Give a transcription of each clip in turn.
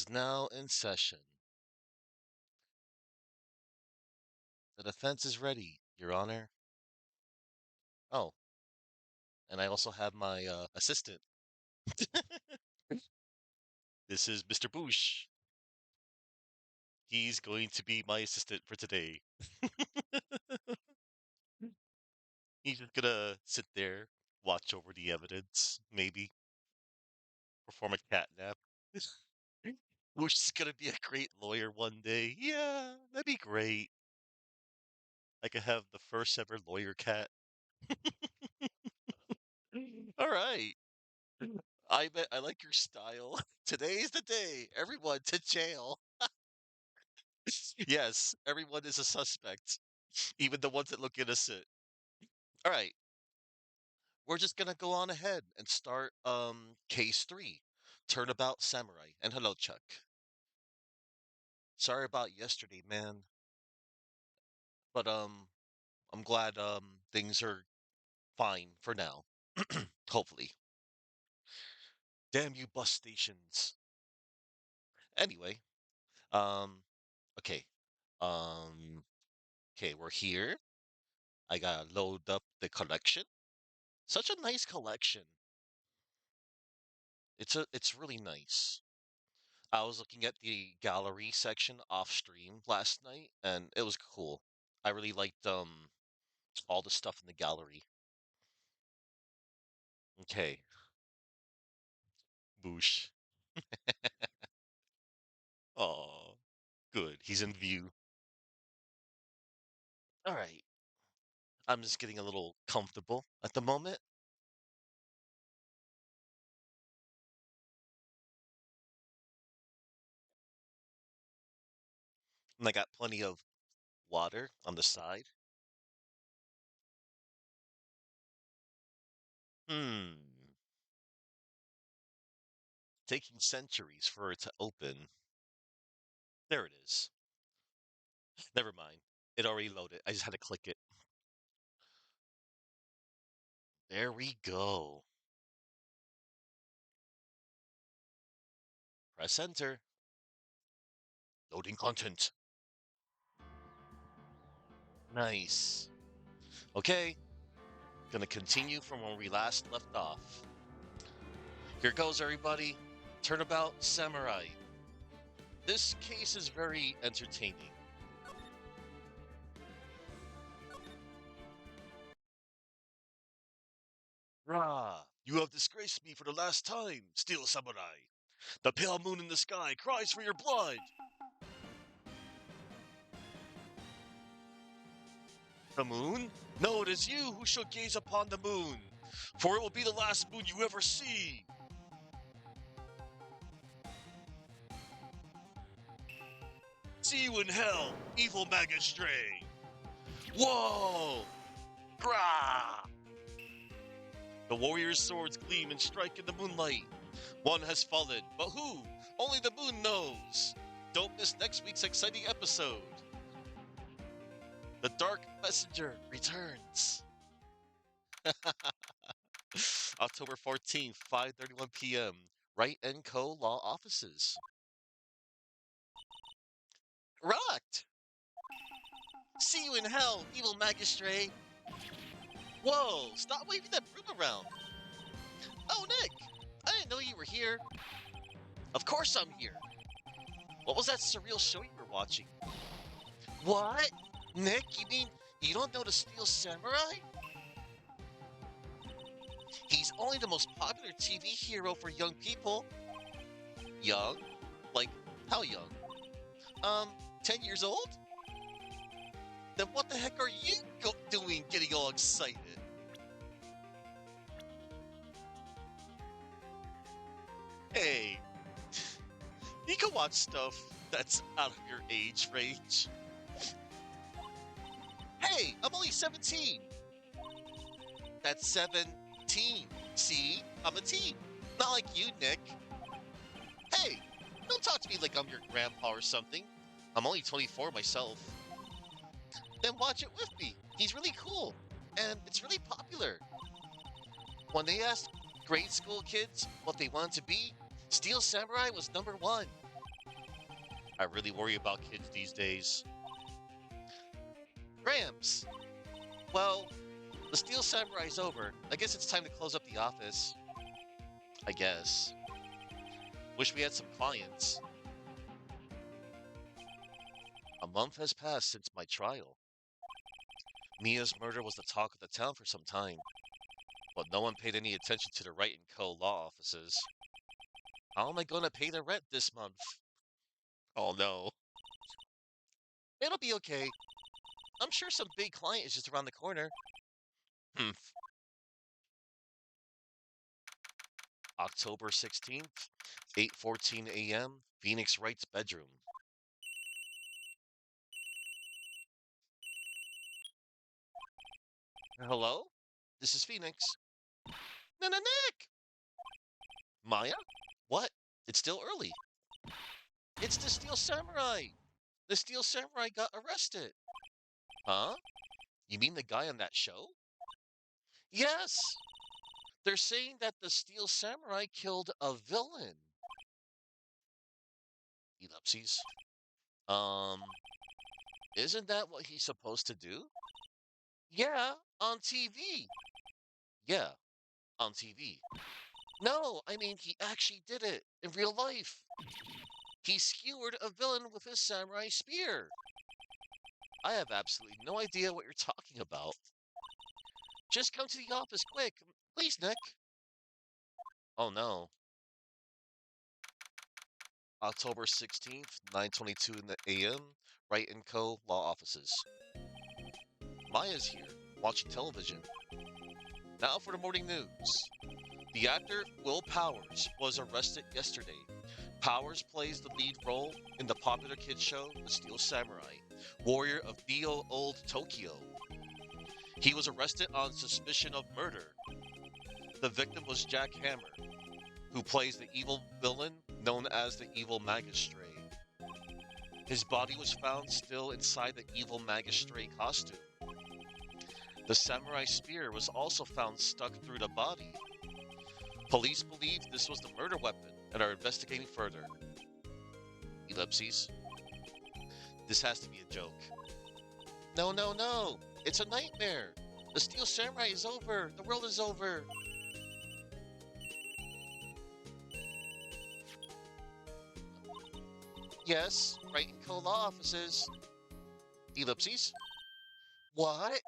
is now in session. The defense is ready, Your Honor. Oh, and I also have my assistant. This is Mr. Boosh. He's going to be my assistant for today. He's just gonna sit there, watch over the evidence, maybe perform a cat nap. Boosh is gonna be a great lawyer one day. Yeah, that'd be great. I could have the first ever lawyer cat. All right. I like your style. Today's the day. Everyone to jail. Yes, everyone is a suspect, even the ones that look innocent. All right, we're just gonna go on ahead and start case 3, Turnabout Samurai. And hello, Chuck. Sorry about yesterday, man, but I'm glad things are fine for now. Hopefully. Damn you bus stations. Anyway, um okay. Um okay, we're here. I gotta load up the collection. Such a nice collection. It's really nice. I was looking at the gallery section off stream last night and it was cool. I really liked all the stuff in the gallery. Okay, Boosh. Oh, good. He's in view. All right. I'm just getting a little comfortable at the moment. And I got plenty of water on the side. Hmm. Taking centuries for it to open. There it is. Never mind. It already loaded. I just had to click it. There we go. Press enter. Loading content. Nice. Okay, gonna continue from where we last left off. Here goes, everybody. Turnabout Samurai. This case is very entertaining. Rah! You have disgraced me for the last time, Steel Samurai. The pale moon in the sky cries for your blood. The moon? No, it is you who shall gaze upon the moon, for it will be the last moon you ever see. See you in hell, evil maggot stray. Whoa! Grah! The warrior's swords gleam and strike in the moonlight. One has fallen, but who? Only the moon knows. Don't miss next week's exciting episode. The Dark Messenger returns. October 14th, 5:31 p.m. Wright & Co. Law Offices. Rocked! See you in hell, evil magistrate. Whoa, stop waving that broom around. Oh, Nick, I didn't know you were here. Of course I'm here. What was that surreal show you were watching? What? Nick, you mean you don't know the Steel Samurai? He's only the most popular TV hero for young people. Young? Like, how young? 10 years old? Then what the heck are you doing getting all excited? Hey, you can watch stuff that's out of your age range. Hey, I'm only 17. That's 17. See? I'm a teen. Not like you, Nick. Hey, don't talk to me like I'm your grandpa or something. I'm only 24 myself. Then watch it with me. He's really cool. And it's really popular. When they asked grade school kids what they wanted to be, Steel Samurai was number one. I really worry about kids these days. Gramps! Well, the Steel Samurai's over. I guess it's time to close up the office. I guess. Wish we had some clients. A month has passed since my trial. Mia's murder was the talk of the town for some time, but no one paid any attention to the Wright & Co. law offices. How am I going to pay the rent this month? Oh no. It'll be okay. I'm sure some big client is just around the corner. Hmm. October 16th, 8:14 a.m., Phoenix Wright's bedroom. Hello? This is Phoenix. No, no, Nick! Maya? What? It's still early. It's the Steel Samurai! The Steel Samurai got arrested. Huh? You mean the guy on that show? Yes! They're saying that the Steel Samurai killed a villain. Ellipses. Um, isn't that what he's supposed to do? Yeah, on TV. Yeah, on TV. No, I mean, he actually did it in real life. He skewered a villain with his samurai spear. I have absolutely no idea what you're talking about. Just come to the office quick. Please, Nick. Oh no. October 16th, 9:22 in the AM, Wright & Co. law offices. Maya's here, watching television. Now for the morning news. The actor Will Powers was arrested yesterday. Powers plays the lead role in the popular kids show The Steel Samurai, warrior of Neo Old Tokyo. He was arrested on suspicion of murder. The victim was Jack Hammer, who plays the evil villain known as the Evil Magistrate. His body was found still inside the Evil Magistrate costume. The samurai spear was also found stuck through the body. Police believe this was the murder weapon and are investigating further. Ellipses. This has to be a joke. No, no, no! It's a nightmare! The Steel Samurai is over! The world is over! Yes, Wright & Co. law offices. Ellipses. What?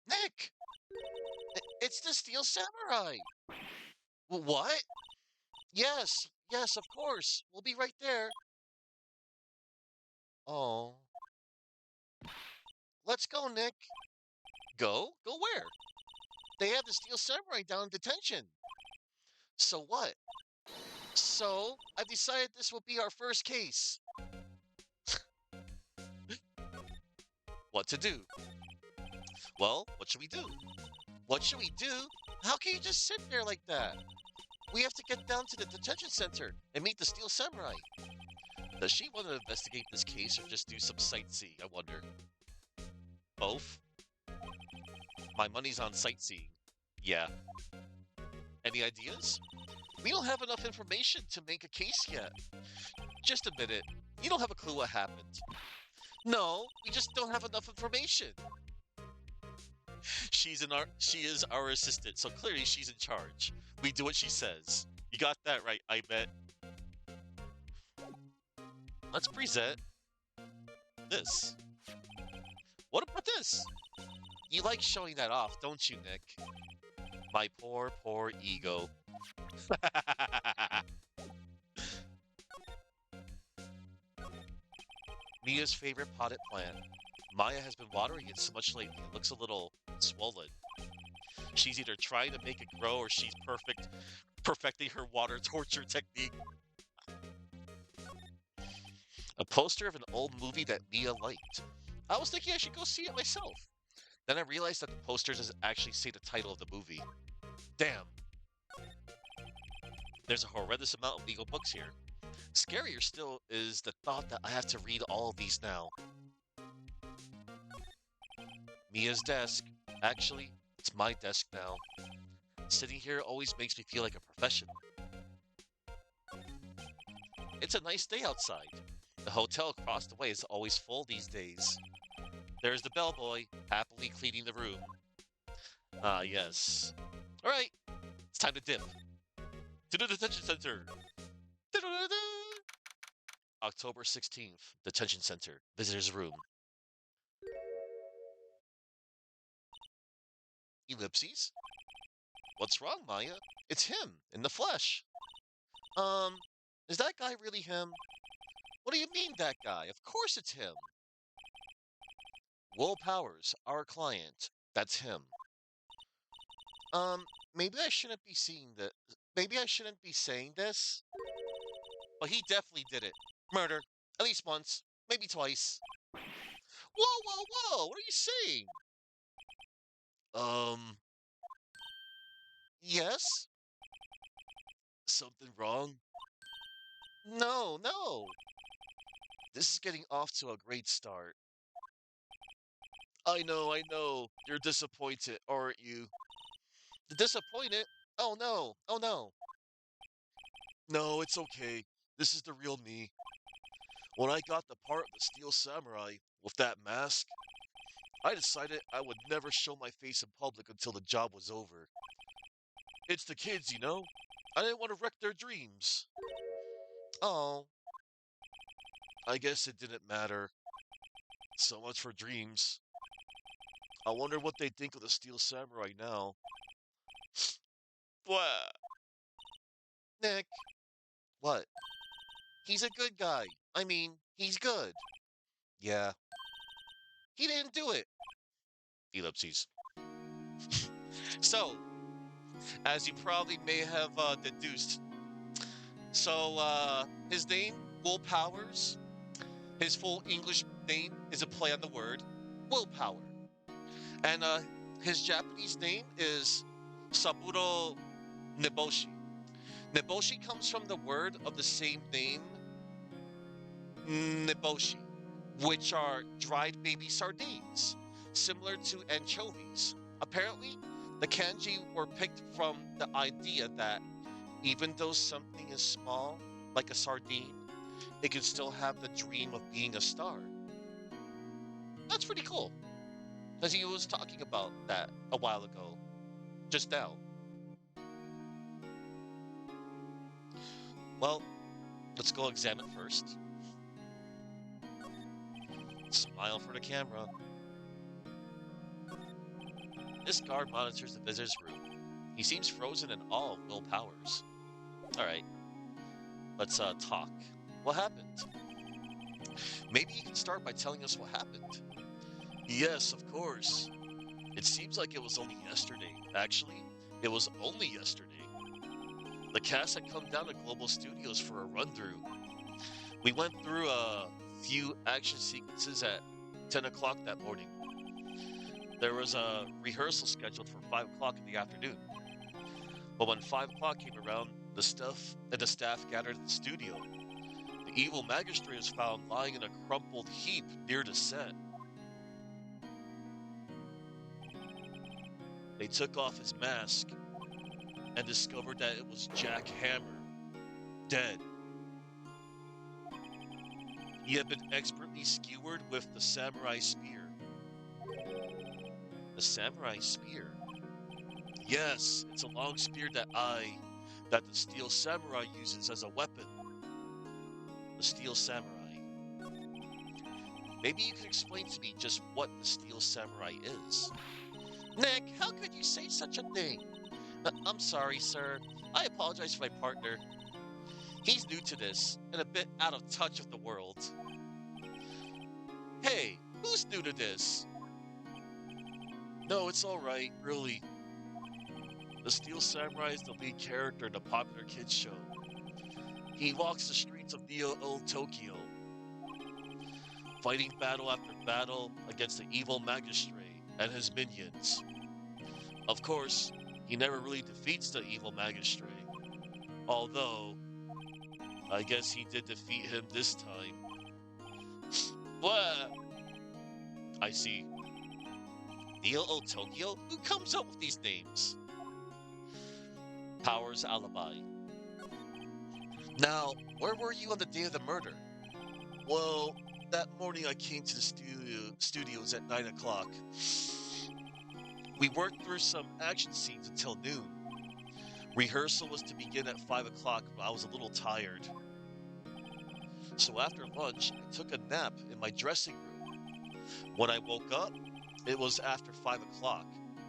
Nick! It's the Steel Samurai! What? Yes, yes, of course. We'll be right there. Oh. Let's go, Nick. Go? Go where? They have the Steel Samurai down in detention. So what? So, I've decided this will be our first case. What to do? Well, what should we do? What should we do? How can you just sit there like that? We have to get down to the detention center and meet the Steel Samurai. Does she want to investigate this case or just do some sightseeing, I wonder? Both? My money's on sightseeing. Yeah. Any ideas? We don't have enough information to make a case yet. Just a minute. You don't have a clue what happened. No, we just don't have enough information. She is our assistant, so clearly she's in charge. We do what she says. You got that right, I bet. Let's present this. What about this? You like showing that off, don't you, Nick? My poor, poor ego. Mia's favorite potted plant. Maya has been watering it so much lately it looks a little swollen. She's either trying to make it grow or she's perfecting her water torture technique. A poster of an old movie that Mia liked. I was thinking I should go see it myself. Then I realized that the poster doesn't actually say the title of the movie. Damn. There's a horrendous amount of legal books here. Scarier still is the thought that I have to read all of these now. Mia's desk. Actually, it's my desk now. Sitting here always makes me feel like a professional. It's a nice day outside. The hotel across the way is always full these days. There's the bellboy, happily cleaning the room. Ah, yes. All right, it's time to dip. To the detention center. October 16th, detention center, visitor's room. Ellipses? What's wrong, Maya? It's him, in the flesh. Um, is that guy really him? What do you mean, that guy? Of course it's him. Will Powers, our client. That's him. Um, maybe I shouldn't be seeing that. Maybe I shouldn't be saying this. But he definitely did it. Murder. At least once. Maybe twice. Whoa, whoa, whoa! What are you saying? Um, yes? Something wrong? No, no. This is getting off to a great start. I know, I know. You're disappointed, aren't you? Disappointed? Oh no, oh no. No, it's okay. This is the real me. When I got the part of the Steel Samurai with that mask, I decided I would never show my face in public until the job was over. It's the kids, you know? I didn't want to wreck their dreams. Oh, I guess it didn't matter. So much for dreams. I wonder what they think of the Steel Samurai now. Blah. Nick. What? He's a good guy. I mean, he's good. Yeah. He didn't do it. Ellipses. So, as you probably may have deduced, his name, Will Powers, his full English name is a play on the word willpower. And his Japanese name is Saburo Neboshi. Neboshi comes from the word of the same name, Neboshi, which are dried baby sardines, similar to anchovies. Apparently, the kanji were picked from the idea that even though something is small, like a sardine, it can still have the dream of being a star. That's pretty cool. Because he was talking about that a while ago, just now. Well, let's go examine first. Smile for the camera. This guard monitors the visitor's room. He seems frozen in awe of Will Powers. Alright, let's talk. What happened? Maybe you can start by telling us what happened. Yes, of course. It seems like it was only yesterday. Actually, it was only yesterday. The cast had come down to Global Studios for a run-through. We went through a few action sequences at 10 o'clock that morning. There was a rehearsal scheduled for 5 o'clock in the afternoon. But when 5 o'clock came around, the staff gathered at the studio. The evil magistrate was found lying in a crumpled heap near the set. They took off his mask and discovered that it was Jack Hammer, dead. He had been expertly skewered with the samurai spear. The samurai spear? Yes, it's a long spear that the Steel Samurai uses as a weapon. The Steel Samurai. Maybe you could explain to me just what the Steel Samurai is. Nick, how could you say such a thing? I'm sorry, sir. I apologize for my partner. He's new to this and a bit out of touch with the world. Hey, who's new to this? No, it's alright, really. The Steel Samurai is the lead character in the popular kids show. He walks the streets of Neo Tokyo, fighting battle after battle against the evil magistrate and his minions. Of course, he never really defeats the evil magistrate. Although, I guess he did defeat him this time. Blah! I see. Neo Tokyo? Who comes up with these names? Powers alibi. Now, where were you on the day of the murder? Well, that morning I came to the studios at 9 o'clock. We worked through some action scenes until noon. Rehearsal was to begin at 5 o'clock, but I was a little tired. So after lunch, I took a nap in my dressing room. When I woke up, it was after 5 o'clock.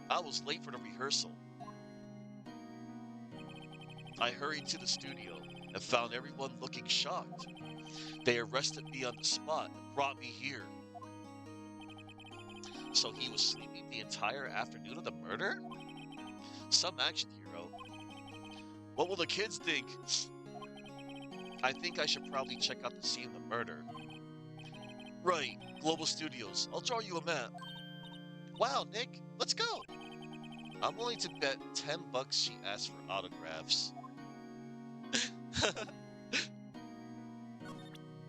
I was late for the rehearsal. I hurried to the studio and found everyone looking shocked. They arrested me on the spot and brought me here. So he was sleeping the entire afternoon of the murder? Some action hero. What will the kids think? I think I should probably check out the scene of the murder. Right, Global Studios. I'll draw you a map. Wow, Nick, let's go. I'm willing to bet $10 she asked for autographs.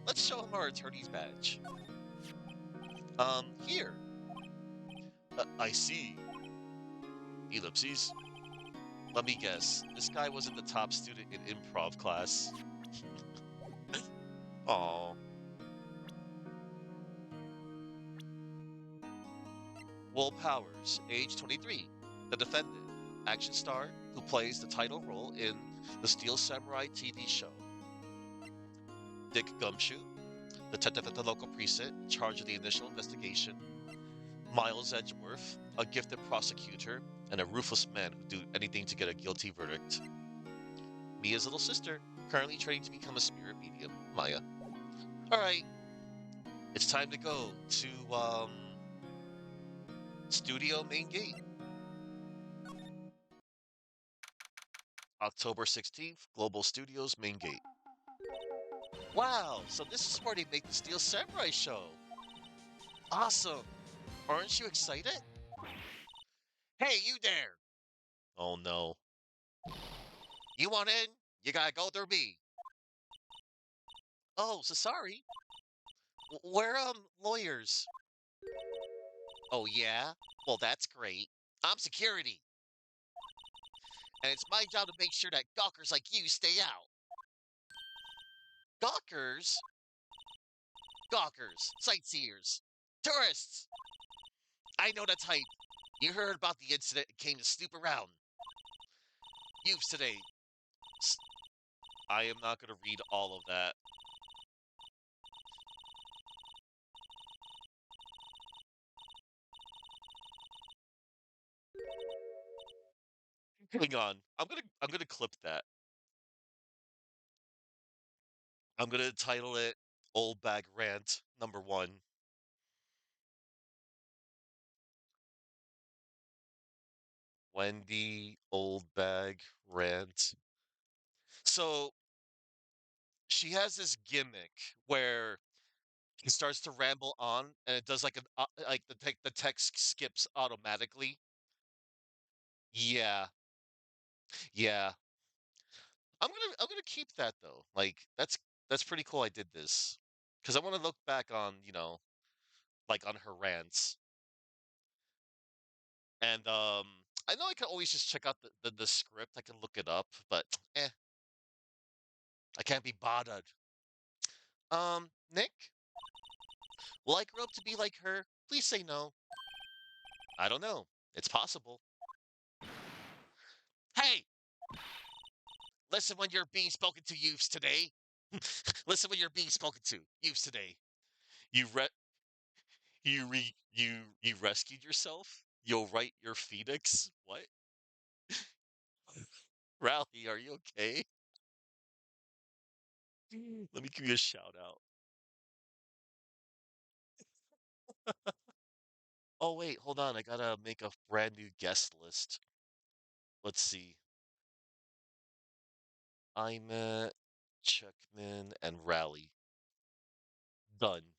Let's show him our attorney's badge. Here. I see. Ellipses. Let me guess. This guy wasn't the top student in improv class. Aww. Will Powers, age 23, the defendant, action star who plays the title role in the Steel Samurai TV show. Dick Gumshoe, detective at the local precinct in charge of the initial investigation. Miles Edgeworth, a gifted prosecutor and a ruthless man who'd do anything to get a guilty verdict. Mia's little sister, currently training to become a spirit medium, Maya. Alright, it's time to go to, studio main gate. October 16th, Global Studios main gate. Wow, so this is where they make the Steel Samurai show. Awesome. Aren't you excited? Hey, you there. Oh no. You want in? You gotta go through me. Oh, so sorry. We're, lawyers. Oh, yeah? Well, that's great. I'm security. And it's my job to make sure that gawkers like you stay out. Gawkers? Gawkers. Sightseers. Tourists. I know the type. You heard about the incident and came to snoop around. Youths today. I am not going to read all of that. Hang on. I'm gonna clip that. I'm gonna title it Old Bag Rant #1. Wendy Old Bag Rant. So she has this gimmick where he starts to ramble on and it does like an like the text skips automatically. Yeah. Yeah. I'm gonna keep that though. Like that's pretty cool I did this. Cuz I want to look back on, like on her rants. And I know I can always just check out the script. I can look it up, but I can't be bothered. Nick, will I grow up to be like her? Please say no. I don't know. It's possible. Hey, listen when you're being spoken to, youths today. Listen when you're being spoken to, youths today. You re you rescued yourself. You'll write your phoenix. What? Rally, are you okay? Let me give you a shout out. Oh wait, hold on. I gotta make a brand new guest list. Let's see. Imet, Checkman, and Rally. Done.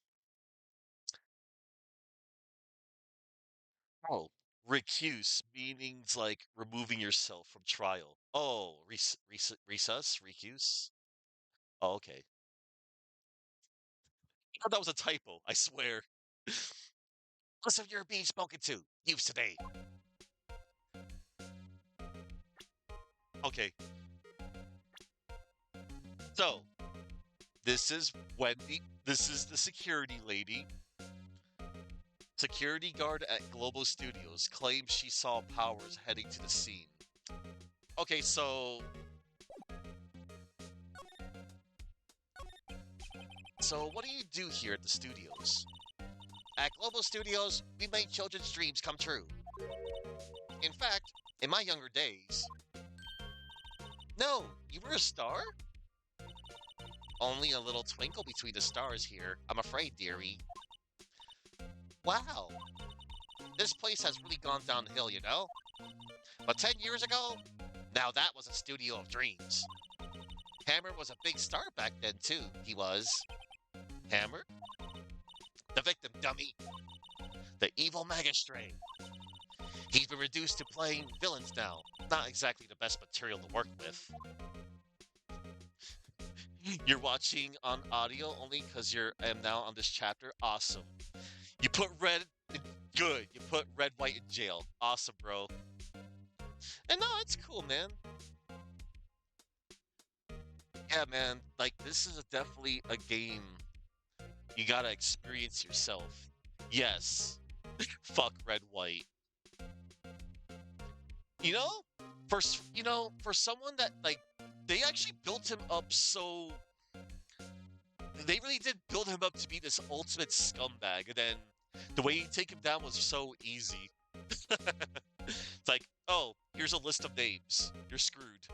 Oh, recuse meanings like removing yourself from trial. Oh, recess, recuse. Oh, okay. I thought that was a typo. I swear. Listen, you're being spoken to. Use today. Okay. So this is Wendy. This is the security lady. Security guard at Global Studios claims she saw Powers heading to the scene. Okay, so what do you do here at the studios? At Global Studios, we make children's dreams come true. In fact, in my younger days. No, you were a star? Only a little twinkle between the stars here, I'm afraid, dearie. Wow, this place has really gone downhill, you know? But 10 years ago, now that was a studio of dreams. Hammer was a big star back then, too, he was. Hammer? The victim, dummy. The evil magistrate. He's been reduced to playing villains now. Not exactly the best material to work with. You're watching on audio only because you're am now on this chapter? Awesome. You put Red... Good. You put Red, White in jail. Awesome, bro. And no, it's cool, man. Yeah, man. Like, this is definitely a game you gotta experience yourself. Yes. Fuck Red, White. You know, for someone that like, they actually built him up so. They really did build him up to be this ultimate scumbag, and then the way you take him down was so easy. It's like, oh, here's a list of names. You're screwed.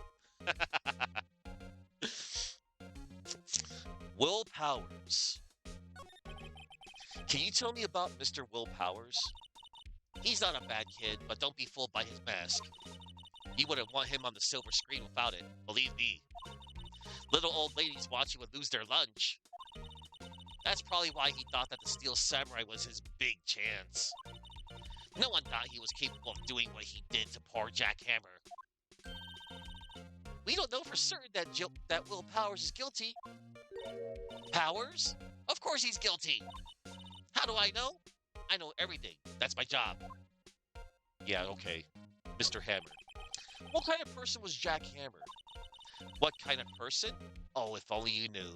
Will Powers. Can you tell me about Mr. Will Powers? He's not a bad kid, but don't be fooled by his mask. You wouldn't want him on the silver screen without it, believe me. Little old ladies watching would lose their lunch. That's probably why he thought that the Steel Samurai was his big chance. No one thought he was capable of doing what he did to poor Jack Hammer. We don't know for certain that Will Powers is guilty. Powers? Of course he's guilty. How do I know? I know everything. That's my job. Yeah, okay. Mr. Hammer. What kind of person was Jack Hammer? What kind of person? Oh, if only you knew.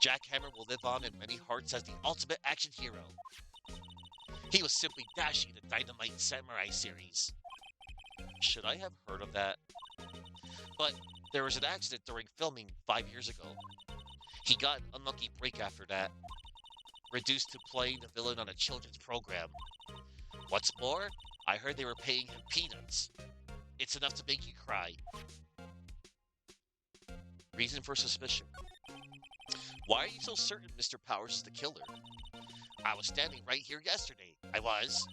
Jack Hammer will live on in many hearts as the ultimate action hero. He was simply dashing the Dynamite Samurai series. Should I have heard of that? But there was an accident during filming 5 years ago. He got an unlucky break after that. Reduced to playing the villain on a children's program. What's more, I heard they were paying him peanuts. It's enough to make you cry. Reason for suspicion. Why are you so certain Mr. Powers is the killer? I was standing right here yesterday. I was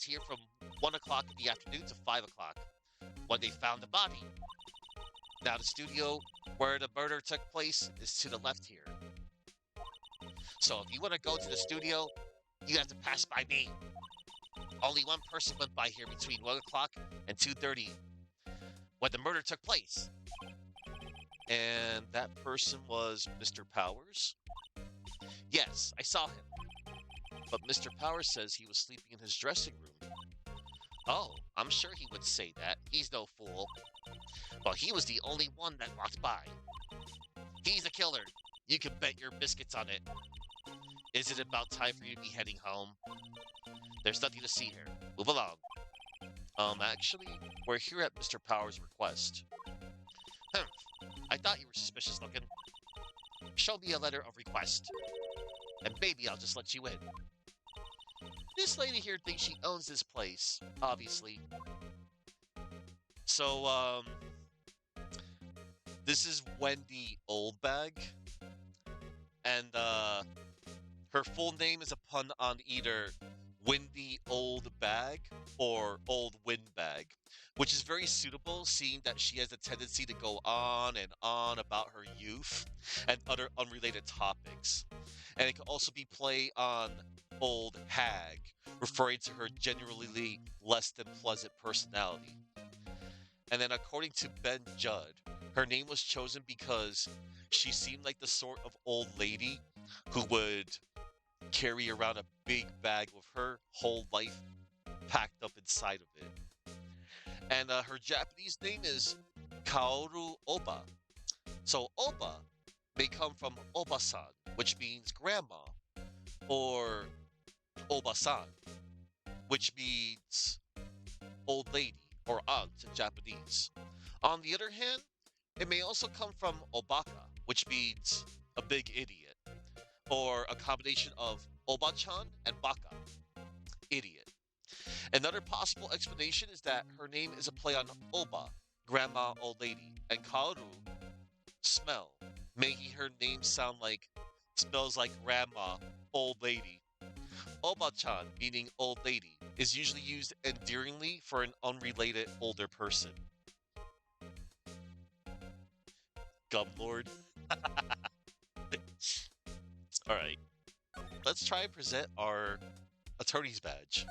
here from 1 o'clock in the afternoon to 5 o'clock, when they found the body. Now the studio where the murder took place is to the left here. So if you want to go to the studio, you have to pass by me. Only one person went by here between 1 o'clock and 2:30 when the murder took place. And that person was Mr. Powers? Yes, I saw him. But Mr. Powers says he was sleeping in his dressing room. Oh, I'm sure he would say that. He's no fool. But he was the only one that walked by. He's the killer. You can bet your biscuits on it. Is it about time for you to be heading home? There's nothing to see here. Move along. Actually, we're here at Mr. Powers' request. I thought you were suspicious looking. Show me a letter of request. And maybe I'll just let you in. This lady here thinks she owns this place, obviously. So, this is Wendy Oldbag. And, her full name is a pun on either Windy Old Bag or Old Windbag, which is very suitable seeing that she has a tendency to go on and on about her youth and other unrelated topics. And it can also be play on Old Hag, referring to her generally less than pleasant personality. And then according to Ben Judd, her name was chosen because she seemed like the sort of old lady who would carry around a big bag with her whole life packed up inside of it. And her Japanese name is Kaoru Oba. So Oba may come from Obasan, which means grandma, or Obasan, which means old lady or aunt in Japanese. On the other hand, it may also come from Obaka, which means a big idiot, or a combination of Obachan and Baka, idiot. Another possible explanation is that her name is a play on Oba, grandma, old lady, and Kaoru, smell, making her name sound like smells like grandma, old lady. Oba-chan, meaning old lady, is usually used endearingly for an unrelated older person. Gumlord. All right, let's try and present our attorney's badge.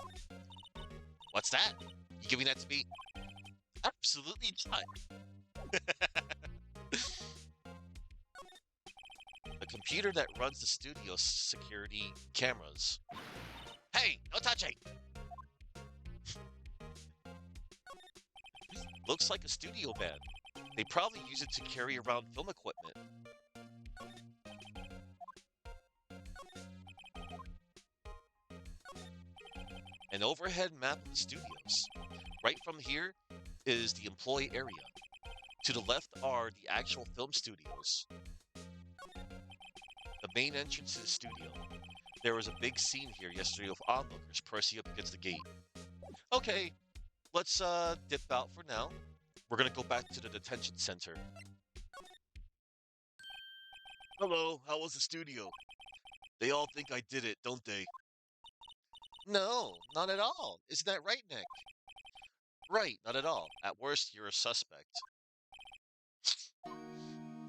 What's that? You giving that to me? Absolutely not. The computer that runs the studio security cameras. Hey, no touching! Looks like a studio van. They probably use it to carry around film equipment. An overhead map of the studios. Right from here is the employee area. To the left are the actual film studios. The main entrance to the studio. There was a big scene here yesterday of onlookers pressing up against the gate. Okay, let's dip out for now. We're gonna go back to the detention center. Hello, how was the studio? They all think I did it, don't they? No, not at all. Isn't that right, Nick? Right, not at all. At worst, you're a suspect.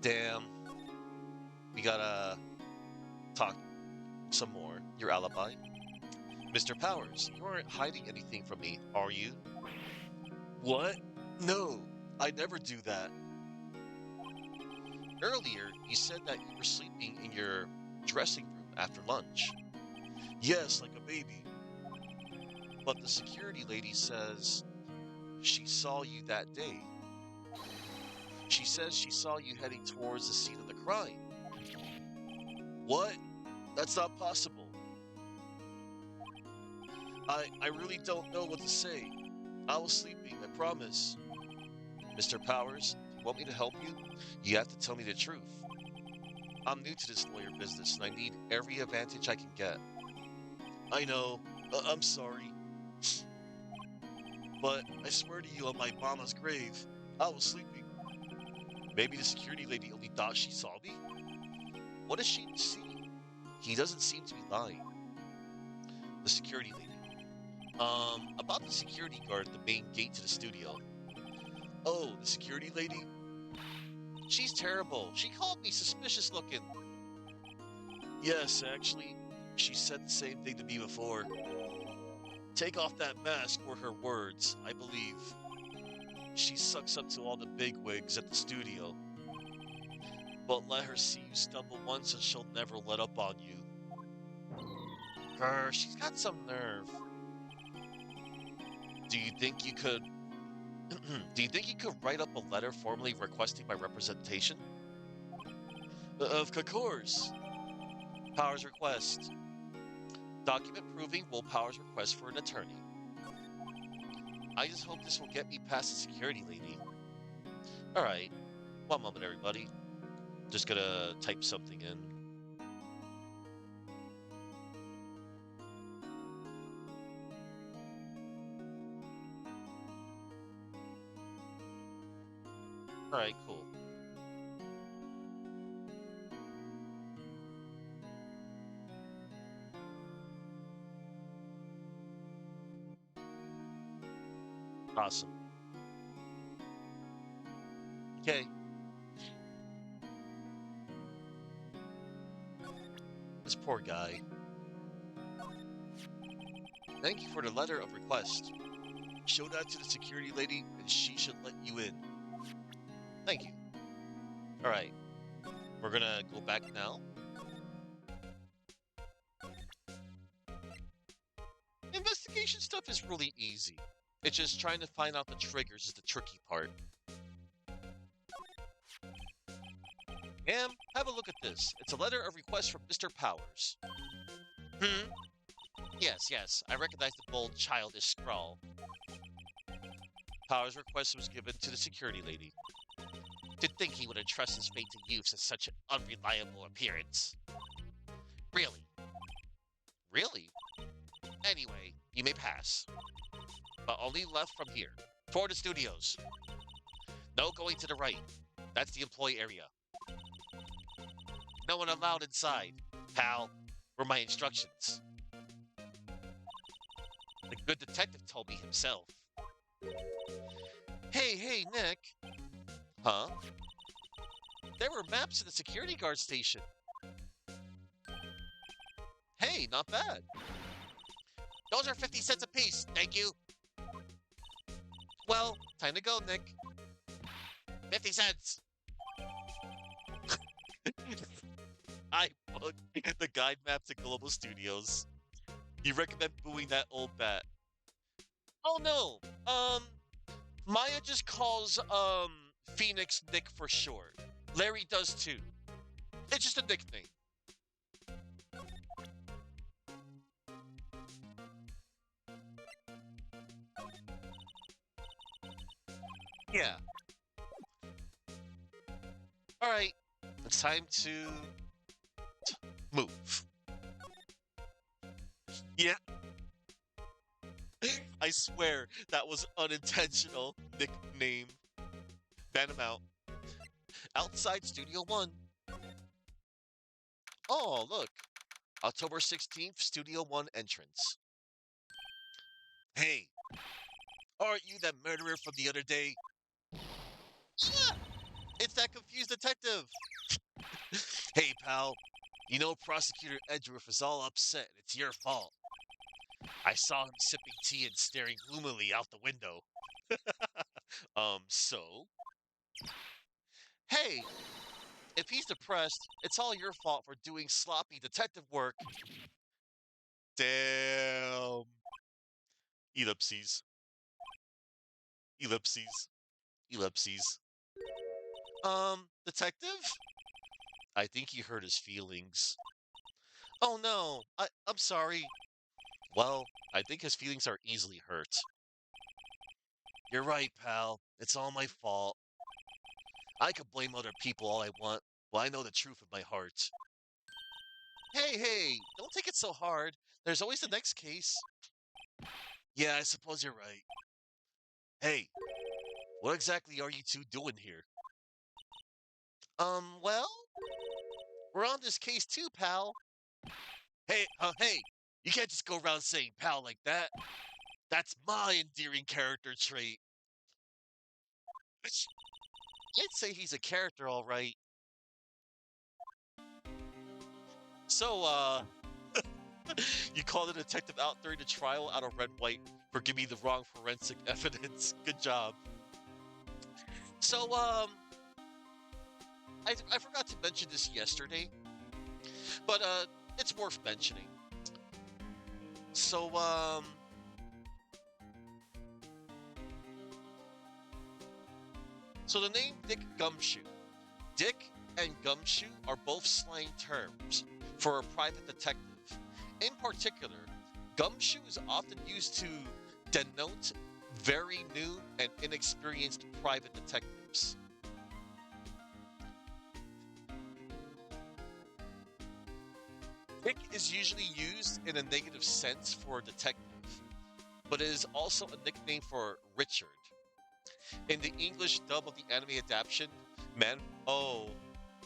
Damn. We gotta talk some more. Your alibi. Mr. Powers, you aren't hiding anything from me, are you? What? No, I never do that. Earlier, you said that you were sleeping in your dressing room after lunch. Yes, like a baby. But the security lady says she saw you that day. She says she saw you heading towards the scene of the crime. What? That's not possible. I really don't know what to say. I was sleeping, I promise. Mr. Powers, if you want me to help you, you have to tell me the truth. I'm new to this lawyer business and I need every advantage I can get. I know. I'm sorry. But I swear to you on my mama's grave, I was sleeping. Maybe the security lady only thought she saw me? What does she see? He doesn't seem to be lying. The security lady. About the security guard at the main gate to the studio. Oh, the security lady? She's terrible. She called me suspicious looking. Yes, actually, she said the same thing to me before. Take off that mask were her words, I believe. She sucks up to all the bigwigs at the studio. But let her see you stumble once and she'll never let up on you. Grr, she's got some nerve. Do you think you could... Do you think you could write up a letter formally requesting my representation? Of course. Powers request. Document proving Will Powers' request for an attorney. I just hope this will get me past the security lady. Alright. One moment, everybody. Just gonna type something in. Alright, cool. Awesome. Okay. This poor guy. Thank you for the letter of request. Show that to the security lady and she should let you in. Thank you. Alright. We're gonna go back now. Investigation stuff is really easy. It's just trying to find out the triggers is the tricky part. Ma'am, have a look at this. It's a letter of request from Mr. Powers. Hmm? Yes, yes, I recognize the bold, childish scrawl. Powers' request was given to the security lady. To think he would entrust his fate to youths of such an unreliable appearance. Really? Really? Anyway, you may pass. But only left from here. Toward the studios. No going to the right. That's the employee area. No one allowed inside. Pal, were my instructions. The good detective told me himself. Hey, Nick. Huh? There were maps in the security guard station. Hey, not bad. Those are 50 cents apiece, thank you. Well, time to go, Nick. 50 cents. I booked the guide map to Global Studios. You recommend booing that old bat. Oh no. Maya just calls Phoenix Nick for short. Larry does too. It's just a nickname. Yeah. Alright. It's time to move. Yeah. I swear that was unintentional nickname. Ban him out. Outside Studio 1. Oh, look. October 16th, Studio 1 entrance. Hey, aren't you that murderer from the other day? Yeah, it's that confused detective. Hey, pal. You know Prosecutor Edgeworth is all upset and it's your fault. I saw him sipping tea and staring gloomily out the window. So? Hey, if he's depressed, it's all your fault for doing sloppy detective work. Damn. Ellipses. Ellipses. Ellipses. Detective? I think he hurt his feelings. Oh no, I'm sorry. Well, I think his feelings are easily hurt. You're right, pal. It's all my fault. I could blame other people all I want, but I know the truth in my heart. Hey, don't take it so hard. There's always the next case. Yeah, I suppose you're right. Hey, what exactly are you two doing here? Well, we're on this case too, pal. Hey, you can't just go around saying pal like that. That's my endearing character trait. I'd say he's a character, all right. So, you called a detective out during the trial out of red white for giving me the wrong forensic evidence. Good job. So, I forgot to mention this yesterday, but, it's worth mentioning. So, so the name Dick Gumshoe. Dick and Gumshoe are both slang terms for a private detective. In particular, Gumshoe is often used to denote very new and inexperienced private detectives. Dick is usually used in a negative sense for a detective, but it is also a nickname for Richard. In the English dub of the anime adaptation, man, oh,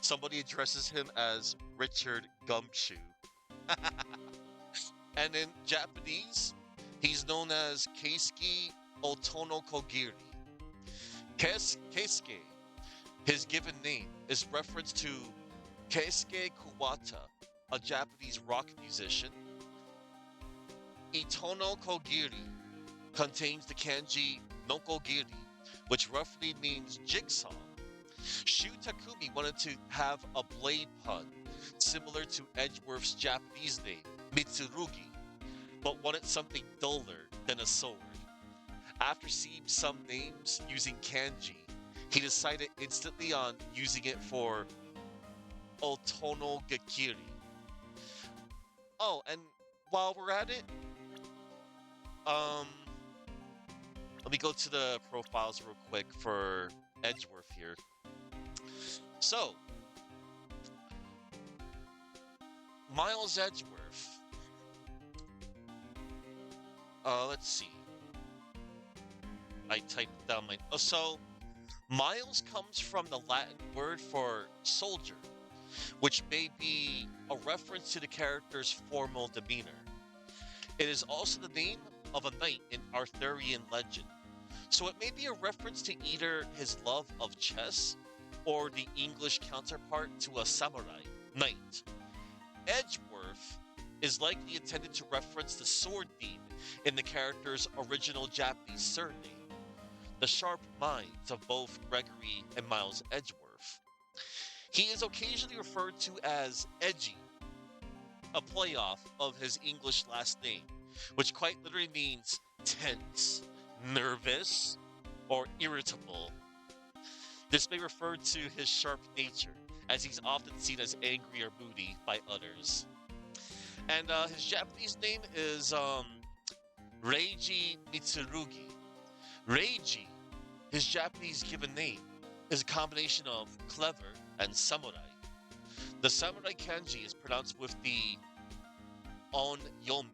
somebody addresses him as Richard Gumshoe. And in Japanese, he's known as Keisuke Otono Kogiri. Keisuke, his given name, is reference to Keisuke Kuwata, a Japanese rock musician. Itono Kogiri contains the kanji Nokogiri, which roughly means jigsaw. Shu Takumi wanted to have a blade pun, similar to Edgeworth's Japanese name, Mitsurugi, but wanted something duller than a sword. After seeing some names using kanji, he decided instantly on using it for Otono Gakiri. Oh, and while we're at it, um, let me go to the profiles real quick for Edgeworth here. So, Miles Edgeworth. Let's see. I typed down my. Oh, so Miles comes from the Latin word for soldier, which may be a reference to the character's formal demeanor. It is also the name of a knight in Arthurian legend, so it may be a reference to either his love of chess or the English counterpart to a samurai knight. Edgeworth is likely intended to reference the sword theme in the character's original Japanese surname, the sharp minds of both Gregory and Miles Edgeworth. He is occasionally referred to as Edgy, a playoff of his English last name, which quite literally means tense, nervous, or irritable. This may refer to his sharp nature, as he's often seen as angry or moody by others. And his Japanese name is Reiji Mitsurugi. Reiji, his Japanese given name, is a combination of clever and samurai. The samurai kanji is pronounced with the on yomi.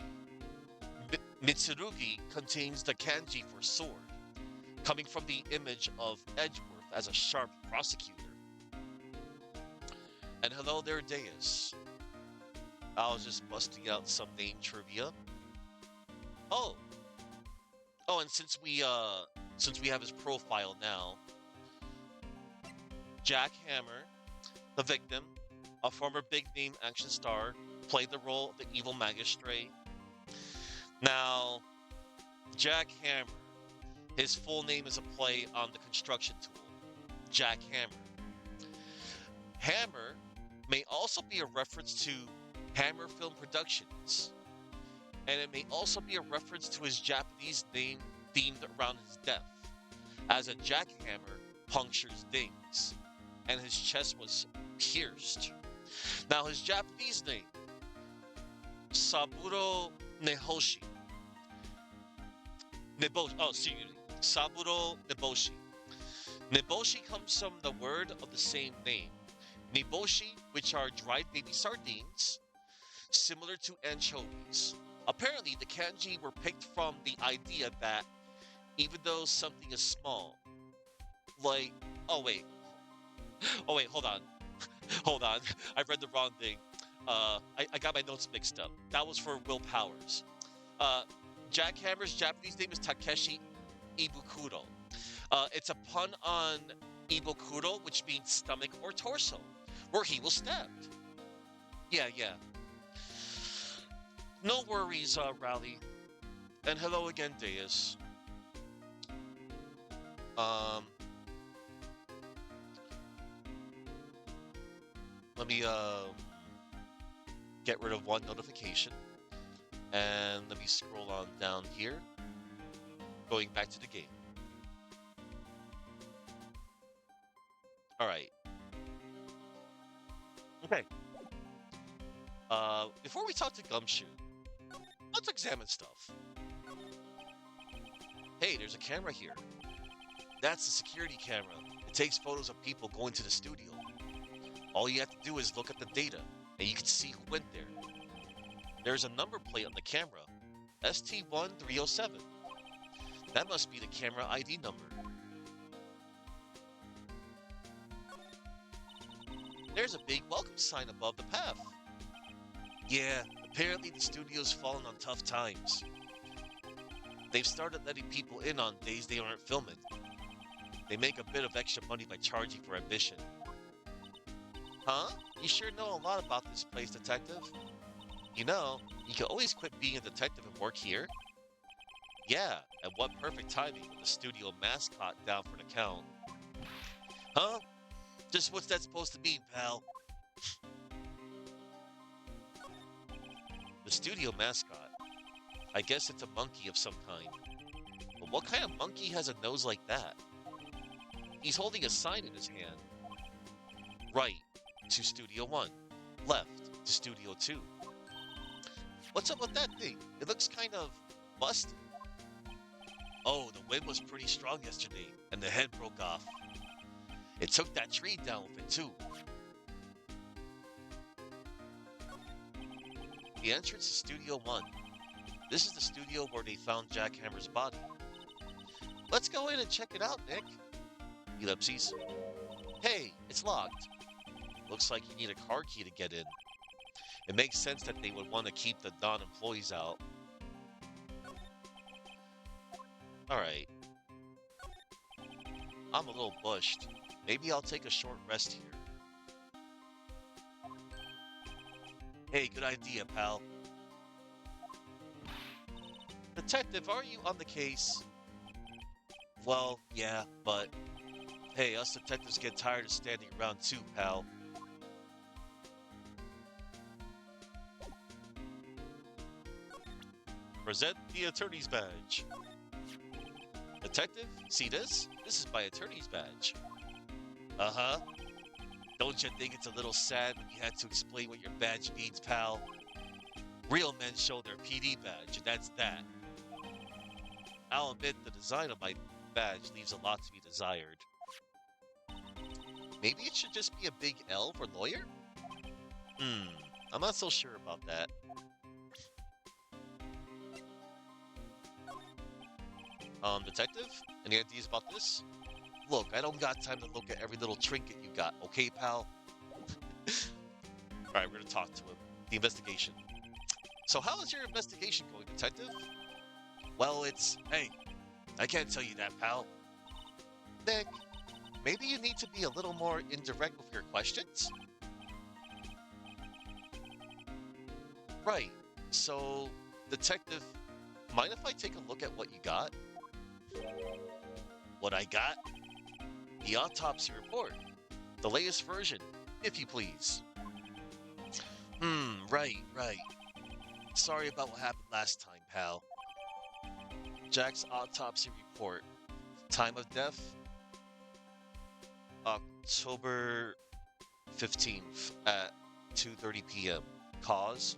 Mitsurugi contains the kanji for sword, coming from the image of Edgeworth as a sharp prosecutor. And hello there, Deus. I was just busting out some name trivia. Oh, and since we have his profile now, Jack Hammer, the victim, a former big-name action star, played the role of the evil magistrate. Now, Jack Hammer, his full name is a play on the construction tool, Jack Hammer. Hammer may also be a reference to Hammer Film Productions, and it may also be a reference to his Japanese name themed around his death, as a jackhammer punctures things, and his chest was pierced. Now, his Japanese name, Saburo Nehoshi. Saburo Neboshi. Neboshi comes from the word of the same name. Niboshi, which are dried baby sardines, similar to anchovies. Apparently, the kanji were picked from the idea that even though something is small, like, hold on. Hold on, I read the wrong thing. I got my notes mixed up. That was for Will Powers. Jack Hammer's Japanese name is Takeshi Ibukuro. It's a pun on Ibukuro, which means stomach or torso, where he was stabbed. Yeah. No worries, Rally. And hello again, Deus. Let me get rid of one notification, and let me scroll on down here, going back to the game. All right. Okay. Before we talk to Gumshoe, let's examine stuff. Hey, there's a camera here. That's the security camera. It takes photos of people going to the studio. All you have to do is look at the data, and you can see who went there. There's a number plate on the camera, ST1307. That must be the camera ID number. There's a big welcome sign above the path. Yeah, apparently the studio's fallen on tough times. They've started letting people in on days they aren't filming. They make a bit of extra money by charging for admission. Huh? You sure know a lot about this place, detective. You know, you can always quit being a detective and work here. Yeah, and what perfect timing with the studio mascot down for the count. Huh? Just what's that supposed to mean, pal? The studio mascot. I guess it's a monkey of some kind. But what kind of monkey has a nose like that? He's holding a sign in his hand. Right. to Studio 1. Left to Studio 2. What's up with that thing? It looks kind of busted. Oh, the wind was pretty strong yesterday, and the head broke off. It took that tree down with it, too. The entrance to Studio 1. This is the studio where they found Jack Hammer's body. Let's go in and check it out, Nick. Ellipses. Hey, it's locked. Looks like you need a car key to get in. It makes sense that they would want to keep the non-employees out. Alright. I'm a little bushed. Maybe I'll take a short rest here. Hey, good idea, pal. Detective, are you on the case? Well, yeah, but... Hey, us detectives get tired of standing around too, pal. Present the attorney's badge. Detective, see this? This is my attorney's badge. Uh-huh. Don't you think it's a little sad when you had to explain what your badge means, pal? Real men show their PD badge, and that's that. I'll admit the design of my badge leaves a lot to be desired. Maybe it should just be a big L for lawyer? I'm not so sure about that. Detective? Any ideas about this? Look, I don't got time to look at every little trinket you got, okay, pal? Alright, we're gonna talk to him. The investigation. So how is your investigation going, Detective? Well, hey, I can't tell you that, pal. Nick, maybe you need to be a little more indirect with your questions? Right, so, Detective, mind if I take a look at what you got? What I got? The autopsy report. The latest version, if you please. Right. Sorry about what happened last time, pal. Jack's autopsy report. Time of death? October 15th at 2:30 p.m. Cause?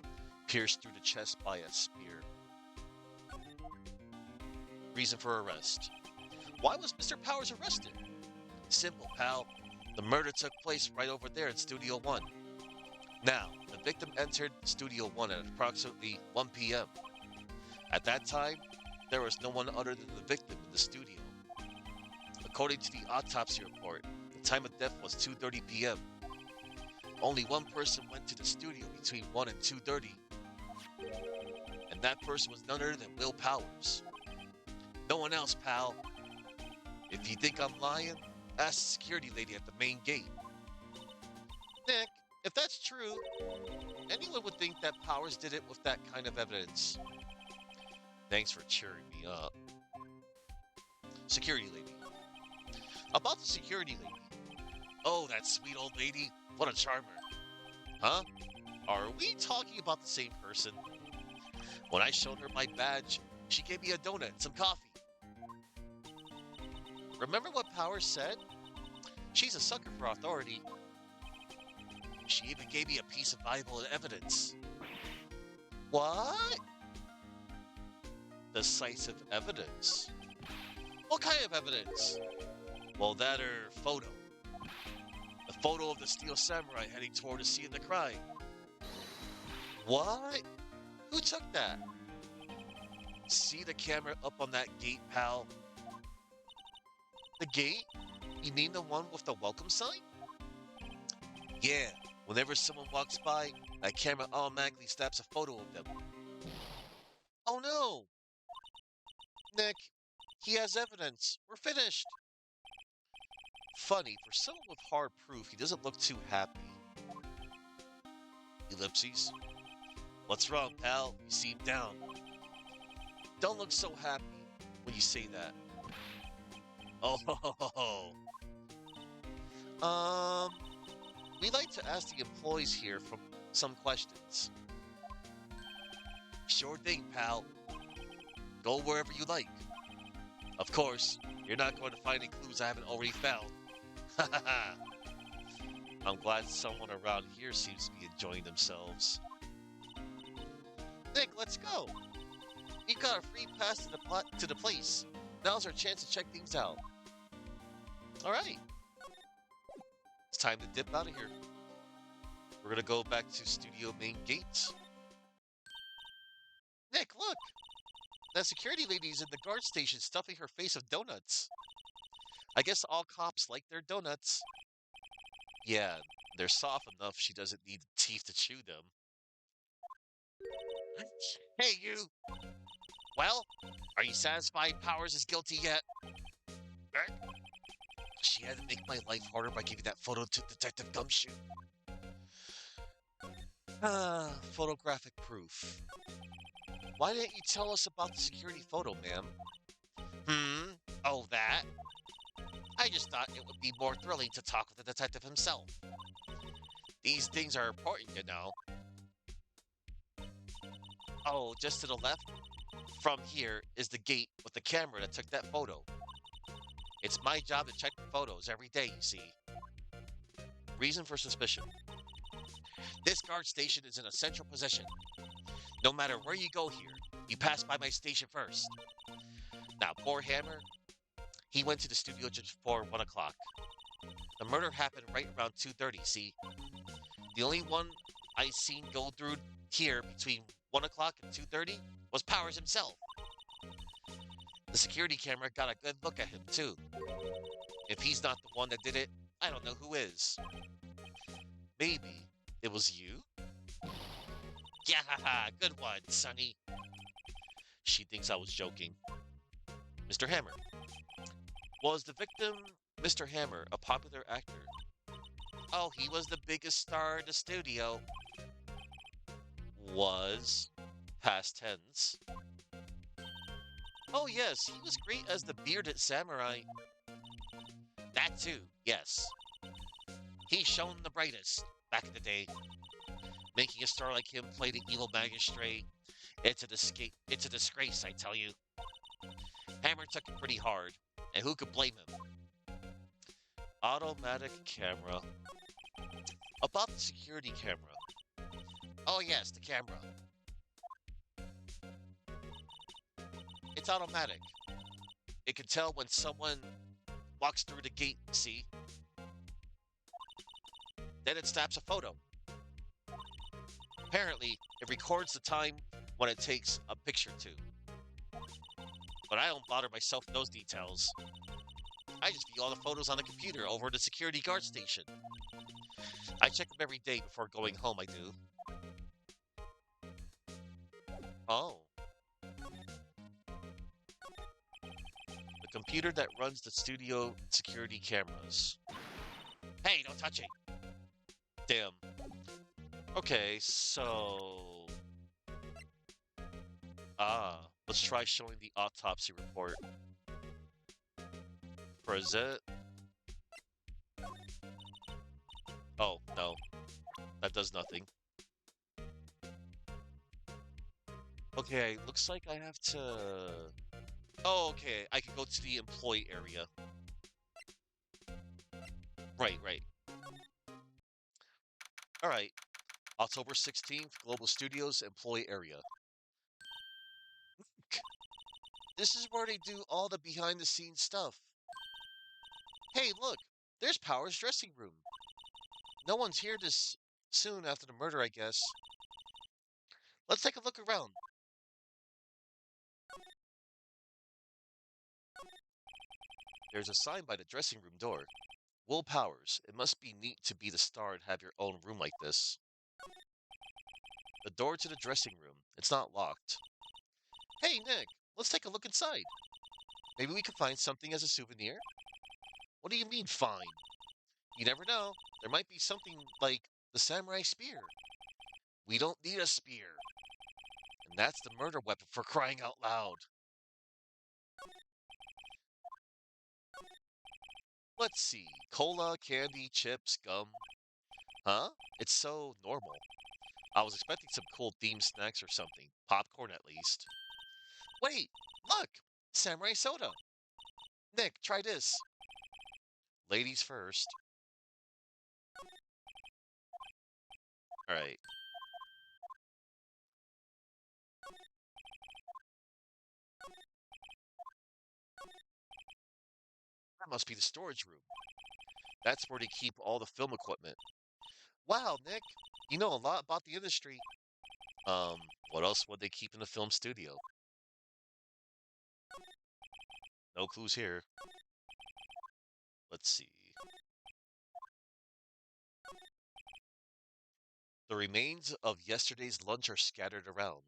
Pierced through the chest by a spear. Reason for arrest. Why was Mr. Powers arrested? Simple, pal. The murder took place right over there in Studio 1. Now, the victim entered Studio 1 at approximately 1 p.m. At that time, there was no one other than the victim in the studio. According to the autopsy report, the time of death was 2:30 p.m. Only one person went to the studio between 1 and 2:30. And that person was none other than Will Powers. No one else, pal. If you think I'm lying, ask the security lady at the main gate. Nick, if that's true, anyone would think that Powers did it with that kind of evidence. Thanks for cheering me up. Security lady. About the security lady. Oh, that sweet old lady. What a charmer. Huh? Are we talking about the same person? When I showed her my badge, she gave me a donut and some coffee. Remember what Powers said? She's a sucker for authority. She even gave me a piece of valuable evidence. What? Decisive evidence. What kind of evidence? Well, that or photo. A photo of the Steel Samurai heading toward the scene of the crime. What? Who took that? See the camera up on that gate, pal? The gate? You mean the one with the welcome sign? Yeah, whenever someone walks by, that camera automatically snaps a photo of them. Oh no! Nick, he has evidence. We're finished. Funny, for someone with hard proof, he doesn't look too happy. Ellipses. What's wrong, pal? You seem down. Don't look so happy when you say that. Oh, we like to ask the employees here from some questions. Sure thing, pal. Go wherever you like. Of course, you're not going to find any clues I haven't already found. I'm glad someone around here seems to be enjoying themselves. Nick, let's go. We got a free pass to the place. Now's our chance to check things out. All right, it's time to dip out of here. We're gonna go back to studio main gate. Nick, look! That security lady's in the guard station stuffing her face with donuts. I guess all cops like their donuts. Yeah, they're soft enough she doesn't need teeth to chew them. Hey, you! Well, are you satisfied Powers is guilty yet? Eh? She had to make my life harder by giving that photo to Detective Gumshoe. Photographic proof. Why didn't you tell us about the security photo, ma'am? Oh, that? I just thought it would be more thrilling to talk with the detective himself. These things are important, you know. Oh, just to the left? From here is the gate with the camera that took that photo. It's my job to check the photos every day, you see. Reason for suspicion. This guard station is in a central position. No matter where you go here, you pass by my station first. Now, poor Hammer, he went to the studio just before 1 o'clock. The murder happened right around 2:30, see? The only one I seen go through here between 1 o'clock and 2:30 was Powers himself. The security camera got a good look at him, too. If he's not the one that did it, I don't know who is. Maybe it was you? Yeah, haha, good one, Sonny. She thinks I was joking. Mr. Hammer. Was the victim, Mr. Hammer, a popular actor? Oh, he was the biggest star in the studio. Was. Past tense. Oh, yes, he was great as the bearded samurai. That too, yes. He shone the brightest back in the day. Making a star like him play the evil magistrate. It's a disgrace, I tell you. Hammer took it pretty hard, and who could blame him? Automatic camera. About the security camera. Oh yes, the camera. It's automatic. It can tell when someone walks through the gate, see? Then it snaps a photo. Apparently, it records the time when it takes a picture too. But I don't bother myself with those details. I just view all the photos on the computer over at the security guard station. I check them every day before going home, I do. Oh. The computer that runs the studio security cameras. Hey, don't touch it! Damn. Okay, so... let's try showing the autopsy report. Present. Oh, no. That does nothing. Okay, looks like I have to... Oh, okay, I can go to the employee area. Right. Alright. October 16th, Global Studios employee area. This is where they do all the behind-the-scenes stuff. Hey, look! There's Power's dressing room. No one's here this soon after the murder, I guess. Let's take a look around. There's a sign by the dressing room door. Will Powers, it must be neat to be the star and have your own room like this. The door to the dressing room. It's not locked. Hey, Nick, let's take a look inside. Maybe we can find something as a souvenir? What do you mean, fine? You never know. There might be something like the samurai spear. We don't need a spear. And that's the murder weapon for crying out loud. Let's see. Cola, candy, chips, gum. Huh? It's so normal. I was expecting some cool themed snacks or something. Popcorn at least. Wait! Look! Samurai soda! Nick, try this. Ladies first. All right. That must be the storage room. That's where they keep all the film equipment. Wow, Nick, you know a lot about the industry. Um, what else would they keep in the film studio? No clues here. Let's see. The remains of yesterday's lunch are scattered around.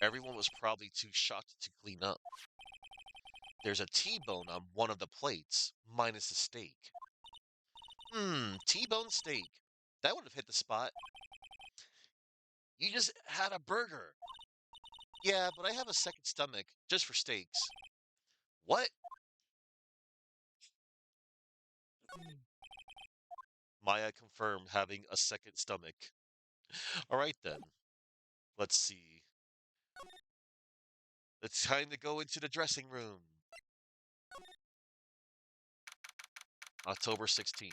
Everyone was probably too shocked to clean up. There's a T-bone on one of the plates, minus the steak. T-bone steak. That would have hit the spot. You just had a burger. Yeah, but I have a second stomach, just for steaks. What? Maya confirmed having a second stomach. All right then. Let's see. It's time to go into the dressing room. October 16th.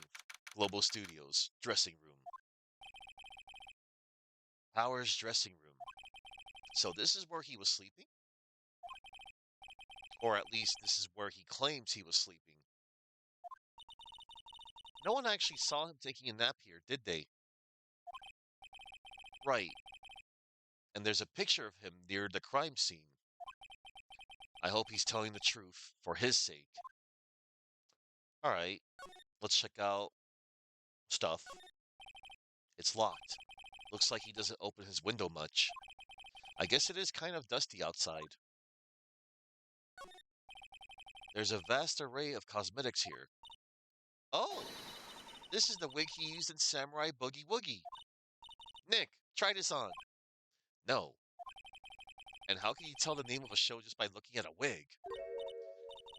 Global Studios. Dressing room. Powers' dressing room. So this is where he was sleeping? Or at least this is where he claims he was sleeping. No one actually saw him taking a nap here, did they? Right. And there's a picture of him near the crime scene. I hope he's telling the truth, for his sake. Alright, let's check out stuff. It's locked. Looks like he doesn't open his window much. I guess it is kind of dusty outside. There's a vast array of cosmetics here. Oh, this is the wig he used in Samurai Boogie Woogie. Nick, try this on. No. And how can you tell the name of a show just by looking at a wig?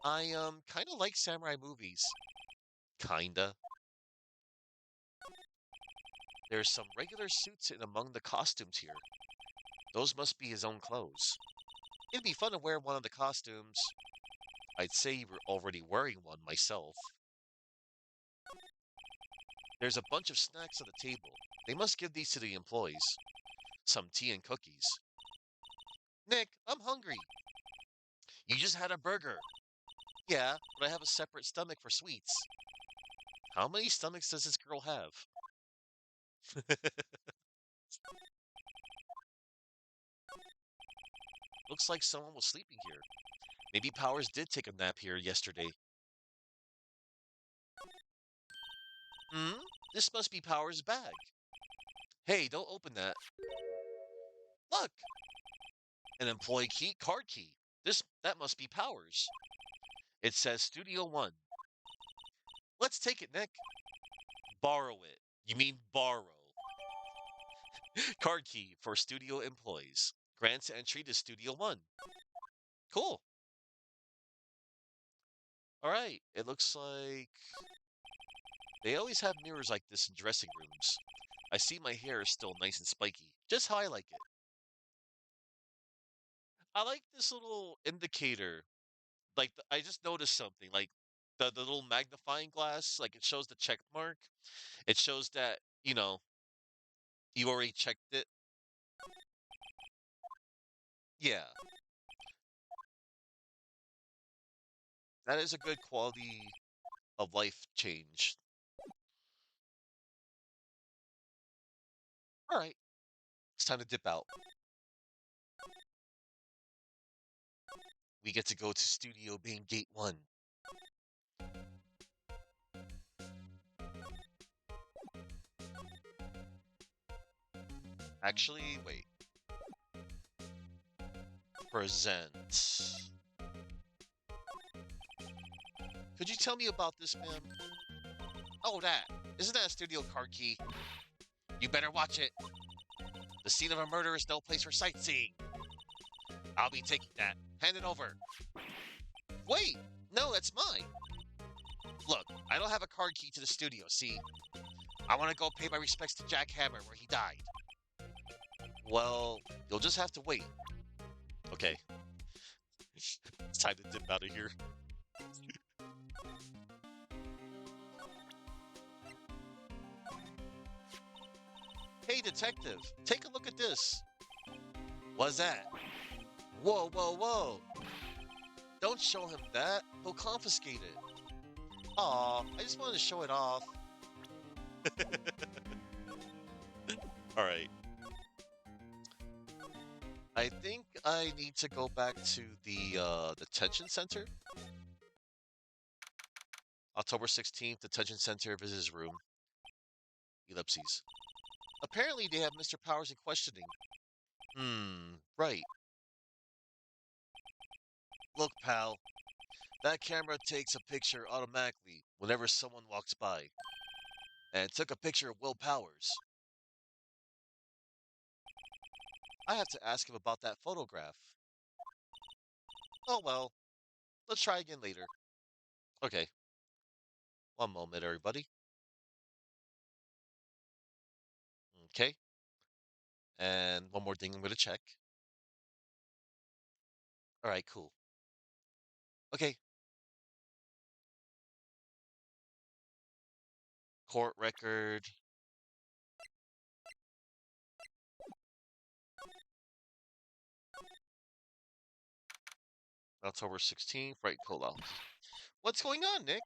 I, kind of like samurai movies. Kinda. There's some regular suits in among the costumes here. Those must be his own clothes. It'd be fun to wear one of the costumes. I'd say you were already wearing one myself. There's a bunch of snacks on the table. They must give these to the employees. Some tea and cookies. Nick, I'm hungry. You just had a burger. Yeah, but I have a separate stomach for sweets. How many stomachs does this girl have? Looks like someone was sleeping here. Maybe Powers did take a nap here yesterday. Hmm? This must be Powers' bag. Hey, don't open that. Look! An employee key, card key. That must be Powers. It says Studio One. Let's take it, Nick. Borrow it. You mean borrow. Card key for studio employees. Grants entry to Studio One. Cool. All right. It looks like they always have mirrors like this in dressing rooms. I see my hair is still nice and spiky, just how I like it. I like this little indicator. Like, I just noticed something. Like, the little magnifying glass, like, it shows the check mark. It shows that, you already checked it. Yeah, that is a good quality of life change. All right, it's time to dip out. We get to go to Studio Being Gate 1. Actually, wait. Present. Could you tell me about this, ma'am? Oh, that. Isn't that a studio card key? You better watch it. The scene of a murder is no place for sightseeing. I'll be taking that. Hand it over. Wait! No, that's mine. Look, I don't have a card key to the studio, see? I want to go pay my respects to Jack Hammer where he died. Well, you'll just have to wait. Okay. It's time to dip out of here. Hey, Hey, detective, take a look at this. What's that? Whoa, whoa, whoa. Don't show him that. He'll confiscate it. Aw, I just wanted to show it off. All right. I think I need to go back to the detention center. October 16th, detention center, visitors room. Ellipses. Apparently they have Mr. Powers in questioning. Right. Look, pal. That camera takes a picture automatically whenever someone walks by. And it took a picture of Will Powers. I have to ask him about that photograph. Oh well, let's try again later. Okay, one moment, everybody. Okay, and one more thing I'm going to check. All right, cool. Okay, court record. October 16th, right pull-out. What's going on, Nick?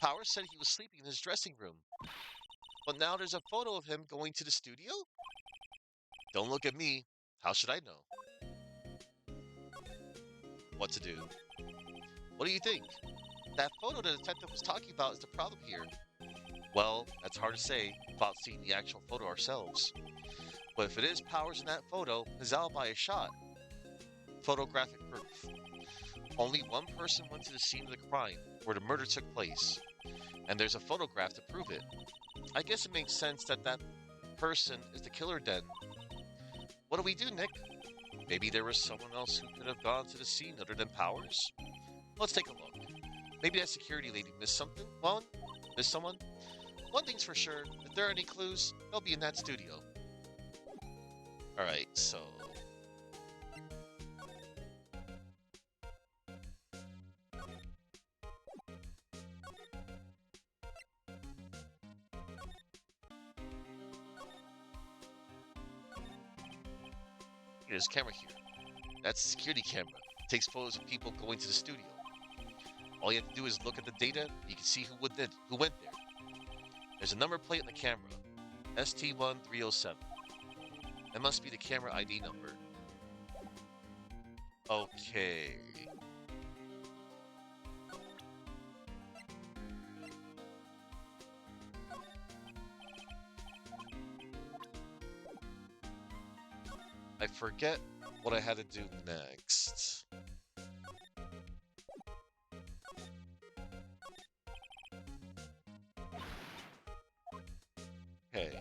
Powers said he was sleeping in his dressing room. But now there's a photo of him going to the studio? Don't look at me. How should I know? What to do? What do you think? That photo the detective was talking about is the problem here. Well, that's hard to say without seeing the actual photo ourselves. But if it is Powers in that photo, his alibi is shot. Photographic proof. Only one person went to the scene of the crime, where the murder took place. And there's a photograph to prove it. I guess it makes sense that that person is the killer then. What do we do, Nick? Maybe there was someone else who could have gone to the scene other than Powers? Let's take a look. Maybe that security lady missed something? Well, missed someone? One thing's for sure, if there are any clues, they'll be in that studio. Alright, so... There's a camera here. That's a security camera. It takes photos of people going to the studio. All you have to do is look at the data, you can see who went there. There's a number plate on the camera. ST1307. That must be the camera ID number. Okay. I forget what I had to do next. Okay.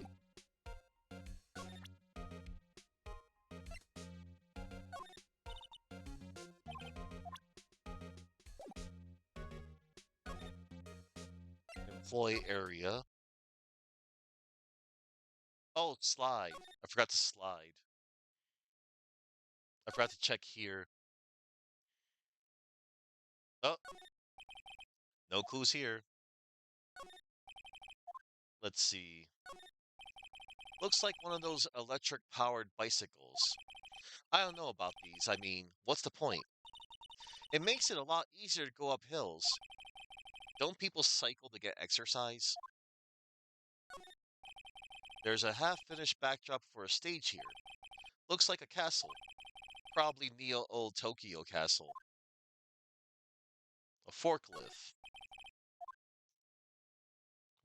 Employee area. Oh, slide. I forgot to slide. I forgot to check here. Oh, no clues here. Let's see. Looks like one of those electric-powered bicycles. I don't know about these. I mean, what's the point? It makes it a lot easier to go up hills. Don't people cycle to get exercise? There's a half-finished backdrop for a stage here. Looks like a castle. Probably Neo Old Tokyo Castle. A forklift.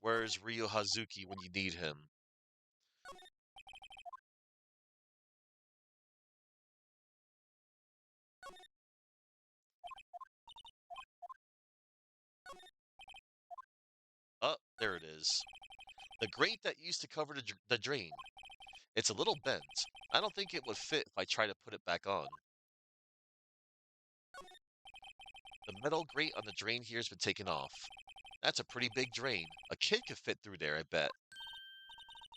Where's Ryo Hazuki when you need him? Oh, there it is. The grate that used to cover the drain. It's a little bent. I don't think it would fit if I try to put it back on. The metal grate on the drain here has been taken off. That's a pretty big drain. A kid could fit through there, I bet.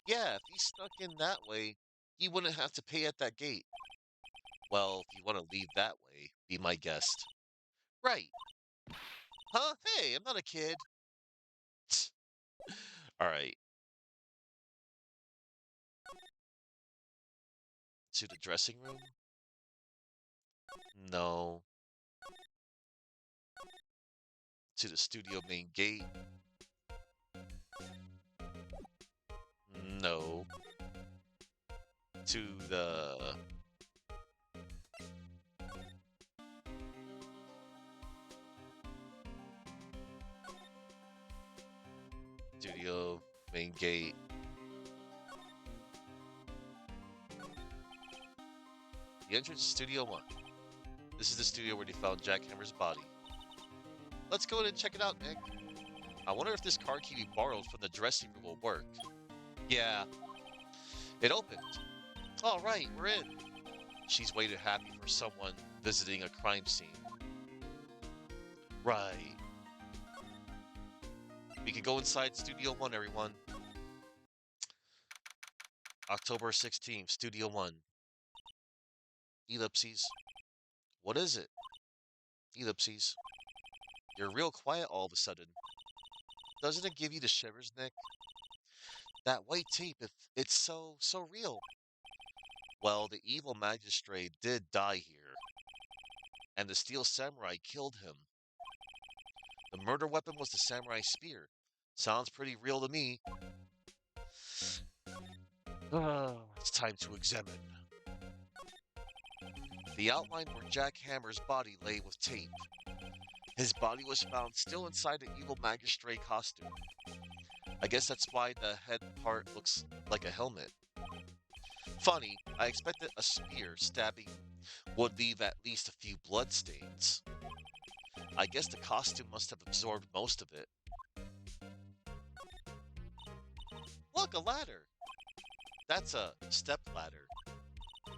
Yeah, if he snuck in that way, he wouldn't have to pay at that gate. Well, if you want to leave that way, be my guest. Right. Huh? Hey, I'm not a kid. All right. To the dressing room? No. To the studio main gate? No. To the studio main gate? The entrance to Studio 1. This is the studio where they found Jack Hammer's body. Let's go in and check it out, Nick. I wonder if this car key we borrowed from the dressing room will work. Yeah, it opened. All right, we're in. She's waited happy for someone visiting a crime scene. Right. We can go inside Studio 1, everyone. October 16th, Studio 1. Ellipses. What is it? Ellipses. You're real quiet all of a sudden. Doesn't it give you the shivers, Nick? That white tape, it's so real. Well, the evil magistrate did die here, and the steel samurai killed him. The murder weapon was the samurai spear. Sounds pretty real to me. It's time to examine. The outline where Jack Hammer's body lay with tape. His body was found still inside the evil magistrate costume. I guess that's why the head part looks like a helmet. Funny, I expected a spear stabbing would leave at least a few blood stains. I guess the costume must have absorbed most of it. Look, a ladder! That's a step ladder.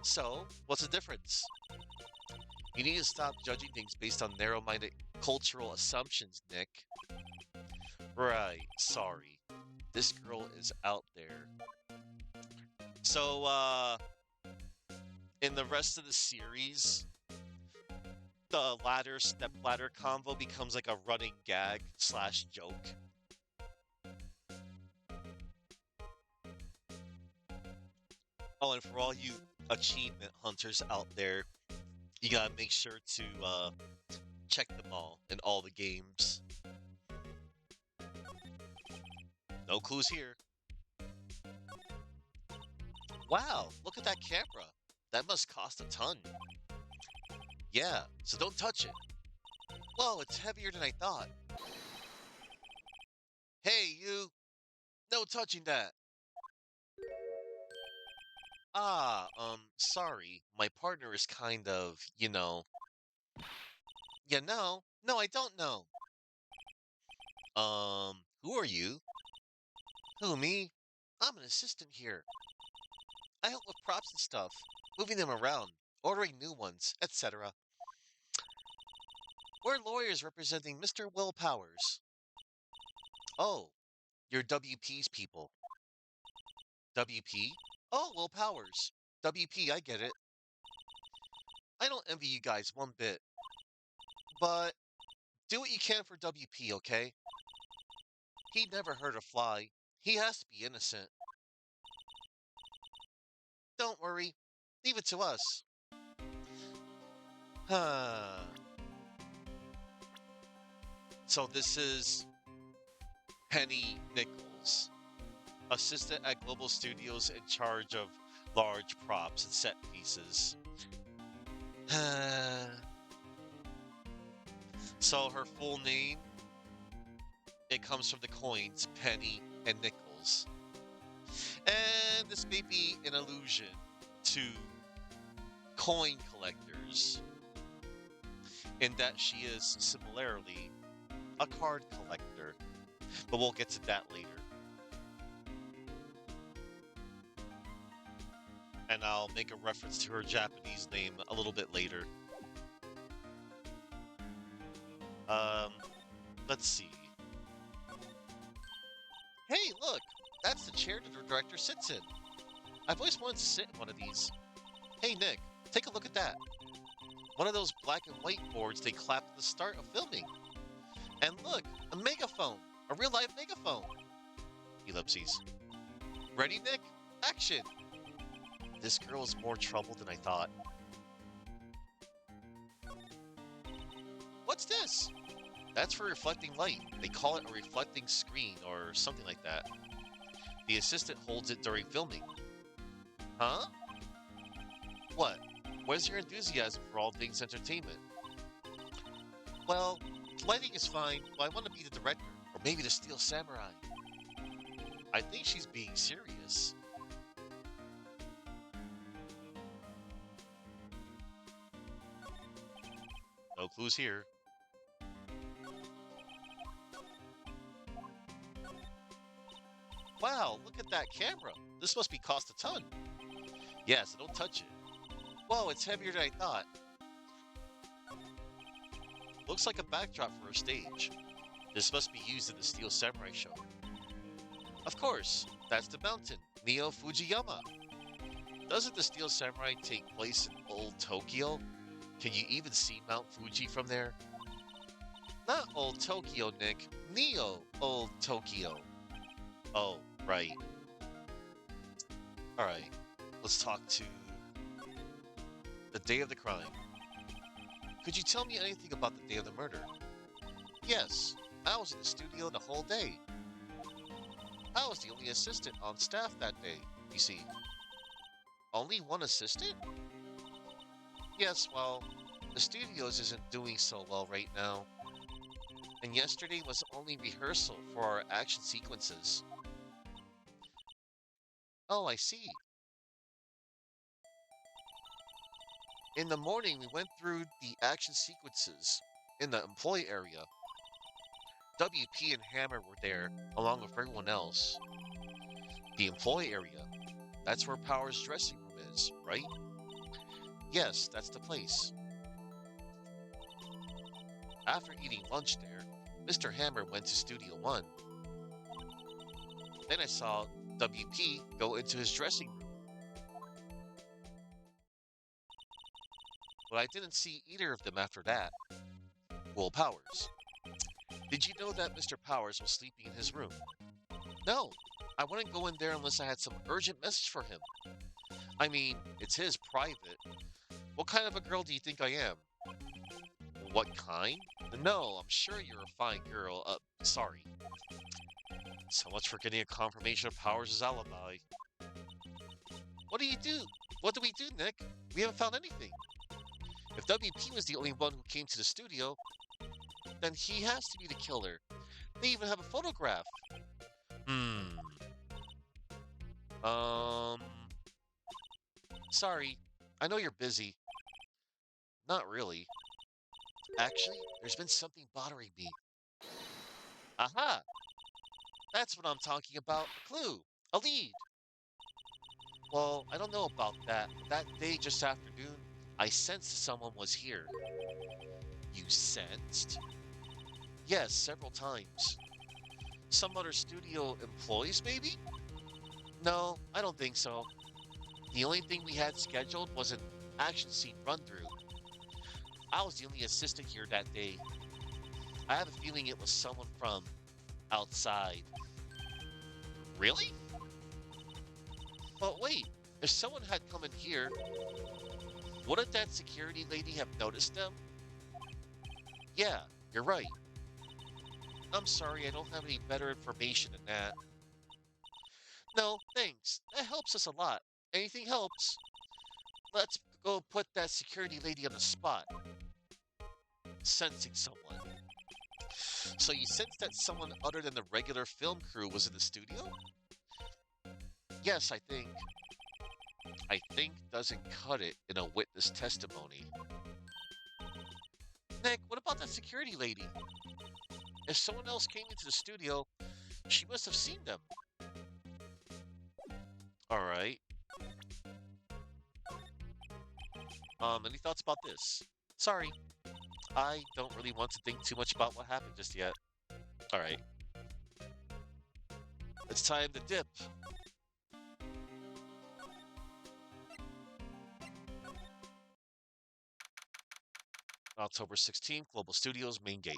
So, what's the difference? You need to stop judging things based on narrow-minded cultural assumptions, Nick. Right, sorry. This girl is out there. So, in the rest of the series, the step ladder combo becomes like a running gag slash joke. Oh, and for all you achievement hunters out there, you gotta make sure to check them all in all the games. No clues here. Wow, look at that camera. That must cost a ton. Yeah, so don't touch it. Whoa, it's heavier than I thought. Hey, you! No touching that! Sorry. My partner is kind of, you know. You know? No, I don't know. Who are you? Who, me? I'm an assistant here. I help with props and stuff, moving them around, ordering new ones, etc. We're lawyers representing Mr. Will Powers. Oh, you're WP's people. WP? Oh, Will Powers. WP, I get it. I don't envy you guys one bit. But do what you can for WP, okay? He never hurt a fly. He has to be innocent. Don't worry. Leave it to us. So this is Penny Nichols, assistant at Global Studios in charge of large props and set pieces. So her full name, it comes from the coins penny and nickels. And this may be an allusion to coin collectors, in that she is similarly a card collector. But we'll get to that later. And I'll make a reference to her Japanese name a little bit later. Let's see. Hey, look! That's the chair the director sits in. I've always wanted to sit in one of these. Hey, Nick, take a look at that. One of those black and white boards they clapped at the start of filming. And look, a megaphone! A real-life megaphone! Ellipses. Ready, Nick? Action! This girl is more trouble than I thought. What's this? That's for reflecting light. They call it a reflecting screen or something like that. The assistant holds it during filming. Huh? What? Where's your enthusiasm for all things entertainment? Well, lighting is fine, but I want to be the director. Or maybe the Steel Samurai. I think she's being serious. No clues here. Wow, look at that camera. This must be cost a ton. Yes, don't touch it. Whoa, it's heavier than I thought. Looks like a backdrop for a stage. This must be used in the Steel Samurai show. Of course, that's the mountain, Neo Fujiyama. Doesn't the Steel Samurai take place in old Tokyo? Can you even see Mount Fuji from there? Not old Tokyo, Nick. Neo old Tokyo. Oh, right. Alright, let's talk to the day of the crime. Could you tell me anything about the day of the murder? Yes, I was in the studio the whole day. I was the only assistant on staff that day, you see. Only one assistant? Yes, well, the studios isn't doing so well right now. And yesterday was only rehearsal for our action sequences. Oh, I see. In the morning, we went through the action sequences in the employee area. WP and Hammer were there, along with everyone else. The employee area, that's where Power's dressing room is, right? Yes, that's the place. After eating lunch there, Mr. Hammer went to Studio 1. Then I saw WP go into his dressing room. But I didn't see either of them after that. Well, Powers. Did you know that Mr. Powers was sleeping in his room? No, I wouldn't go in there unless I had some urgent message for him. I mean, it's his private. What kind of a girl do you think I am? What kind? No, I'm sure you're a fine girl. Sorry. So much for getting a confirmation of Powers' alibi. What do you do? What do we do, Nick? We haven't found anything. If WP was the only one who came to the studio, then he has to be the killer. They even have a photograph. Hmm. Sorry. I know you're busy. Not really. Actually, there's been something bothering me. Aha! That's what I'm talking about. A clue. A lead. Well, I don't know about that. That day just afternoon, I sensed someone was here. You sensed? Yes, several times. Some other studio employees, maybe? No, I don't think so. The only thing we had scheduled was an action scene run-through. I was the only assistant here that day. I have a feeling it was someone from outside. Really? But wait, if someone had come in here, wouldn't that security lady have noticed them? Yeah, you're right. I'm sorry, I don't have any better information than that. No, thanks. That helps us a lot. Anything helps. Let's go put that security lady on the spot. Sensing someone. So you sensed that someone other than the regular film crew was in the studio? Yes, I think. I think doesn't cut it in a witness testimony. Nick, what about that security lady? If someone else came into the studio, she must have seen them. Alright. Any thoughts about this? Sorry. I don't really want to think too much about what happened just yet. Alright. It's time to dip. October 16th, Global Studios, main gate.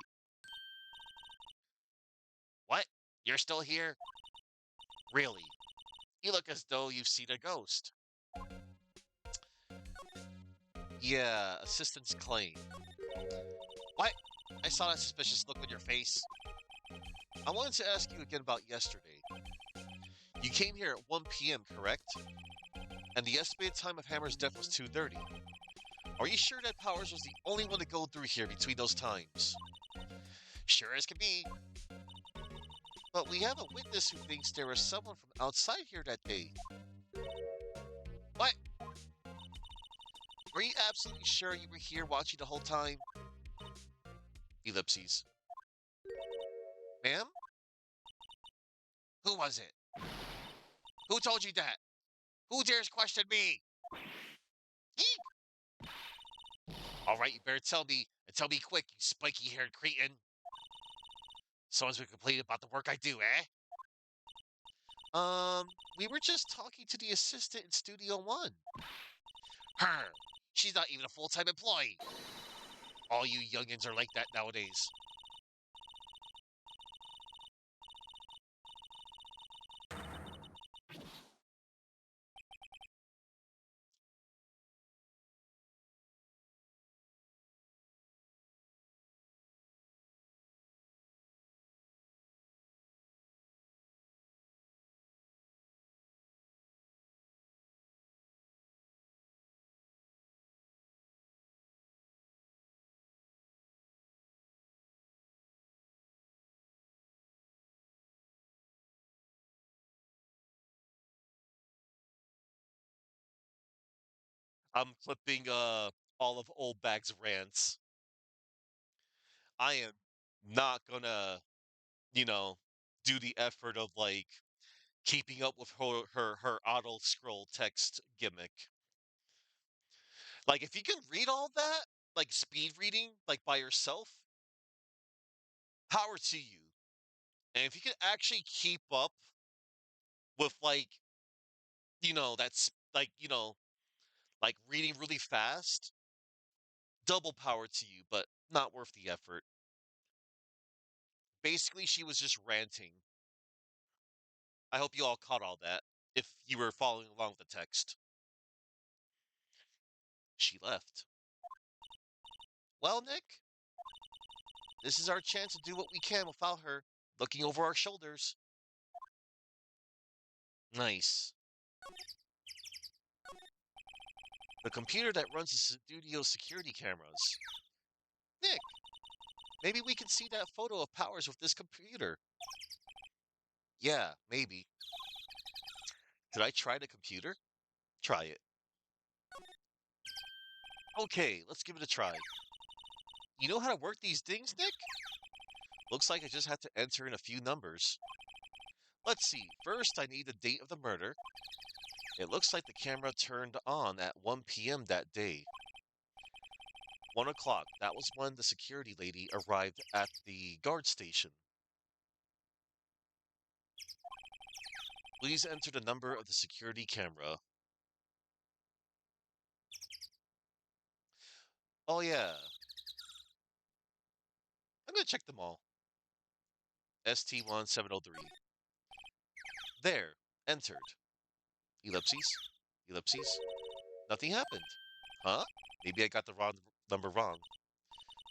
What? You're still here? Really? You look as though you've seen a ghost. Yeah, assistant's claim. What? I saw that suspicious look on your face. I wanted to ask you again about yesterday. You came here at 1 p.m., correct? And the estimated time of Hammer's death was 2:30. Are you sure that Powers was the only one to go through here between those times? Sure as can be. But we have a witness who thinks there was someone from outside here that day. What? Are you absolutely sure you were here watching the whole time? Ellipses. Ma'am? Who was it? Who told you that? Who dares question me? Eek! All right, you better tell me, and tell me quick, you spiky-haired cretin. Someone's been complaining about the work I do, eh? We were just talking to the assistant in Studio One. Her. She's not even a full-time employee. All you youngins are like that nowadays. I'm clipping all of Old Bag's rants. I am not gonna, you know, do the effort of like keeping up with her auto scroll text gimmick. Like if you can read all that, like speed reading, like by yourself, power to you. And if you can actually keep up with like, that's like reading really fast, double power to you, but not worth the effort. Basically, she was just ranting. I hope you all caught all that if you were following along with the text. She left. Well, Nick, this is our chance to do what we can without her looking over our shoulders. Nice. The computer that runs the studio security cameras. Nick, maybe we can see that photo of Powers with this computer. Yeah, maybe. Could I try the computer? Try it. Okay, let's give it a try. You know how to work these things, Nick? Looks like I just have to enter in a few numbers. Let's see. First, I need the date of the murder. It looks like the camera turned on at 1 p.m. that day. 1 o'clock. That was when the security lady arrived at the guard station. Please enter the number of the security camera. Oh, yeah. I'm going to check them all. ST1703. There. Entered. Ellipses. Ellipses. Nothing happened. Huh? Maybe I got the wrong number wrong.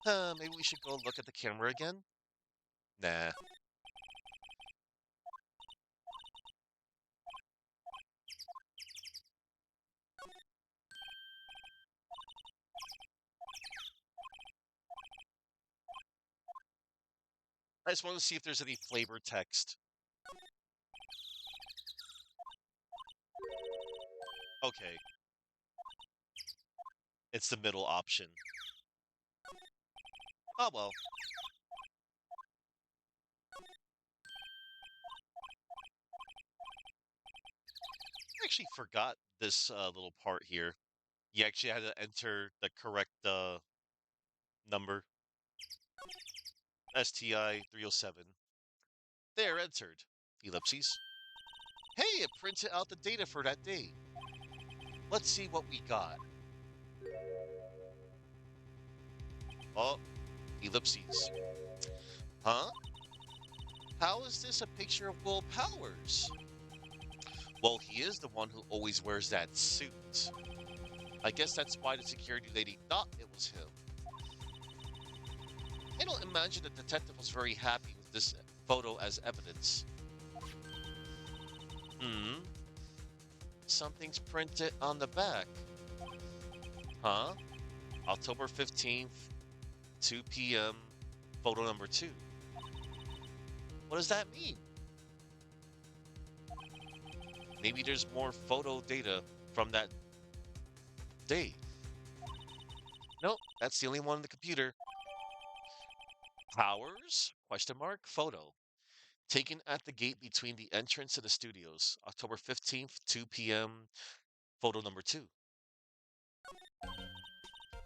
Maybe we should go look at the camera again? Nah. I just want to see if there's any flavor text. Okay. It's the middle option. Oh well. I actually forgot this little part here. You actually had to enter the correct number. STI 307. There, entered. Ellipses. Hey, it printed out the data for that day. Let's see what we got. Oh, ellipses. Huh? How is this a picture of Will Powers? Well, he is the one who always wears that suit. I guess that's why the security lady thought it was him. I don't imagine the detective was very happy with this photo as evidence. Hmm? Something's printed on the back. Huh? October 15th, 2 p.m., photo number 2. What does that mean? Maybe there's more photo data from that day. Nope, that's the only one on the computer. Powers? Question mark. Photo. Taken at the gate between the entrance to the studios. October 15th, 2 p.m. Photo number 2.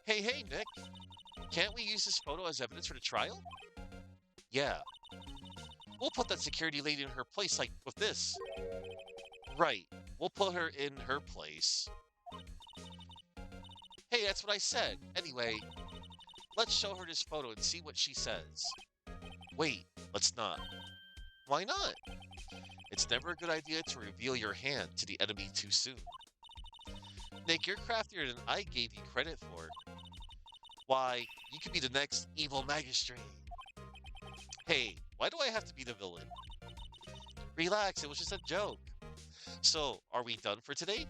Hey, Nick. Can't we use this photo as evidence for the trial? Yeah. We'll put that security lady in her place like with this. Right. We'll put her in her place. Hey, that's what I said. Anyway, let's show her this photo and see what she says. Wait, let's not. Why not? It's never a good idea to reveal your hand to the enemy too soon. Nick, you're craftier than I gave you credit for. Why, you could be the next evil magistrate. Hey, why do I have to be the villain? Relax, it was just a joke. So, are we done for today?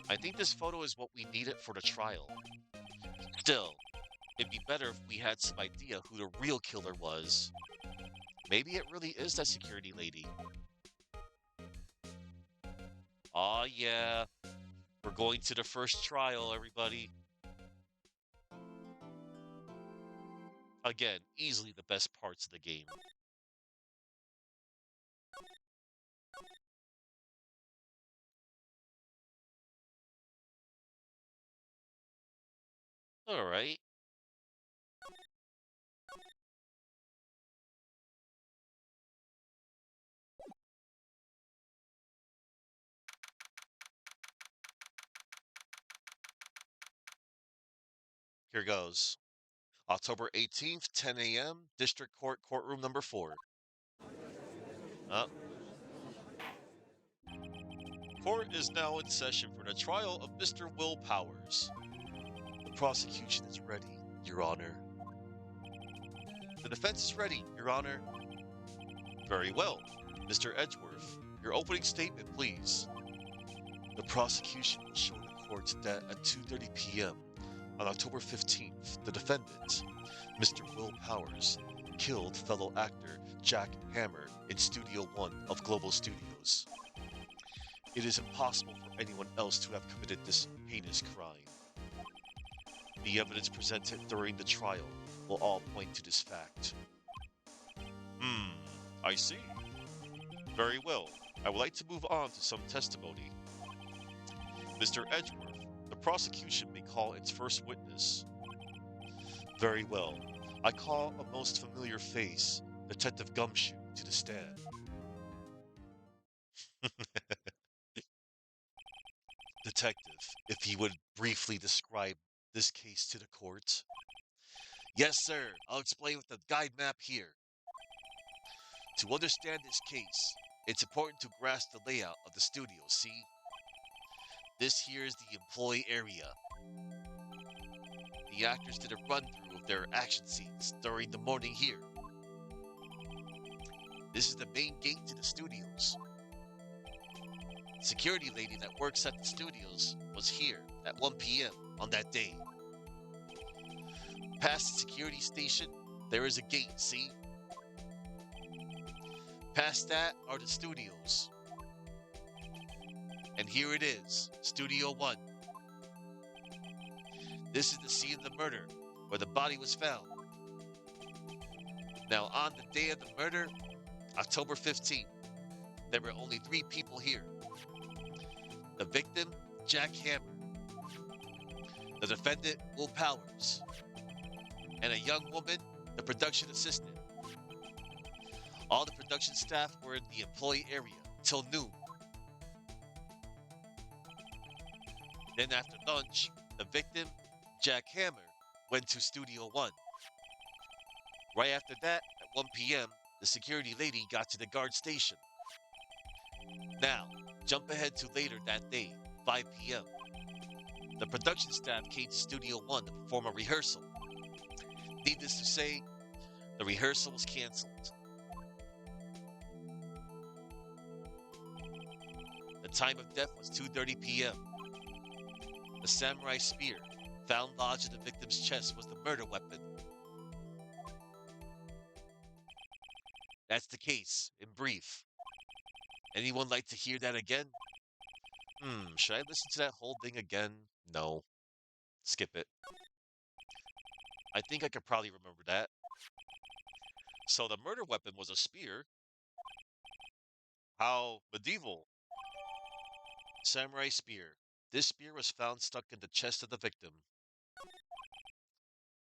I think this photo is what we needed for the trial. Still, it'd be better if we had some idea who the real killer was. Maybe it really is that security lady. Aw, yeah. We're going to the first trial, everybody. Again, easily the best parts of the game. Alright. Here goes. October 18th, 10 a.m., District Court, Courtroom number 4. Court is now in session for the trial of Mr. Will Powers. The prosecution is ready, Your Honor. The defense is ready, Your Honor. Very well. Mr. Edgeworth, your opening statement, please. The prosecution will show the court that at 2:30 p.m. on October 15th, the defendant, Mr. Will Powers, killed fellow actor Jack Hammer in Studio 1 of Global Studios. It is impossible for anyone else to have committed this heinous crime. The evidence presented during the trial will all point to this fact. I see. Very well. I would like to move on to some testimony. Mr. Edgeworth, the prosecution may call its first witness. Very well. I call a most familiar face, Detective Gumshoe, to the stand. Detective, if he would briefly describe this case to the court. Yes, sir. I'll explain with the guide map here. To understand this case, it's important to grasp the layout of the studio, see? This here is the employee area. The actors did a run-through of their action scenes during the morning here. This is the main gate to the studios. Security lady that works at the studios was here at 1 p.m. on that day. Past the security station, there is a gate, see? Past that are the studios. And here it is, Studio 1. This is the scene of the murder, where the body was found. Now, on the day of the murder, October 15th, there were only 3 people here. The victim, Jack Hammer. The defendant, Will Powers. And a young woman, the production assistant. All the production staff were in the employee area till noon. Then after lunch, the victim, Jack Hammer, went to Studio 1. Right after that, at 1 p.m., the security lady got to the guard station. Now, jump ahead to later that day, 5 p.m. The production staff came to Studio One to perform a rehearsal. Needless to say, the rehearsal was canceled. The time of death was 2:30 p.m. The samurai spear found lodged in the victim's chest was the murder weapon. That's the case, in brief. Anyone like to hear that again? Should I listen to that whole thing again? No. Skip it. I think I could probably remember that. So the murder weapon was a spear. How medieval. Samurai spear. This spear was found stuck in the chest of the victim.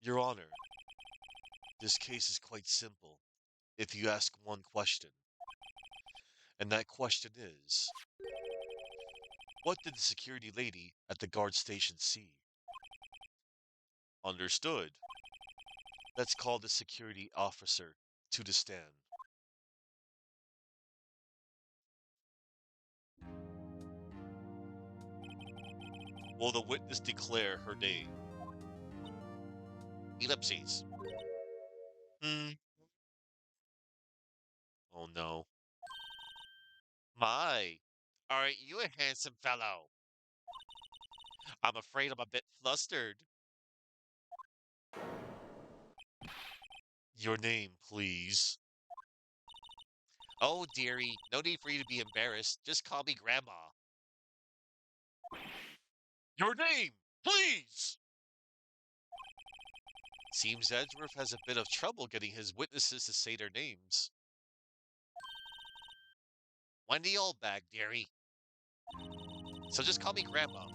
Your Honor, this case is quite simple, if you ask one question. And that question is, what did the security lady at the guard station see? Understood. Let's call the security officer to the stand. Will the witness declare her name? Ellipses. Oh no. My. Aren't you a handsome fellow? I'm afraid I'm a bit flustered. Your name, please. Oh, dearie, no need for you to be embarrassed. Just call me Grandma. Your name, please! Seems Edgeworth has a bit of trouble getting his witnesses to say their names. Wendy Oldbag, dearie. So just call me Grandma.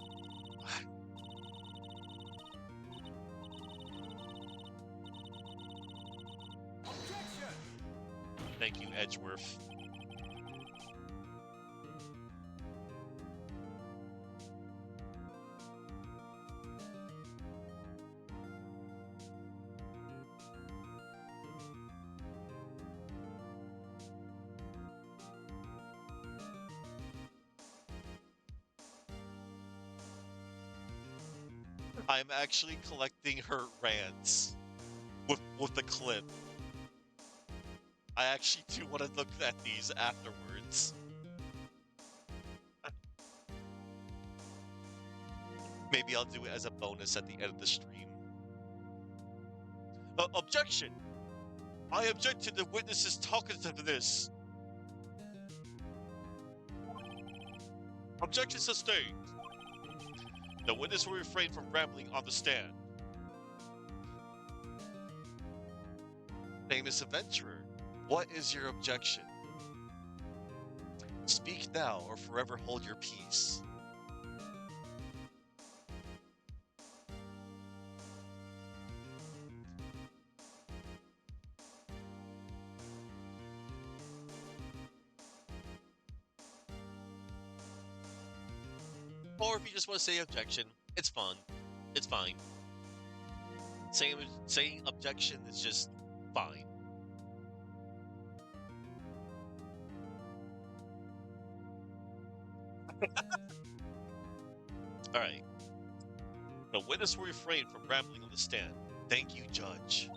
Objection! Thank you, Edgeworth. I'm actually collecting her rants with the clip. I actually do want to look at these afterwards. Maybe I'll do it as a bonus at the end of the stream. Objection! I object to the witness's talkativeness. Objection sustained. The witness will refrain from rambling on the stand. Famous adventurer, what is your objection? Speak now or forever hold your peace. Or if you just want to say objection, it's fun. It's fine. Saying objection is just fine. Alright. The witness will refrain from rambling on the stand. Thank you, Judge.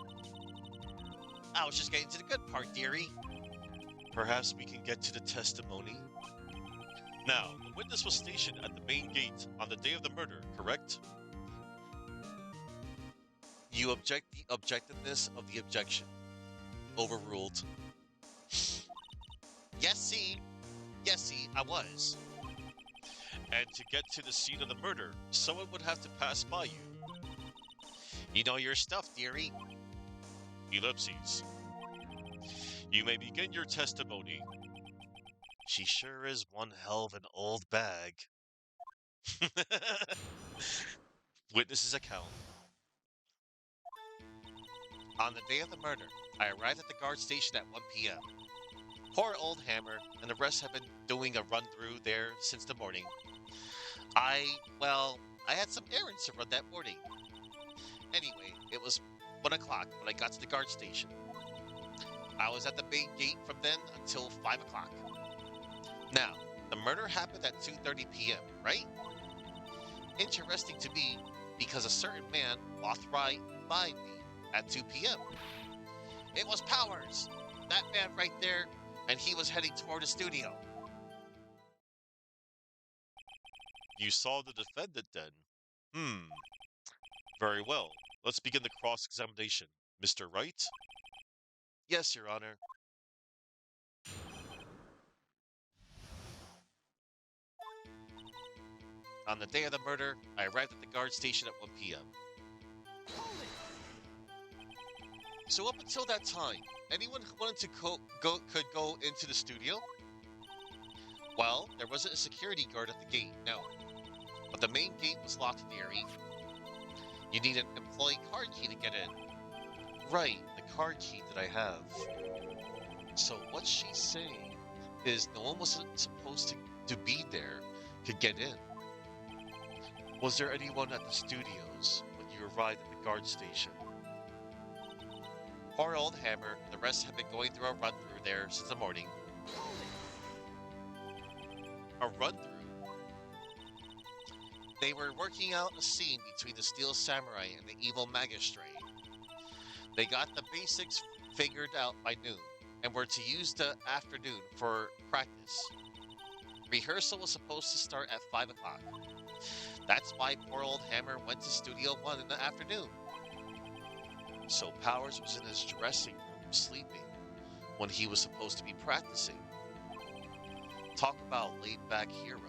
I was just getting to the good part, dearie. Perhaps we can get to the testimony. Now, the witness was stationed at the main gate on the day of the murder, correct? You object the objectiveness of the objection. Overruled. Yes, see, I was. And to get to the scene of the murder, someone would have to pass by you. You know your stuff, dearie. Ellipses. You may begin your testimony. She sure is one hell of an old bag. Witness's account. On the day of the murder, I arrived at the guard station at 1 p.m. Poor old Hammer and the rest have been doing a run-through there since the morning. I had some errands to run that morning. Anyway, it was 1 o'clock when I got to the guard station. I was at the main gate from then until 5 o'clock. Now, the murder happened at 2:30 p.m., right? Interesting to me because a certain man walked right by me at 2 p.m. It was Powers, that man right there, and he was heading toward the studio. You saw the defendant then? Hmm. Very well. Let's begin the cross-examination. Mr. Wright? Yes, Your Honor. On the day of the murder, I arrived at the guard station at 1 p.m. So up until that time, anyone who wanted to could go into the studio? Well, there wasn't a security guard at the gate, no. But the main gate was locked in the area. You need an employee card key to get in. Right, the card key that I have. So what she's saying is no one was supposed to be there to get in. Was there anyone at the studios when you arrived at the guard station? Poor old Hammer, the rest have been going through a run-through there since the morning. A run-through? They were working out a scene between the Steel Samurai and the evil magistrate. They got the basics figured out by noon, and were to use the afternoon for practice. Rehearsal was supposed to start at 5 o'clock. That's why poor old Hammer went to Studio 1 in the afternoon. So Powers was in his dressing room sleeping when he was supposed to be practicing. Talk about laid-back hero.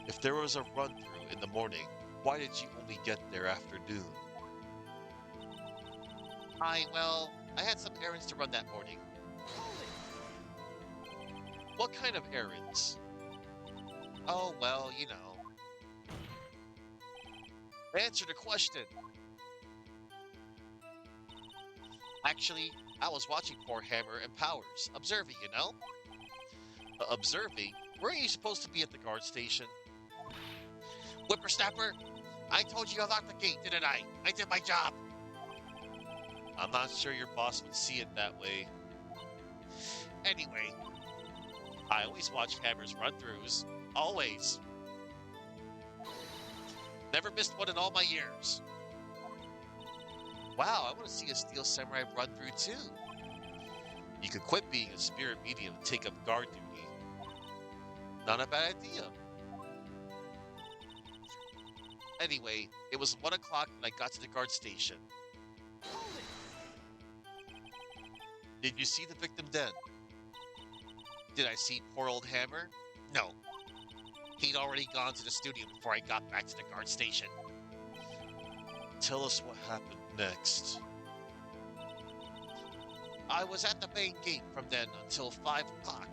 If there was a run-through in the morning, why did you only get there after noon? I had some errands to run that morning. What kind of errands? Oh, well, you know. Answer the question. Actually, I was watching poor Hammer and Powers, observing, you know? Observing? Where are you supposed to be at the guard station? Whippersnapper, I told you to lock the gate, didn't I? I did my job. I'm not sure your boss would see it that way. Anyway, I always watch Hammer's run-throughs. Always. Never missed one in all my years. Wow, I want to see a Steel Samurai run-through too. You could quit being a spirit medium and take up guard duty. Not a bad idea. Anyway, it was 1 o'clock when I got to the guard station. Did you see the victim then? Did I see poor old Hammer? No. He'd already gone to the studio before I got back to the guard station. Tell us what happened next. I was at the main gate from then until 5 o'clock.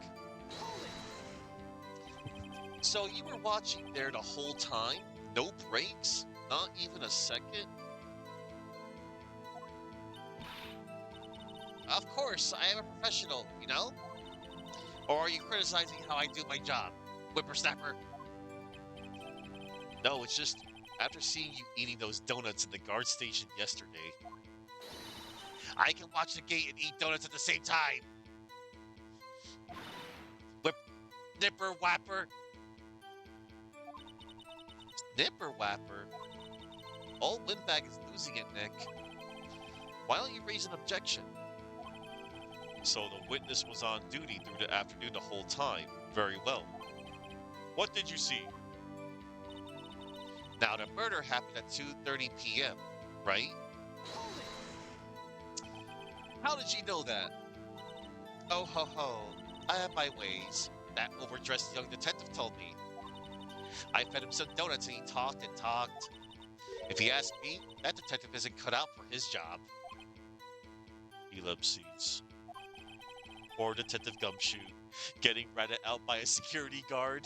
So you were watching there the whole time? No breaks? Not even a second? Of course, I am a professional, you know? Or are you criticizing how I do my job, whippersnapper? No, it's just after seeing you eating those donuts in the guard station yesterday. I can watch the gate and eat donuts at the same time. Nipper whapper. Nipper whapper? Old Windbag is losing it, Nick. Why don't you raise an objection? So the witness was on duty through the afternoon the whole time. Very well. What did you see? Now, the murder happened at 2:30 p.m., right? How did you know that? Oh ho ho, I have my ways. That overdressed young detective told me. I fed him some donuts and he talked and talked. If you ask me, that detective isn't cut out for his job. Ellipses. Poor Detective Gumshoe, getting ratted out by a security guard.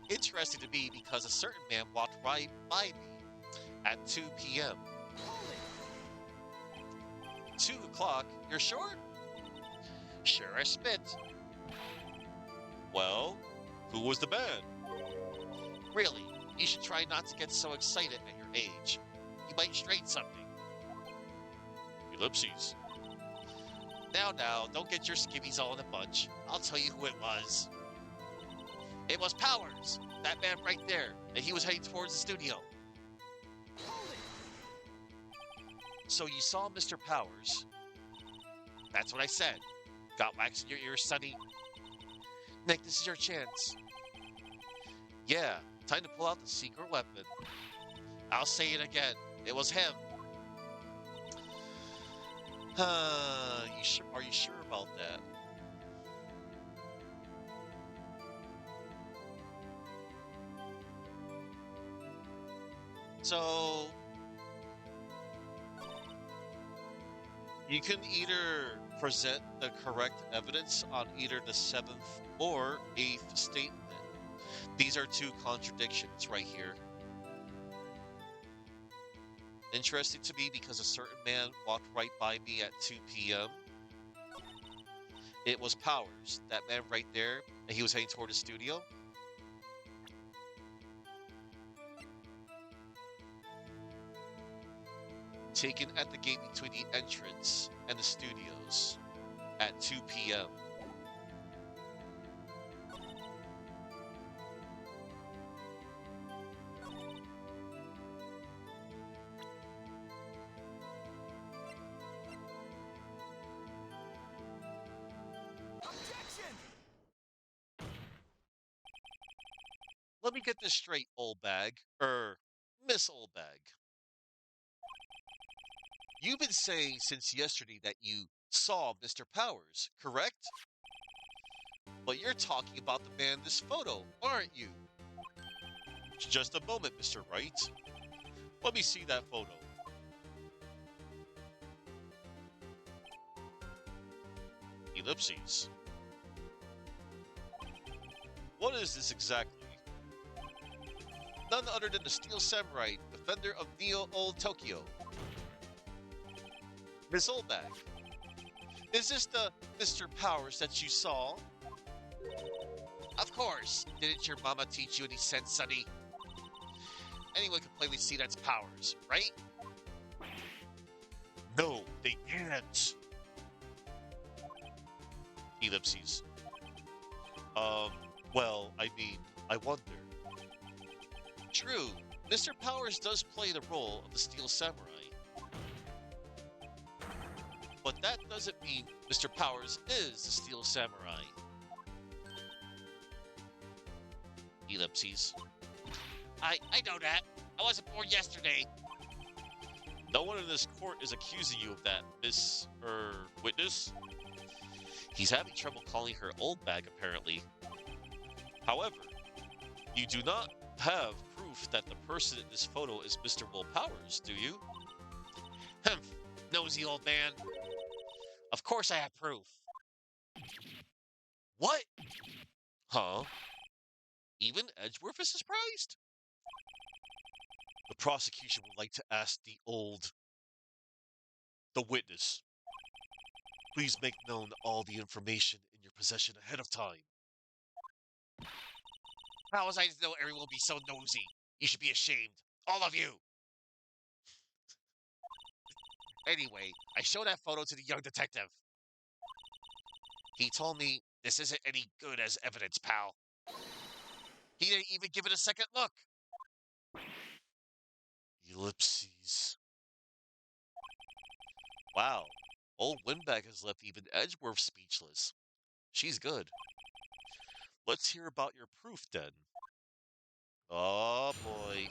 Interesting to me because a certain man walked right by me at 2 p.m. 2 o'clock, you're sure? Sure as spit. Well, who was the man? Really, you should try not to get so excited at your age. You might strain something. Ellipses. Now, don't get your skivvies all in a bunch. I'll tell you who it was. It was Powers, that man right there, and he was heading towards the studio. Hold it. So you saw Mr. Powers. That's what I said. Got wax in your ears, Sonny. Nick, this is your chance. Yeah, time to pull out the secret weapon. I'll say it again. It was him. Are you sure about that? So you can either present the correct evidence on either the 7th or 8th statement. These are two contradictions right here. Interesting to me because a certain man walked right by me at 2 p.m. It was Powers, that man right there, and he was heading toward the studio. Taken at the gate between the entrance and the studios at 2 p.m. Objection. Let me get this straight, old bag. Miss Old Bag. You've been saying since yesterday that you saw Mr. Powers, correct? But you're talking about the man in this photo, aren't you? Just a moment, Mr. Wright. Let me see that photo. Ellipses. What is this exactly? None other than the Steel Samurai, defender of Neo-Old Tokyo. Miss Oldbag, is this the Mr. Powers that you saw? Of course. Didn't your mama teach you any sense, Sonny? Anyone can plainly see that's Powers, right? No, they can't. Ellipses. Well, I mean, I wonder. True, Mr. Powers does play the role of the Steel Samurai. But that doesn't mean Mr. Powers is the Steel Samurai. Ellipses. I know that. I wasn't born yesterday. No one in this court is accusing you of that, Miss, witness. He's having trouble calling her old bag, apparently. However, you do not have proof that the person in this photo is Mr. Will Powers, do you? Nosy old man. Of course I have proof. What? Huh? Even Edgeworth is surprised? The prosecution would like to ask the witness. Please make known all the information in your possession ahead of time. How was I to know everyone will be so nosy? You should be ashamed. All of you! Anyway, I showed that photo to the young detective. He told me this isn't any good as evidence, pal. He didn't even give it a second look. Ellipses. Wow, old Windbag has left even Edgeworth speechless. She's good. Let's hear about your proof then. Oh boy,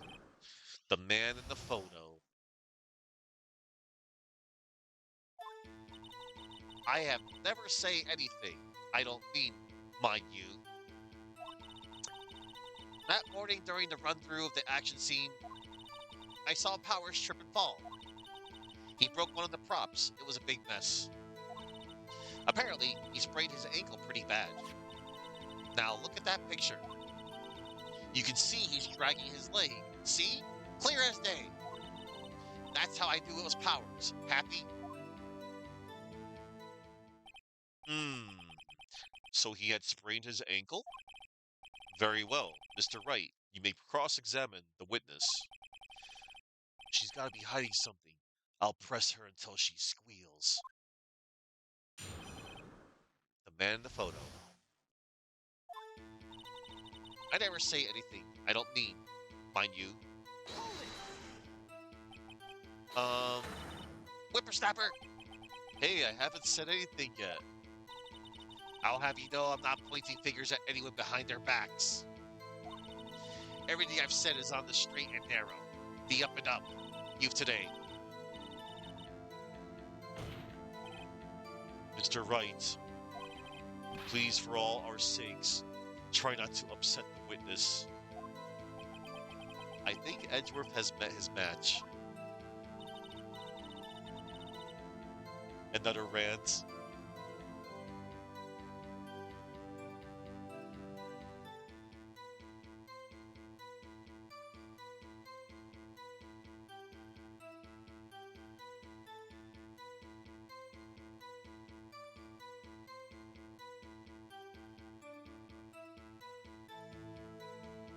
the man in the photo. I have never say anything I don't mean, mind you. That morning during the run-through of the action scene, I saw Powers trip and fall. He broke one of the props. It was a big mess. Apparently, he sprained his ankle pretty bad. Now look at that picture. You can see he's dragging his leg. See? Clear as day. That's how I knew it was Powers. Happy? So he had sprained his ankle? Very well, Mr. Wright. You may cross-examine the witness. She's got to be hiding something. I'll press her until she squeals. The man in the photo. I never say anything I don't mean, mind you. Hold it. Um, Whippersnapper! Hey, I haven't said anything yet. I'll have you know I'm not pointing fingers at anyone behind their backs. Everything I've said is on the straight and narrow. The up and up. You've today. Mr. Wright, please, for all our sakes, try not to upset the witness. I think Edgeworth has met his match. Another rant.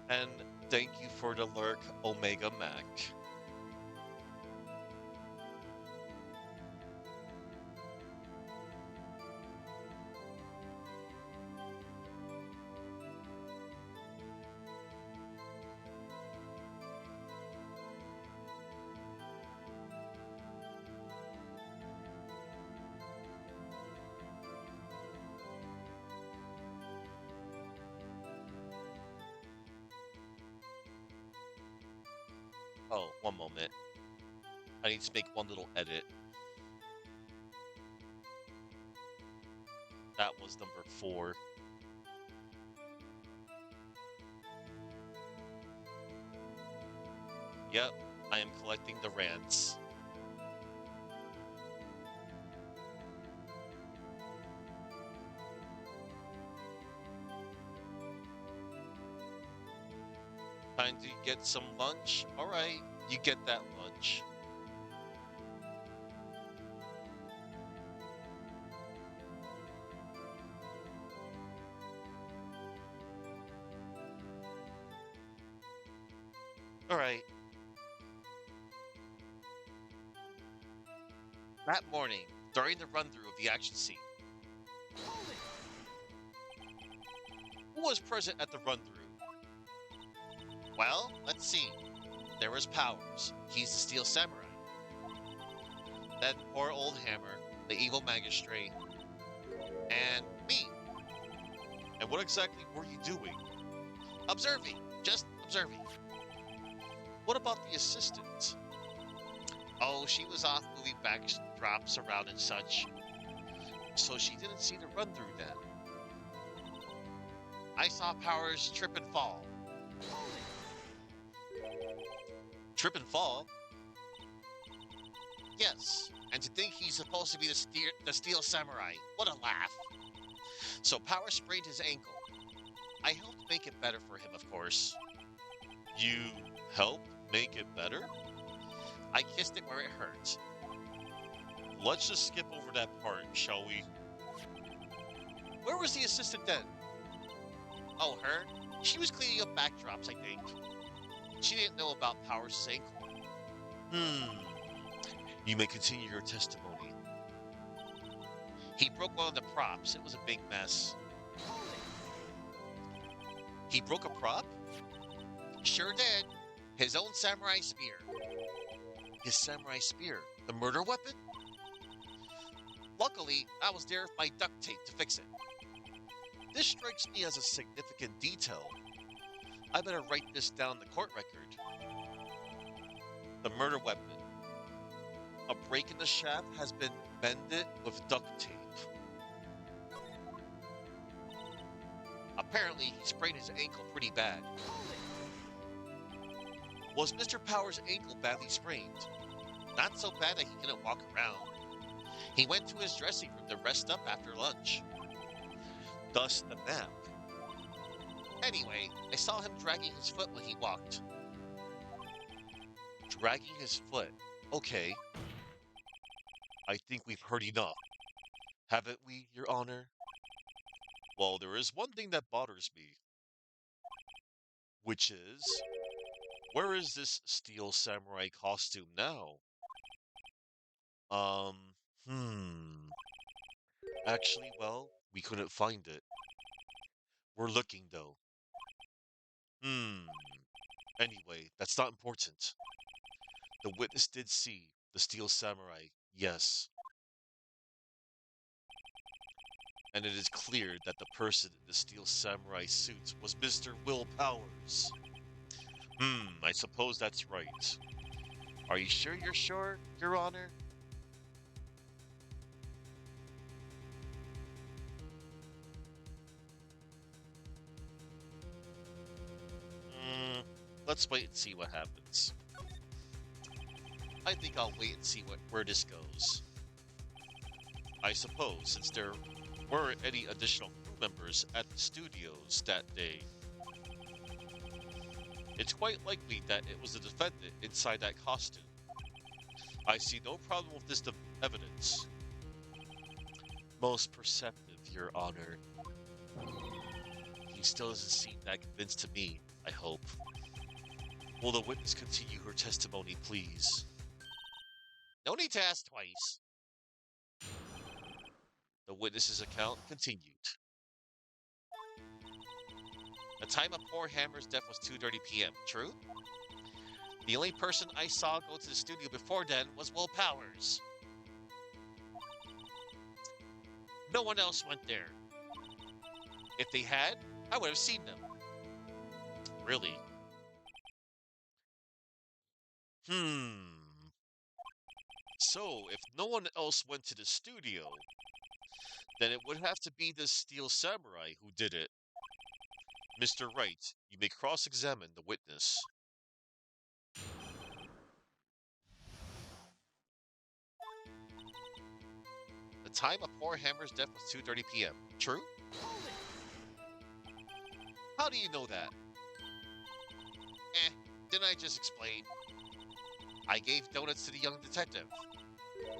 And thank you for the lurk, Omega Mac. Oh, one moment. I need to make one little edit. That was number 4. Yep, I am collecting the rants. Time to get some lunch? Alright, you get that lunch. Alright. That morning, during the run-through of the action scene, Hold it. who was present at the run-through? Well, let's see. There was Powers. He's the Steel Samurai. Then poor old Hammer, the evil magistrate, and me. And what exactly were you doing? Observing. Just observing. What about the assistant? Oh, she was off moving backdrops around and such. So she didn't see the run-through then. I saw Powers trip and fall. Hold it. Trip and fall? Yes, and to think he's supposed to be the Steel Samurai. What a laugh. So Powers sprained his ankle. I helped make it better for him, of course. You helped make it better? I kissed it where it hurt. Let's just skip over that part, shall we? Where was the assistant then? Oh, her? She was cleaning up backdrops, I think. She didn't know about Powers' ankle. You may continue your testimony. He broke one of the props. It was a big mess. Hold it. He broke a prop? Sure did. His own samurai spear. His samurai spear? The murder weapon? Luckily, I was there with my duct tape to fix it. This strikes me as a significant detail. I better write this down in the court record. The murder weapon. A break in the shaft has been mended with duct tape. Apparently, he sprained his ankle pretty bad. Hold it. Was Mr. Powers' ankle badly sprained? Not so bad that he couldn't walk around. He went to his dressing room to rest up after lunch. Thus the nap. Anyway, I saw him dragging his foot when he walked. Dragging his foot. Okay. I think we've heard enough. Haven't we, Your Honor? Well, there is one thing that bothers me. Which is, where is this Steel Samurai costume now? Um, hmm. Actually, well, we couldn't find it. We're looking, though. Hmm. Anyway, that's not important. The witness did see the steel samurai, yes, and it is clear that the person in the steel samurai suit was Mr. Will Powers. I suppose that's right. Are you sure you're sure, Your Honor? Hmm, let's wait and see what happens. I think I'll wait and see where this goes. I suppose since there weren't any additional crew members at the studios that day, it's quite likely that it was the defendant inside that costume. I see no problem with this evidence. Most perceptive, Your Honor. He still doesn't seem that convinced to me, I hope. Will the witness continue her testimony, please? No need to ask twice. The witness's account continued. The time of poor Hammer's death was 2:30 p.m., true? The only person I saw go to the studio before then was Will Powers. No one else went there. If they had, I would have seen them. Really? Hmm. So, if no one else went to the studio, then it would have to be the Steel Samurai who did it. Mr. Wright, you may cross-examine the witness. The time of poor Hammer's death was 2:30 p.m. True? Hold it! How do you know that? Didn't I just explain? I gave donuts to the young detective.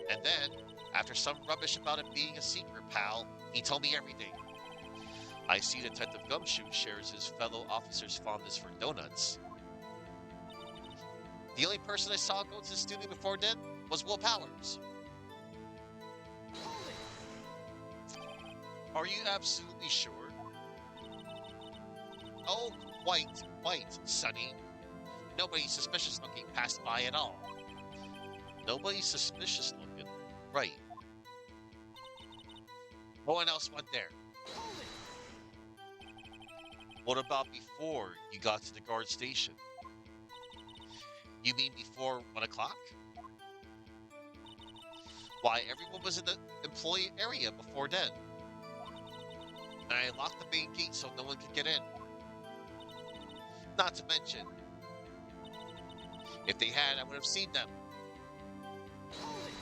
And then, after some rubbish about it being a secret, pal, he told me everything. I see Detective Gumshoe shares his fellow officer's fondness for donuts. The only person I saw go to the studio before then was Will Powers. Hold it! Are you absolutely sure? Oh, quite, Sonny. Nobody suspicious looking passed by at all. Nobody suspicious looking? Right. No one else went there. Hold it! What about before you got to the guard station? You mean before 1 o'clock? Why, everyone was in the employee area before then. And I locked the main gate so no one could get in. Not to mention, if they had, I would have seen them. Hold it!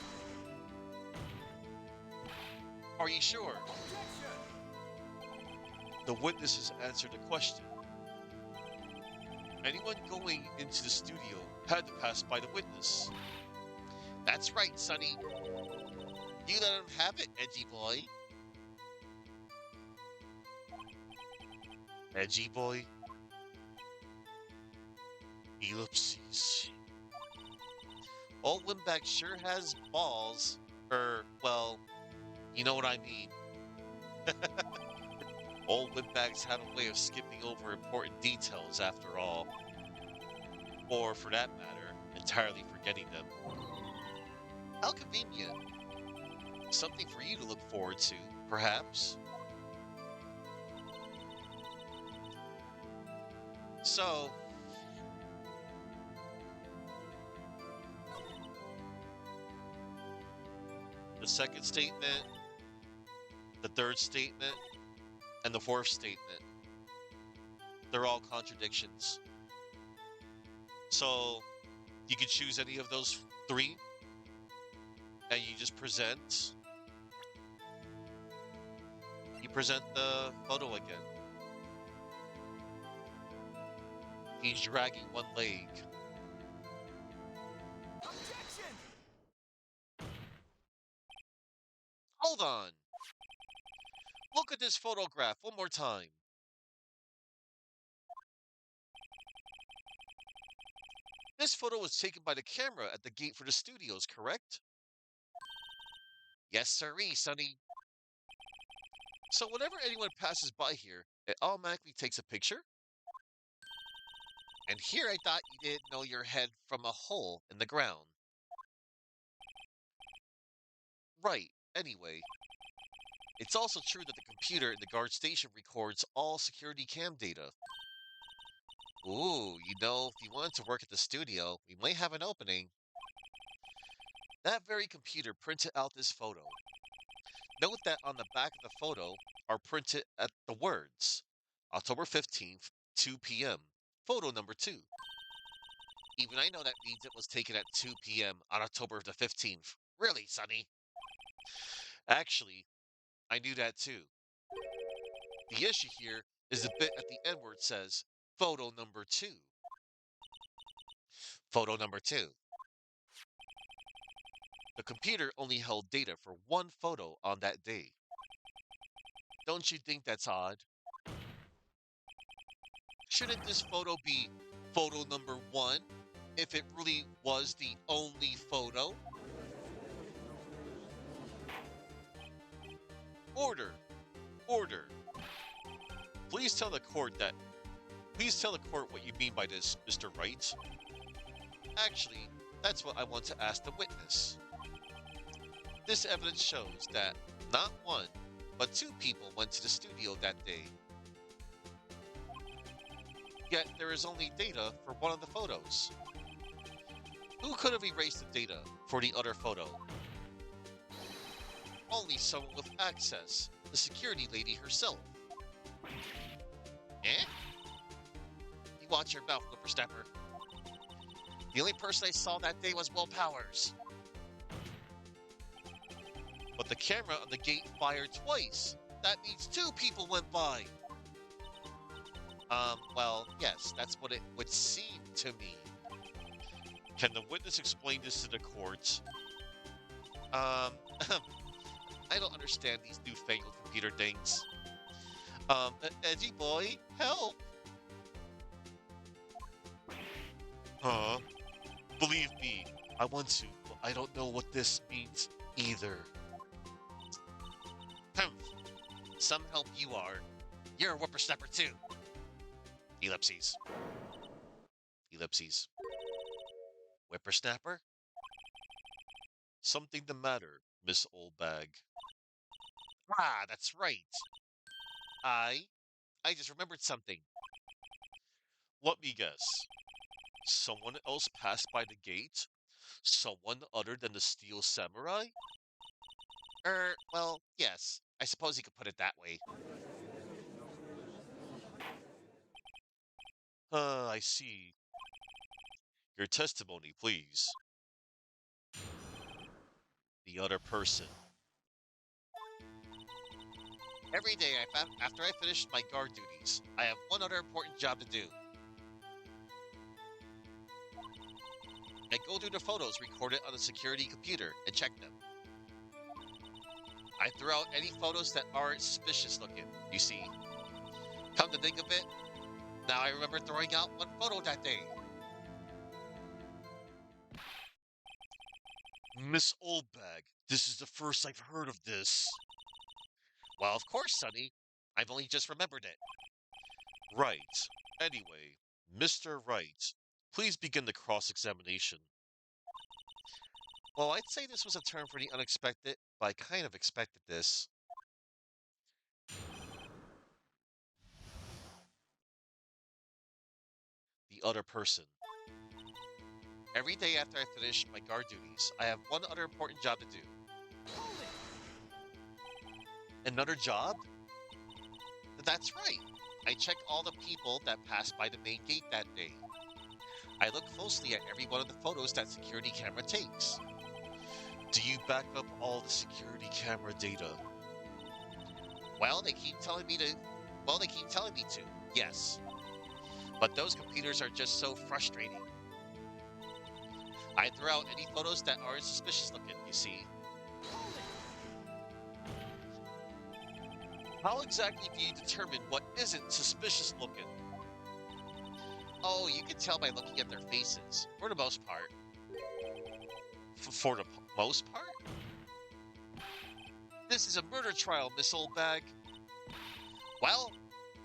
Are you sure? Objection! The witness has answered the question. Anyone going into the studio had to pass by the witness. That's right, Sonny. You let him have it, edgy boy. Edgy boy? Ellipses. Old Windbag sure has balls. Well, you know what I mean. Old Windbags have a way of skipping over important details after all. Or, for that matter, entirely forgetting them. How convenient. Something for you to look forward to, perhaps. So, the second statement, the third statement, and the fourth statement, they're all contradictions. So, you could choose any of those three, and you just present. You present the photo again. He's dragging one leg. Objection! Hold on. Look at this photograph one more time. This photo was taken by the camera at the gate for the studios, correct? Yes, sirree, Sonny. So whenever anyone passes by here, it automatically takes a picture? And here I thought you didn't know your head from a hole in the ground. Right, anyway. It's also true that the computer in the guard station records all security cam data. Ooh, if you wanted to work at the studio, we might have an opening. That very computer printed out this photo. Note that on the back of the photo are printed at the words October 15th, 2 p.m. Photo number 2. Even I know that means it was taken at 2 p.m. on October the 15th. Really, Sonny? Actually, I knew that too. The issue here is the bit at the end where it says photo number 2. Photo number 2. The computer only held data for one photo on that day. Don't you think that's odd? Shouldn't this photo be photo number 1 if it really was the only photo? Order! Order! Please tell the court what you mean by this, Mr. Wright. Actually, that's what I want to ask the witness. This evidence shows that not one, but 2 people went to the studio that day. Yet there is only data for one of the photos. Who could have erased the data for the other photo? Only someone with access, the security lady herself. Eh? You watch your mouth, whippersnapper. The only person I saw that day was Will Powers. But the camera on the gate fired twice. That means 2 people went by. Well, yes, that's what it would seem to me. Can the witness explain this to the court? I don't understand these newfangled computer things. Edgy boy, help! Huh? Believe me, I want to, but I don't know what this means either. Some help you are. You're a whippersnapper too. Ellipses. Ellipses. Whippersnapper? Something the matter, Miss Oldbag. Ah, that's right. I just remembered something. Let me guess. Someone else passed by the gate? Someone other than the Steel Samurai? Well, yes. I suppose you could put it that way. I see. Your testimony, please. The other person. Every day after I finish my guard duties, I have one other important job to do. I go through the photos recorded on the security computer and check them. I throw out any photos that aren't suspicious looking, you see. Come to think of it, now I remember throwing out one photo that day. Miss Oldbag, this is the first I've heard of this. Well, of course, Sonny. I've only just remembered it. Right. Anyway, Mr. Wright, please begin the cross-examination. Well, I'd say this was a term for the unexpected, but I kind of expected this. The other person. Every day after I finish my guard duties, I have one other important job to do. Another job? That's right. I check all the people that pass by the main gate that day. I look closely at every one of the photos that security camera takes. Do you back up all the security camera data? Well, they keep telling me to. Yes. But those computers are just so frustrating. I throw out any photos that aren't suspicious looking, you see. How exactly do you determine what isn't suspicious looking? Oh, you can tell by looking at their faces, for the most part. For the most part? This is a murder trial, Miss Oldbag. Well,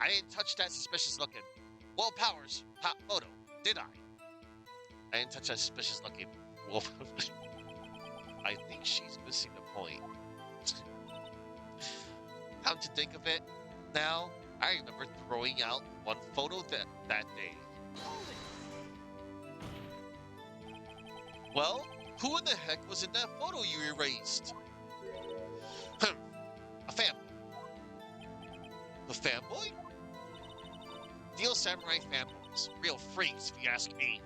I didn't touch that suspicious looking. Will Powers, photo. did I? I didn't touch that suspicious looking wolf. I think she's missing the point. Come to think of it, now, I remember throwing out one photo that day. Hold it. Well, who in the heck was in that photo you erased? A fanboy. A fanboy? Steel Samurai fanboys. Real freaks, if you ask me.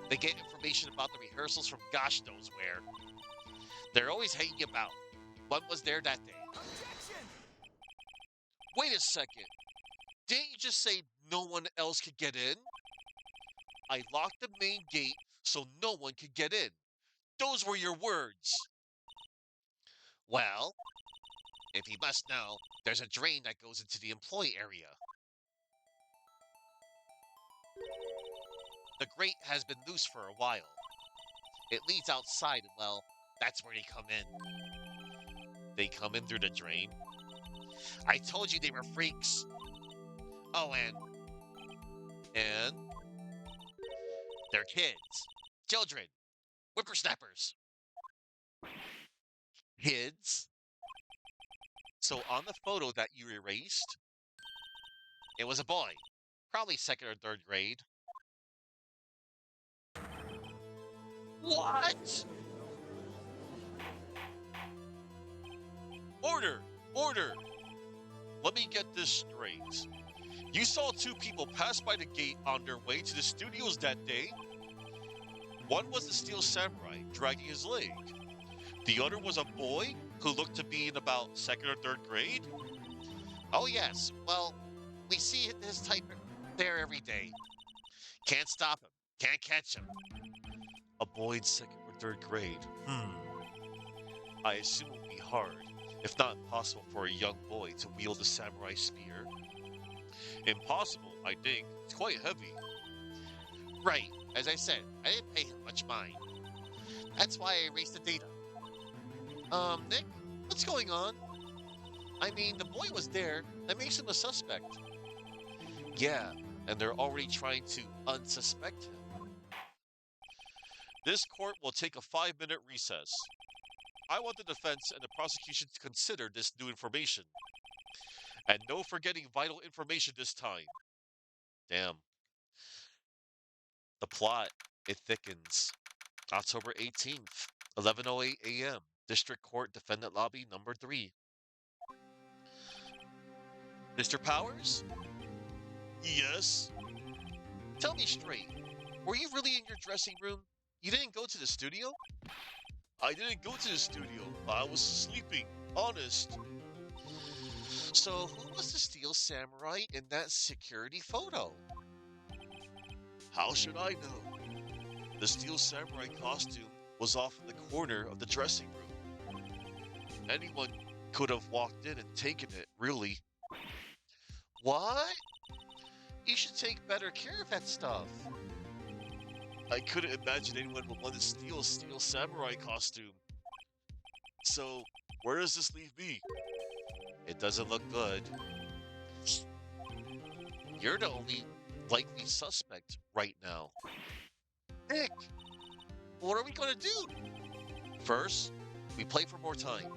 They get information about the rehearsals from gosh knows where. They're always hanging about. One was there that day. Objection! Wait a second. Didn't you just say no one else could get in? I locked the main gate so no one could get in. Those were your words. Well, if you must know, there's a drain that goes into the employee area. The grate has been loose for a while. It leads outside, and well, that's where they come in. They come in through the drain? I told you they were freaks. Oh, and they're kids. Children. Whippersnappers. Kids? So on the photo that you erased, it was a boy. Probably second or third grade. What? Order! Order! Let me get this straight. You saw two people pass by the gate on their way to the studios that day. One was the Steel Samurai, dragging his leg. The other was a boy who looked to be in about second or third grade. Oh yes, well, we see his type there every day. Can't stop him, can't catch him. A boy in second or third grade. I assume it would be hard, if not impossible, for a young boy to wield a samurai spear. Impossible, I think. It's quite heavy. Right, as I said, I didn't pay him much mind. That's why I erased the data. Nick, what's going on? I mean, the boy was there. That makes him a suspect. Yeah, and they're already trying to unsuspect him. This court will take a 5-minute recess. I want the defense and the prosecution to consider this new information. And no forgetting vital information this time. Damn. The plot, it thickens. October 18th, 11:08 a.m. District Court Defendant Lobby number 3. Mr. Powers? Yes? Tell me straight. Were you really in your dressing room? You didn't go to the studio? I didn't go to the studio. I was sleeping. Honest. So, who was the Steel Samurai in that security photo? How should I know? The Steel Samurai costume was off in the corner of the dressing room. Anyone could have walked in and taken it, really. What? You should take better care of that stuff. I couldn't imagine anyone would want to steal a Steel Samurai costume. So, where does this leave me? It doesn't look good. You're the only likely suspect right now. Nick, what are we going to do? First, we play for more time.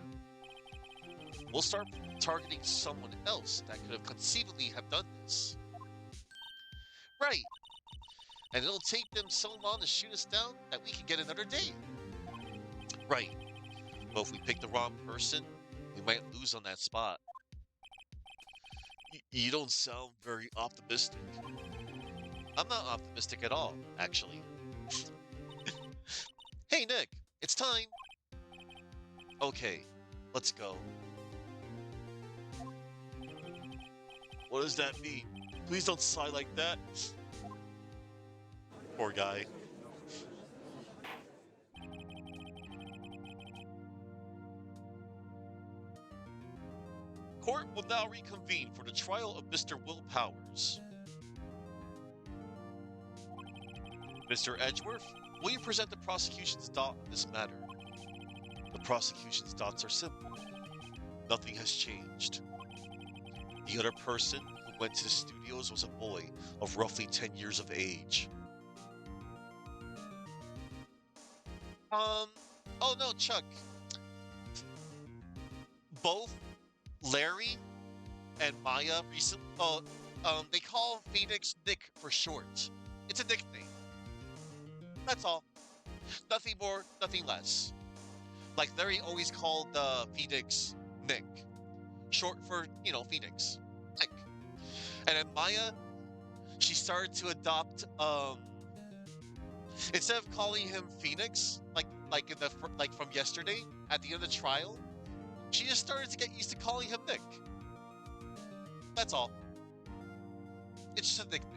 We'll start targeting someone else that could have conceivably have done this. Right. And it'll take them so long to shoot us down that we can get another day. Right. But if we pick the wrong person, we might lose on that spot. You don't sound very optimistic. I'm not optimistic at all, actually. Hey, Nick, it's time. Okay, let's go. What does that mean? Please don't sigh like that. Poor guy. Court will now reconvene for the trial of Mr. Will Powers. Mr. Edgeworth, will you present the prosecution's thought on this matter? The prosecution's thoughts are simple. Nothing has changed. The other person who went to the studios was a boy of roughly 10 years of age. Oh no, Chuck. Both Larry and Maya recently, they call Phoenix Nick for short. It's a nickname. That's all. Nothing more, nothing less. Like Larry always called Phoenix Nick. Short for, Phoenix. Nick. And then Maya, she started to adopt, instead of calling him Phoenix, like in the from yesterday at the end of the trial, she just started to get used to calling him Nick. That's all. It's just a nickname.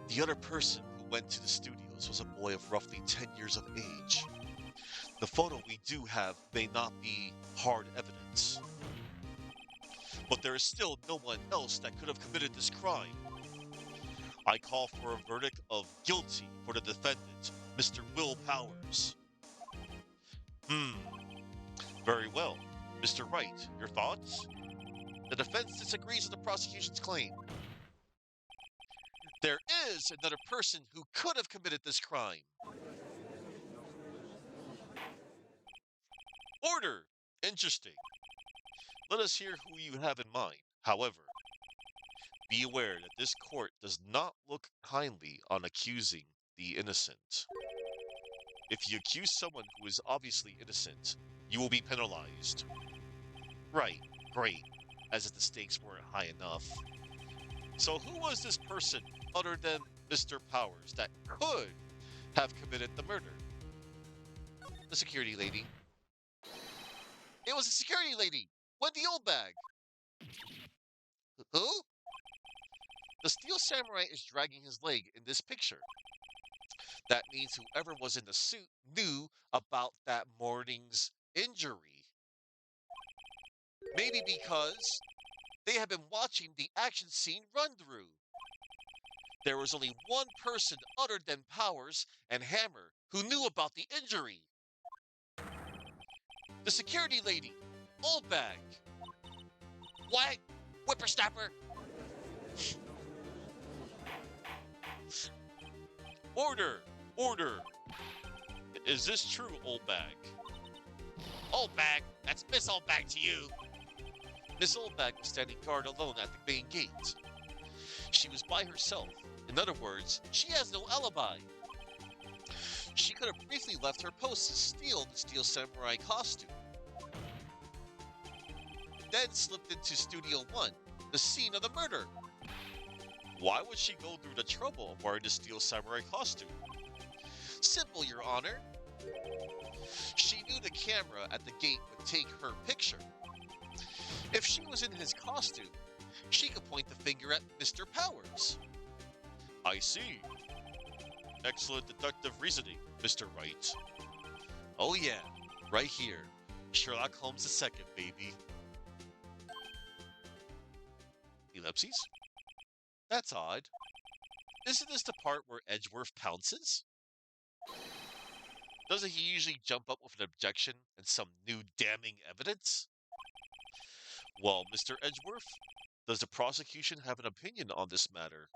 The other person who went to the studios was a boy of roughly 10 years of age. The photo we do have may not be hard evidence, but there is still no one else that could have committed this crime. I call for a verdict of guilty for the defendant, Mr. Will Powers. Very well. Mr. Wright, your thoughts? The defense disagrees with the prosecution's claim. There is another person who could have committed this crime. Order! Interesting. Let us hear who you have in mind. However, be aware that this court does not look kindly on accusing the innocent. If you accuse someone who is obviously innocent, you will be penalized. Right, great, as if the stakes weren't high enough. So who was this person other than Mr. Powers that could have committed the murder? The security lady. It was a security lady! Wendy Oldbag! Who? The Steel Samurai is dragging his leg in this picture. That means whoever was in the suit knew about that morning's injury. Maybe because they have been watching the action scene run through. There was only one person other than Powers and Hammer who knew about the injury. The security lady, Oldbag. What? Whippersnapper? Order! Order! Is this true, Oldbag? Oldbag? That's Miss Oldbag to you. Miss Oldbag was standing guard alone at the main gate. She was by herself. In other words, she has no alibi. She could have briefly left her post to steal the Steel Samurai costume. Then slipped into Studio 1, the scene of the murder. Why would she go through the trouble of wearing the Steel Samurai costume? Simple, Your Honor. She knew the camera at the gate would take her picture. If she was in his costume, she could point the finger at Mr. Powers. I see. Excellent deductive reasoning, Mr. Wright. Oh yeah, right here. Sherlock Holmes II, baby. Ellipses? That's odd. Isn't this the part where Edgeworth pounces? Doesn't he usually jump up with an objection and some new damning evidence? Well, Mr. Edgeworth, does the prosecution have an opinion on this matter?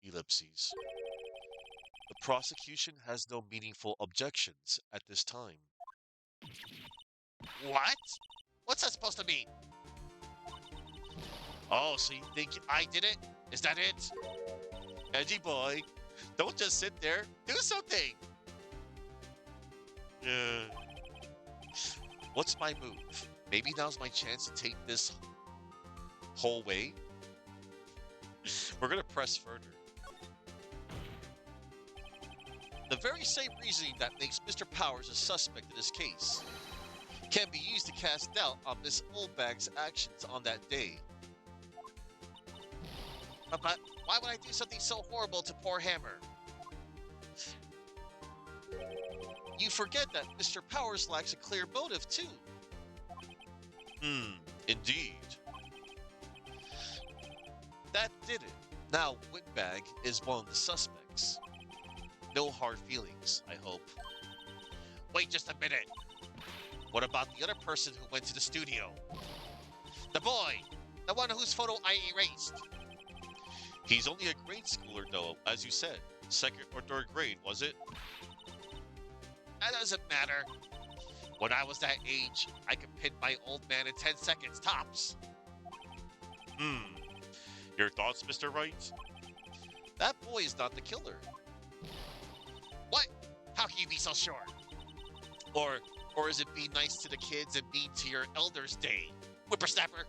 Ellipses. The prosecution has no meaningful objections at this time. What? What's that supposed to mean? Oh, so you think I did it? Is that it? Edgy boy, don't just sit there. Do something! What's my move? Maybe now's my chance to take this whole way. We're gonna press further. The very same reasoning that makes Mr. Powers a suspect in this case can be used to cast doubt on Miss Oldbag's actions on that day. But why would I do something so horrible to poor Hammer? You forget that Mr. Powers lacks a clear motive, too. Indeed. That did it. Now Whitbag is one of the suspects. No hard feelings, I hope. Wait just a minute. What about the other person who went to the studio? The boy! The one whose photo I erased. He's only a grade schooler, though, as you said. Second or third grade, was it? That doesn't matter. When I was that age, I could pin my old man in 10 seconds, tops. Your thoughts, Mr. Wright? That boy is not the killer. What? How can you be so sure? Or is it be nice to the kids and mean to your elders day? Whippersnapper.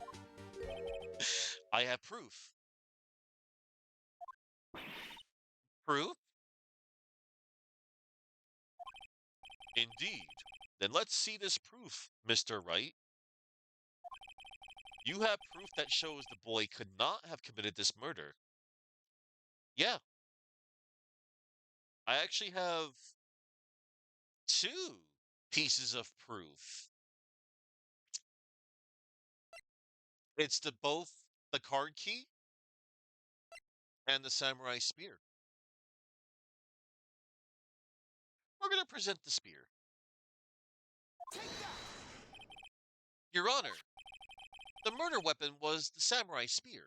I have proof. Proof? Indeed. Then let's see this proof, Mr. Wright. You have proof that shows the boy could not have committed this murder. Yeah. I actually have two pieces of proof. It's both the card key and the samurai spear. We're going to present the spear. Take that! Your Honor, the murder weapon was the samurai spear.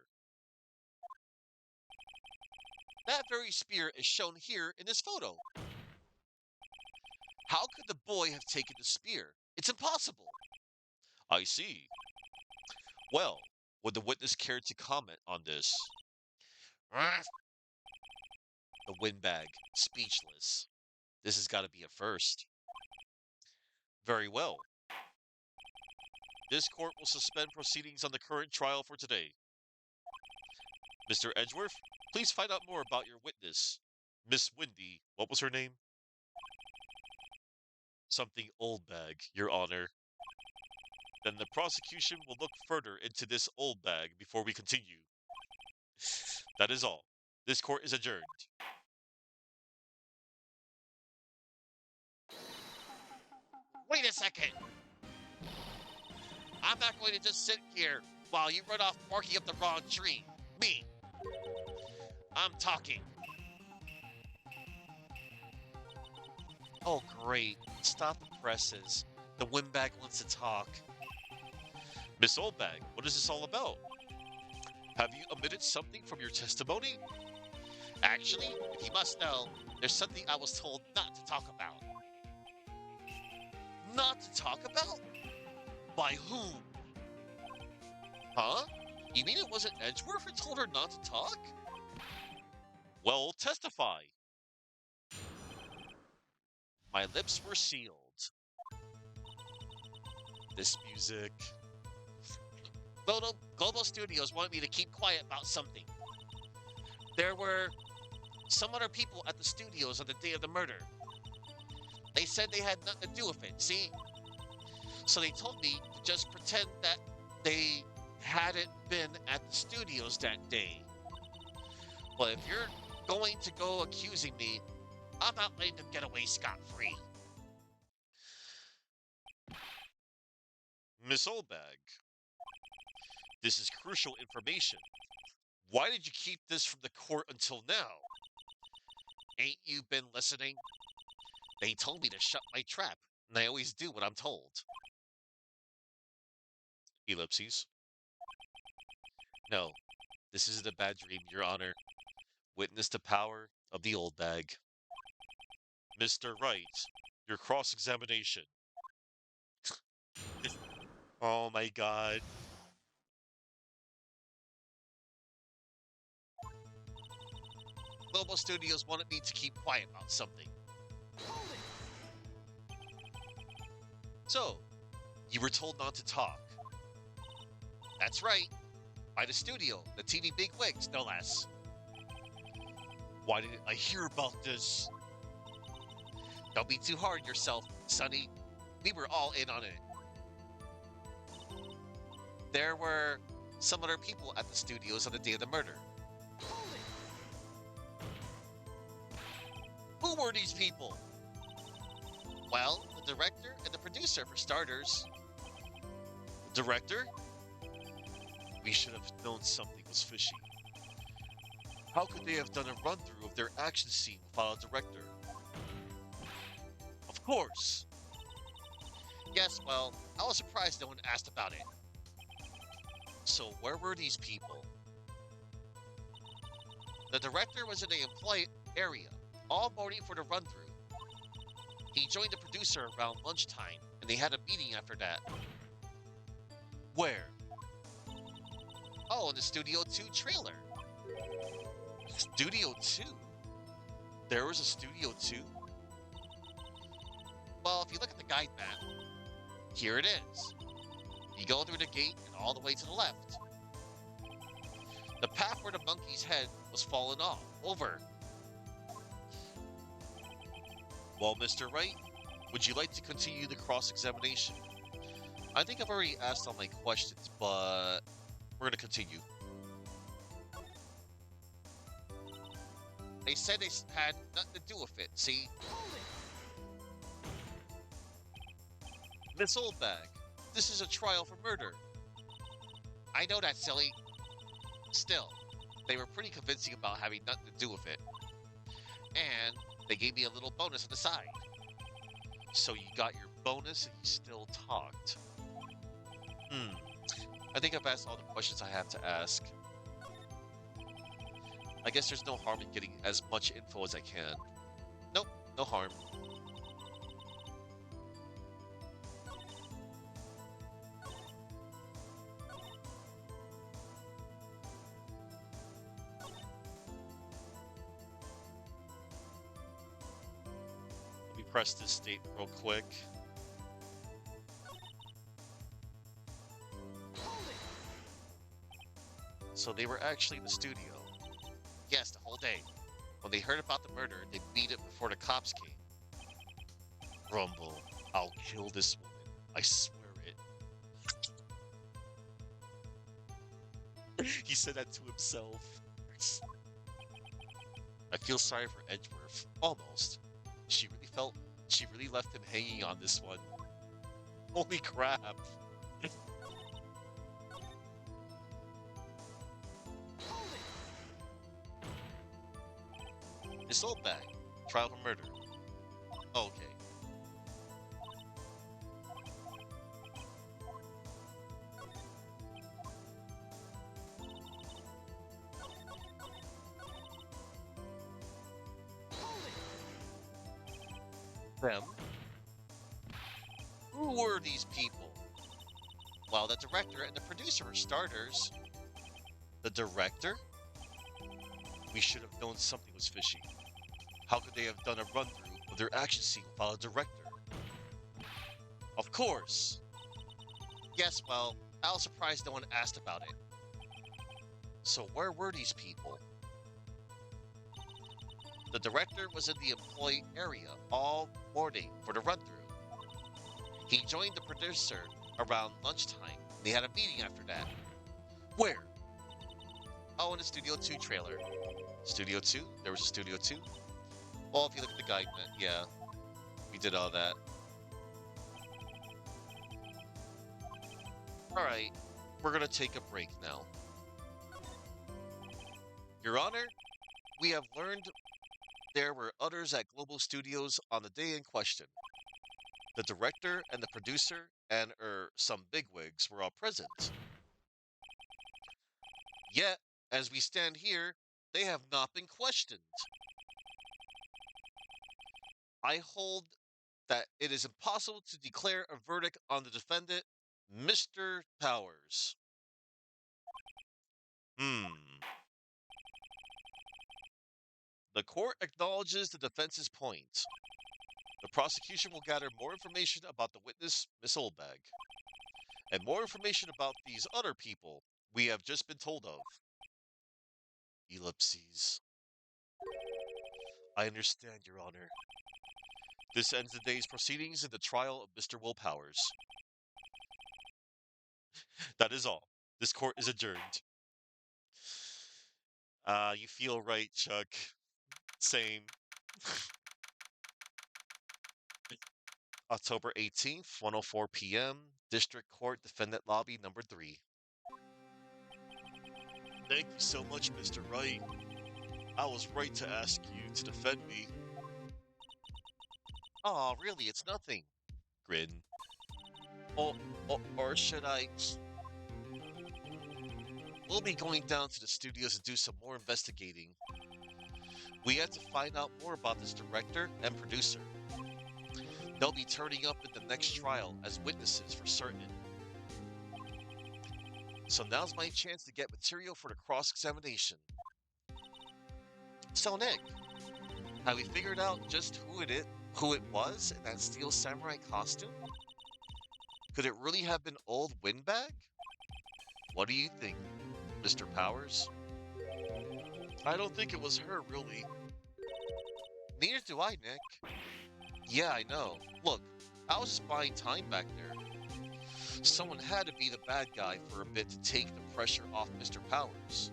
That very spear is shown here in this photo. How could the boy have taken the spear? It's impossible. I see. Well, would the witness care to comment on this? The windbag, speechless. This has got to be a first. Very well. This court will suspend proceedings on the current trial for today. Mr. Edgeworth, please find out more about your witness. Miss Windy, what was her name? Something old bag, Your Honor. Then the prosecution will look further into this old bag before we continue. That is all. This court is adjourned. Wait a second! I'm not going to just sit here while you run off barking up the wrong tree. Me! I'm talking. Oh, great. Stop the presses. The windbag wants to talk. Miss Oldbag, what is this all about? Have you omitted something from your testimony? Actually, if you must know, there's something I was told not to talk about. Not to talk about? By whom? Huh? You mean it wasn't Edgeworth who told her not to talk? Well, testify. My lips were sealed. This music. Global Studios wanted me to keep quiet about something. There were some other people at the studios on the day of the murder. They said they had nothing to do with it, see? So they told me to just pretend that they hadn't been at the studios that day. Well, if you're going to go accusing me, I'm not letting them get away scot-free. Miss Oldbag, this is crucial information. Why did you keep this from the court until now? Ain't you been listening? They told me to shut my trap, and I always do what I'm told. Ellipses. No, this isn't a bad dream, Your Honor. Witness the power of the old bag. Mr. Wright, your cross-examination. Oh my god. Global Studios wanted me to keep quiet about something. Hold it! So, you were told not to talk. That's right. By the studio, the TV bigwigs, no less. Why didn't I hear about this? Don't be too hard on yourself, Sonny. We were all in on it. There were some other people at the studios on the day of the murder. Hold it! Who were these people? Well, the director and the producer, for starters. Director? We should have known something was fishy. How could they have done a run-through of their action scene without a director? Of course! Yes, well, I was surprised no one asked about it. So where were these people? The director was in the employee area, all morning for the run-through. He joined the producer around lunchtime, and they had a meeting after that. Where? Oh, in the Studio 2 trailer. Studio 2? There was a Studio 2? Well, if you look at the guide map, here it is. You go through the gate and all the way to the left. The path where the monkey's head was fallen off. Over. Well, Mr. Wright, would you like to continue the cross-examination? I think I've already asked all my questions, but we're gonna continue. They said they had nothing to do with it, see? Hold it. Miss Oldbag, this is a trial for murder. I know that, silly. Still, they were pretty convincing about having nothing to do with it. And they gave me a little bonus on the side. So you got your bonus and you still talked. I think I've asked all the questions I have to ask. I guess there's no harm in getting as much info as I can. Nope, no harm. Let me press this statement real quick. Hold it. So they were actually in the studio. Yes, the whole day. When they heard about the murder, they beat it before the cops came. Rumble, I'll kill this woman. I swear it. He said that to himself. I feel sorry for Edgeworth. Almost. She really left him hanging on this one. Holy crap. Hold it. Miss Oldbag, trial for murder. Okay. Hold it. Them? Who were these people? Well, the director and the producer are starters. The director? We should have known something was fishy. How could they have done a run-through of their action scene without a director? Of course! Yes, well, I was surprised no one asked about it. So where were these people? The director was in the employee area all morning for the run-through. He joined the producer around lunchtime. They had a meeting after that. Where? Oh, in the Studio 2 trailer. Studio 2? There was a Studio 2? Well, if you look at the guide, yeah, we did all that. Alright, we're gonna take a break now. Your Honor, we have learned there were others at Global Studios on the day in question. The director and the producer and some bigwigs were all present. Yet, as we stand here, they have not been questioned. I hold that it is impossible to declare a verdict on the defendant, Mr. Powers. The court acknowledges the defense's point. The prosecution will gather more information about the witness, Miss Oldbag, and more information about these other people we have just been told of. Ellipses. I understand, Your Honor. This ends the day's proceedings in the trial of Mr. Will Powers. That is all. This court is adjourned. You feel right, Chuck. Same. October 18th, 1:04 p.m., District Court Defendant Lobby number 3. Thank you so much, Mr. Wright. I was right to ask you to defend me. Oh, really, it's nothing. Grin. Or should I... We'll be going down to the studios to do some more investigating. We have to find out more about this director and producer. They'll be turning up in the next trial as witnesses for certain. So now's my chance to get material for the cross-examination. So Nick, have we figured out just who it was in that steel samurai costume? Could it really have been old Windbag? What do you think, Mr. Powers? I don't think it was her, really. Neither do I, Nick. Yeah, I know. Look, I was just buying time back there. Someone had to be the bad guy for a bit to take the pressure off Mr. Powers.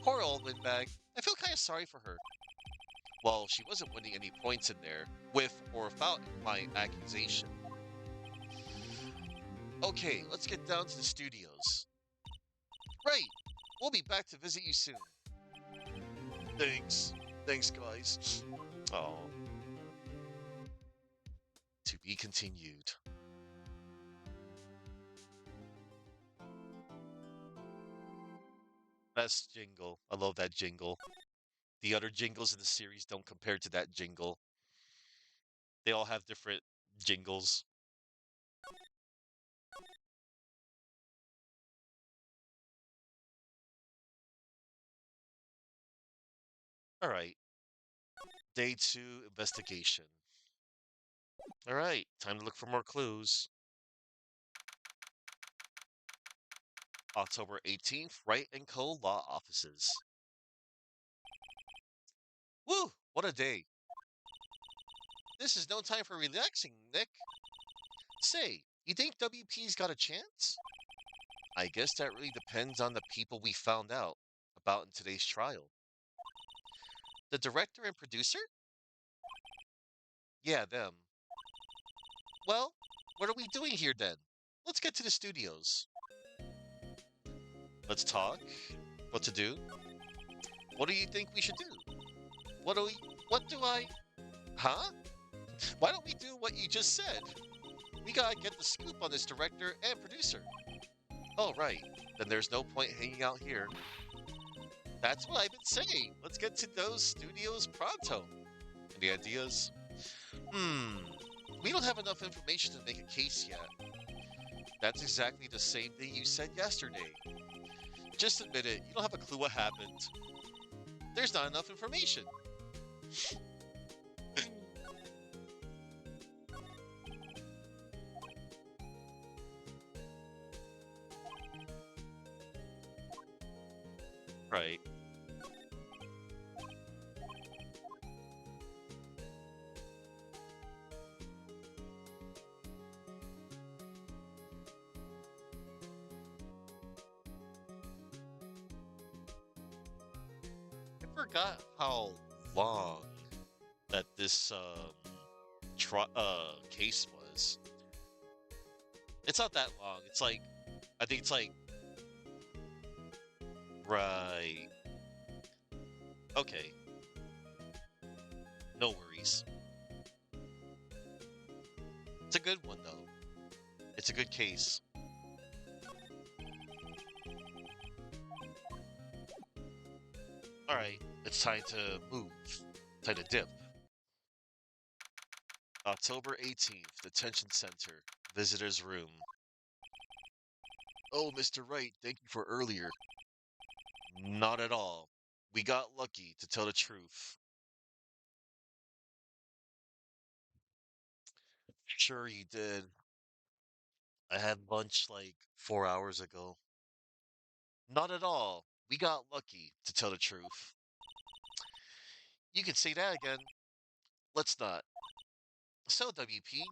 Poor old Windbag. I feel kind of sorry for her. Well, she wasn't winning any points in there, with or without my accusation. Okay, let's get down to the studios. Right, we'll be back to visit you soon. Thanks. Thanks, guys. Oh. To be continued. Best jingle. I love that jingle. The other jingles in the series don't compare to that jingle. They all have different jingles. All right. Day 2 investigation. All right, time to look for more clues. October 18th, Wright and Co. Law Offices. Woo! What a day. This is no time for relaxing, Nick. Say, you think WP's got a chance? I guess that really depends on the people we found out about in today's trial. The director and producer? Yeah, them. Well, what are we doing here then? Let's get to the studios. Let's talk. What to do? What do you think we should do? What do I... Huh? Why don't we do what you just said? We gotta get the scoop on this director and producer. Oh, right. Then there's no point hanging out here. That's what I've been saying. Let's get to those studios pronto. Any ideas? We don't have enough information to make a case yet. That's exactly the same thing you said yesterday. Just admit it, you don't have a clue what happened. There's not enough information. Right. I forgot how long that this case was. It's not that long. It's like, I think it's like, right. Okay. No worries. It's a good one though. It's a good case. Alright, it's time to move. Time to dip. October 18th, Detention Center. Visitor's room. Oh, Mr. Wright, thank you for earlier. Not at all. We got lucky, to tell the truth. Sure you did. I had lunch like 4 hours ago. Not at all. We got lucky, to tell the truth. You can say that again. Let's not. So, WP,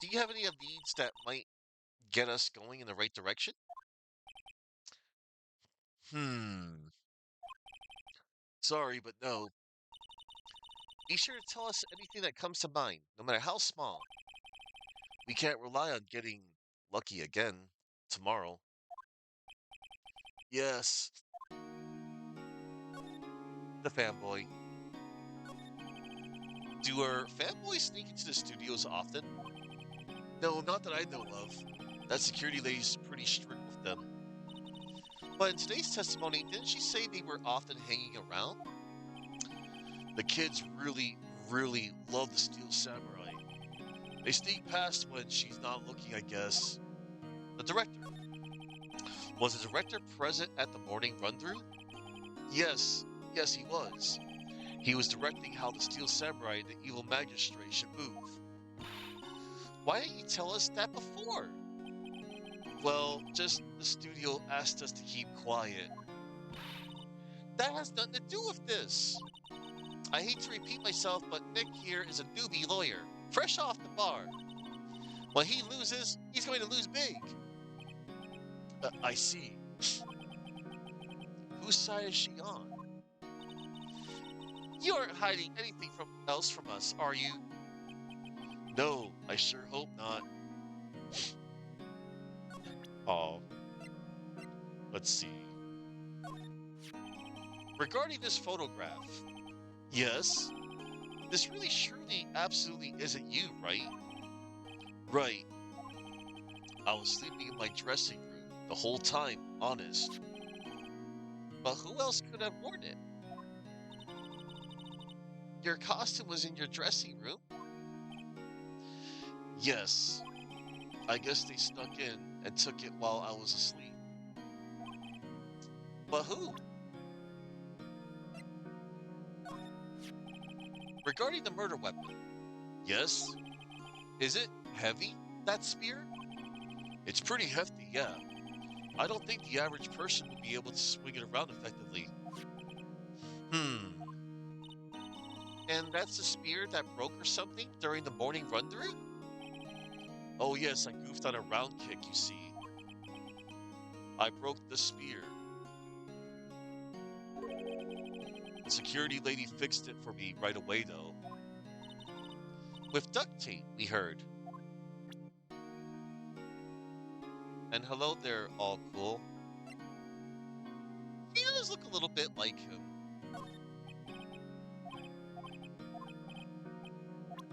do you have any leads that might get us going in the right direction? Hmm. Sorry, but no. Be sure to tell us anything that comes to mind, no matter how small. We can't rely on getting Lucky again. Tomorrow. yes. The fanboy. Do our fanboys sneak into the studios often? No, not that I know of. That security lady's pretty strict with them. But in today's testimony, didn't she say they were often hanging around? The kids really, really love the Steel Samurai. They sneak past when she's not looking, I guess. The director. Was the director present at the morning run-through? Yes, yes, he was. He was directing how the Steel Samurai and the evil magistrate should move. Why didn't you tell us that before? Well, just the studio asked us to keep quiet. That has nothing to do with this. I hate to repeat myself, but Nick here is a newbie lawyer, fresh off the bar. When he loses, he's going to lose big. I see. Whose side is she on? You aren't hiding anything else from us, are you? No, I sure hope not. Oh. Let's see. Regarding this photograph, Yes? this really surely absolutely isn't you, right? Right. I was sleeping in my dressing room the whole time, honest. But who else could have worn it? Your costume was in your dressing room? Yes. I guess they snuck in and took it while I was asleep. But who? Regarding the murder weapon, Yes? is it heavy, that spear? It's pretty hefty, yeah. I don't think the average person would be able to swing it around effectively. And that's the spear that broke or something during the morning run-through? Oh yes, I goofed on a round kick, you see. I broke the spear. The security lady fixed it for me right away, though. With duct tape, we heard. And hello there, all cool. He does look a little bit like him.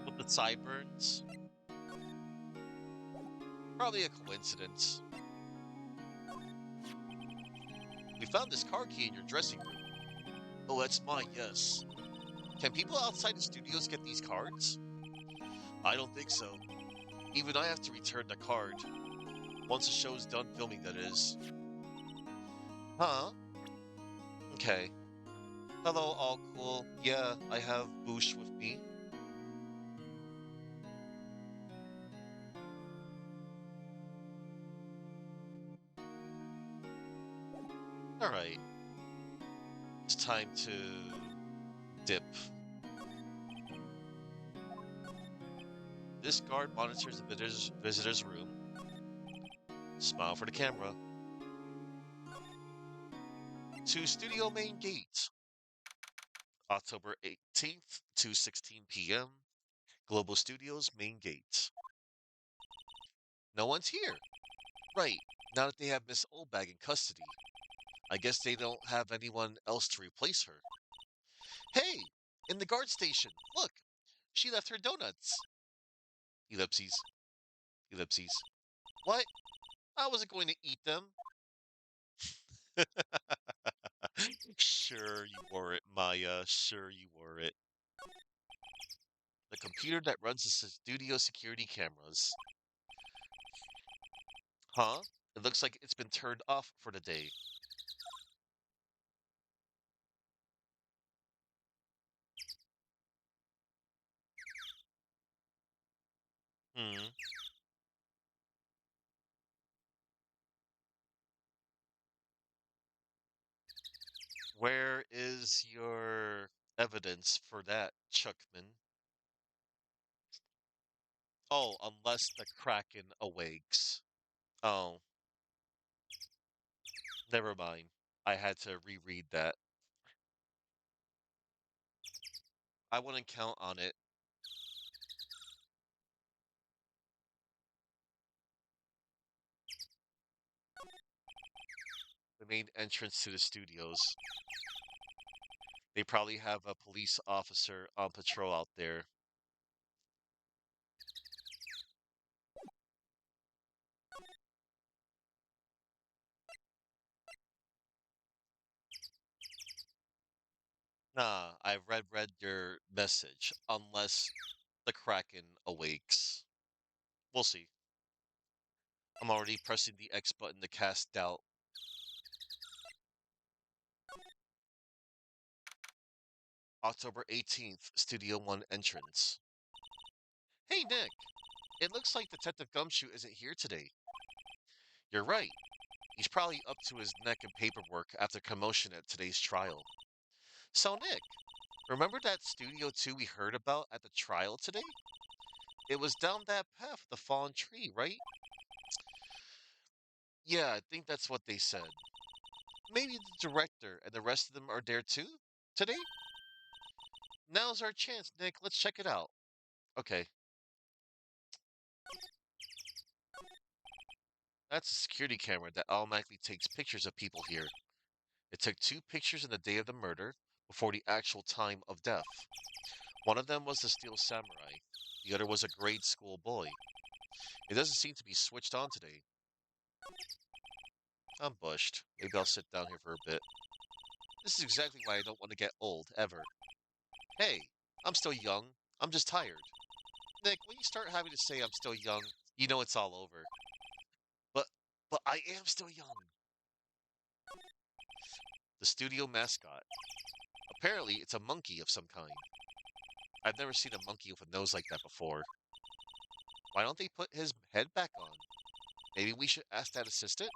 With the sideburns. Probably a coincidence. We found this car key in your dressing room. Oh, that's mine, yes. Can people outside the studios get these cards? I don't think so. Even I have to return the card. Once the show's done filming, that is. Huh? Okay. Hello, all cool. Yeah, I have Boosh with me. Alright. It's time to dip. This guard monitors the visitor's room. Smile for the camera. To studio main gate. October 18th, 2:16 p.m. Global Studios main gate. No one's here. Right, now that they have Miss Oldbag in custody. I guess they don't have anyone else to replace her. Hey, in the guard station, look, she left her donuts. Ellipses. Ellipses. What? I wasn't going to eat them. Sure you were it, Maya. Sure you were it. The computer that runs the studio security cameras. Huh? It looks like it's been turned off for the day. Hmm. Where is your evidence for that, Chuckman? Oh, unless the Kraken awakes. Oh, never mind. I had to reread that. I wouldn't count on it. The main entrance to the studios. They probably have a police officer on patrol out there. Nah, I've read your message, unless the Kraken awakes. We'll see. I'm already pressing the X button to cast doubt. October 18th, Studio 1 entrance. Hey, Nick. It looks like Detective Gumshoe isn't here today. You're right. He's probably up to his neck in paperwork after commotion at today's trial. So, Nick, remember that Studio 2 we heard about at the trial today? It was down that path with the fallen tree, right? Yeah, I think that's what they said. Maybe the director and the rest of them are there too? Today? Now's our chance, Nick. Let's check it out. Okay, that's a security camera that automatically takes pictures of people here. It took two pictures on the day of the murder, before the actual time of death. One of them was the Steel Samurai. The other was a grade school boy. It doesn't seem to be switched on today. I'm bushed. Maybe I'll sit down here for a bit. This is exactly why I don't want to get old, ever. Hey, I'm still young. I'm just tired. Nick, when you start having to say I'm still young, you know it's all over. But, but I am still young. The studio mascot. Apparently, it's a monkey of some kind. I've never seen a monkey with a nose like that before. Why don't they put his head back on? Maybe we should ask that assistant?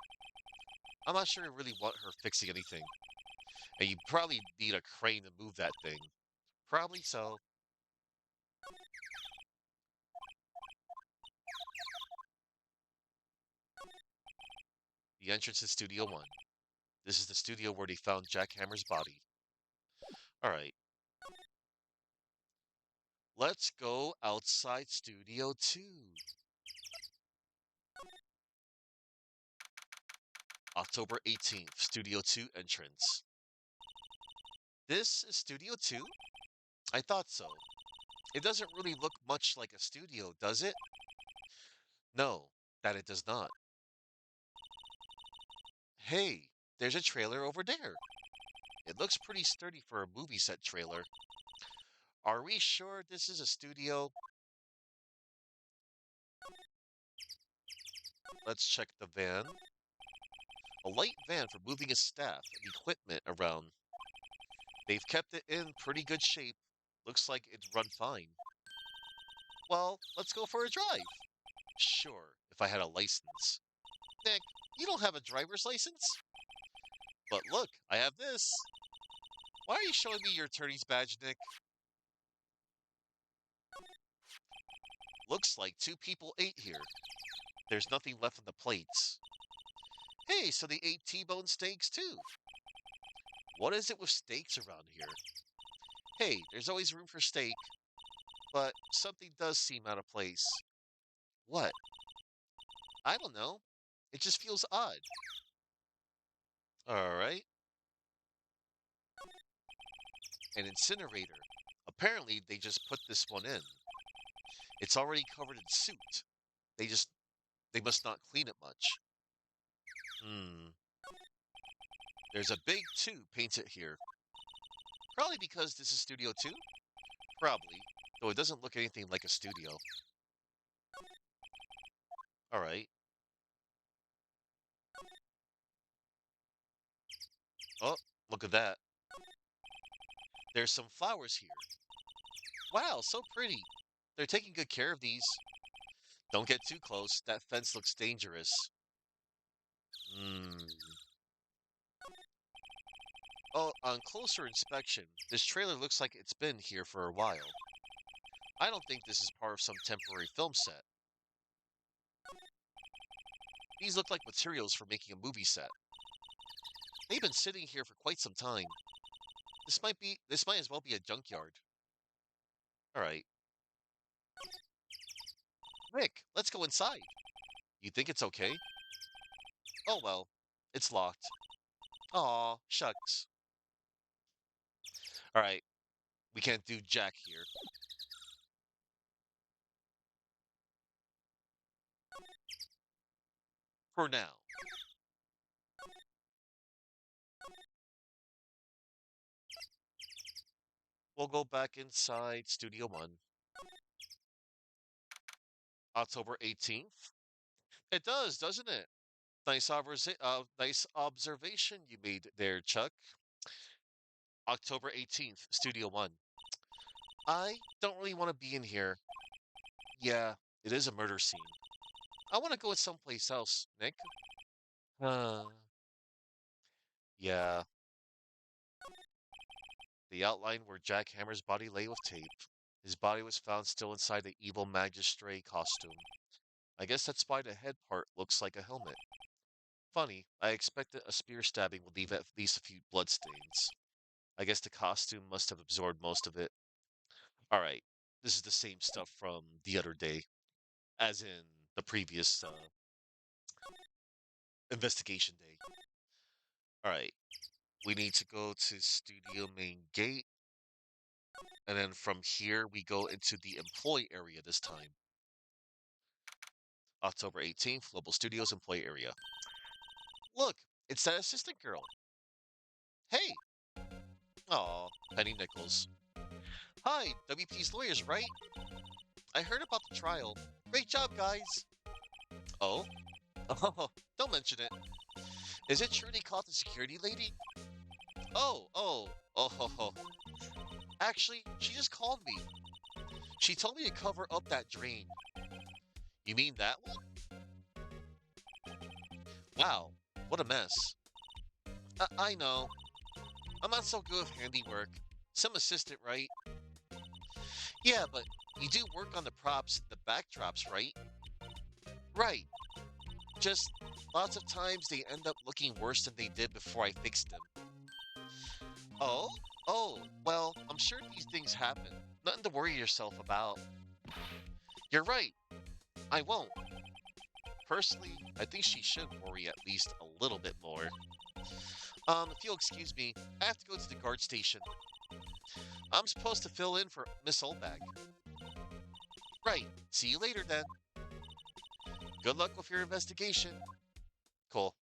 I'm not sure I really want her fixing anything. And you probably need a crane to move that thing. Probably so. The entrance to Studio 1. This is the studio where they found Jack Hammer's body. Alright, let's go outside Studio 2. October 18th, Studio 2 entrance. This is Studio 2? I thought so. It doesn't really look much like a studio, does it? No, that it does not. Hey, there's a trailer over there. It looks pretty sturdy for a movie set trailer. Are we sure this is a studio? Let's check the van. A light van for moving his staff and equipment around. They've kept it in pretty good shape. Looks like it's run fine. Well, let's go for a drive. Sure, if I had a license. Nick, you don't have a driver's license? But look, I have this. Why are you showing me your attorney's badge, Nick? Looks like two people ate here. There's nothing left on the plates. Hey, so they ate T-bone steaks too. What is it with steaks around here? Hey, there's always room for steak, but something does seem out of place. What? I don't know. It just feels odd. Alright. An incinerator. Apparently, they just put this one in. It's already covered in soot. They just, they must not clean it much. Hmm. There's a big 2 painted here. Probably because this is Studio 2? Probably, though it doesn't look anything like a studio. Alright. Oh, look at that. There's some flowers here. Wow, so pretty. They're taking good care of these. Don't get too close. That fence looks dangerous. Hmm. Oh, on closer inspection, this trailer looks like it's been here for a while. I don't think this is part of some temporary film set. These look like materials for making a movie set. They've been sitting here for quite some time. This might as well be a junkyard. Alright. Rick, let's go inside. You think it's okay? Oh well, it's locked. Aw, shucks. Alright, we can't do jack here. For now. We'll go back inside Studio 1. October 18th. It does, doesn't it? Nice observation you made there, Chuck. October 18th, Studio 1. I don't really want to be in here. Yeah, it is a murder scene. I want to go someplace else, Nick. Uh, yeah, the outline where Jack Hammer's body lay with tape. His body was found still inside the evil magistrate costume. I guess that's why the head part looks like a helmet. Funny, I expected a spear stabbing would leave at least a few bloodstains. I guess the costume must have absorbed most of it. Alright, this is the same stuff from the other day, as in the previous investigation day. Alright, we need to go to studio main gate, and then from here we go into the employee area this time. October 18th, Global Studios employee area. Look, it's that assistant girl. Hey! Aw, Penny Nichols. Hi, WP's lawyers, right? I heard about the trial. Great job, guys! Oh? Oh, don't mention it. Is it true they caught the security lady? Oh. Actually, she just called me. She told me to cover up that drain. You mean that one? Wow, what a mess. I know. I'm not so good with handiwork. Some assistant, right? Yeah, but you do work on the props and the backdrops, right? Right. Just lots of times they end up looking worse than they did before I fixed them. Oh? Oh, well, I'm sure these things happen. Nothing to worry yourself about. You're right. I won't. Personally, I think she should worry at least a little bit more. If you'll excuse me, I have to go to the guard station. I'm supposed to fill in for Miss Oldbag. Right. See you later then. Good luck with your investigation. Cool.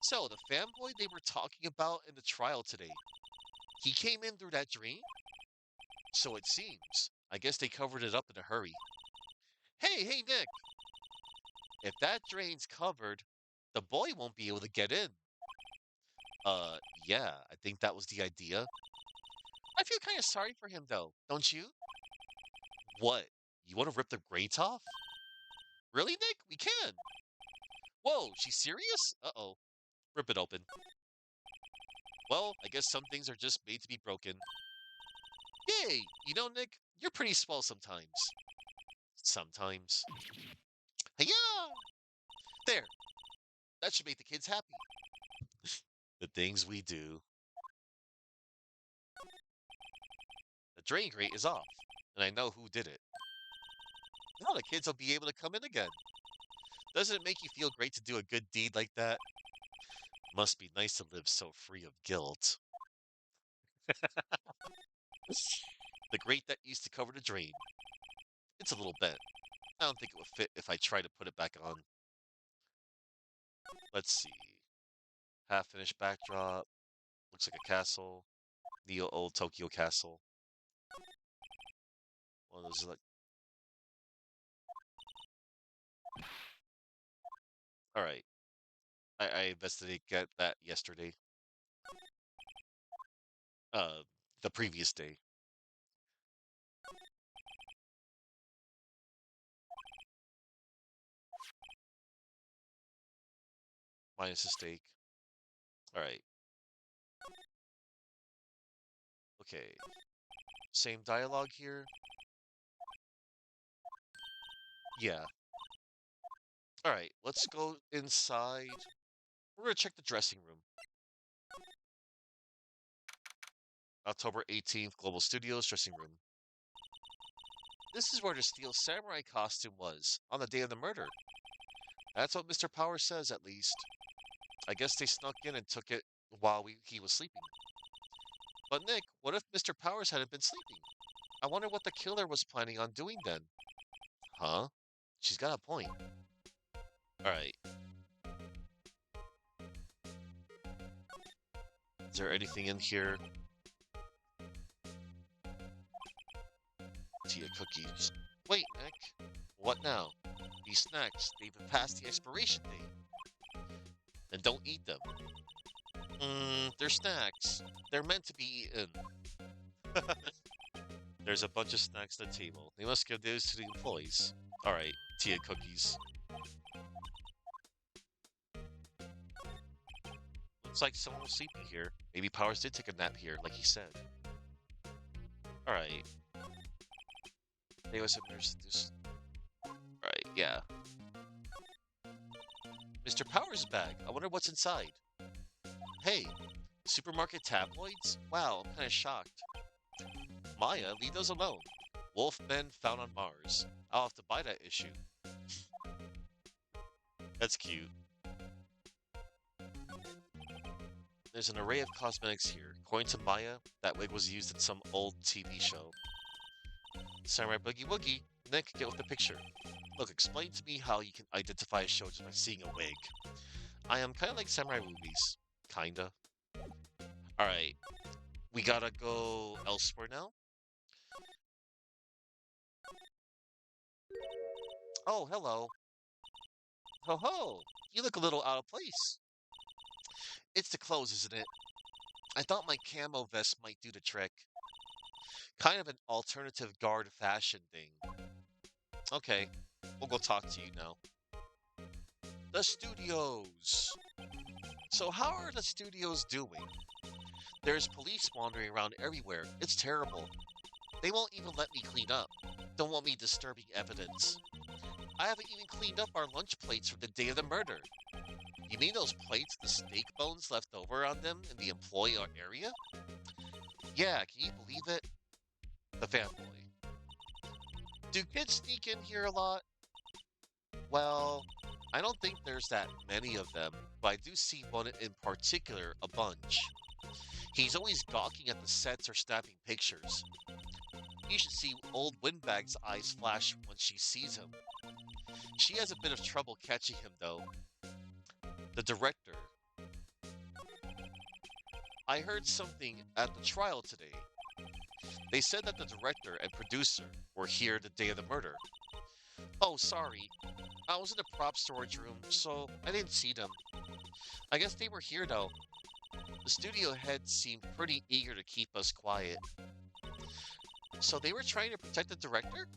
So, the fanboy they were talking about in the trial today, he came in through that drain? So it seems. I guess they covered it up in a hurry. Hey, Nick! If that drain's covered, the boy won't be able to get in. Yeah, I think that was the idea. I feel kind of sorry for him, though, don't you? What? You want to rip the grates off? Really, Nick? We can. Whoa, she's serious? Uh-oh. Rip it open. Well, I guess some things are just made to be broken. Yay! You know, Nick, you're pretty swell sometimes. Sometimes. Hiya! There. That should make the kids happy. The things we do. The drain grate is off, and I know who did it. Now the kids will be able to come in again. Doesn't it make you feel great to do a good deed like that? Must be nice to live so free of guilt. The grate that used to cover the drain. It's a little bent. I don't think it would fit if I try to put it back on. Let's see. Half-finished backdrop. Looks like a castle. Neo old Tokyo castle. One of those like. Alright. I investigated that yesterday. Uh, the previous day. Minus a stake. Alright. Okay. Same dialogue here. Yeah. Alright, let's go inside. We're gonna check the dressing room. October 18th, Global Studios dressing room. This is where the steel samurai costume was, on the day of the murder. That's what Mr. Power says, at least. I guess they snuck in and took it while he was sleeping. But Nick, what if Mr. Powers hadn't been sleeping? I wonder what the killer was planning on doing then. Huh? She's got a point. Alright. Is there anything in here? Tia cookies. Wait, Nick. What now? These snacks, they've passed the expiration date. Then don't eat them. They're snacks. They're meant to be eaten. There's a bunch of snacks on the table. They must give those to the employees. Alright, Tia cookies. Looks like someone was sleeping here. Maybe Powers did take a nap here, like he said. Alright. They was this. Alright, yeah. Mr. Powers' bag. I wonder what's inside. Hey, supermarket tabloids? Wow, I'm kinda shocked. Maya, leave those alone. Wolfmen found on Mars. I'll have to buy that issue. That's cute. There's an array of cosmetics here. According to Maya, that wig was used in some old TV show. Samurai Boogie Woogie. Nick, get with the picture. Look, explain to me how you can identify a show just by seeing a wig. I am kind of like samurai movies. Kinda. Alright. We gotta go elsewhere now. Oh, hello. Ho ho! You look a little out of place. It's the clothes, isn't it? I thought my camo vest might do the trick. Kind of an alternative guard fashion thing. Okay, we'll go talk to you now. The studios! So how are the studios doing? There's police wandering around everywhere. It's terrible. They won't even let me clean up. Don't want me disturbing evidence. I haven't even cleaned up our lunch plates from the day of the murder. You mean those plates with the steak bones left over on them in the employee area? Yeah, can you believe it? The fanboy. Do kids sneak in here a lot? Well, I don't think there's that many of them, but I do see one in particular a bunch. He's always gawking at the sets or snapping pictures. You should see old Windbag's eyes flash when she sees him. She has a bit of trouble catching him, though. The director. I heard something at the trial today. They said that the director and producer were here the day of the murder. Oh, sorry. I was in the prop storage room, so I didn't see them. I guess they were here, though. The studio head seemed pretty eager to keep us quiet. So they were trying to protect the director?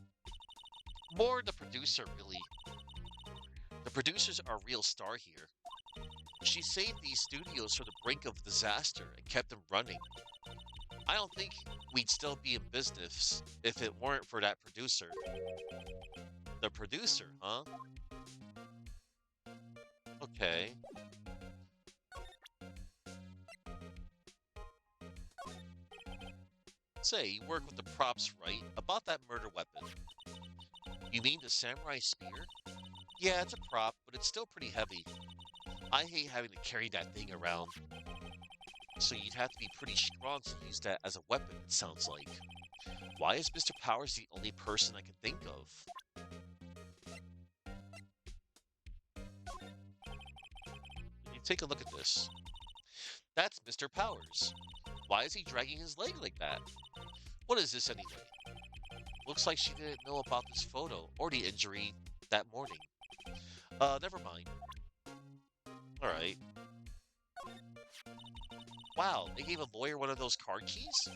More the producer, really. The producer's our real star here. She saved these studios from the brink of disaster and kept them running. I don't think we'd still be in business if it weren't for that producer. The producer, huh? Okay. Say, you work with the props, right? About that murder weapon. You mean the samurai spear? Yeah, it's a prop, but it's still pretty heavy. I hate having to carry that thing around. So you'd have to be pretty strong to use that as a weapon, it sounds like. Why is Mr. Powers the only person I can think of? You take a look at this. That's Mr. Powers. Why is he dragging his leg like that? What is this anyway? Looks like she didn't know about this photo or the injury that morning. Never mind. Alright. Wow, they gave a lawyer one of those card keys?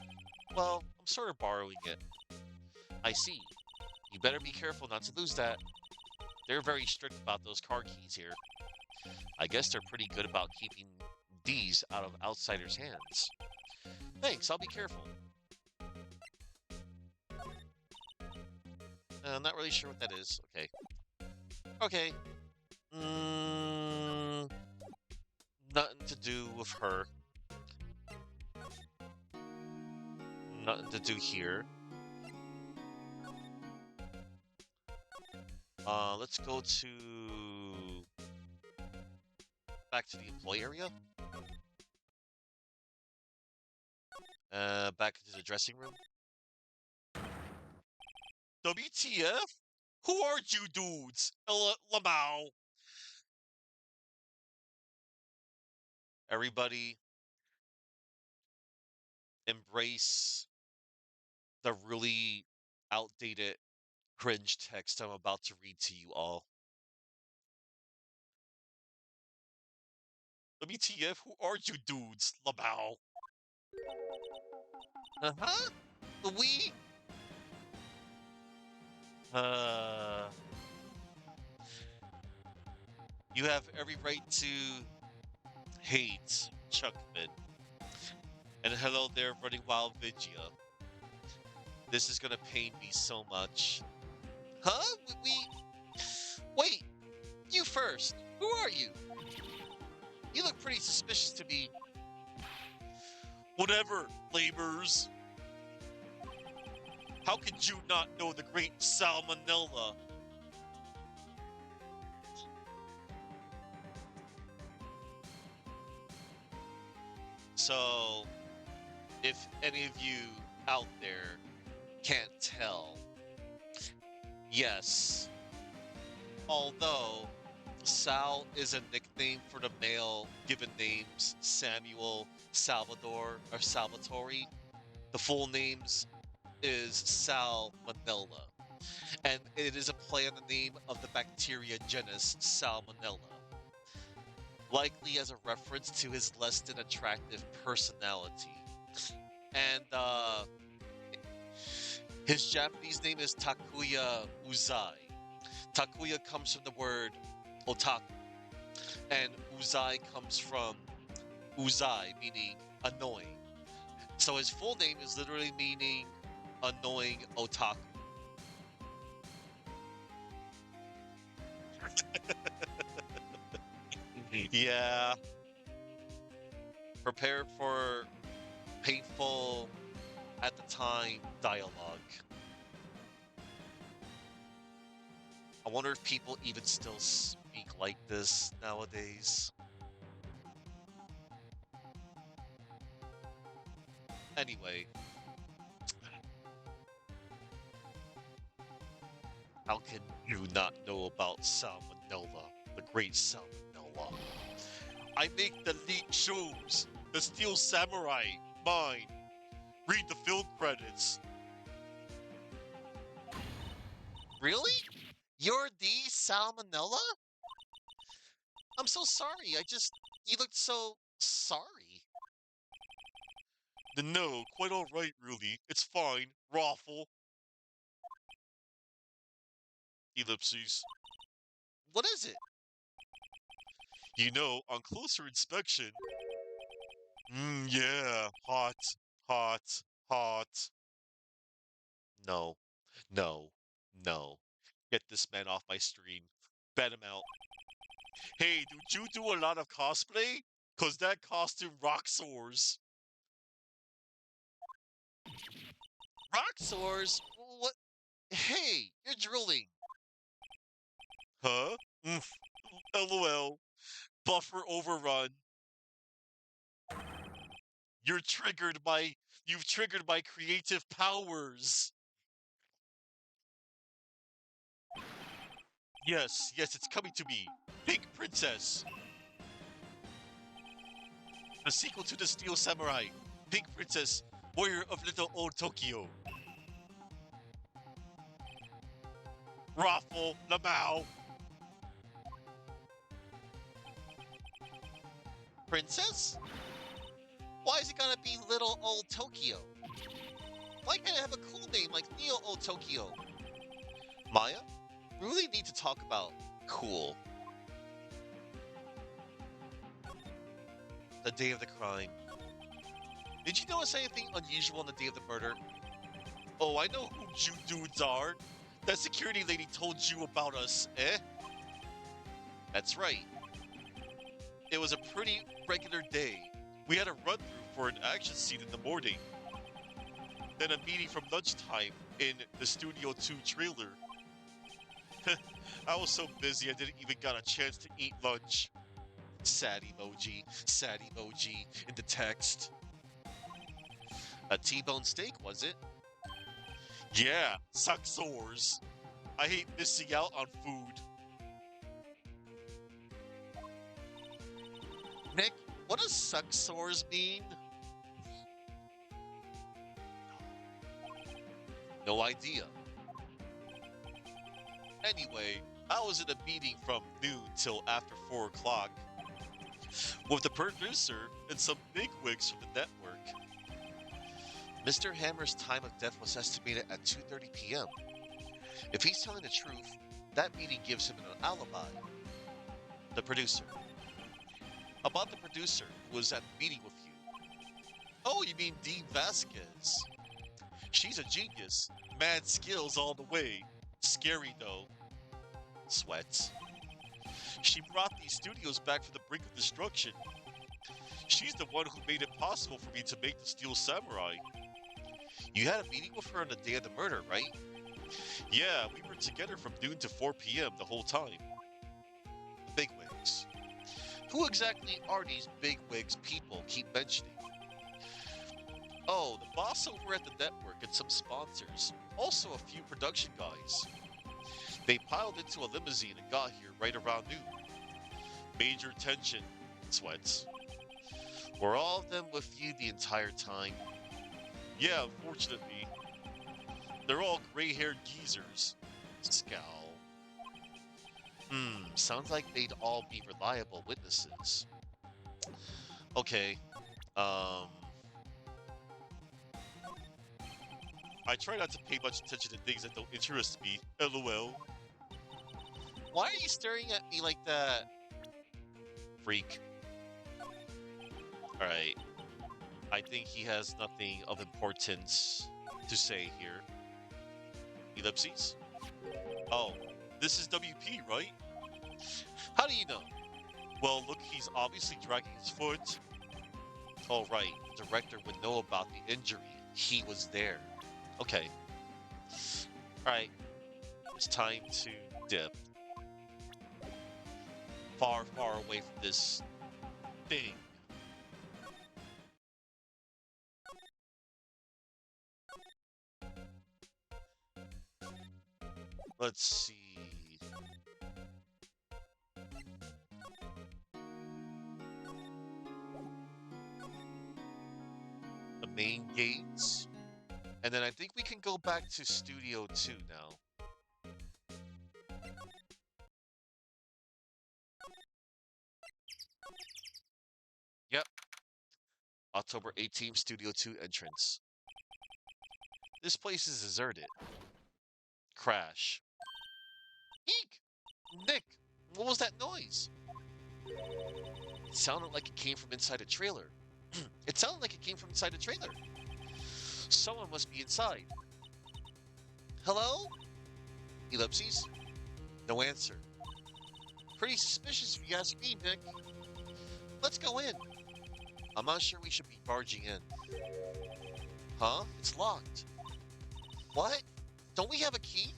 Well, I'm sort of borrowing it. I see. You better be careful not to lose that. They're very strict about those card keys here. I guess they're pretty good about keeping these out of outsiders' hands. Thanks, I'll be careful. I'm not really sure what that is. Okay. Okay. Nothing to do with her. Nothing to do here. Let's go to... back to the employee area. Back into the dressing room. WTF? Who are you dudes? Lamau. Everybody, embrace the really outdated cringe text I'm about to read to you all. WTF, who are you dudes, Labao? Uh-huh? We? Uh, you have every right to hate Chuckman. And hello there, Running Wild Vigia. This is gonna pain me so much. Huh? Wait, you first. Who are you? You look pretty suspicious to me. Whatever, flavors. How could you not know the great salmonella? So, if any of you out there can't tell, yes, although Sal is a nickname for the male given names Samuel, Salvador, or Salvatore, the full names is Salmonella, and it is a play on the name of the bacteria genus Salmonella, likely as a reference to his less than attractive personality. And his Japanese name is Takuya Uzai. Takuya comes from the word otaku, and Uzai comes from Uzai, meaning annoying. So his full name is literally meaning annoying otaku. Yeah. Prepare for painful, at the time, dialogue. I wonder if people even still speak like this nowadays. Anyway, how can you not know about Salmonella, the great Salmonella? I make the lead shows. The Steel Samurai, mine. Read the film credits. Really? You're the Salmonella? I'm so sorry. You looked so sorry. No, quite alright, really. It's fine. Raffle. Ellipses. What is it? You know, on closer inspection. Yeah. Hot. Hot. Hot. No, no, no. Get this man off my stream. Ban him out. Hey, did you do a lot of cosplay? Cause that costume rock soars. Rock sores? What? Hey, you're drooling. Huh? LOL. Buffer overrun. You're triggered by you've triggered my creative powers. Yes, yes, it's coming to me. Pink Princess. The sequel to the Steel Samurai. Pink Princess, Warrior of Little Old Tokyo. Raffle, Lamau. Princess? Why is it gonna be little old Tokyo? Why can't it have a cool name like Neo Old Tokyo? Maya, we really need to talk about cool. The day of the crime. Did you notice anything unusual on the day of the murder? Oh, I know who you dudes are. That security lady told you about us, eh? That's right. It was a pretty regular day. We had a run through for an action scene in the morning. Then a meeting from lunchtime in the Studio 2 trailer. I was so busy I didn't even got a chance to eat lunch. Sad emoji in the text. A T-bone steak, was it? Yeah, suck sores. I hate missing out on food. Nick, what does suck sores mean? No idea. Anyway, I was in a meeting from noon till after 4 o'clock with the producer and some bigwigs from the network. Mr. Hammer's time of death was estimated at 2:30 p.m. If he's telling the truth, that meeting gives him an alibi. The producer. About the producer who was at the meeting with you. Oh, you mean Dean Vasquez? She's a genius. Mad skills all the way. Scary though. Sweats. She brought these studios back from the brink of destruction. She's the one who made it possible for me to make the Steel Samurai. You had a meeting with her on the day of the murder, right? Yeah, we were together from noon to 4 p.m. the whole time. Bigwigs. Who exactly are these bigwigs people keep mentioning? Oh, the boss over at the network and some sponsors. Also a few production guys. They piled into a limousine and got here right around noon. Major tension. Sweats. Were all of them with you the entire time? Yeah, unfortunately. They're all gray-haired geezers. Scowl. Sounds like they'd all be reliable witnesses. Okay. I try not to pay much attention to things that don't interest me. LOL. Why are you staring at me like that? Freak. Alright. I think he has nothing of importance to say here. Ellipses? Oh, this is WP, right? How do you know? Well, look, he's obviously dragging his foot. Oh, right. The director would know about the injury. He was there. Okay. Alright. It's time to dip. Far, far away from this thing. Let's see. The main gates. And then I think we can go back to Studio 2 now. Yep. October 18th, Studio 2 entrance. This place is deserted. Crash. Eek! Nick, what was that noise? It sounded like it came from inside a trailer. It sounded like it came from inside a trailer. Someone must be inside. Hello? Ellipses? No answer. Pretty suspicious if you ask me, Nick. Let's go in. I'm not sure we should be barging in. Huh? It's locked. What? Don't we have a key?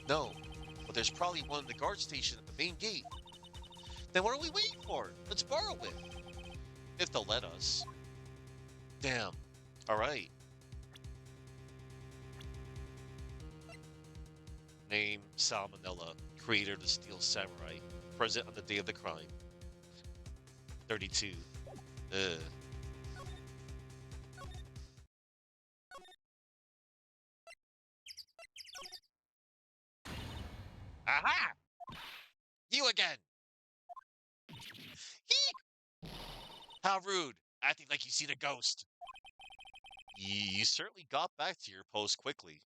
No, but there's probably one in the guard station at the main gate. Then what are we waiting for? Let's borrow it. If they'll let us. Damn. Alright. Name, Salmonella, creator of the Steel Samurai, present on the day of the crime. 32. Ugh. Aha! You again! Eek! How rude, acting like you seen a ghost. You certainly got back to your post quickly.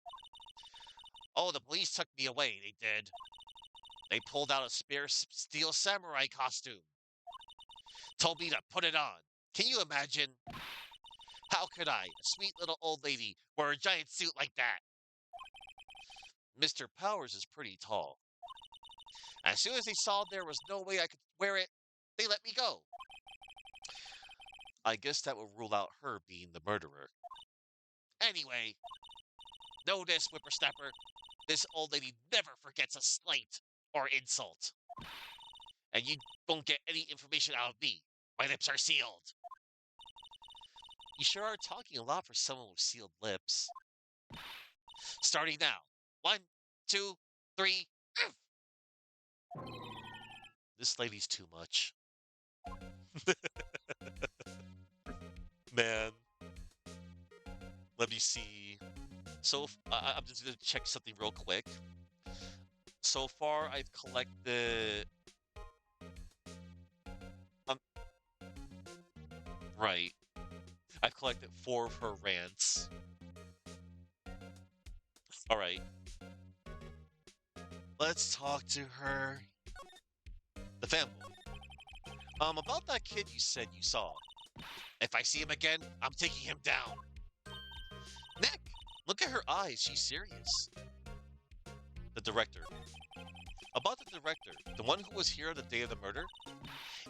Oh, the police took me away, they did. They pulled out a spare Steel Samurai costume. Told me to put it on. Can you imagine? How could I, a sweet little old lady, wear a giant suit like that? Mr. Powers is pretty tall. As soon as they saw there was no way I could wear it, they let me go. I guess that will rule out her being the murderer. Anyway, know this, whippersnapper. This old lady never forgets a slight or insult. And you won't get any information out of me. My lips are sealed. You sure are talking a lot for someone with sealed lips. Starting now. 1, 2, 3. This lady's too much. Man. Let me see. I'm just gonna check something real quick. So far, I've collected. Um, right. I've collected 4 of her rants. All right. Let's talk to her. The fanboy. About that kid you said you saw. If I see him again, I'm taking him down. Nick, look at her eyes. She's serious. The director. About the director, the one who was here on the day of the murder.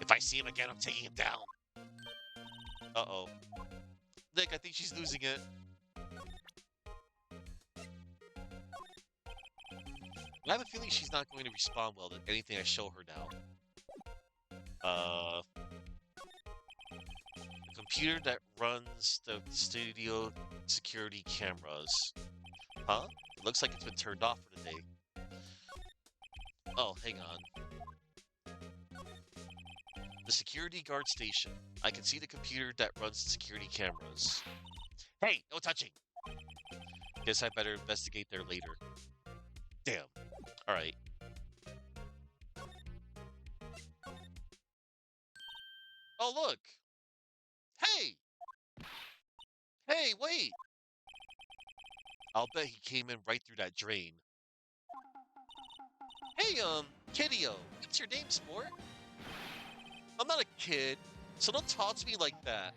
If I see him again, I'm taking him down. Uh-oh. Nick, I think she's losing it. I have a feeling she's not going to respond well to anything I show her now. The computer that runs the studio security cameras. Huh? It looks like it's been turned off for the day. Oh, hang on. The security guard station. I can see the computer that runs the security cameras. Hey, no touching! Guess I better investigate there later. Damn. Alright. Oh, look! Hey! Hey, wait! I'll bet he came in right through that drain. Hey, Kiddio, what's your name, sport? I'm not a kid, so don't talk to me like that.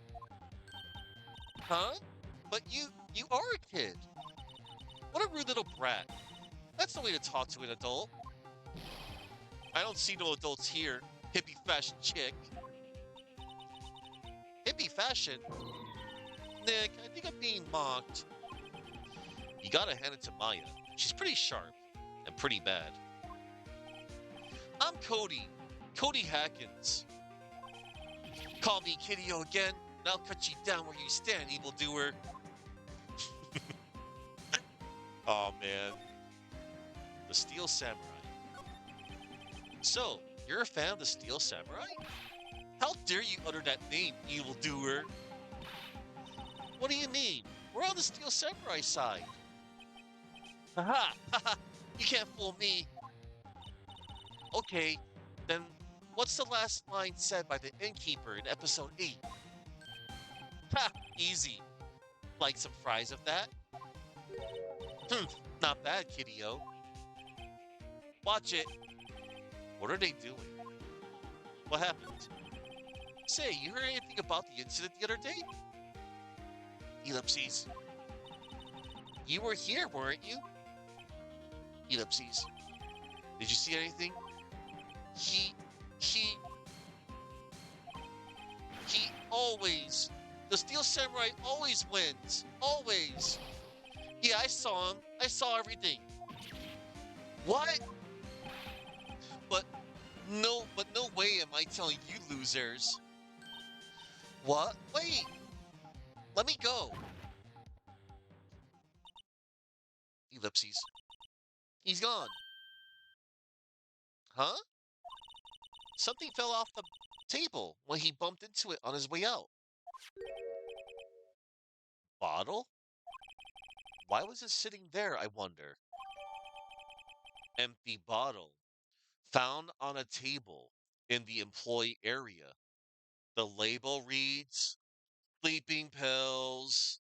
Huh? But you are a kid. What a rude little brat. That's the way to talk to an adult. I don't see no adults here, hippie fashion chick. Hippie fashion? Nick, I think I'm being mocked. You gotta hand it to Maya. She's pretty sharp and pretty bad. I'm Cody. Cody Hackins. Call me Kiddio again, and I'll cut you down where you stand, evildoer. Oh man. The Steel Samurai. So, you're a fan of the Steel Samurai? How dare you utter that name, evildoer? What do you mean? We're on the Steel Samurai side. Haha! Haha! You can't fool me! Okay, then what's the last line said by the innkeeper in episode 8? Ha! Easy. Like some fries of that? Not bad, Kiddio. Watch it. What are they doing? What happened? Say, you heard anything about the incident the other day? Ellipses. You were here, weren't you? Ellipses. Did you see anything? He always. The Steel Samurai always wins. Always. Yeah, I saw him. I saw everything. What? But no way am I telling you losers. What? Wait. Let me go. Ellipses. He's gone. Huh? Something fell off the table when he bumped into it on his way out. Bottle? Why was it sitting there, I wonder? Empty bottle. Found on a table in the employee area. The label reads, sleeping pills.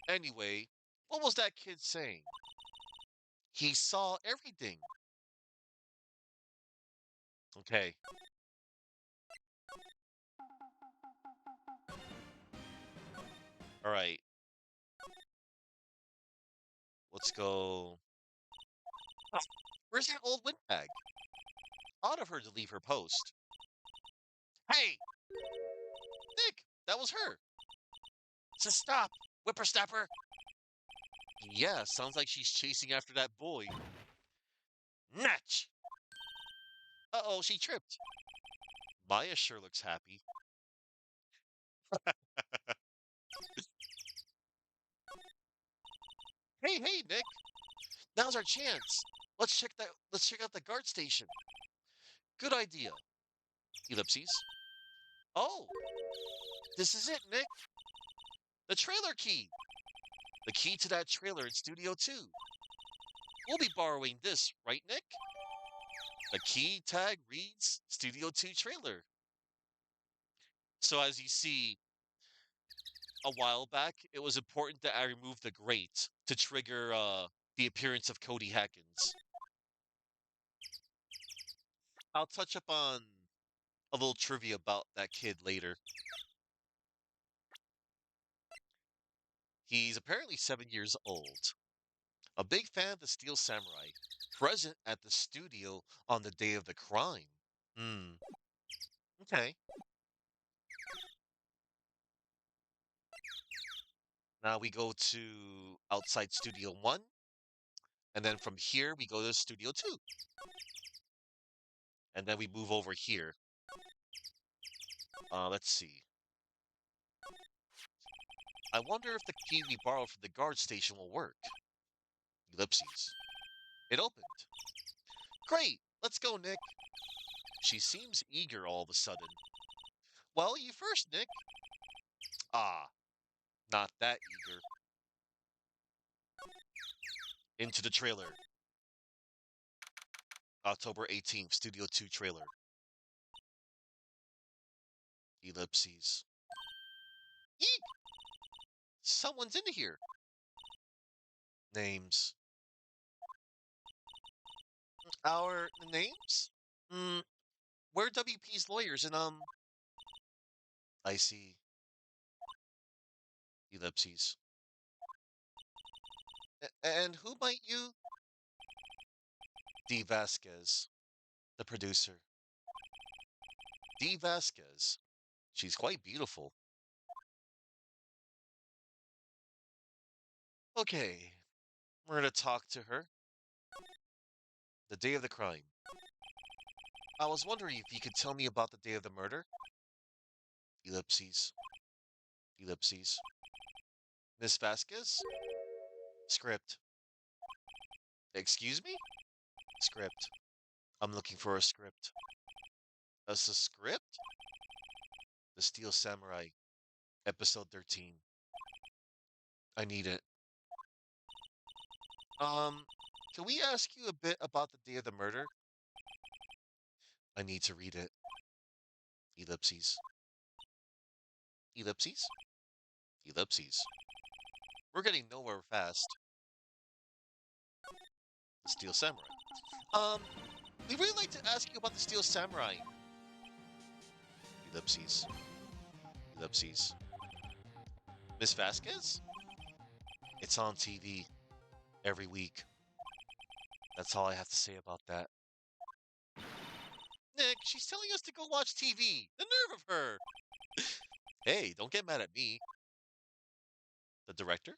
Anyway, what was that kid saying? He saw everything. Okay. All right. Let's go. Oh, where's that old windbag? Odd of her to leave her post. Hey! Nick, that was her. So stop, whippersnapper. Yeah, sounds like she's chasing after that boy. Natch! Uh-oh, she tripped. Maya sure looks happy. Hey, Nick. Now's our chance. Let's check out the guard station. Good idea. Ellipses. Oh, this is it, Nick. The trailer key! The key to that trailer in Studio 2. We'll be borrowing this, right, Nick? The key tag reads Studio 2 trailer. So as you see, a while back, it was important that I remove the grate to trigger the appearance of Cody Hackins. I'll touch up on a little trivia about that kid later. He's apparently 7 years old. A big fan of the Steel Samurai. Present at the studio on the day of the crime. Hmm. Okay. Now we go to outside Studio 1. And then from here, we go to Studio 2. And then we move over here. Let's see. I wonder if the key we borrowed from the guard station will work. Ellipses. It opened. Great! Let's go, Nick. She seems eager all of a sudden. Well, you first, Nick. Ah, not that eager. Into the trailer. October 18th, Studio 2 trailer. Ellipses. Eek! Someone's in here. Names. Our names? Hmm, we're WP's lawyers and, I see. Ellipses. And who might you? D. Vasquez, the producer. D. Vasquez. She's quite beautiful. Okay, we're gonna talk to her. The day of the crime. I was wondering if you could tell me about the day of the murder. Ellipses. Ellipses. Miss Vasquez? Script. Excuse me? Script. I'm looking for a script. A script? The Steel Samurai, episode 13. I need it. Can we ask you a bit about the day of the murder? I need to read it. Ellipses. Ellipses? Ellipses. We're getting nowhere fast. The Steel Samurai. We'd really like to ask you about the Steel Samurai. Ellipses. Ellipses. Miss Vasquez? It's on TV every week. That's all I have to say about that. Nick, she's telling us to go watch TV. The nerve of her. Hey, don't get mad at me. The director?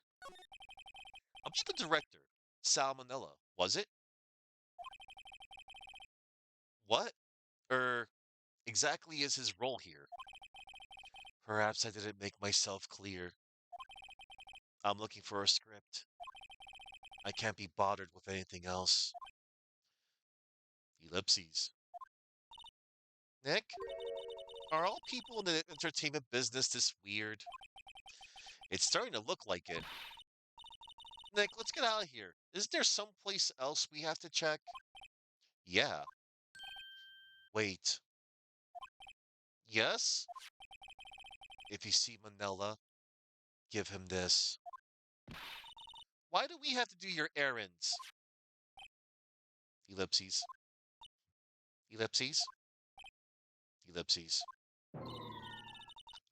About the director. Salmonella, was it? What? Exactly is his role here? Perhaps I didn't make myself clear. I'm looking for a script. I can't be bothered with anything else. Ellipses. Nick? Are all people in the entertainment business this weird? It's starting to look like it. Nick, let's get out of here. Isn't there someplace else we have to check? Yeah. Wait. Yes? If you see Manila, give him this. Why do we have to do your errands? Ellipses. Ellipses. Ellipses.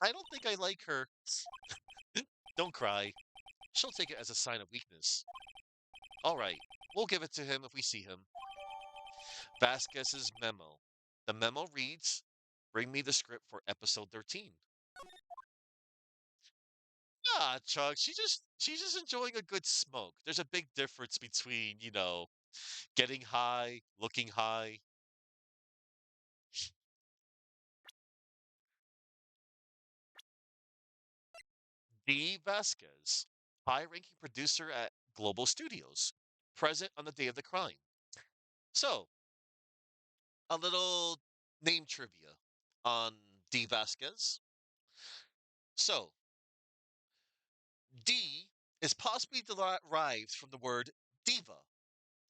I don't think I like her. Don't cry. She'll take it as a sign of weakness. All right, we'll give it to him if we see him. Vasquez's memo. The memo reads, bring me the script for episode 13. Ah, Chuck, she's just enjoying a good smoke. There's a big difference between, getting high, looking high. D. Vasquez, high-ranking producer at Global Studios, present on the day of the crime. So, a little name trivia on D. Vasquez. So, D is possibly derived from the word diva,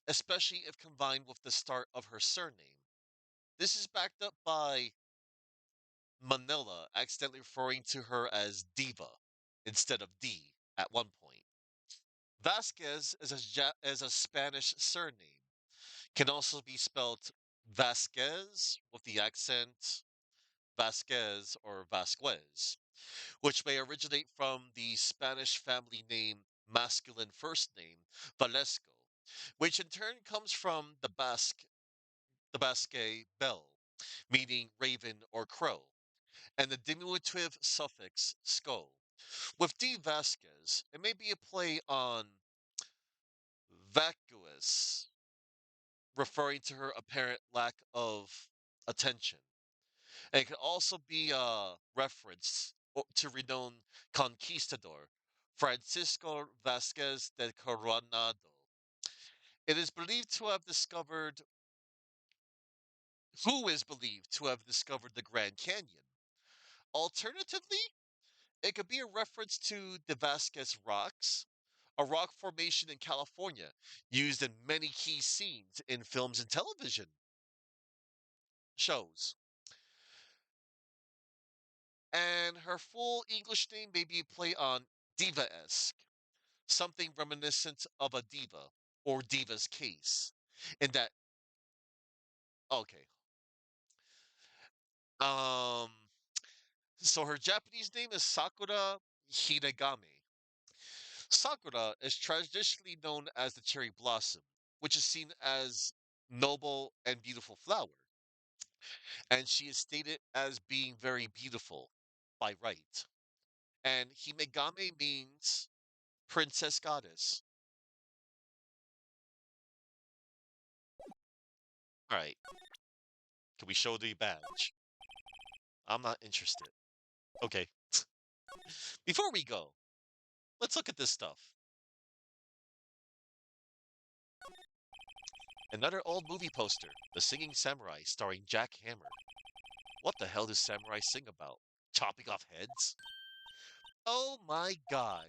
especially if combined with the start of her surname. This is backed up by Manila accidentally referring to her as Diva instead of D at one point. Vasquez is a Spanish surname. Can also be spelled Vasquez with the accent Vasquez or Vasquez, which may originate from the Spanish family name masculine first name Valesco, which in turn comes from the Basque bell, meaning raven or crow, and the diminutive suffix "sco." With D. Vasquez, it may be a play on vacuous, referring to her apparent lack of attention. And it could also be a reference to renowned conquistador Francisco Vasquez de Coronado. It is believed to have discovered, who is believed to have discovered the Grand Canyon. Alternatively, it could be a reference to the Vasquez Rocks, a rock formation in California used in many key scenes in films and television shows. And her full English name may be a play on diva-esque, something reminiscent of a diva or diva's case. In that, okay. Um, so her Japanese name is Sakura Hinagami. Sakura is traditionally known as the cherry blossom, which is seen as noble and beautiful flower, and she is stated as being very beautiful by Wright. And Himegame means princess goddess. All right, can we show the badge? I'm not interested. Okay, before we go, let's look at this stuff. Another old movie poster, The Singing Samurai, starring Jack Hammer. What the hell does samurai sing about? Chopping off heads? Oh my god.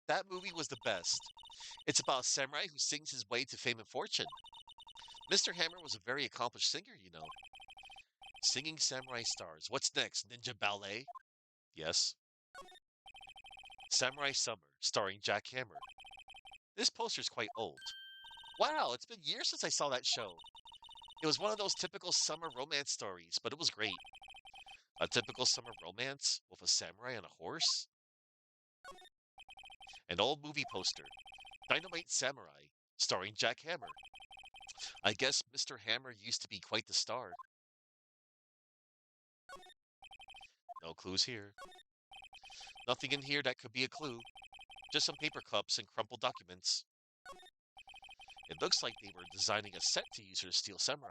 That movie was the best. It's about a samurai who sings his way to fame and fortune. Mr. Hammer was a very accomplished singer, you know. Singing Samurai stars. What's next? Ninja Ballet? Yes. Samurai Summer, starring Jack Hammer. This poster's quite old. Wow, it's been years since I saw that show. It was one of those typical summer romance stories, but it was great. A typical summer romance with a samurai on a horse? An old movie poster, Dynamite Samurai, starring Jack Hammer. I guess Mr. Hammer used to be quite the star. No clues here. Nothing in here that could be a clue. Just some paper cups and crumpled documents. It looks like they were designing a set to use for Steel Samurai.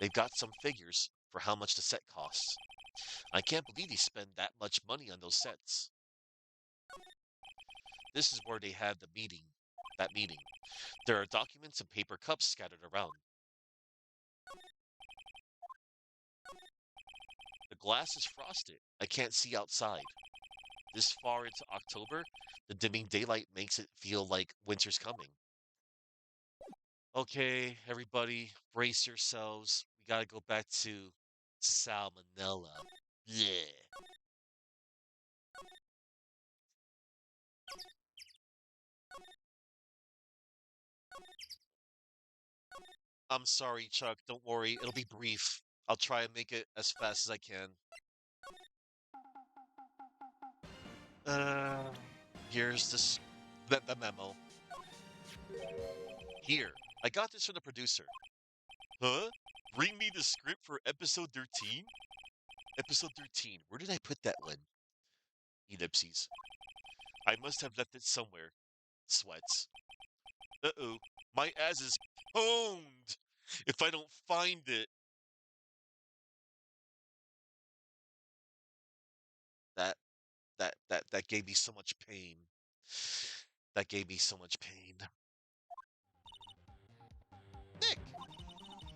They've got some figures for how much the set costs. I can't believe they spend that much money on those sets. This is where they had the meeting. That meeting. There are documents and paper cups scattered around. The glass is frosted. I can't see outside. This far into October, the dimming daylight makes it feel like winter's coming. Okay, everybody, brace yourselves. We gotta go back to salmonella. Yeah. I'm sorry, Chuck. Don't worry. It'll be brief. I'll try and make it as fast as I can. Uh, here's the memo. Here, I got this from the producer. Huh? Bring me the script for episode 13? Episode 13. Where did I put that one? Ellipses. I must have left it somewhere. Sweats. Uh-oh. My ass is pwned if I don't find it. That that gave me so much pain. That gave me so much pain. Nick!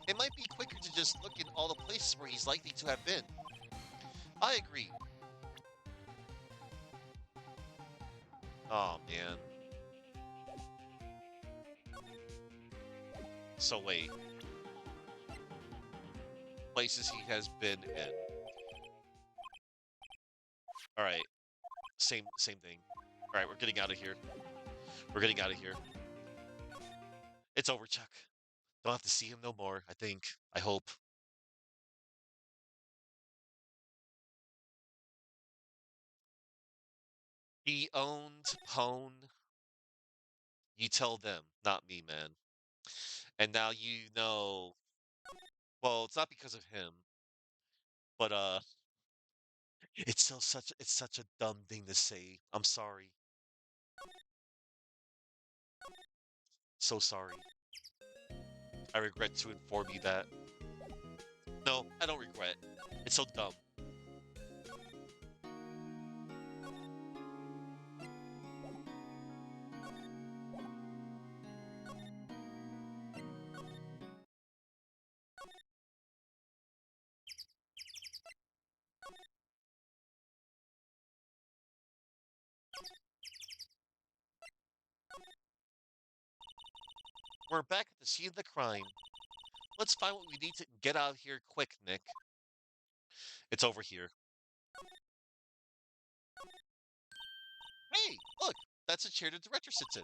It might be quicker to just look in all the places where he's likely to have been. I agree. Oh, man. So wait. Places he has been in. Alright. Same thing. Alright, we're getting out of here. We're getting out of here. It's over, Chuck. Don't have to see him no more, I think. I hope. He owns Pone. You tell them, not me, man. And now you know. Well, it's not because of him, but it's such a dumb thing to say. I'm sorry. So sorry. I regret to inform you that. No, I don't regret. It's so dumb. We're back at the scene of the crime. Let's find what we need to get out of here quick, Nick. It's over here. Hey, look, that's a chair the director sits in.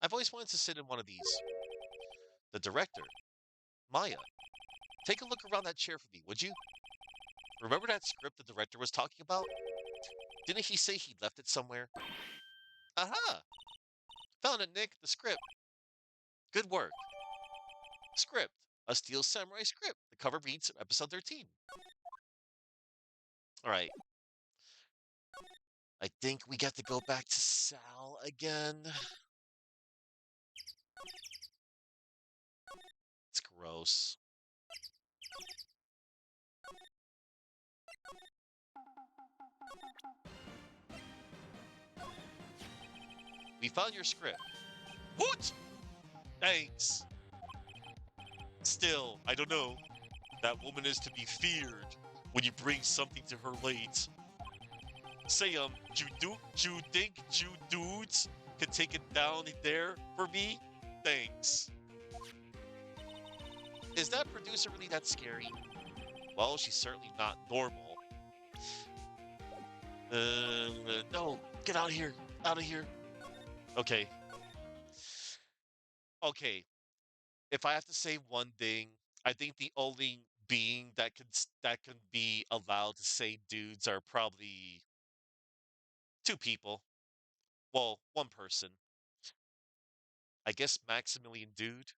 I've always wanted to sit in one of these. The director, Maya, take a look around that chair for me, would you? Remember that script the director was talking about? Didn't he say he left it somewhere? Aha! Found it, Nick, the script. Good work. Script. A Steel Samurai script. The cover reads episode 13. Alright. I think we get to go back to Sal again. It's gross. We found your script. What? Thanks. Still, I don't know. That woman is to be feared when you bring something to her late. Say, you think you dudes can take it down there for me? Thanks. Is that producer really that scary? Well, she's certainly not normal. No, get out of here. Out of here. Okay. Okay. If I have to say one thing, I think the only being that can be allowed to say dudes are probably two people. Well, one person. I guess Maximilian Dude.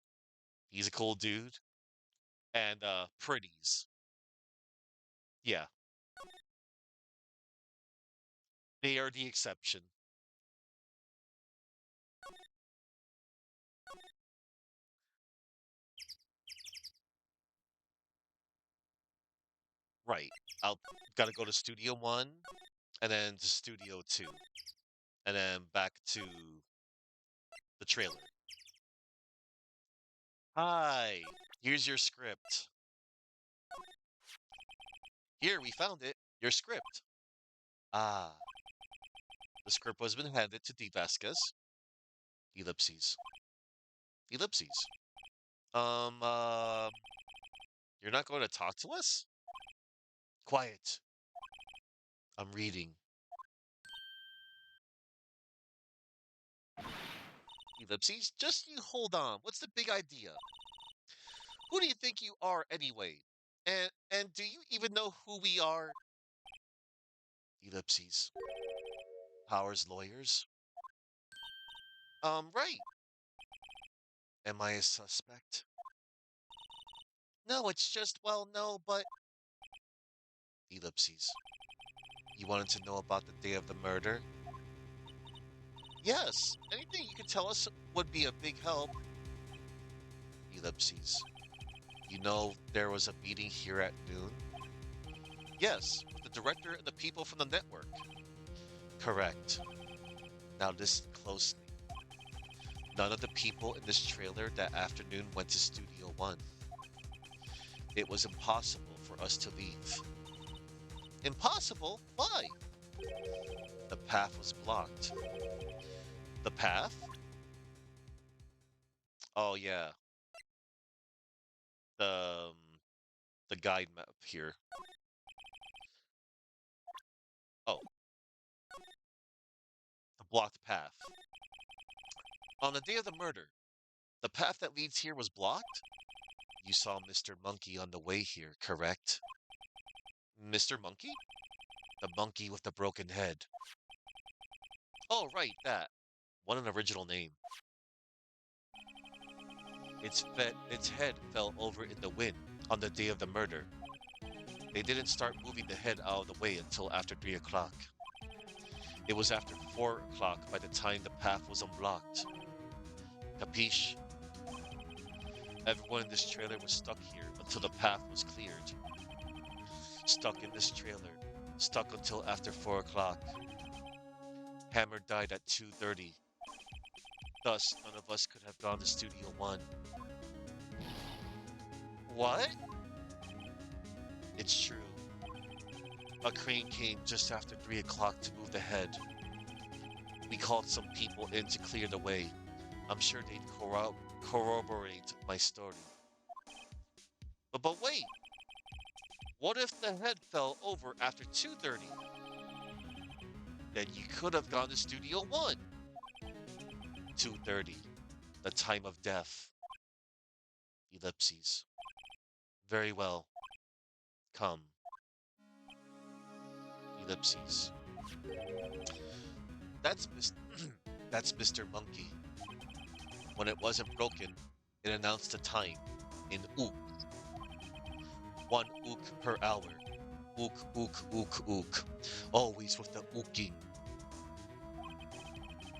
He's a cool dude. And Pretties. Yeah, they are the exception. Right. I'll gotta go to Studio One, and then to Studio Two, and then back to the trailer. Hi, here's your script. Here, we found it. Your script. Ah, the script has been handed to D. Vasquez. Ellipses. Ellipses. Um, uh, you're not going to talk to us? Quiet. I'm reading. Ellipses, just you hold on. What's the big idea? Who do you think you are anyway? And do you even know who we are? Ellipses. Powers lawyers? Right. Am I a suspect? No, it's just, well, no, but... Ellipses. You wanted to know about the day of the murder? Yes, anything you could tell us would be a big help. Ellipses. You know there was a meeting here at noon? Yes, with the director and the people from the network. Correct. Now listen closely. None of the people in this trailer that afternoon went to Studio One. It was impossible for us to leave. Impossible? Why? The path was blocked. The path? Oh yeah, the the guide map here. Oh, the blocked path. On the day of the murder, the path that leads here was blocked? You saw Mr. Monkey on the way here, correct? Mr. Monkey? The monkey with the broken head. Oh, right, that. What an original name. Its head fell over in the wind on the day of the murder. They didn't start moving the head out of the way until after 3 o'clock. It was after 4 o'clock by the time the path was unblocked. Capiche? Everyone in this trailer was stuck here until the path was cleared. Stuck in this trailer. Stuck until after 4 o'clock. Hammer died at 2:30. Thus, none of us could have gone to Studio One. What? It's true. A crane came just after 3 o'clock to move the head. We called some people in to clear the way. I'm sure they'd corroborate my story. But wait! What if the head fell over after 2:30? Then you could have gone to Studio One. 2:30. The time of death. Ellipses. Very well. Come. Ellipses. That's Mr. Monkey. When it wasn't broken, it announced the time in ook. 1 ook per hour. Ook, ook, ook, ook. Always with the ooking.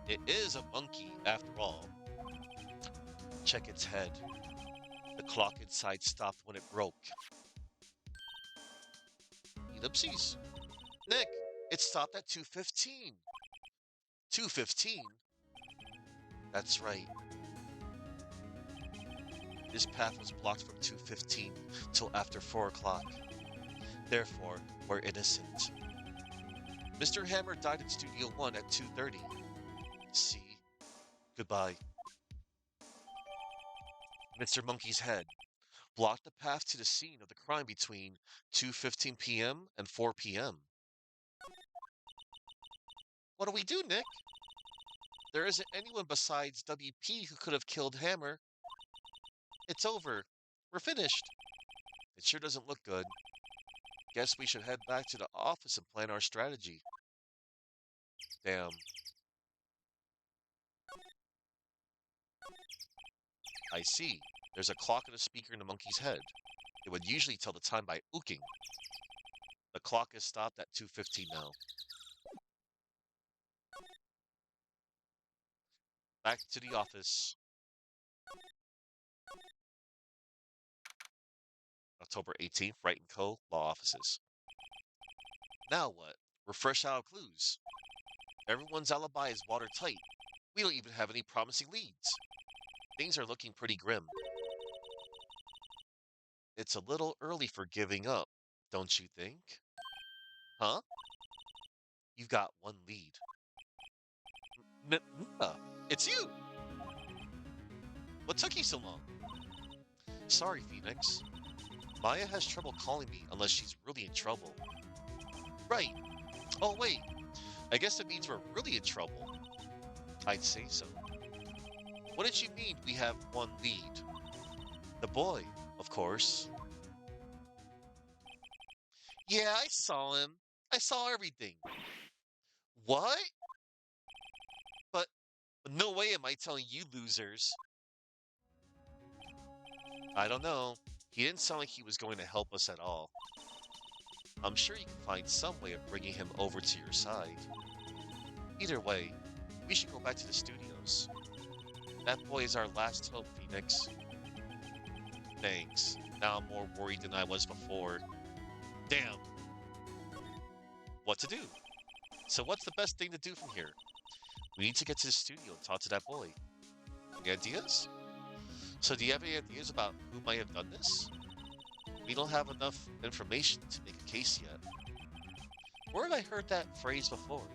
It is a monkey, after all. Check its head. The clock inside stopped when it broke. Ellipses. Nick, it stopped at 2:15. 2:15? That's right. This path was blocked from 2:15 till after 4 o'clock. Therefore, we're innocent. Mr. Hammer died in Studio One at 2:30. See? Goodbye. Mr. Monkey's head blocked the path to the scene of the crime between 2:15 p.m. and 4 p.m. What do we do, Nick? There isn't anyone besides WP who could have killed Hammer. It's over. We're finished. It sure doesn't look good. Guess we should head back to the office and plan our strategy. Damn. I see. There's a clock and a speaker in the monkey's head. It would usually tell the time by ooking. The clock is stopped at 2:15 now. Back to the office. October 18th, Wright & Co. Law Offices. Now what? We're fresh out of clues. Everyone's alibi is watertight. We don't even have any promising leads. Things are looking pretty grim. It's a little early for giving up, don't you think? Huh? You've got one lead. It's you! What took you so long? Sorry, Phoenix. Maya has trouble calling me unless she's really in trouble. Right. Oh, wait. I guess it means we're really in trouble. I'd say so. What did you mean we have one lead? The boy, of course. Yeah, I saw him. I saw everything. What? But no way am I telling you losers. I don't know. He didn't sound like he was going to help us at all. I'm sure you can find some way of bringing him over to your side. Either way, we should go back to the studios. That boy is our last hope, Phoenix. Thanks. Now I'm more worried than I was before. Damn. What to do? So what's the best thing to do from here? We need to get to the studio and talk to that boy. Any ideas? So do you have any ideas about who might have done this? We don't have enough information to make a case yet. Where had I heard that phrase before?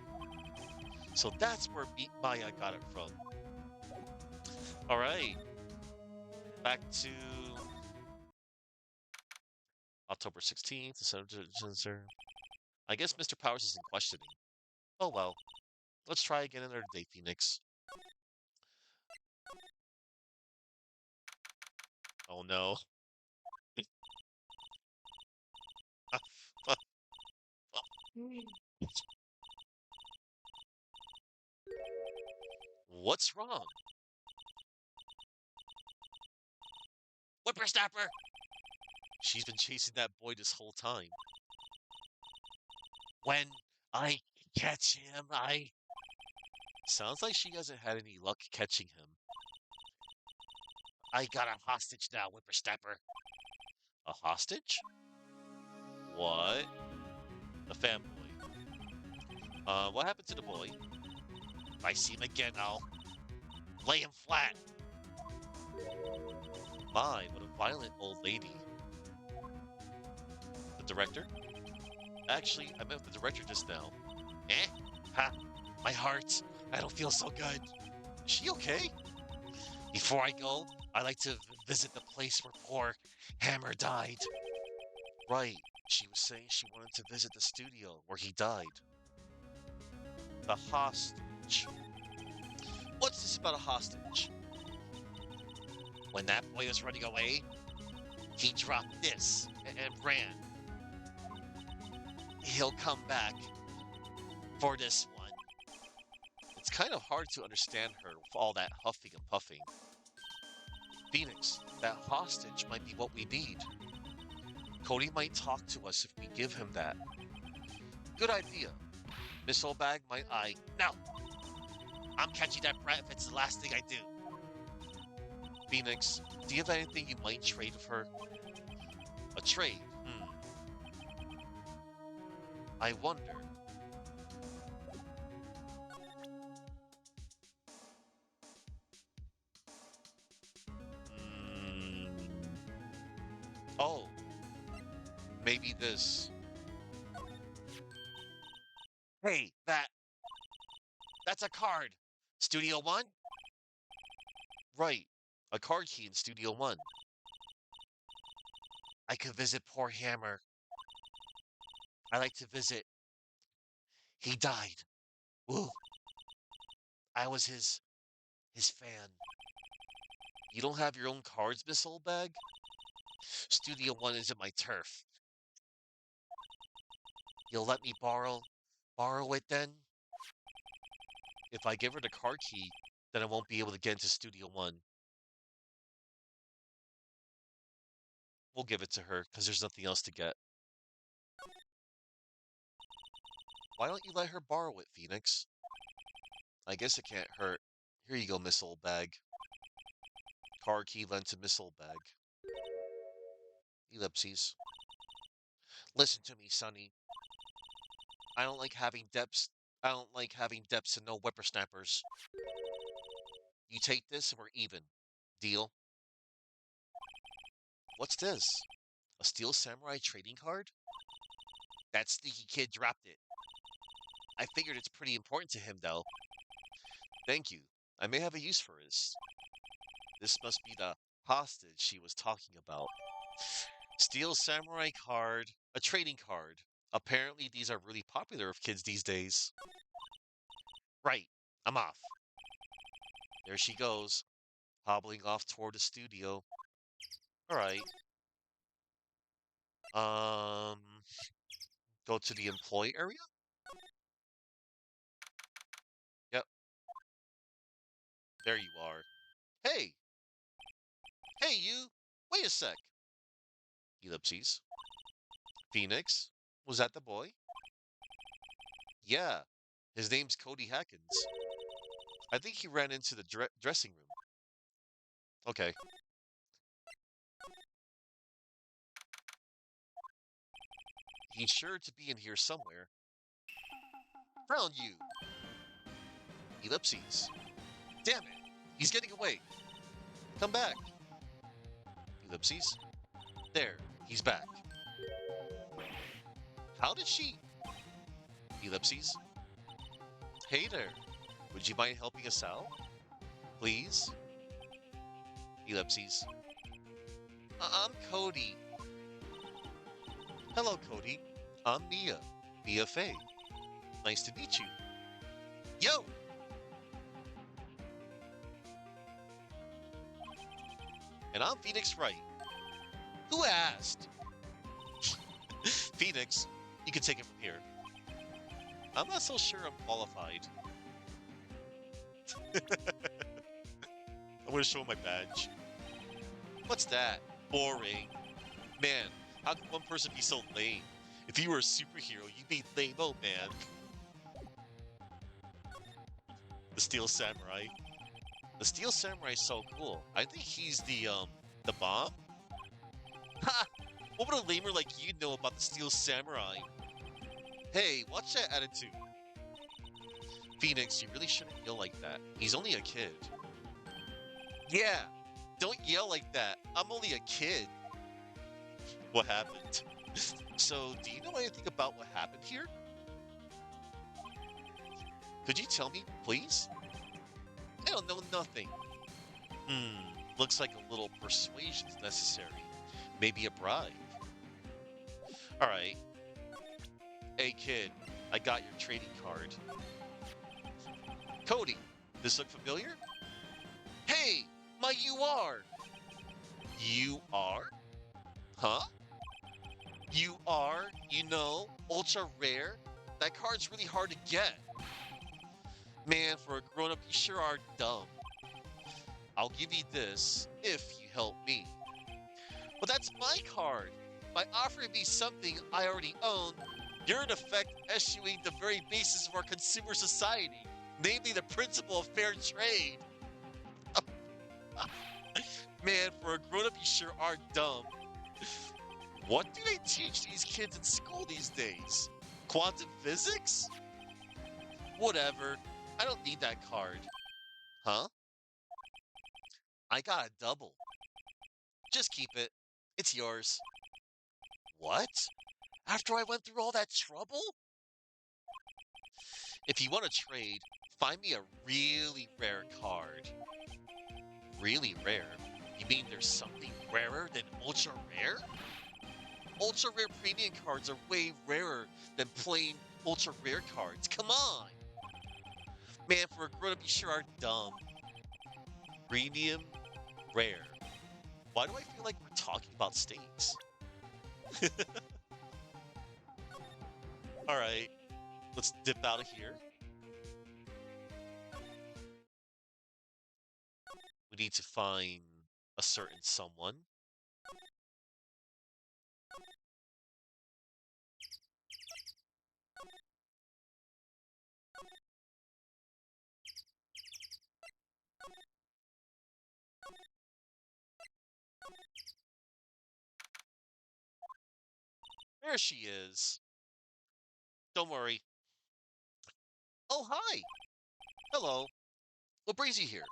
So that's where Maya got it from. All right. Back to October 16th. I guess Mr. Powers isn't questioning. Oh well. Let's try again another day, Phoenix. Oh no. What's wrong? Whippersnapper! She's been chasing that boy this whole time. When I catch him, I... Sounds like she hasn't had any luck catching him. I got a hostage now, Whippersnapper. A hostage? What? A fanboy. What happened to the boy? If I see him again, I'll lay him flat. My, what a violent old lady. The director? Actually, I met with the director just now. Eh? Ha! My heart. I don't feel so good. Is she okay? Before I go, I'd like to visit the place where poor Hammer died. Right. She was saying she wanted to visit the studio where he died. The hostage. What's this about a hostage? When that boy was running away, he dropped this and ran. He'll come back for this one. It's kind of hard to understand her with all that huffing and puffing. Phoenix, that hostage might be what we need. Cody might talk to us if we give him that. Good idea. Miss Oldbag might No! I'm catching that brat if it's the last thing I do. Phoenix, do you have anything you might trade with her? A trade? I wonder. Oh. Maybe this. Hey, that's a card. Studio One? Right. A card key in Studio One. I could visit poor Hammer. I like to visit. He died. Woo. I was his fan. You don't have your own cards, Miss Oldbag? Studio One isn't my turf. You'll let me borrow it then? If I give her the card key, then I won't be able to get into Studio One. We'll give it to her, because there's nothing else to get. Why don't you let her borrow it, Phoenix? I guess it can't hurt. Here you go, Miss Oldbag. Card key lent to Miss Oldbag. Ellipses. Listen to me, Sonny. I don't like having depths and no whippersnappers. You take this and we're even. Deal? What's this? A Steel Samurai trading card? That sneaky kid dropped it. I figured it's pretty important to him, though. Thank you. I may have a use for this. This must be the hostage she was talking about. Steel Samurai card, a trading card. Apparently these are really popular with kids these days. Right, I'm off. There she goes, hobbling off toward the studio. Alright. Go to the employee area? Yep. There you are. Hey! Hey, you! Wait a sec! Ellipses. Phoenix? Was that the boy? Yeah. His name's Cody Hackins. I think he ran into the dressing room. Okay. He's sure to be in here somewhere. Found you! Ellipses. Damn it! He's getting away! Come back! Ellipses. There, he's back. How did she... Ellipses. Hey there. Would you mind helping us out? Please? Ellipses. I'm Cody. Hello, Cody. I'm Mia. Mia Fey. Nice to meet you. Yo! And I'm Phoenix Wright. Who asked? Phoenix, you can take it from here. I'm not so sure I'm qualified. I'm gonna show my badge. What's that? Boring. Man, how can one person be so lame? If you were a superhero, you'd be lame-o, man. The Steel Samurai. The Steel Samurai is so cool. I think he's the bomb? Ha! What would a lamer like you know about the Steel Samurai? Hey, watch that attitude. Phoenix, you really shouldn't yell like that. He's only a kid. Yeah, don't yell like that. I'm only a kid. What happened? So, do you know anything about what happened here? Could you tell me, please? I don't know nothing. Looks like a little persuasion's necessary. Maybe a bribe. Alright. Hey kid, I got your trading card. Cody, this look familiar? Hey, my UR! UR? Huh? UR, you know, ultra rare? That card's really hard to get. Man, for a grown-up, you sure are dumb. I'll give you this if you help me. But that's my card. By offering me something I already own, you're in effect eschewing the very basis of our consumer society, namely the principle of fair trade. Man, for a grown-up, you sure are dumb. What do they teach these kids in school these days? Quantum physics? Whatever. I don't need that card. Huh? I got a double. Just keep it. It's yours. What? After I went through all that trouble? If you want to trade, find me a really rare card. Really rare? You mean there's something rarer than ultra rare? Ultra rare premium cards are way rarer than plain ultra rare cards. Come on! Man, for a grown-up, you sure are dumb. Premium rare. Why do I feel like we're talking about steaks? Alright, let's dip out of here. We need to find a certain someone. There she is. Don't worry. Oh, hi! Hello. What brings you here?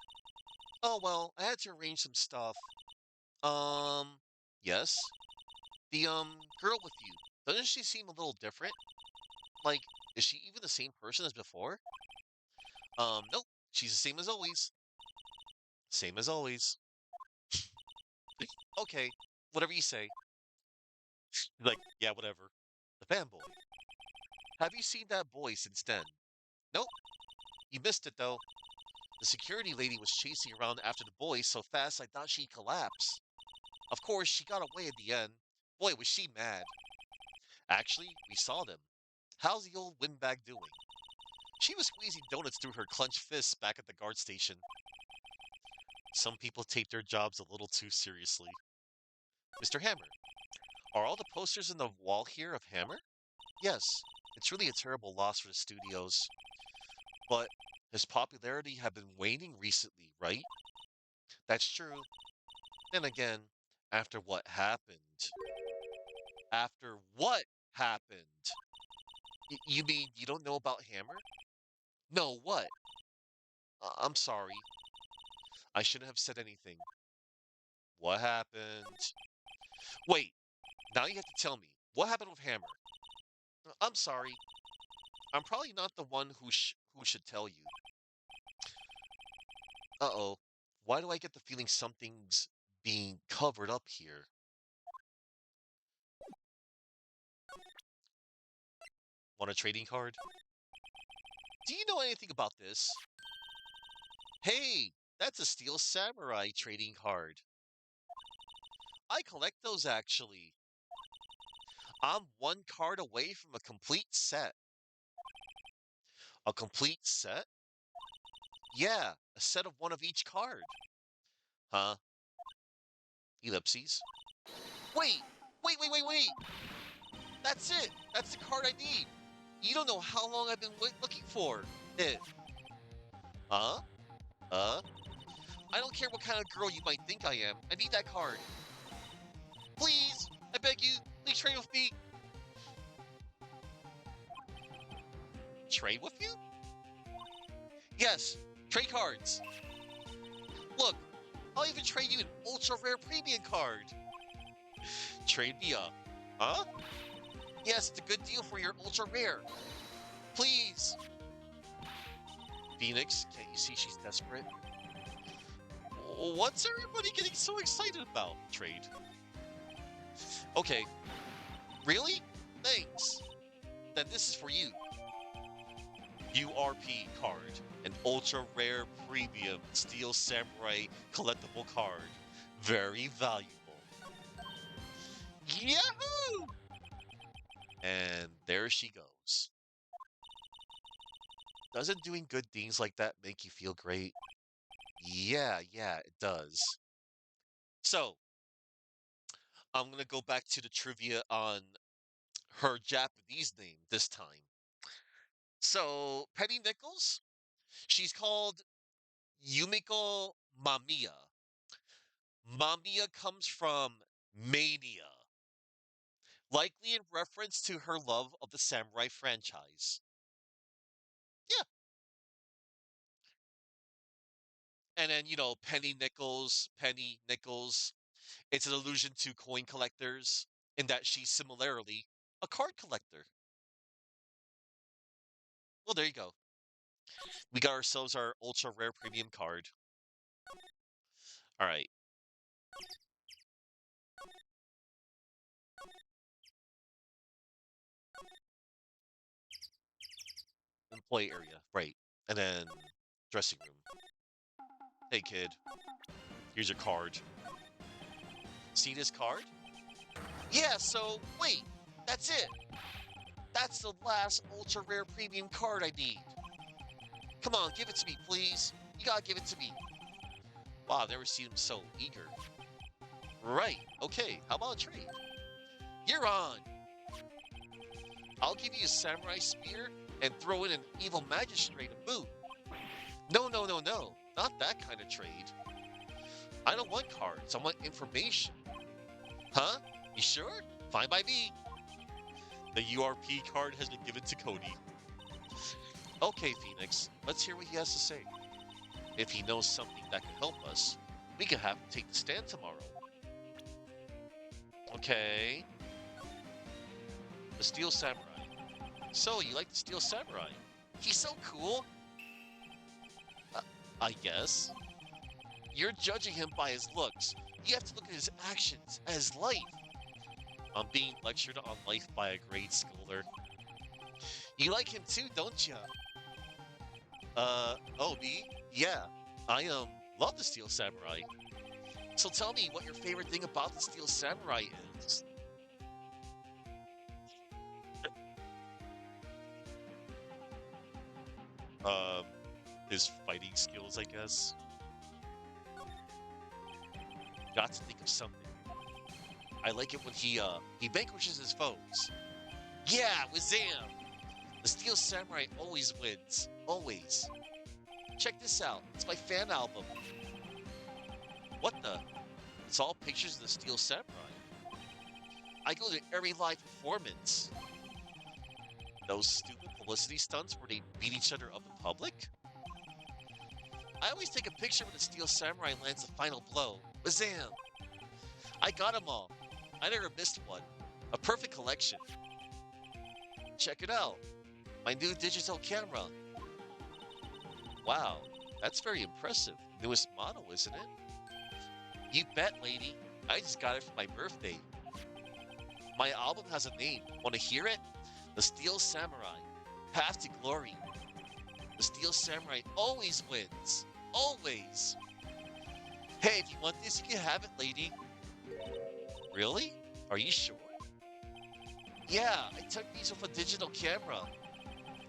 Oh, well, I had to arrange some stuff. Yes? The, girl with you, doesn't she seem a little different? Like, is she even the same person as before? Nope. She's the same as always. Same as always. Okay, whatever you say. Like, yeah, whatever. The fanboy. Have you seen that boy since then? Nope. You missed it, though. The security lady was chasing around after the boy so fast I thought she'd collapse. Of course, she got away in the end. Boy, was she mad. Actually, we saw them. How's the old windbag doing? She was squeezing donuts through her clenched fists back at the guard station. Some people take their jobs a little too seriously. Mr. Hammer, are all the posters in the wall here of Hammer? Yes, it's really a terrible loss for the studios. But his popularity had been waning recently, right? That's true. Then again, after what happened. After what happened? You mean you don't know about Hammer? No, what? I'm sorry. I shouldn't have said anything. What happened? Wait, now you have to tell me. What happened with Hammer? I'm sorry. I'm probably not the one who should tell you. Uh-oh. Why do I get the feeling something's being covered up here? Want a trading card? Do you know anything about this? Hey, that's a Steel Samurai trading card. I collect those actually. I'm one card away from a complete set. A complete set? Yeah, a set of one of each card. Huh? Ellipses. Wait! Wait! That's it! That's the card I need! You don't know how long I've been looking for it. Huh? I don't care what kind of girl you might think I am. I need that card. Please! I beg you! Please trade with me! Trade with you? Yes! Trade cards! Look! I'll even trade you an ultra rare premium card! Trade me up. Huh? Yes, it's a good deal for your ultra rare. Please! Phoenix, can't you see she's desperate? What's everybody getting so excited about? Trade. Okay. Really? Thanks. Then this is for you. URP card. An ultra rare premium Steel Samurai collectible card. Very valuable. Yahoo! And there she goes. Doesn't doing good things like that make you feel great? Yeah, it does. So, I'm gonna go back to the trivia on her Japanese name this time. So, Penny Nichols, she's called Yumiko Mamiya. Mamiya comes from mania, likely in reference to her love of the samurai franchise. Yeah. And then, Penny Nichols, it's an allusion to coin collectors in that she's similarly a card collector. Well, there you go. We got ourselves our ultra rare premium card. All right. Employee area, right. And then dressing room. Hey, kid. Here's your card. See this card? Yeah, so, wait. That's it. That's the last ultra rare premium card I need. Come on, give it to me, please. You gotta give it to me. Wow, I've never seen him so eager. Right, okay, how about a trade? You're on. I'll give you a samurai spear and throw in an evil magistrate to boot. No. Not that kind of trade. I don't want cards, I want information. Huh? You sure? Fine by me. The URP card has been given to Cody. Okay, Phoenix, let's hear what he has to say. If he knows something that could help us, we could have him take the stand tomorrow. Okay. The Steel Samurai. So, you like the Steel Samurai? He's so cool. I guess. You're judging him by his looks. You have to look at his actions, at his life. I'm being lectured on life by a grade schooler. You like him too, don't ya? Oh, me? Yeah. I, love the Steel Samurai. So tell me what your favorite thing about the Steel Samurai is. His fighting skills, I guess. Got to think of something. I like it when he vanquishes his foes. Yeah, with Zam! The Steel Samurai always wins. Always. Check this out. It's my fan album. What the? It's all pictures of the Steel Samurai. I go to every live performance. Those stupid publicity stunts where they beat each other up in public? I always take a picture when the Steel Samurai lands the final blow. Bazam! I got them all. I never missed one. A perfect collection. Check it out. My new digital camera. Wow, that's very impressive. newest model, isn't it? You bet, lady. I just got it for my birthday. My album has a name. Want to hear it? The Steel Samurai. Path to Glory. The Steel Samurai always wins. Always. Hey, if you want this, you can have it, lady. Really? Are you sure? Yeah, I took these with a digital camera.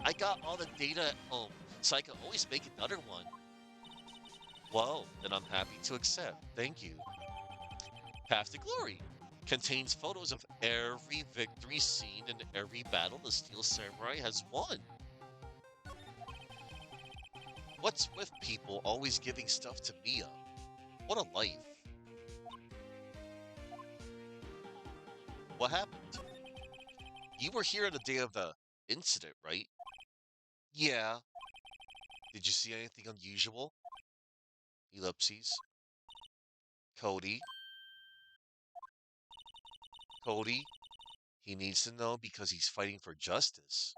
I got all the data at home, so I can always make another one. Well, then I'm happy to accept. Thank you. Path to Glory contains photos of every victory seen in every battle the Steel Samurai has won. What's with people always giving stuff to Mia? What a life. What happened? You were here on the day of the incident, right? Yeah. Did you see anything unusual? Ellipses. Cody. Cody. He needs to know because he's fighting for justice.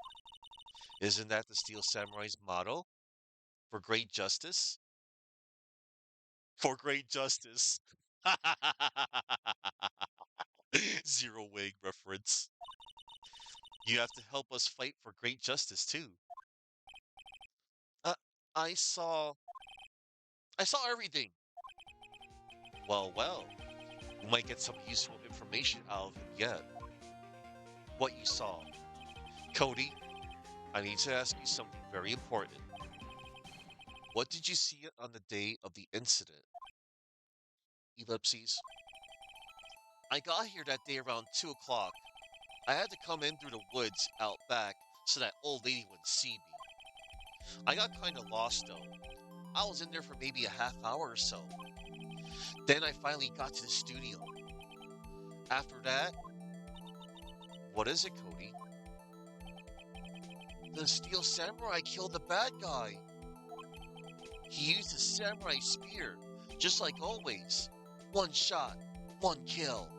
Isn't that the Steel Samurai's motto? For great justice? For great justice. Zero Wing reference. You have to help us fight for great justice too. Uh, I saw. I saw everything. Well, well. We might get some useful information out of him yet. What you saw. Cody, I need to ask you something very important. What did you see on the day of the incident? Ellipses. I got here that day around 2 o'clock. I had to come in through the woods out back so that old lady wouldn't see me. I got kind of lost though. I was in there for maybe a half hour or so. Then I finally got to the studio. After that, what is it, Cody? The Steel Samurai killed the bad guy. He used a samurai spear, just like always. One shot, one kill.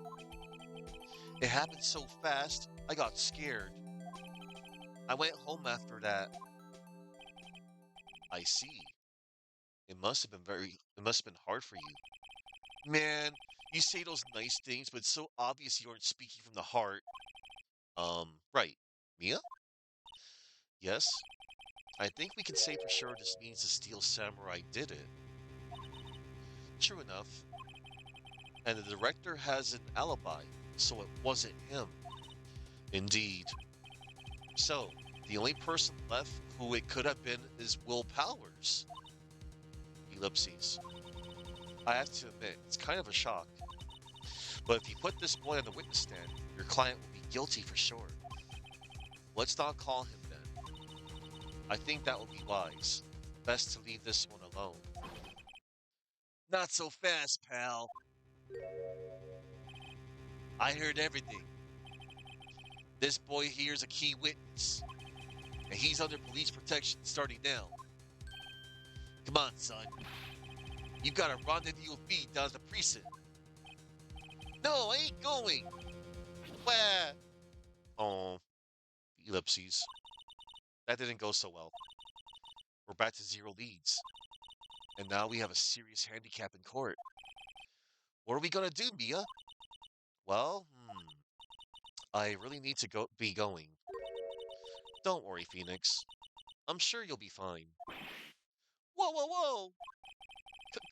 It happened so fast, I got scared. I went home after that. I see. It must have been hard for you. Man, you say those nice things, but it's so obvious you aren't speaking from the heart. Right. Mia? Yes? I think we can say for sure this means the Steel Samurai did it. True enough. And the director has an alibi, so it wasn't him. Indeed. So, the only person left who it could have been is Will Powers. Ellipses. I have to admit, it's kind of a shock. But if you put this boy on the witness stand, your client will be guilty for sure. Let's not call him then. I think that would be wise. Best to leave this one alone. Not so fast, pal. I heard everything. This boy here is a key witness, and he's under police protection starting now. Come on, son. You got a rendezvous with me down at the precinct. No, I ain't going. Wah. Oh, ellipses. That didn't go so well. We're back to 0 leads. And now we have a serious handicap in court. What are we gonna do, Mia? Well, I really need to be going. Don't worry, Phoenix. I'm sure you'll be fine. Whoa, whoa, whoa!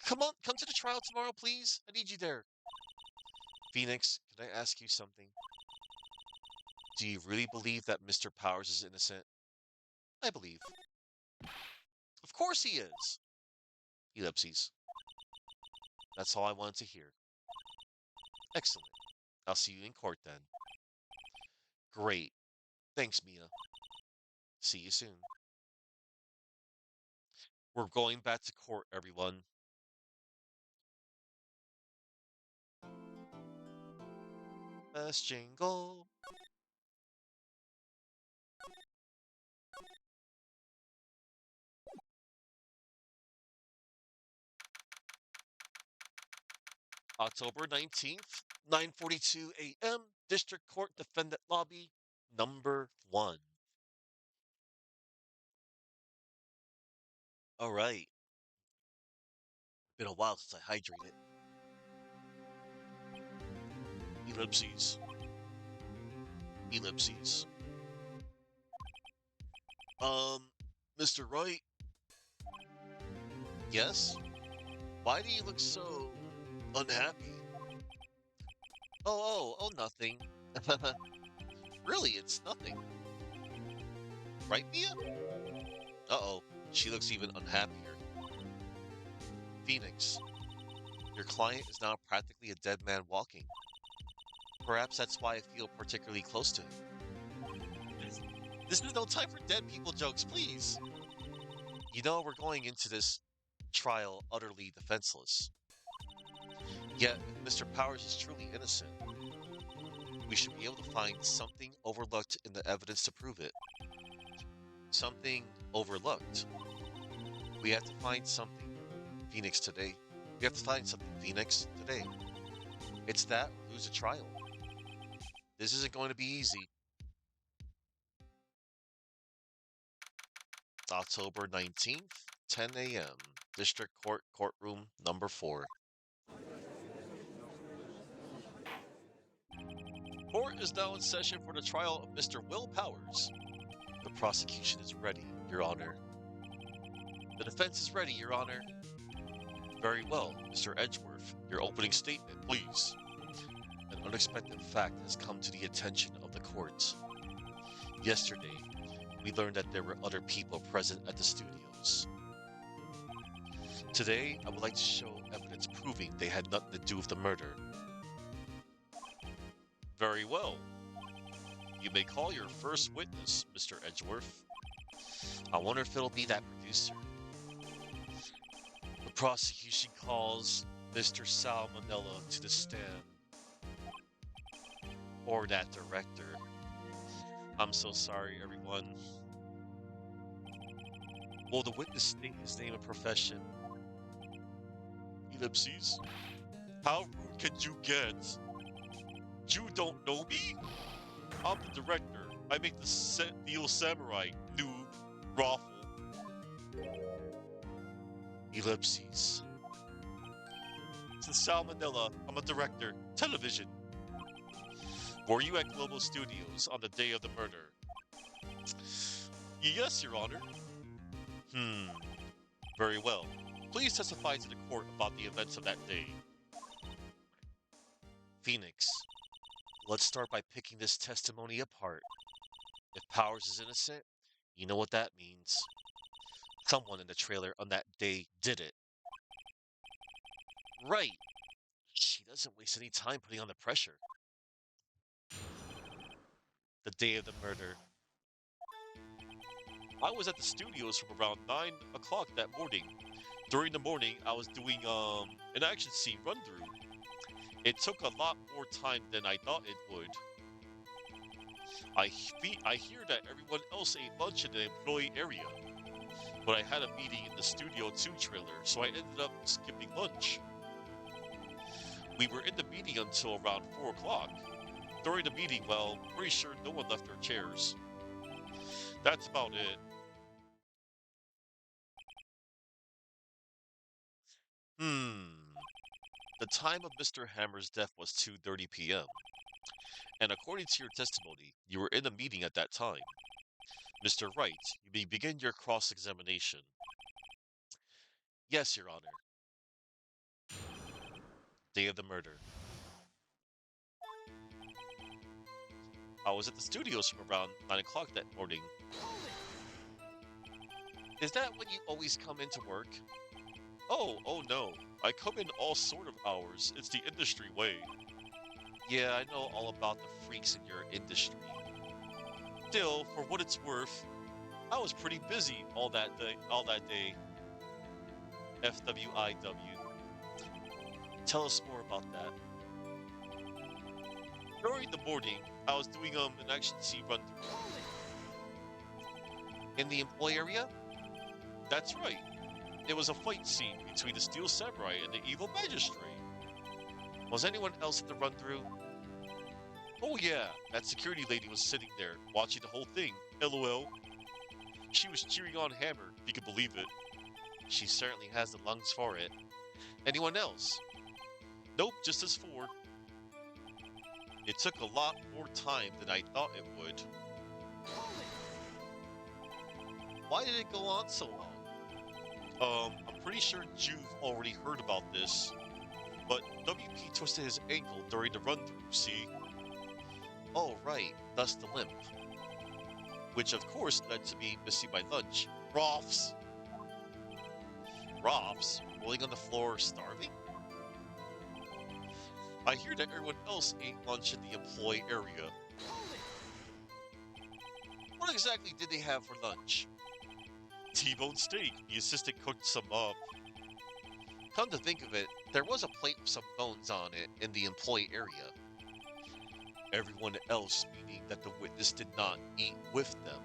Come on, come to the trial tomorrow, please. I need you there. Phoenix, can I ask you something? Do you really believe that Mr. Powers is innocent? I believe. Of course he is. Ellipses. That's all I wanted to hear. Excellent. I'll see you in court then. Great. Thanks, Mia. See you soon. We're going back to court, everyone. Best jingle. October 19th, 9:42 a.m. District Court Defendant Lobby, number 1. All right. Been a while since I hydrated. Ellipses. Ellipses. Mr. Wright? Yes? Why do you look so unhappy? Nothing. Really, it's nothing. Right, Mia? Uh-oh, she looks even unhappier. Phoenix, your client is now practically a dead man walking. Perhaps that's why I feel particularly close to him. This is no time for dead people jokes, please. You know, we're going into this trial utterly defenseless. Yet, if Mr. Powers is truly innocent, we should be able to find something overlooked in the evidence to prove it. Something overlooked. We have to find something, Phoenix, today. We have to find something, Phoenix, today. It's that or lose a trial. This isn't going to be easy. October 19th, 10 a.m. District Court, Courtroom Number 4. Court is now in session for the trial of Mr. Will Powers. The prosecution is ready, Your Honor. The defense is ready, Your Honor. Very well, Mr. Edgeworth. Your opening statement, please. An unexpected fact has come to the attention of the court. Yesterday, we learned that there were other people present at the studios. Today, I would like to show evidence proving they had nothing to do with the murder. Very well. You may call your first witness, Mr. Edgeworth. I wonder if it'll be that producer. The prosecution calls Mr. Salmonella to the stand. Or that director. I'm so sorry, everyone. Will the witness state his name and profession? Ellipses. How rude can you get? You don't know me? I'm the director. I make the Steel Samurai, noob, raffle. Ellipses. To Salmonella, I'm a director, television. Were you at Global Studios on the day of the murder? Yes, Your Honor. Very well. Please testify to the court about the events of that day. Phoenix, let's start by picking this testimony apart. If Powers is innocent, you know what that means. Someone in the trailer on that day did it. Right. She doesn't waste any time putting on the pressure. The day of the murder. I was at the studios from around 9 o'clock that morning. During the morning, I was doing an action scene run-through. It took a lot more time than I thought it would. I hear that everyone else ate lunch in the employee area, but I had a meeting in the Studio 2 trailer, so I ended up skipping lunch. We were in the meeting until around 4 o'clock. During the meeting, well, pretty sure no one left their chairs. That's about it. The time of Mr. Hammer's death was 2:30 p.m. And according to your testimony, you were in a meeting at that time. Mr. Wright, you may begin your cross-examination. Yes, Your Honor. Day of the murder. I was at the studios from around 9 o'clock that morning. Is that when you always come into work? Oh no. I come in all sort of hours. It's the industry way. Yeah, I know all about the freaks in your industry. Still, for what it's worth, I was pretty busy all that day. FWIW. Tell us more about that. During the morning, I was doing an action scene run-through. In the employee area? That's right. It was a fight scene between the Steel Samurai and the evil magistrate. Was anyone else at the run-through? Oh yeah, that security lady was sitting there, watching the whole thing. LOL. She was cheering on Hammer, if you can believe it. She certainly has the lungs for it. Anyone else? Nope, just us four. It took a lot more time than I thought it would. Hold it. Why did it go on so long? I'm pretty sure you've already heard about this, but WP twisted his ankle during the run-through, see? Oh, right, thus the limp. Which of course led to me missing my lunch. Roths! Robs, Rolling on the floor, starving? I hear that everyone else ate lunch in the employee area. Hold it. What exactly did they have for lunch? T-bone steak, the assistant cooked some up. Come to think of it, there was a plate with some bones on it in the employee area. Everyone else, meaning that the witness did not eat with them.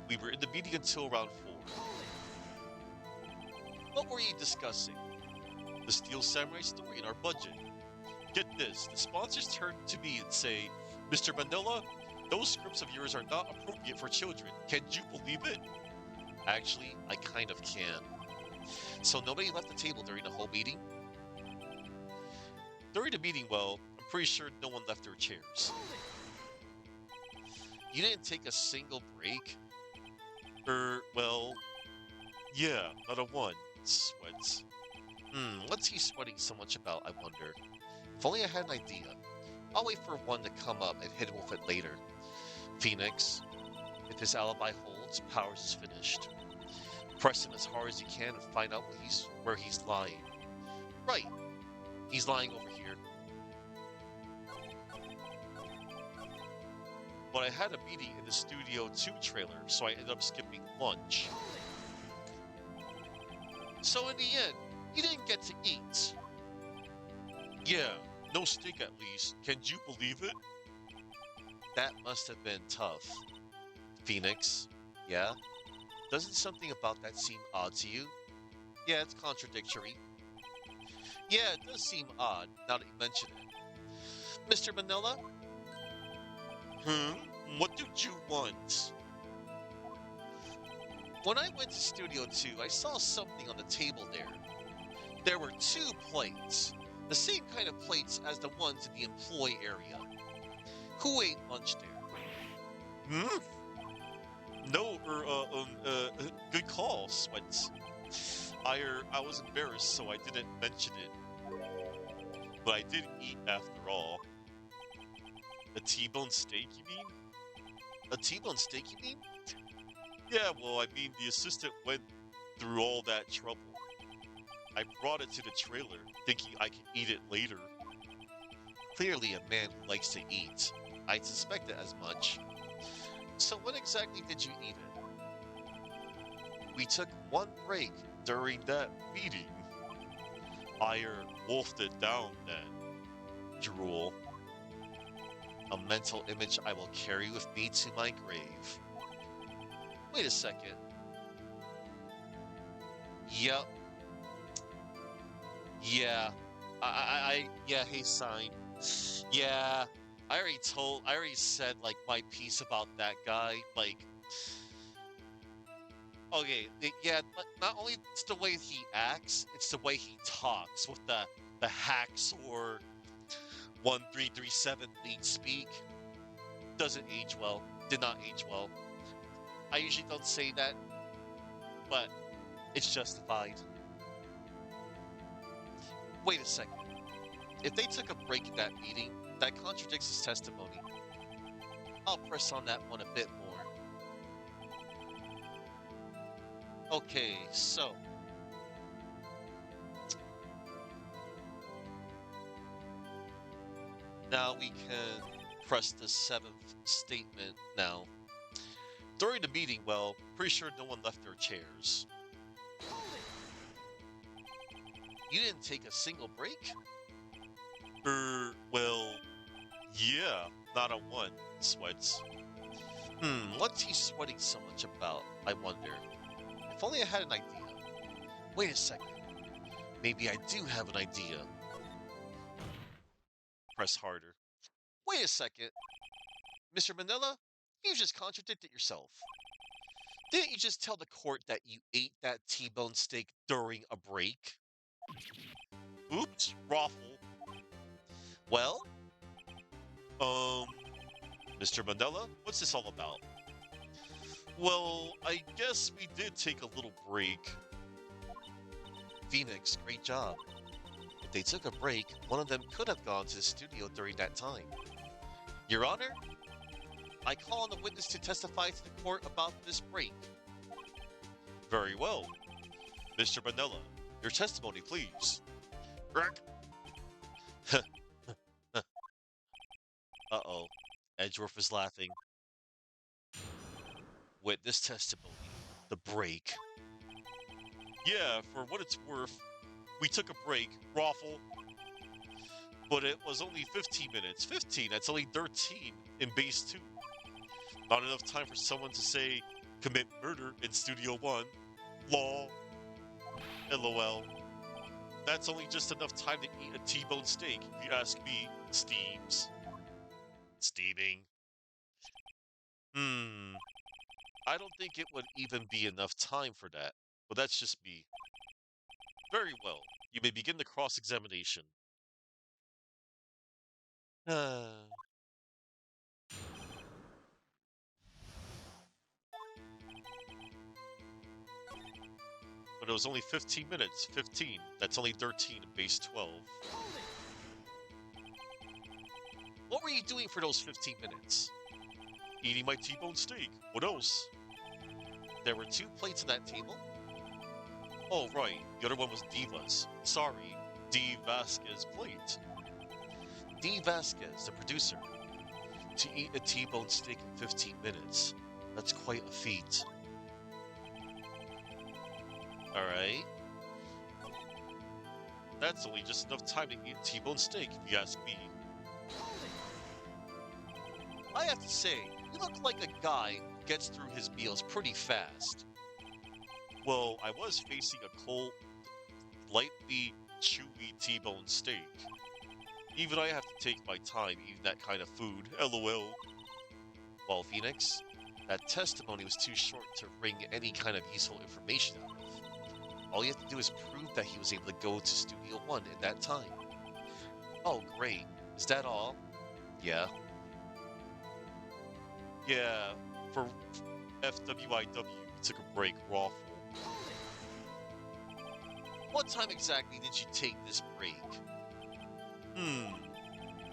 We were in the meeting until around 4. What were you discussing? The Steel Samurai story and our budget. Get this, the sponsors turn to me and say, Mr. Manila, those scripts of yours are not appropriate for children. Can you believe it? Actually, I kind of can. So nobody left the table during the whole meeting? During the meeting, well, I'm pretty sure no one left their chairs. Hold it. You didn't take a single break? Well, yeah, not a one. Sweats. What's he sweating so much about, I wonder? If only I had an idea. I'll wait for one to come up and hit him with it later. Phoenix, if his alibi holds, Powers is finished. Press him as hard as you can and find out where he's lying. Right. He's lying over here. But I had a meeting in the Studio 2 trailer, so I ended up skipping lunch. So in the end, you didn't get to eat. Yeah, no steak at least. Can you believe it? That must have been tough. Phoenix, yeah? Doesn't something about that seem odd to you? Yeah, it's contradictory. Yeah, it does seem odd, now that you mention it. Mr. Manila? What did you want? When I went to Studio 2, I saw something on the table there. There were 2 plates. The same kind of plates as the ones in the employee area. Who ate lunch there? No, good call, Sweats. I was embarrassed, so I didn't mention it. But I did eat after all. A T-bone steak, you mean? A T-bone steak, you mean? Yeah, well, I mean, the assistant went through all that trouble. I brought it to the trailer, thinking I could eat it later. Clearly a man who likes to eat. I suspected as much. So when exactly did you eat it? We took one break during that meeting. I wolfed it down then. Drool. A mental image I will carry with me to my grave. Wait a second. Yup. Yeah. Yeah, hey, sign. Yeah. I already said, like, my piece about that guy. Like, okay, yeah, not only it's the way he acts, it's the way he talks with the hacksaw 1337 lead speak. Doesn't age well. Did not age well. I usually don't say that, but it's justified. Wait a second. If they took a break at that meeting, that contradicts his testimony. I'll press on that one a bit more. Okay, so. Now we can press the 7th statement now. During the meeting, well, pretty sure no one left their chairs. You didn't take a single break? Well, yeah, not a one, Sweats. What's he sweating so much about, I wonder? If only I had an idea. Wait a second. Maybe I do have an idea. Press harder. Wait a second. Mr. Manila, you just contradicted yourself. Didn't you just tell the court that you ate that T-bone steak during a break? Oops, Raffle. Well, Um, Mr. Mandela, what's this all about? Well, I guess we did take a little break. Phoenix, great job. If they took a break, one of them could have gone to the studio during that time. Your Honor, I call on the witness to testify to the court about this break. Very well. Mr. Mandela, your testimony, please. Uh-oh. Edgeworth is laughing. Witness testimony. The break. Yeah, for what it's worth, we took a break, Raffle. But it was only 15 minutes. 15, that's only 13 in base 2. Not enough time for someone to say, commit murder in Studio 1. Lol. LOL. That's only just enough time to eat a T-bone steak, if you ask me, Steams. Steaming. I don't think it would even be enough time for that, but that's just me. Very well. You may begin the cross-examination. But it was only 15 minutes. 15. That's only 13 in base 12. What were you doing for those 15 minutes? Eating my T-bone steak. What else? There were 2 plates on that table? Oh, right. The other one was Diva's. Sorry. D. Vasquez's plate. D. Vasquez, the producer. To eat a T-bone steak in 15 minutes. That's quite a feat. Alright. That's only just enough time to eat a T-bone steak, if you ask me. I have to say, you look like a guy who gets through his meals pretty fast. Well, I was facing a cold, lightly chewy T-bone steak. Even I have to take my time eating that kind of food, LOL. Well, Phoenix, that testimony was too short to wring any kind of useful information out of. All you have to do is prove that he was able to go to Studio 1 in that time. Oh, great. Is that all? Yeah. Yeah, for FWIW, we took a break, Raffle. What time exactly did you take this break?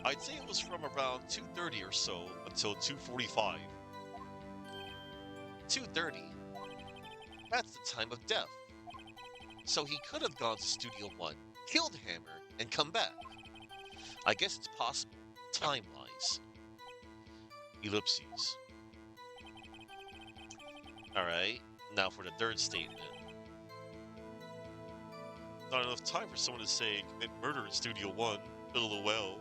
I'd say it was from around 2:30 or so until 2:45. 2:30? That's the time of death. So he could have gone to Studio 1, killed Hammer, and come back. I guess it's possible, time-wise. Ellipses. Alright, now for the third statement. Not enough time for someone to say, commit murder in Studio 1, LOL.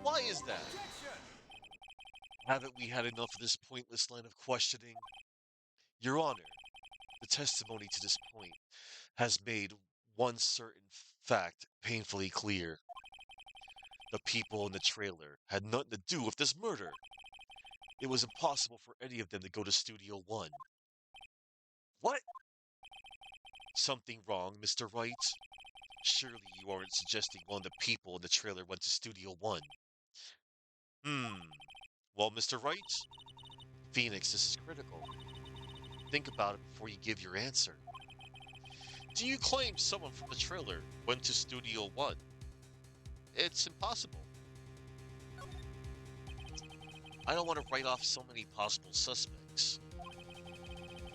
Why is that? Haven't we had enough of this pointless line of questioning? Your Honor, the testimony to this point has made one certain fact painfully clear. The people in the trailer had nothing to do with this murder. It was impossible for any of them to go to Studio 1. What? Something wrong, Mr. Wright? Surely you aren't suggesting one of the people in the trailer went to Studio 1. Well, Mr. Wright? Phoenix, this is critical. Think about it before you give your answer. Do you claim someone from the trailer went to Studio 1? It's impossible. I don't want to write off so many possible suspects.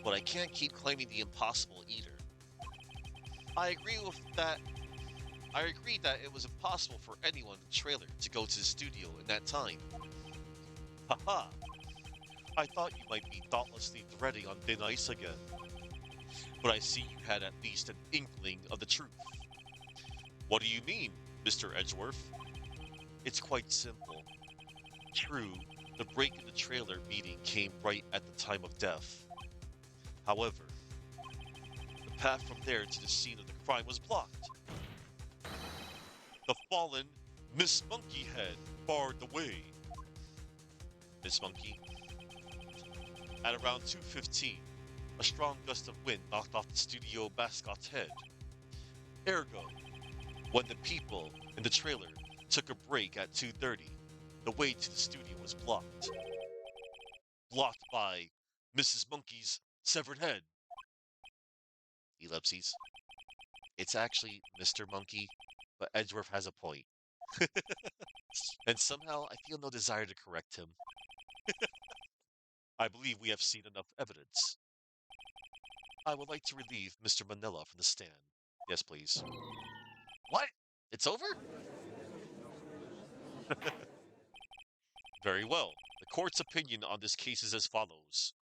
But I can't keep claiming the impossible either. I agree that it was impossible for anyone in the trailer to go to the studio in that time. Haha! I thought you might be thoughtlessly threading on thin ice again. But I see you had at least an inkling of the truth. What do you mean, Mr. Edgeworth? It's quite simple. True, the break in the trailer meeting came right at the time of death. However, the path from there to the scene of the crime was blocked. The fallen Miss Monkeyhead barred the way. Miss Monkey. At around 2:15, a strong gust of wind knocked off the studio mascot's head. Ergo, when the people in the trailer took a break at 2:30, the way to the studio was blocked. Blocked by Mrs. Monkey's severed head. Ellipses. It's actually Mr. Monkey, but Edgeworth has a point. And somehow I feel no desire to correct him. I believe we have seen enough evidence. I would like to relieve Mr. Manila from the stand. Yes, please. What? It's over? Very well. The court's opinion on this case is as follows.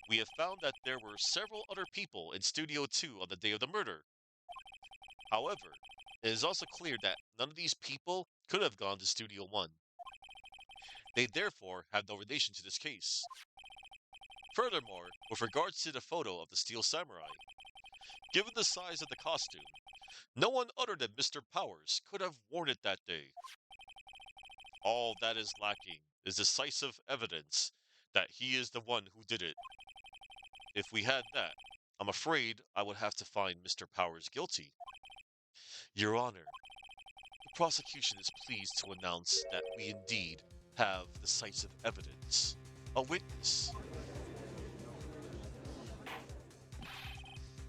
We have found that there were several other people in Studio 2 on the day of the murder. However, it is also clear that none of these people could have gone to Studio 1. They therefore have no relation to this case. Furthermore, with regards to the photo of the Steel Samurai, given the size of the costume, no one other than Mr. Powers could have worn it that day. All that is lacking is decisive evidence that he is the one who did it. If we had that, I'm afraid I would have to find Mr. Powers guilty. Your Honor, the prosecution is pleased to announce that we indeed have decisive evidence. A witness.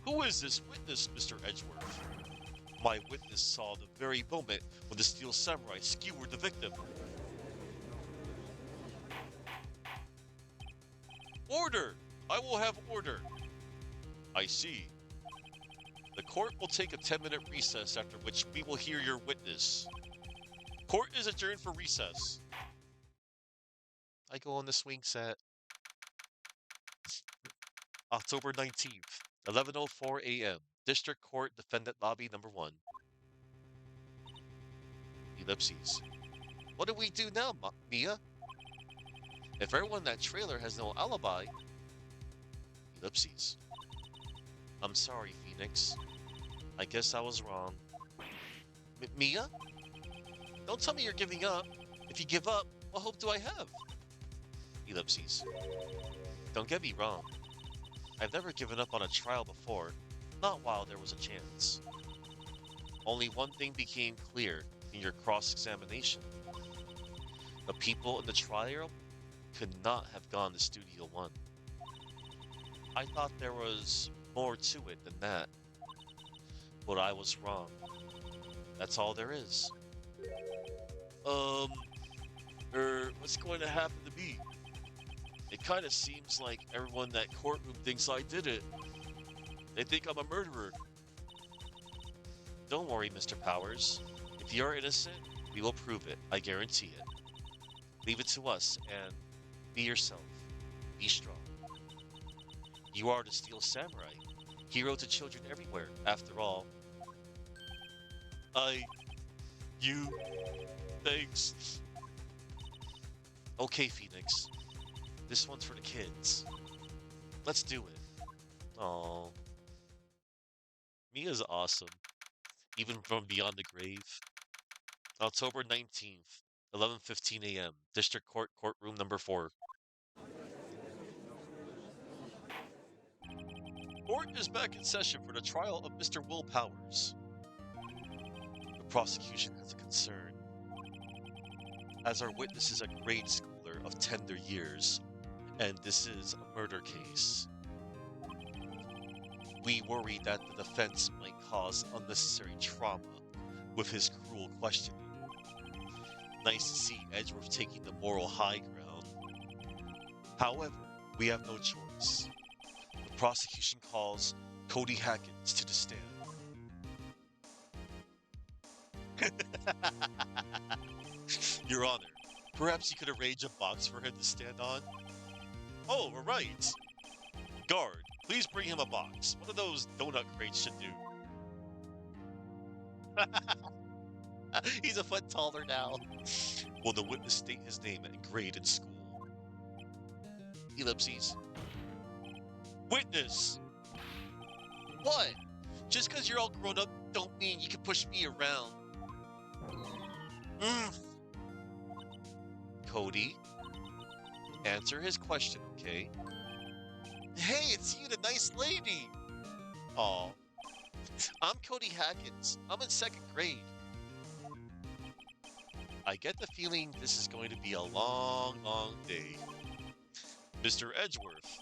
Who is this witness, Mr. Edgeworth? My witness saw the very moment when the Steel Samurai skewered the victim. Order! I will have order. I see. The court will take a 10-minute recess, after which we will hear your witness. Court is adjourned for recess. I go on the swing set. October 19th, 11:04 a.m. District Court, Defendant Lobby Number 1. Ellipses. What do we do now, Mia? If everyone in that trailer has no alibi... Ellipses. I'm sorry, Phoenix. I guess I was wrong. Mia? Don't tell me you're giving up. If you give up, what hope do I have? Ellipses. Don't get me wrong. I've never given up on a trial before, not while there was a chance. Only one thing became clear in your cross-examination. The people in the trial could not have gone to Studio 1. I thought there was more to it than that. But I was wrong. That's all there is. What's going to happen to me? It kind of seems like everyone in that courtroom thinks I did it. They think I'm a murderer. Don't worry, Mr. Powers. If you're innocent, we will prove it. I guarantee it. Leave it to us and be yourself. Be strong. You are the Steel Samurai, hero to children everywhere. After all, thanks. Okay, Phoenix. This one's for the kids. Let's do it. Aww. Mia's awesome. Even from beyond the grave. October 19th, 11:15 a.m. District Court, Courtroom Number 4. Court is back in session for the trial of Mr. Will Powers. The prosecution has a concern. As our witness is a grade schooler of tender years, and this is a murder case, we worry that the defense might cause unnecessary trauma with his cruel questioning. Nice to see Edgeworth taking the moral high ground. However, we have no choice. The prosecution calls Cody Hackins to the stand. Your Honor, perhaps you could arrange a box for him to stand on? Oh, right. Guard, please bring him a box. One of those donut crates should do. He's a foot taller now. Will the witness state his name and grade in school? Ellipses. Witness! What? Just because you're all grown up don't mean you can push me around. Cody, answer his question, okay? Hey, it's you, the nice lady! Aw. I'm Cody Hackins. I'm in 2nd grade. I get the feeling this is going to be a long, long day. Mr. Edgeworth,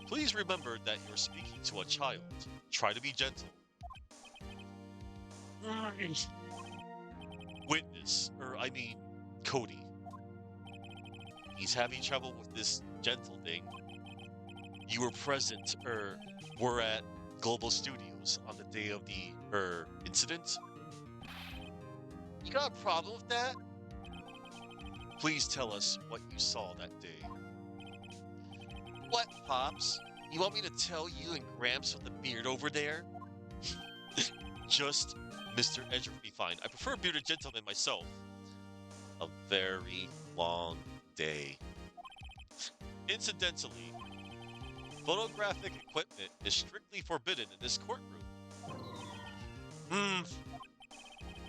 please remember that you're speaking to a child. Try to be gentle. Witness, Cody. He's having trouble with this gentle thing. You were present, were at Global Studios on the day of the, incident? You got a problem with that? Please tell us what you saw that day. What, Pops? You want me to tell you and Gramps with the beard over there? Just Mr. Edgeworth be fine. I prefer bearded gentlemen myself. A very long day. Incidentally, photographic equipment is strictly forbidden in this courtroom.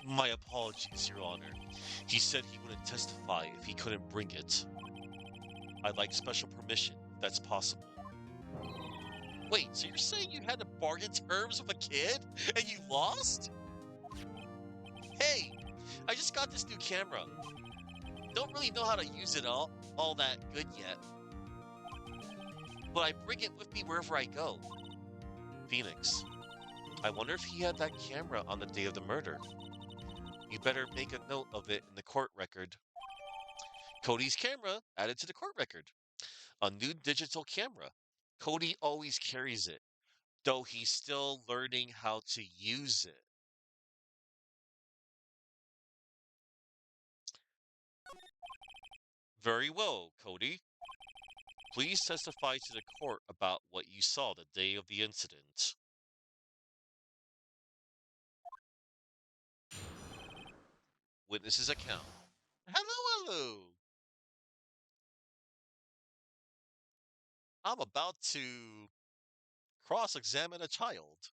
My apologies, Your Honor. He said he wouldn't testify if he couldn't bring it. I'd like special permission, if that's possible. Wait, so you're saying you had to bargain terms with a kid, and you lost? Hey, I just got this new camera. Don't really know how to use it all that good yet. But I bring it with me wherever I go. Phoenix, I wonder if he had that camera on the day of the murder. You better make a note of it in the court record. Cody's camera added to the court record. A new digital camera. Cody always carries it, though he's still learning how to use it. Very well, Cody. Please testify to the court about what you saw the day of the incident. Witness's account. Hello, hello. I'm about to cross-examine a child.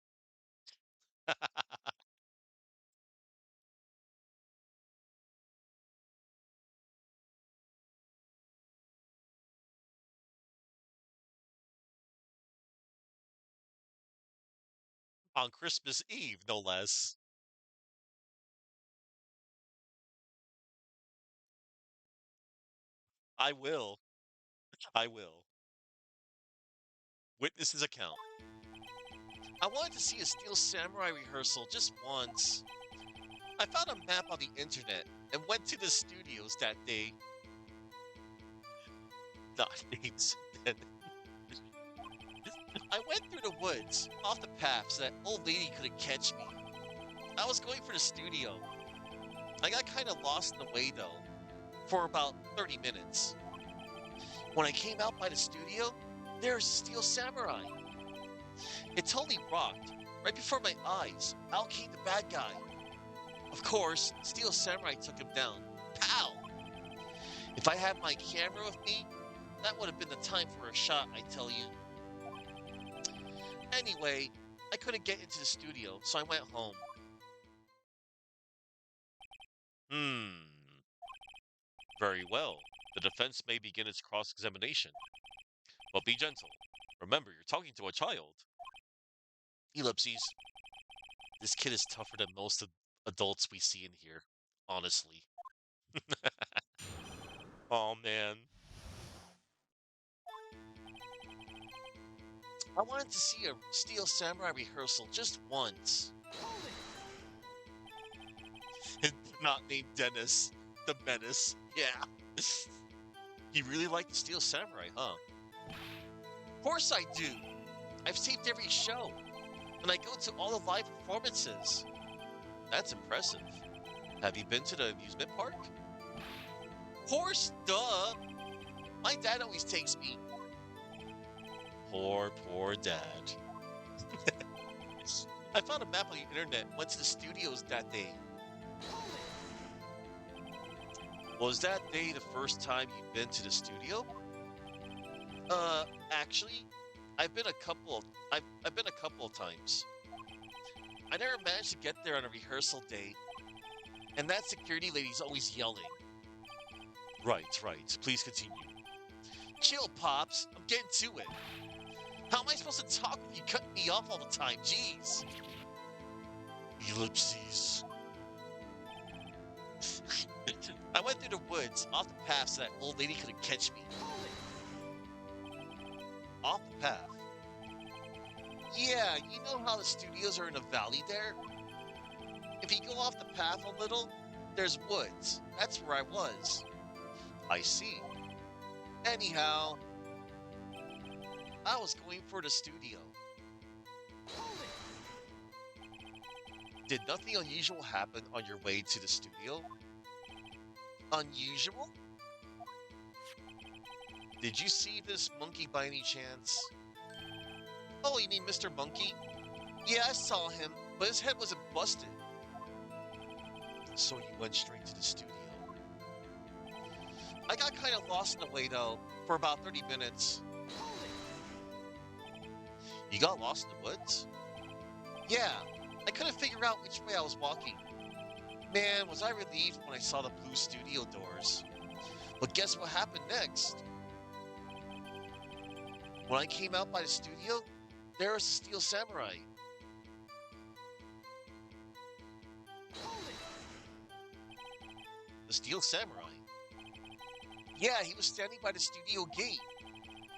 On Christmas Eve, no less. I will. I will. Witness's account. I wanted to see a Steel Samurai rehearsal just once. I found a map on the internet and went to the studios that day. Not names. I went through the woods, off the path, so that old lady couldn't catch me. I was going for the studio. I got kind of lost in the way, though, for about 30 minutes. When I came out by the studio, there's Steel Samurai. It totally rocked. Right before my eyes, out came the bad guy. Of course, Steel Samurai took him down. Pow! If I had my camera with me, that would have been the time for a shot, I tell you. Anyway, I couldn't get into the studio, so I went home. Very well. The defense may begin its cross-examination. But be gentle. Remember, you're talking to a child. Ellipses. This kid is tougher than most adults we see in here, honestly. Oh, man. I wanted to see a Steel Samurai rehearsal just once. Not named Dennis. The Menace. Yeah. You really like the Steel Samurai, huh? Of course I do. I've taped every show. And I go to all the live performances. That's impressive. Have you been to the amusement park? Of course, duh. My dad always takes me. Poor dad. I found a map on the internet and went to the studios that day. Was that day the first time you've been to the studio? Actually, I've been a couple of times. I never managed to get there on a rehearsal day, and that security lady's always yelling. Right. Please continue. Chill, Pops. I'm getting to it. How am I supposed to talk if you cut me off all the time? Jeez. Ellipses. I went through the woods, off the path so that old lady couldn't catch me. Off the path? Yeah, you know how the studios are in a valley there? If you go off the path a little, there's woods. That's where I was. I see. Anyhow, I was going for the studio. Did nothing unusual happen on your way to the studio? Unusual? Did you see this monkey by any chance? Oh, you mean Mr. Monkey? Yeah, I saw him, but his head wasn't busted. So you went straight to the studio. I got kind of lost in the way, though, for about 30 minutes. You got lost in the woods? Yeah, I couldn't figure out which way I was walking. Man, was I relieved when I saw the blue studio doors. But guess what happened next? When I came out by the studio, there was a steel samurai. The steel samurai? Yeah, he was standing by the studio gate.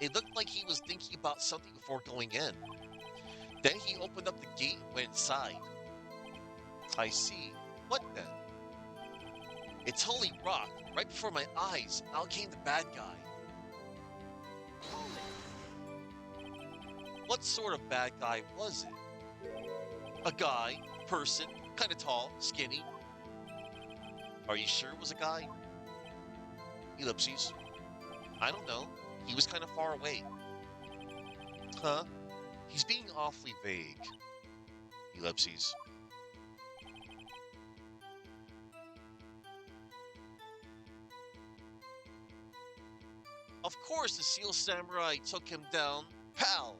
It looked like he was thinking about something before going in. Then he opened up the gate and went inside. I see. What then? It totally rocked. Right before my eyes, out came the bad guy. What sort of bad guy was it? A guy, person, kind of tall, skinny. Are you sure it was a guy? Ellipses. I don't know. He was kind of far away. Huh? He's being awfully vague. Ellipses. Of course the Seal Samurai took him down. Pow!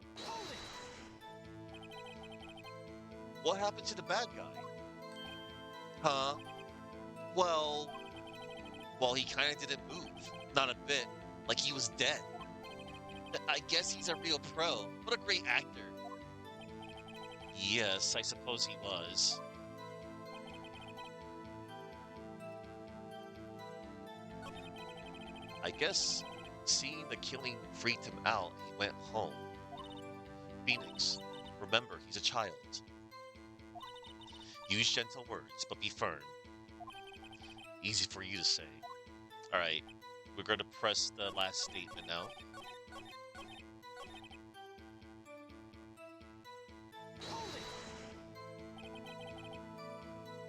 What happened to the bad guy? Huh? Well, he kind of didn't move. Not a bit. Like he was dead. I guess he's a real pro. What a great actor. Yes, I suppose he was. I guess seeing the killing freaked him out. He went home. Phoenix, remember, he's a child. Use gentle words, but be firm. Easy for you to say. Alright, we're going to press the last statement now.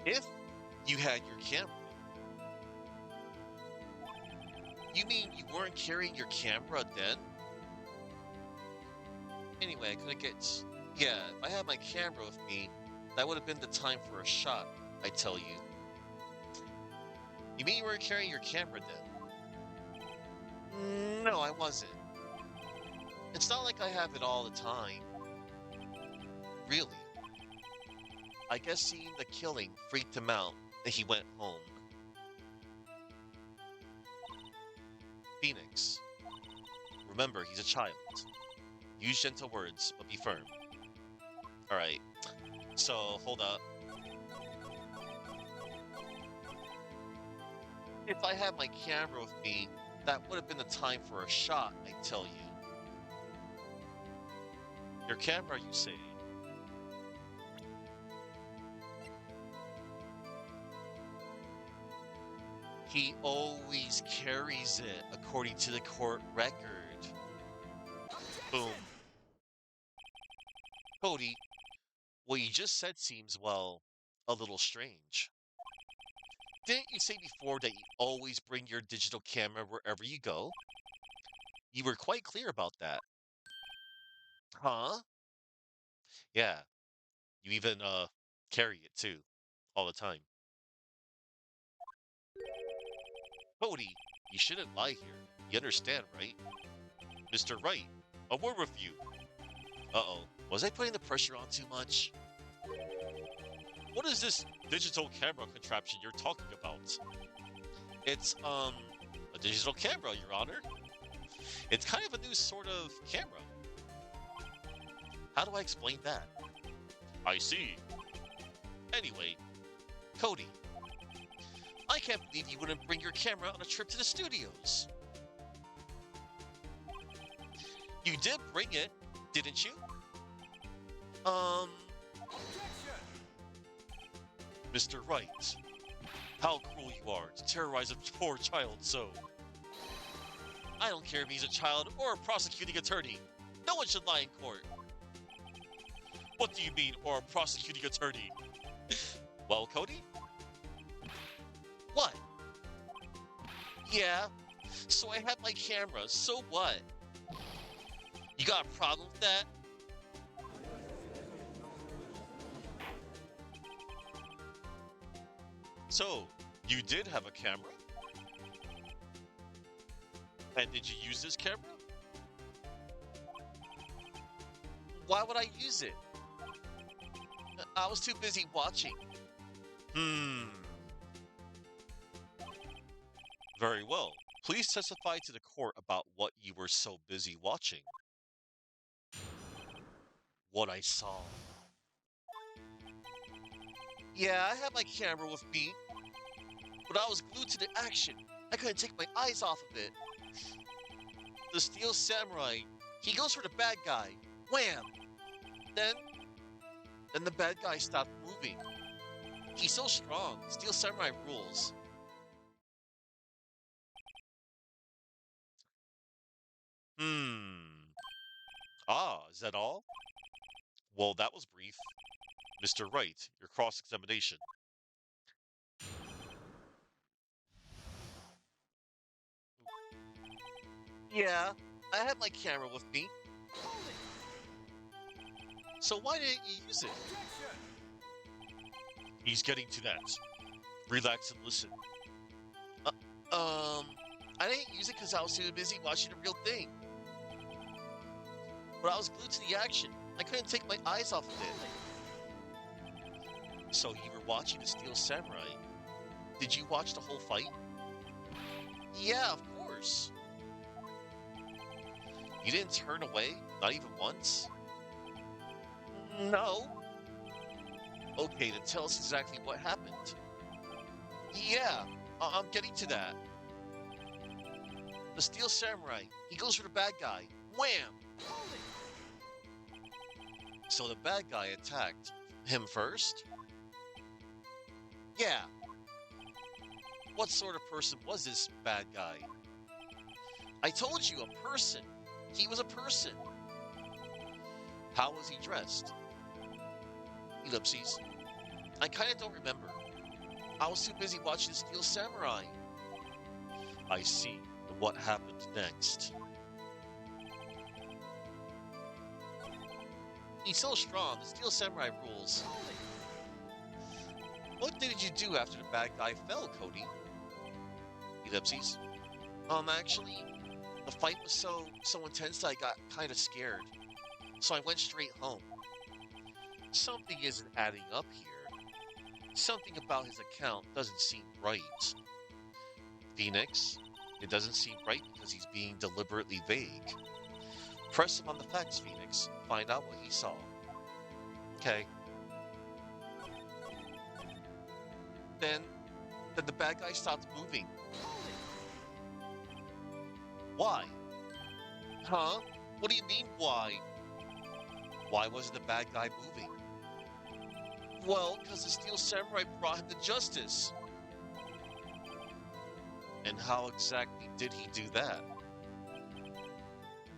If you had your camera. You mean you weren't carrying your camera then? Anyway, I couldn't get... Yeah, if I had my camera with me, that would have been the time for a shot, I tell you. You mean you weren't carrying your camera then? No, I wasn't. It's not like I have it all the time. Really. I guess seeing the killing freaked him out, and he went home. Phoenix. Remember, he's a child. Use gentle words, but be firm. Alright. So, hold up. If I had my camera with me, that would have been the time for a shot, I tell you. Your camera, you say? He always carries it, according to the court record. Boom. Cody, what you just said seems, well, a little strange. Didn't you say before that you always bring your digital camera wherever you go? You were quite clear about that. Huh? Yeah. You even, carry it too. All the time. Cody, you shouldn't lie here. You understand, right? Mr. Wright, a word with you. Uh-oh. Was I putting the pressure on too much? What is this digital camera contraption you're talking about? It's, a A digital camera, Your Honor. It's kind of a new sort of camera. How do I explain that? I see. Anyway, Cody, I can't believe you wouldn't bring your camera on a trip to the studios. You did bring it, didn't you? Objection! Mr. Wright, how cruel you are to terrorize a poor child so. I don't care if he's a child or a prosecuting attorney. No one should lie in court. What do you mean, or a prosecuting attorney? Well, Cody? What? Yeah, so I have my camera, so what? You got a problem with that? So, you did have a camera? And did you use this camera? Why would I use it? I was too busy watching. Very well. Please testify to the court about what you were so busy watching. What I saw. Yeah, I had my camera with me, but I was glued to the action. I couldn't take my eyes off of it. The Steel Samurai, he goes for the bad guy. Wham! Then the bad guy stopped moving. He's so strong. Steel Samurai rules. Ah, is that all? Well, that was brief. Mr. Wright, your cross-examination. Yeah, I had my camera with me. Hold it! So why didn't you use it? Objection! He's getting to that. Relax and listen. I didn't use it because I was too busy watching the real thing. But I was glued to the action. I couldn't take my eyes off of it. So you were watching the Steel Samurai. Did you watch the whole fight? Yeah, of course. You didn't turn away? Not even once? No. Okay, then tell us exactly what happened. Yeah, I'm getting to that. The Steel Samurai, he goes for the bad guy. Wham! Hold it! So the bad guy attacked him first? Yeah. What sort of person was this bad guy? I told you, a person. He was a person. How was he dressed? Ellipses. I kinda don't remember. I was too busy watching Steel Samurai. I see. And what happened next? He's so strong. The Steel Samurai rules. Hold it! What did you do after the bad guy fell, Cody? Ellipses. Actually, the fight was so intense that I got kind of scared. So I went straight home. Something isn't adding up here. Something about his account doesn't seem right. Phoenix, it doesn't seem right because he's being deliberately vague. Press him on the facts, Phoenix. Find out what he saw. Okay. Then the bad guy stopped moving. Hold it! Why? Huh? What do you mean, why? Why wasn't the bad guy moving? Well, because the Steel Samurai brought him to justice. And how exactly did he do that?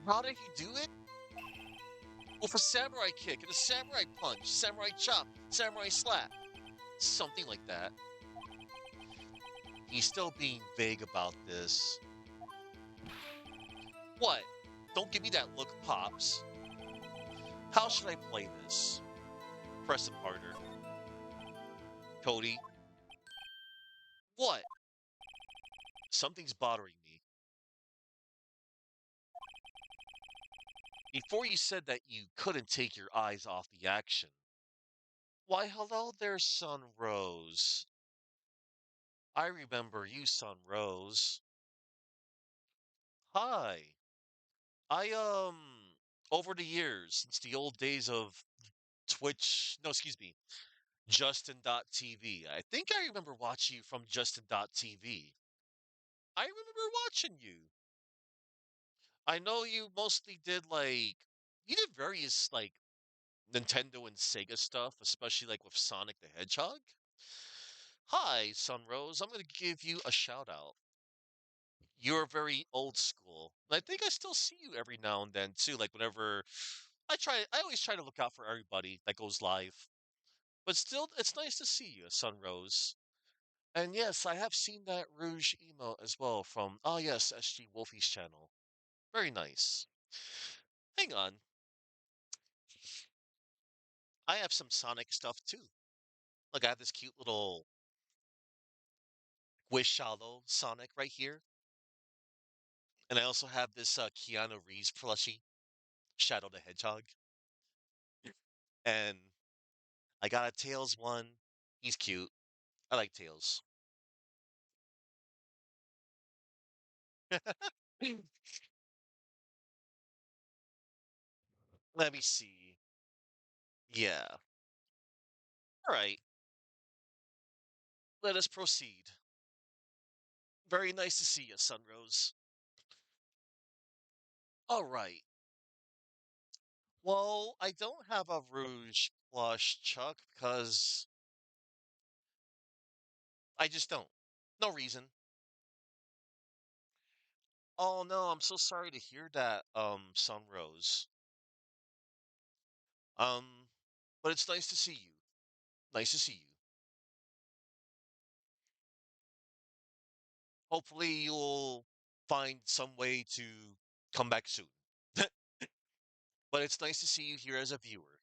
How did he do it? With a samurai kick and a samurai punch, samurai chop, samurai slap. Something like that. He's still being vague about this. What? Don't give me that look, Pops. How should I play this? Press him harder. Cody. What? Something's bothering me. Before you said that you couldn't take your eyes off the action. Why, hello there, Sun Rose. I remember you, Sun Rose. Hi. I over the years, since the old days of Twitch, no, excuse me, Justin.tv. I think I remember watching you from Justin.tv. I remember watching you. I know you mostly did you did various Nintendo and Sega stuff, especially like with Sonic the Hedgehog. Hi, Sunrose. I'm gonna give you a shout out. You're very old school. I think I still see you every now and then too. Like whenever I always try to look out for everybody that goes live. But still, it's nice to see you, Sunrose. And yes, I have seen that Rouge emo as well from, oh yes, SG Wolfie's channel. Very nice. Hang on, I have some Sonic stuff too. Look, I have this cute little Shallow Sonic right here. And I also have this Keanu Reeves plushie, Shadow the Hedgehog. And I got a Tails one. He's cute. I like Tails. Let me see. Yeah. All right. Let us proceed. Very nice to see you, Sunrose. All right. Well, I don't have a Rouge plush, Chuck, because I just don't. No reason. Oh no, I'm so sorry to hear that, Sunrose. Um, but it's nice to see you. Nice to see you. Hopefully you'll find some way to come back soon. But it's nice to see you here as a viewer.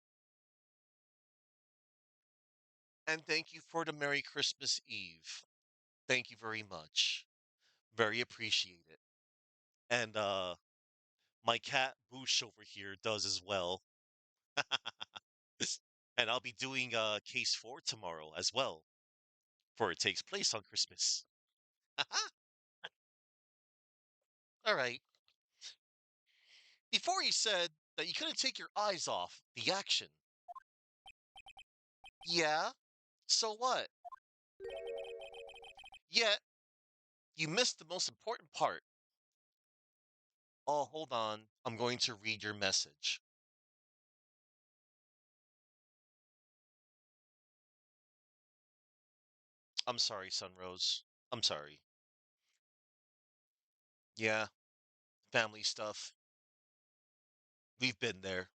And thank you for the Merry Christmas Eve. Thank you very much. Very appreciated. And my cat Boosh over here does as well. And I'll be doing case 4 tomorrow as well, for it takes place on Christmas. All right. Before you said that you couldn't take your eyes off the action. Yeah? So what? Yet, you missed the most important part. Oh, hold on. I'm going to read your message. I'm sorry, Sunrose. I'm sorry. Yeah, family stuff. We've been there.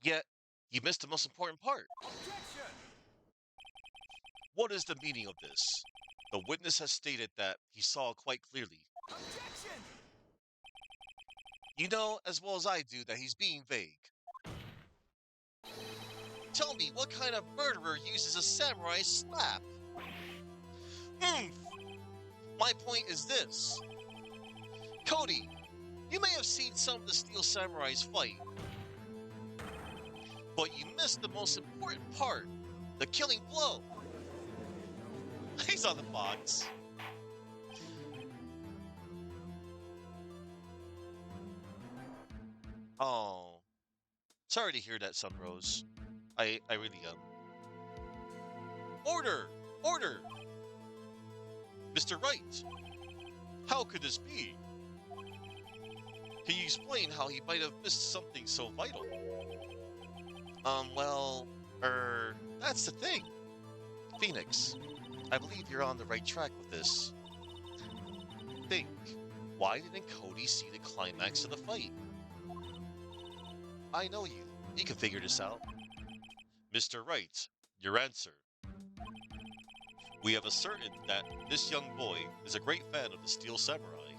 Yet, you missed the most important part. Objection! What is the meaning of this? The witness has stated that he saw quite clearly. Objection! You know as well as I do that he's being vague. Tell me, what kind of murderer uses a samurai slap? Hmm, my point is this. Cody, you may have seen some of the Steel Samurais fight, but you missed the most important part, the killing blow. He's on the box. Oh, sorry to hear that, Sunrose. I really am. Order! Order! Mr. Wright, how could this be? Can you explain how he might have missed something so vital? Well, that's the thing. Phoenix, I believe you're on the right track with this. Think, why didn't Cody see the climax of the fight? I know you. You can figure this out. Mr. Wright, your answer. We have ascertained that this young boy is a great fan of the Steel Samurai.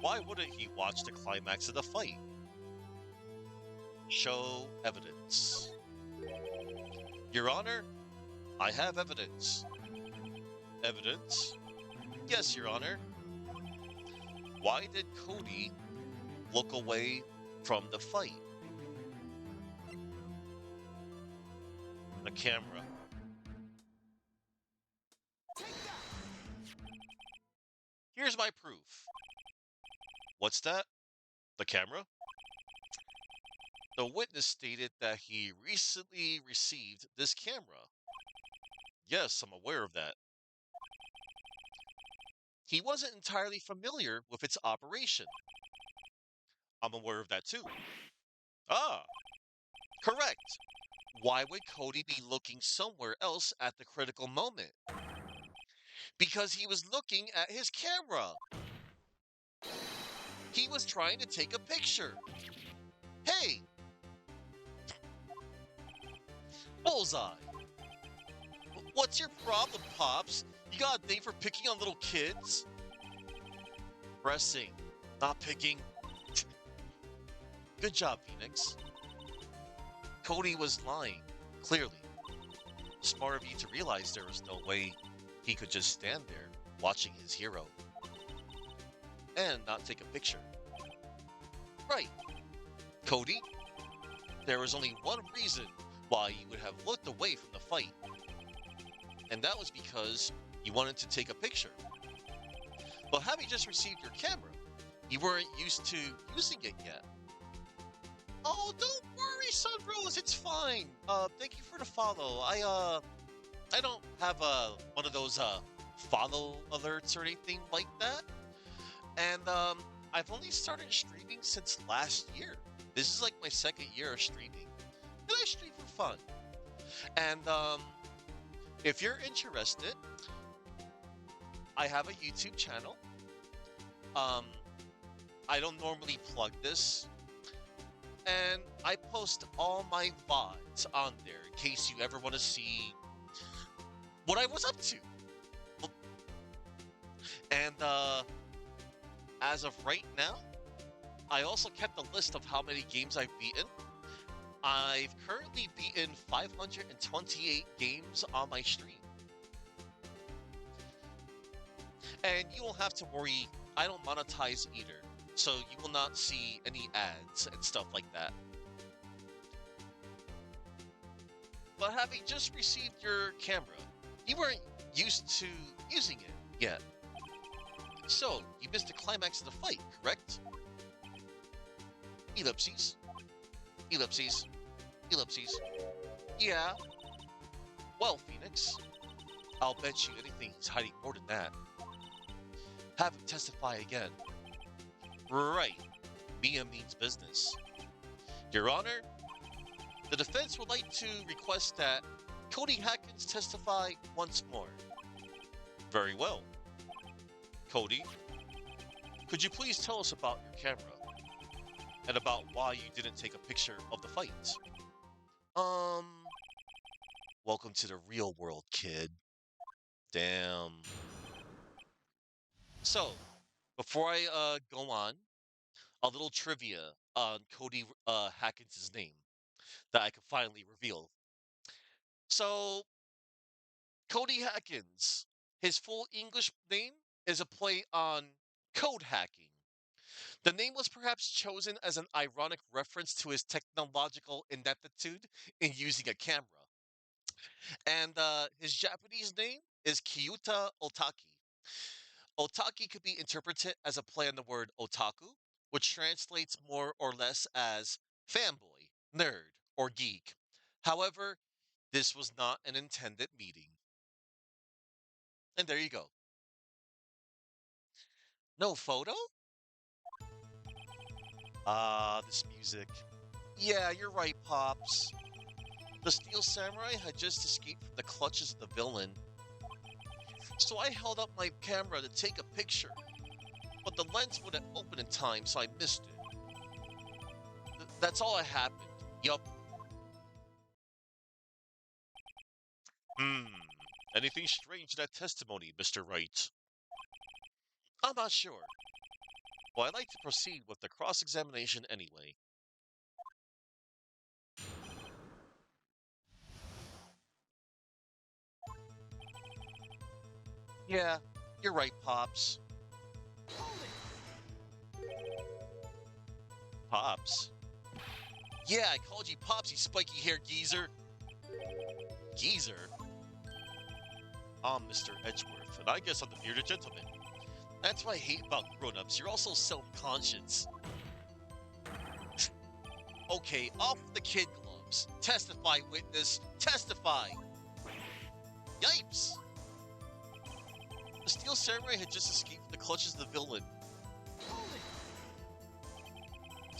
Why wouldn't he watch the climax of the fight? Show evidence. Your Honor, I have evidence. Evidence? Yes, Your Honor. Why did Cody look away from the fight? The camera. Take that! Here's my proof. What's that? The camera? The witness stated that he recently received this camera. Yes, I'm aware of that. He wasn't entirely familiar with its operation. I'm aware of that too. Ah, correct. Why would Cody be looking somewhere else at the critical moment? Because he was looking at his camera. He was trying to take a picture. Hey, bullseye. What's your problem, Pops? You got a thing for picking on little kids? Pressing, not picking. Good job, Phoenix. Cody was lying, clearly. Smart of you to realize there was no way he could just stand there watching his hero and not take a picture. Right. Cody, there was only one reason why you would have looked away from the fight, and that was because you wanted to take a picture. But having just received your camera, you weren't used to using it yet. Oh, don't worry, Sunrose, it's fine. Thank you for the follow. I don't have one of those follow alerts or anything like that. And I've only started streaming since last year. This is like my second year of streaming. And I stream for fun. And if you're interested, I have a YouTube channel. I don't normally plug this. And I post all my VODs on there in case you ever want to see what I was up to. And as of right now, I also kept a list of how many games I've beaten. I've currently beaten 528 games on my stream. And you won't have to worry, I don't monetize either. So you will not see any ads and stuff like that. But having just received your camera, you weren't used to using it yet. So, you missed the climax of the fight, correct? Ellipses. Ellipses. Ellipses. Yeah. Well, Phoenix, I'll bet you anything he's hiding more than that. Have him testify again. Right. Mia means business. Your Honor, the defense would like to request that Cody Hatkins testify once more. Very well. Cody, could you please tell us about your camera? And about why you didn't take a picture of the fight? Welcome to the real world, kid. Damn. So, before I go on, a little trivia on Cody Hatkins' name that I could finally reveal. So, Cody Hatkins, his full English name is a play on code hacking. The name was perhaps chosen as an ironic reference to his technological ineptitude in using a camera. And his Japanese name is Kyuta Otaki. Otaki could be interpreted as a play on the word otaku, which translates more or less as fanboy, nerd, or geek. However, this was not an intended meaning. And there you go. No photo? Ah, this music. Yeah, you're right, Pops. The Steel Samurai had just escaped from the clutches of the villain. So I held up my camera to take a picture, but the lens wouldn't open in time, so I missed it. That's all that happened. Yup. Anything strange in that testimony, Mr. Wright? I'm not sure. Well, I'd like to proceed with the cross-examination anyway. Yeah, you're right, Pops. Pops? Yeah, I called you Pops, you spiky-haired geezer. Geezer? I'm Mr. Edgeworth, and I guess I'm the bearded gentleman. That's what I hate about grown-ups. You're also self-conscious. Okay, off with the kid gloves. Testify, witness. Testify. Yipes! The Steel Samurai had just escaped from the clutches of the villain. Hold it.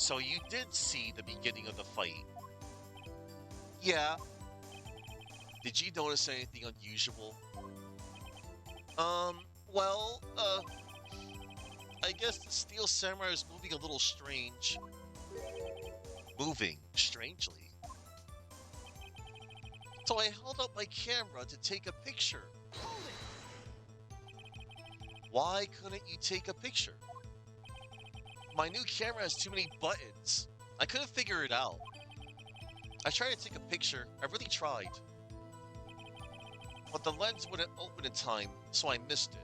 So you did see the beginning of the fight. Yeah. Did you notice anything unusual? Well, I guess the Steel Samurai is moving a little strange. Moving strangely. So I held up my camera to take a picture. Hold it. Why couldn't you take a picture? My new camera has too many buttons. I couldn't figure it out. I tried to take a picture. I really tried. But the lens wouldn't open in time, so I missed it.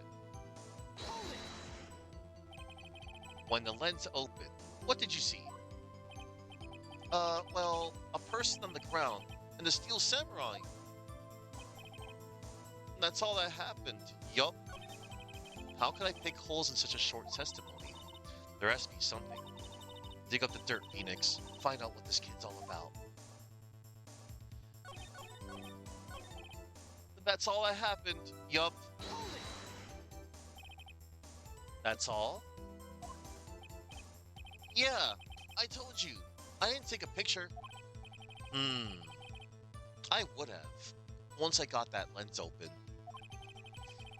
Hold it. When the lens opened, what did you see? Well, a person on the ground and the Steel Samurai. That's all that happened. Yup. How could I pick holes in such a short testimony? There has to be something. Dig up the dirt, Phoenix. Find out what this kid's all about. That's all that happened. Yup. Hold it. That's all? Yeah, I told you. I didn't take a picture. I would have. Once I got that lens open.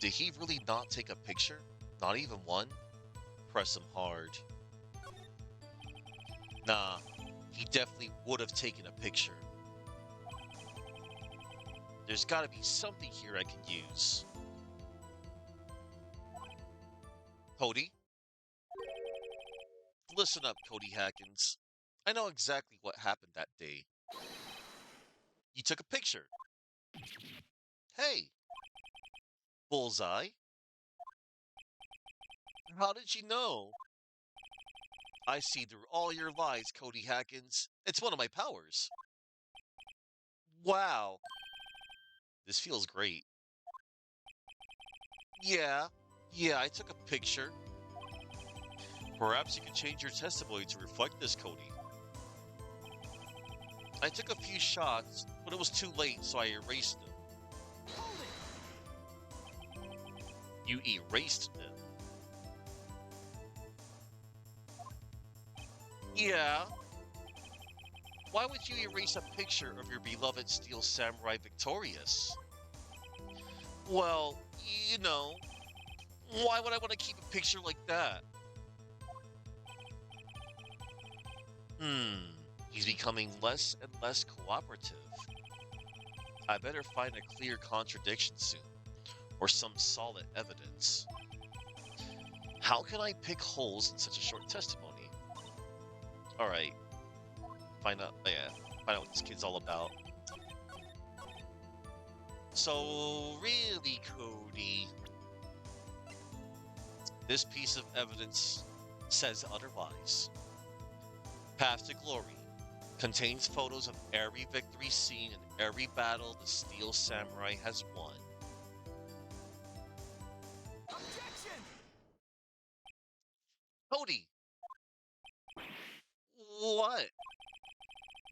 Did he really not take a picture? Not even one? Press him hard. Nah, he definitely would have taken a picture. There's gotta be something here I can use. Cody? Listen up, Cody Hackins. I know exactly what happened that day. You took a picture. Hey! Bullseye? How did you know? I see through all your lies, Cody Hackins. It's one of my powers. Wow. This feels great. Yeah, I took a picture. Perhaps you could change your testimony to reflect this, Cody. I took a few shots, but it was too late, so I erased them. Hold it. You erased them? Yeah. Why would you erase a picture of your beloved Steel Samurai victorious? Well, you know, why would I want to keep a picture like that? He's becoming less and less cooperative. I better find a clear contradiction soon, or some solid evidence. How can I pick holes in such a short testimony? Alright. Find out what this kid's all about. So, really, Cody, this piece of evidence says otherwise. Path to Glory contains photos of every victory seen in every battle the Steel Samurai has won. Objection! Cody! What?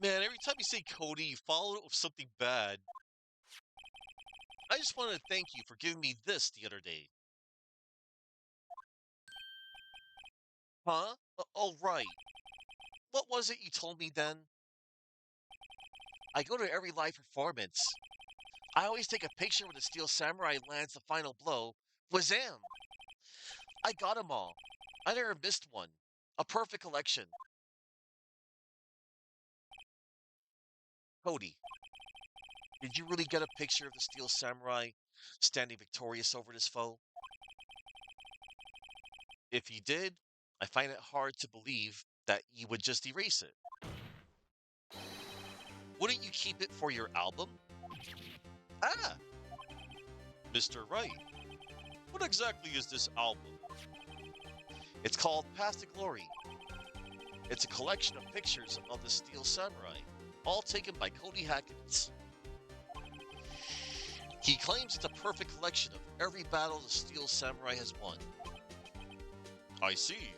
Man, every time you say Cody, you follow it with something bad. I just wanted to thank you for giving me this the other day. Huh? Oh, right. What was it you told me then? I go to every live performance. I always take a picture when the Steel Samurai lands the final blow. Wazam! I got 'em all. I never missed one. A perfect collection. Cody, did you really get a picture of the Steel Samurai standing victorious over his foe? If you did, I find it hard to believe that you would just erase it. Wouldn't you keep it for your album? Ah! Mr. Wright, what exactly is this album? It's called Path to Glory. It's a collection of pictures of the Steel Samurai, all taken by Cody Hackins. He claims it's a perfect collection of every battle the Steel Samurai has won. I see.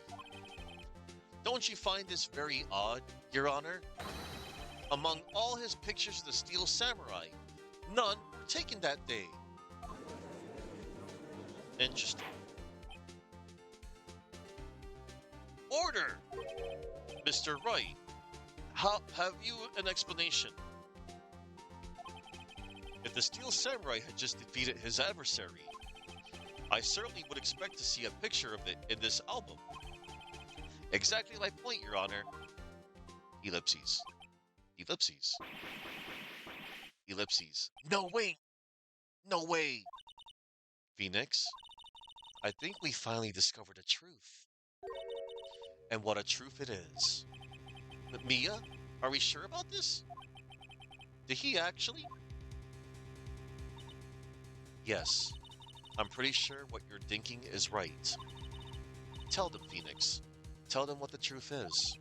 Don't you find this very odd, Your Honor? Among all his pictures of the Steel Samurai, none were taken that day. Interesting. Order! Mr. Wright, how have you an explanation? If the Steel Samurai had just defeated his adversary, I certainly would expect to see a picture of it in this album. Exactly my point, Your Honor. Ellipses. Ellipses. Ellipses. No, wait! No way! Phoenix, I think we finally discovered a truth. And what a truth it is. But Mia, are we sure about this? Did he actually? Yes, I'm pretty sure what you're thinking is right. Tell them, Phoenix. Tell them what the truth is.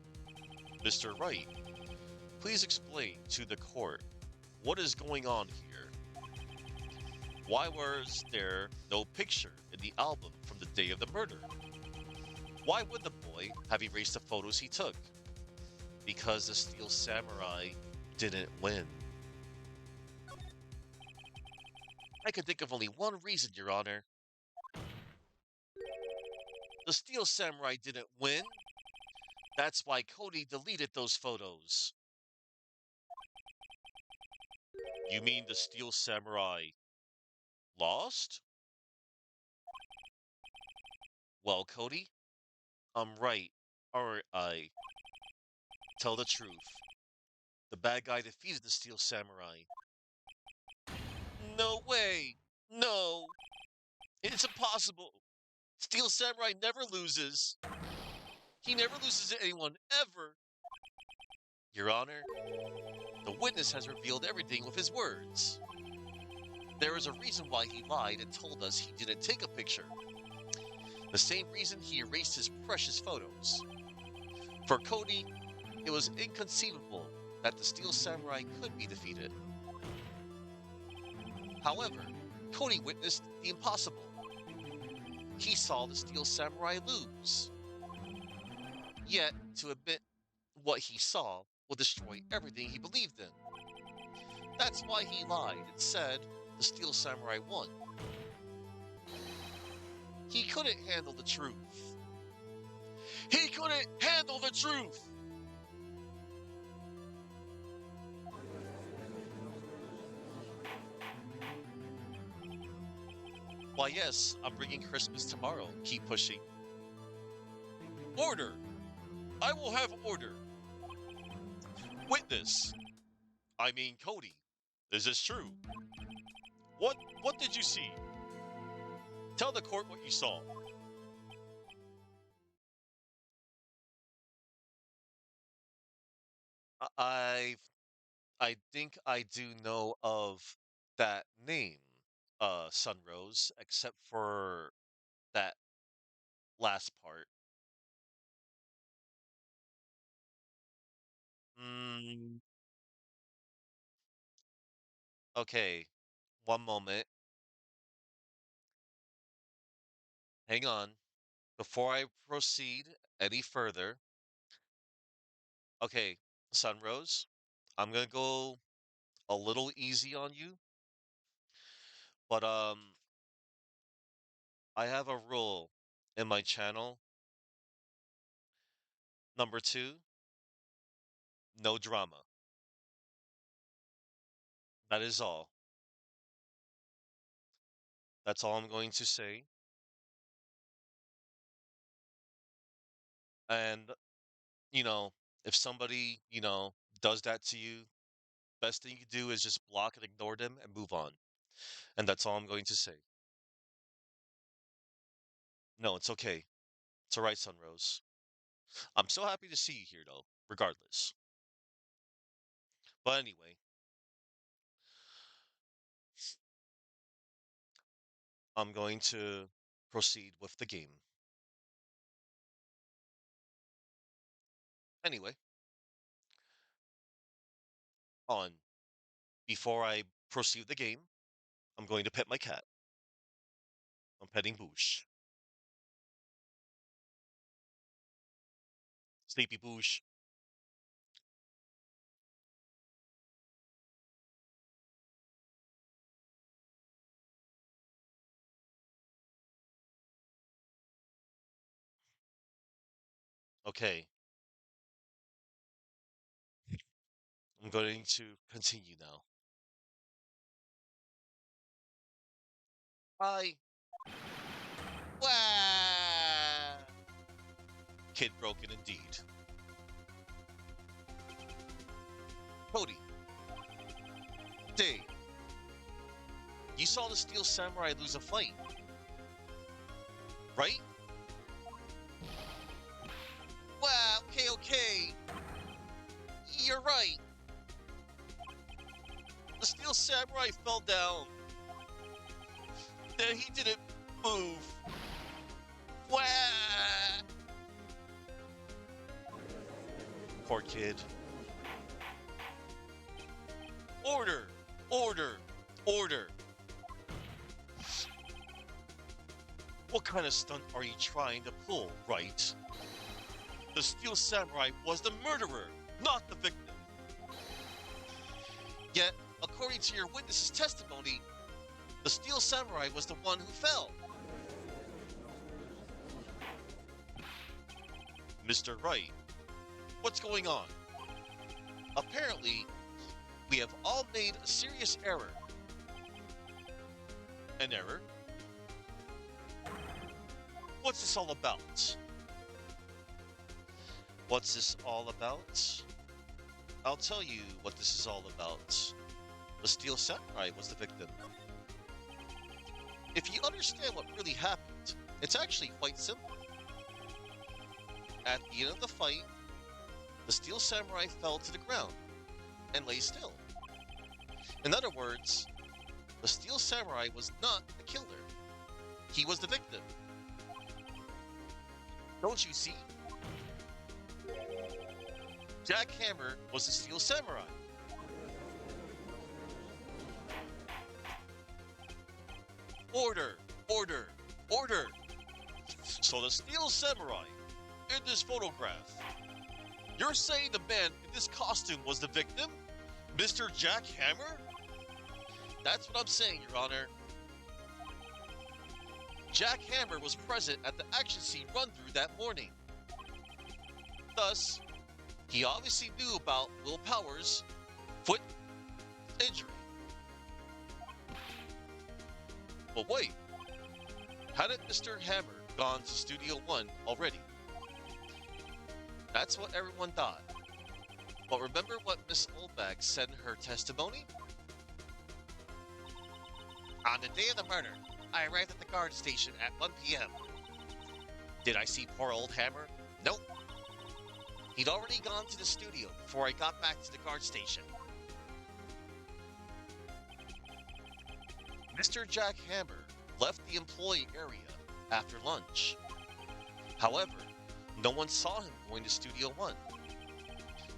Mr. Wright, please explain to the court what is going on here. Why was there no picture in the album from the day of the murder? Why would the boy have erased the photos he took? Because the Steel Samurai didn't win. I can think of only one reason, Your Honor. The Steel Samurai didn't win. That's why Cody deleted those photos. You mean the Steel Samurai lost? Well, Cody, I'm right. Or I tell the truth. The bad guy defeated the Steel Samurai. No way! No! It's impossible! Steel Samurai never loses! He never loses to anyone, ever! Your Honor, the witness has revealed everything with his words. There is a reason why he lied and told us he didn't take a picture. The same reason he erased his precious photos. For Cody, it was inconceivable that the Steel Samurai could be defeated. However, Cody witnessed the impossible. He saw the Steel Samurai lose. Yet, to admit what he saw will destroy everything he believed in. That's why he lied and said the Steel Samurai won. He couldn't handle the truth. He couldn't handle the truth! Why, yes, I'm bringing Christmas tomorrow. Keep pushing. Order! I will have order. Witness. I mean, Cody. Is this true? What did you see? Tell the court what you saw. I I think I do know of that name, Sunrose, except for that last part. Mm, okay, one moment. Hang on. Before I proceed any further, okay, Sunrose, I'm gonna go a little easy on you, but I have a rule in my channel. Number two, no drama. That is all. That's all I'm going to say. And, you know, if somebody, does that to you, best thing you do is just block and ignore them and move on. And that's all I'm going to say. No, it's okay. It's all right, Sunrose. I'm so happy to see you here, though, regardless. But anyway, I'm going to proceed with the game. Anyway, on. Before I proceed with the game, I'm going to pet my cat. I'm petting Boosh. Sleepy Boosh. Okay, I'm going to continue now. I. Wah! Kid broken indeed. Cody, Dave, you saw the Steel Samurai lose a fight, right? Wow, okay, okay. You're right. The Steel Samurai fell down. Then he didn't move. Wah! Poor kid. Order! Order! Order! What kind of stunt are you trying to pull, Wright? The Steel Samurai was the murderer, not the victim. Yet, according to your witness's testimony, the Steel Samurai was the one who fell. Mr. Wright, what's going on? Apparently, we have all made a serious error. An error? What's this all about? What's this all about? I'll tell you what this is all about. The Steel Samurai was the victim. If you understand what really happened, it's actually quite simple. At the end of the fight, the Steel Samurai fell to the ground and lay still. In other words, the Steel Samurai was not the killer. He was the victim. Don't you see? Jack Hammer was the Steel Samurai. Order! Order! Order! So the Steel Samurai, in this photograph, you're saying the man in this costume was the victim? Mr. Jack Hammer? That's what I'm saying, Your Honor. Jack Hammer was present at the action scene run-through that morning. Thus, he obviously knew about Will Power's foot injury. But wait, hadn't Mr. Hammer gone to Studio One already? That's what everyone thought. But remember what Miss Oldbag said in her testimony? On the day of the murder, I arrived at the guard station at 1 p.m. Did I see poor old Hammer? Nope. He'd already gone to the studio before I got back to the guard station. Mr. Jack Hammer left the employee area after lunch. However, no one saw him going to Studio One,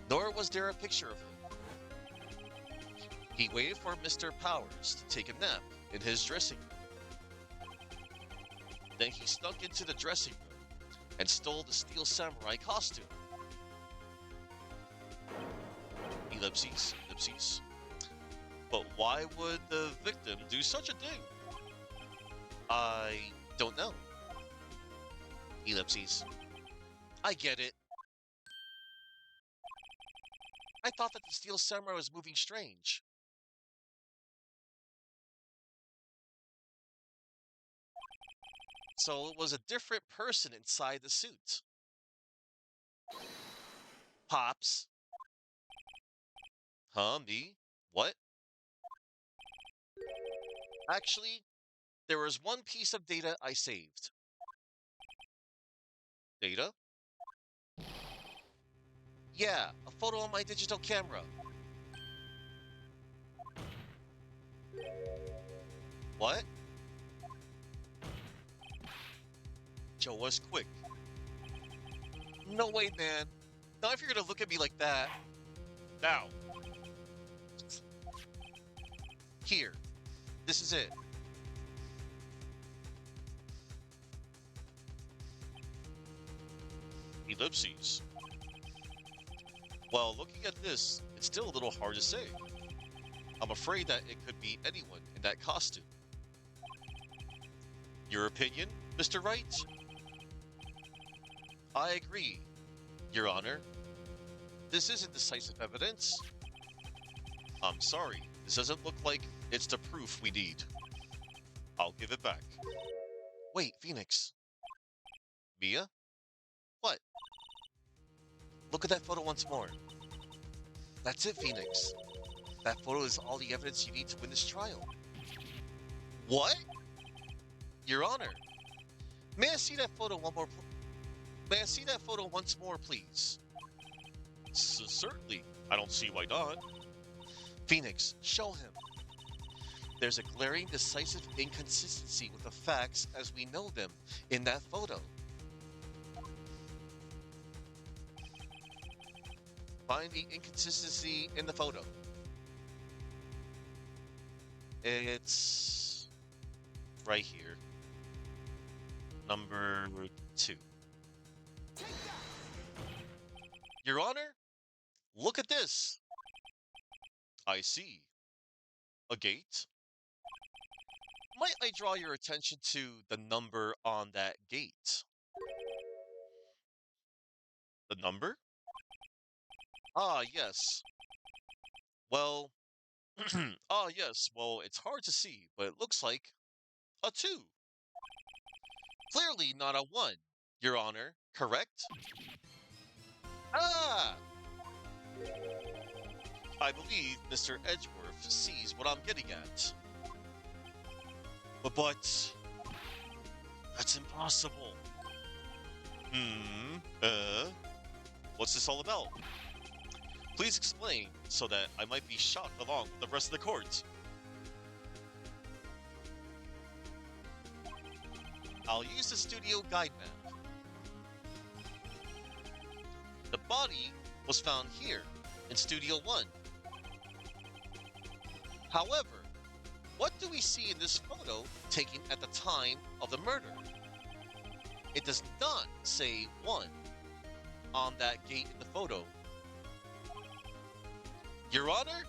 nor was there a picture of him. He waited for Mr. Powers to take a nap in his dressing room. Then he snuck into the dressing room and stole the Steel Samurai costume. Ellipses, ellipses. But why would the victim do such a thing? I don't know. Ellipses. I get it. I thought that the Steel Samurai was moving strange. So it was a different person inside the suit. Pops. Huh, me? What? Actually, there was one piece of data I saved. Data? Yeah, a photo on my digital camera. What? Joe was quick. No way, man. Not if you're gonna look at me like that. Now. Here. This is it. Ellipses. Well, looking at this, it's still a little hard to say. I'm afraid that it could be anyone in that costume. Your opinion, Mr. Wright? I agree, Your Honor. This isn't decisive evidence. I'm sorry, this doesn't look like it's the proof we need. I'll give it back. Wait, Phoenix. Mia? What? Look at that photo once more. That's it, Phoenix. That photo is all the evidence you need to win this trial. What? Your Honor, may I see that photo May I see that photo once more, please? Certainly. I don't see why not. Phoenix, show him. There's a glaring, decisive inconsistency with the facts as we know them in that photo. Find the inconsistency in the photo. It's right here. Number 2. Your Honor, look at this. I see. A gate? Might I draw your attention to the number on that gate? The number? Ah, yes. Well, yes, well, it's hard to see, but it looks like a 2. Clearly not a 1, Your Honor, correct? Ah! I believe Mr. Edgeworth sees what I'm getting at. But that's impossible. What's this all about? Please explain so that I might be shocked along with the rest of the court. I'll use the studio guide map. The body was found here in Studio 1. However, what do we see in this photo taken at the time of the murder? It does not say 1 on that gate in the photo. Your Honor,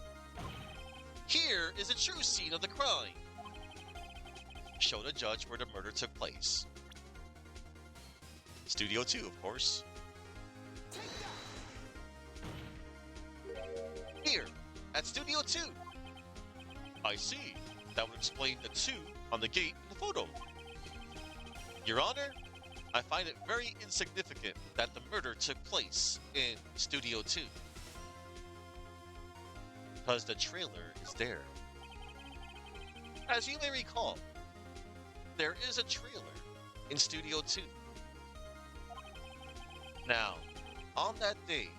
here is a true scene of the crime. Show the judge where the murder took place. Studio 2, of course. Here, at Studio 2. I see. That would explain the 2 on the gate in the photo. Your Honor, I find it very insignificant that the murder took place in Studio 2. Because the trailer is there. As you may recall, there is a trailer in Studio 2. Now, on that day,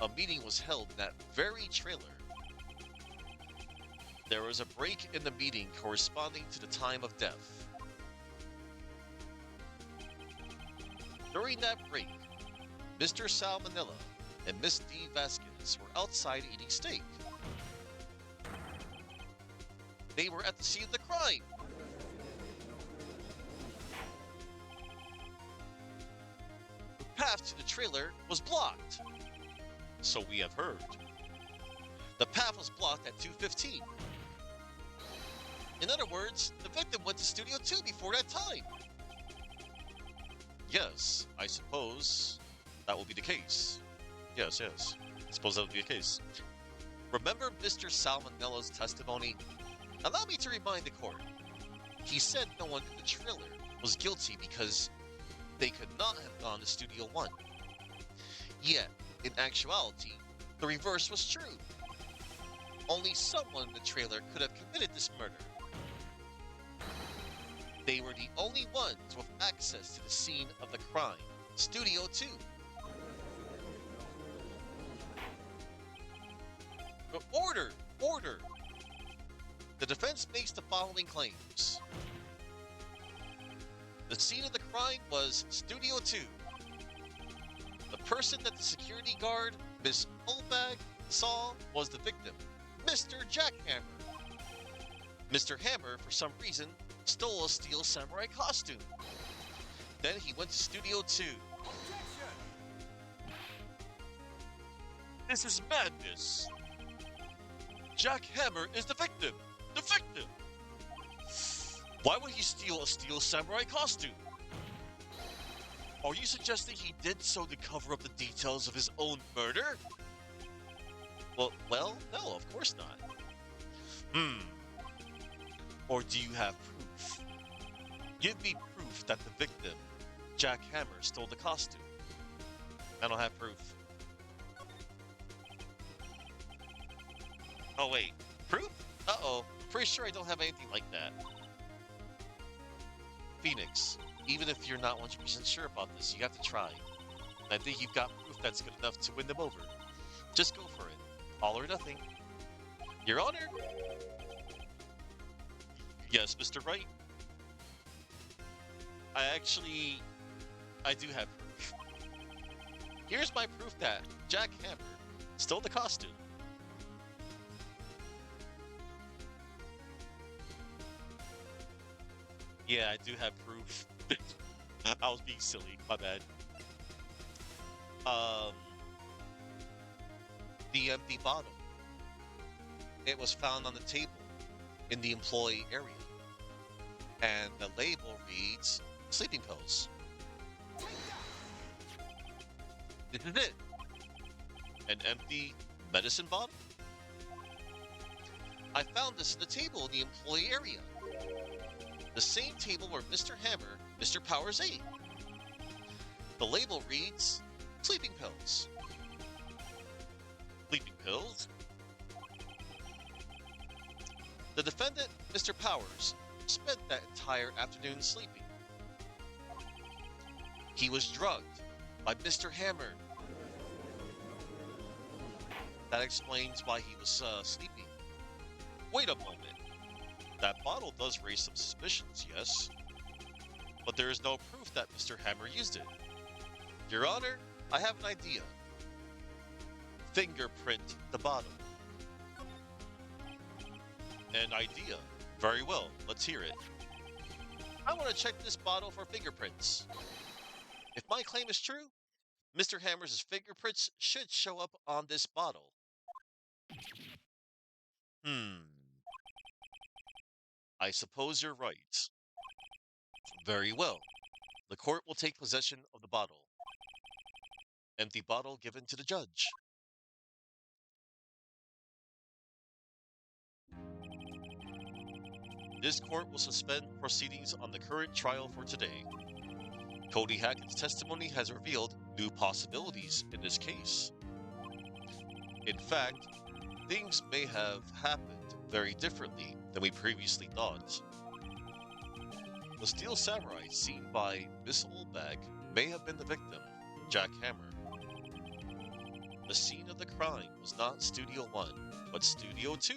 a meeting was held in that very trailer. There was a break in the meeting corresponding to the time of death. During that break, Mr. Salmonella and Miss D. Vasquez were outside eating steak. They were at the scene of the crime. The path to the trailer was blocked. So we have heard. The path was blocked at 2:15. In other words, the victim went to Studio 2 before that time. Yes, I suppose that will be the case. Yes. I suppose that would be the case. Remember Mr. Salmonella's testimony? Allow me to remind the court. He said no one in the trailer was guilty because they could not have gone to Studio 1. Yet, in actuality, the reverse was true. Only someone in the trailer could have committed this murder. They were the only ones with access to the scene of the crime, Studio 2. Order! The defense makes the following claims. The scene of the crime was Studio 2. The person that the security guard, Miss Olbag, saw was the victim, Mr. Jackhammer. Mr. Hammer, for some reason, stole a steel samurai costume. Then he went to Studio 2. Objection! This is madness! Jack Hammer is the victim! The victim! Why would he steal a steel samurai costume? Are you suggesting he did so to cover up the details of his own murder? Well, no, of course not. Or do you have proof? Give me proof that the victim, Jack Hammer, stole the costume. I don't have proof. Oh wait, proof? Uh-oh, pretty sure I don't have anything like that. Phoenix, even if you're not 100% sure about this, you have to try. And I think you've got proof that's good enough to win them over. Just go for it. All or nothing. Your Honor? Yes, Mr. Wright? I do have proof. Here's my proof that Jack Hammer stole the costume. Yeah, I do have proof. I was being silly, my bad. The empty bottle. It was found on the table in the employee area. And the label reads sleeping pills. This is it. An empty medicine bottle? I found this on the table in the employee area. The same table where Mr. Hammer, Mr. Powers ate. The label reads sleeping pills. Sleeping pills? The defendant, Mr. Powers, spent that entire afternoon sleeping. He was drugged by Mr. Hammer. That explains why he was sleeping. Wait a moment. That bottle does raise some suspicions, yes? But there is no proof that Mr. Hammer used it. Your Honor, I have an idea. Fingerprint the bottle. An idea. Very well, let's hear it. I want to check this bottle for fingerprints. If my claim is true, Mr. Hammer's fingerprints should show up on this bottle. I suppose you're right. Very well. The court will take possession of the bottle. Empty bottle given to the judge. This court will suspend proceedings on the current trial for today. Cody Hackett's testimony has revealed new possibilities in this case. In fact, things may have happened very differently than we previously thought. The Steel Samurai seen by Miss Oldbag may have been the victim, Jack Hammer. The scene of the crime was not Studio 1, but Studio 2.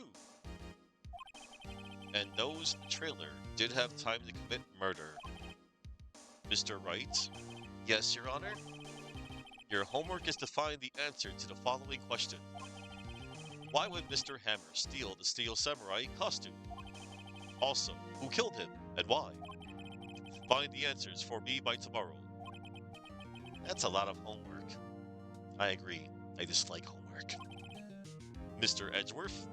And those in the trailer did have time to commit murder. Mr. Wright? Yes, Your Honor? Your homework is to find the answer to the following question. Why would Mr. Hammer steal the Steel Samurai costume? Also, who killed him and why? Find the answers for me by tomorrow. That's a lot of homework. I agree. I dislike homework. Mr. Edgeworth?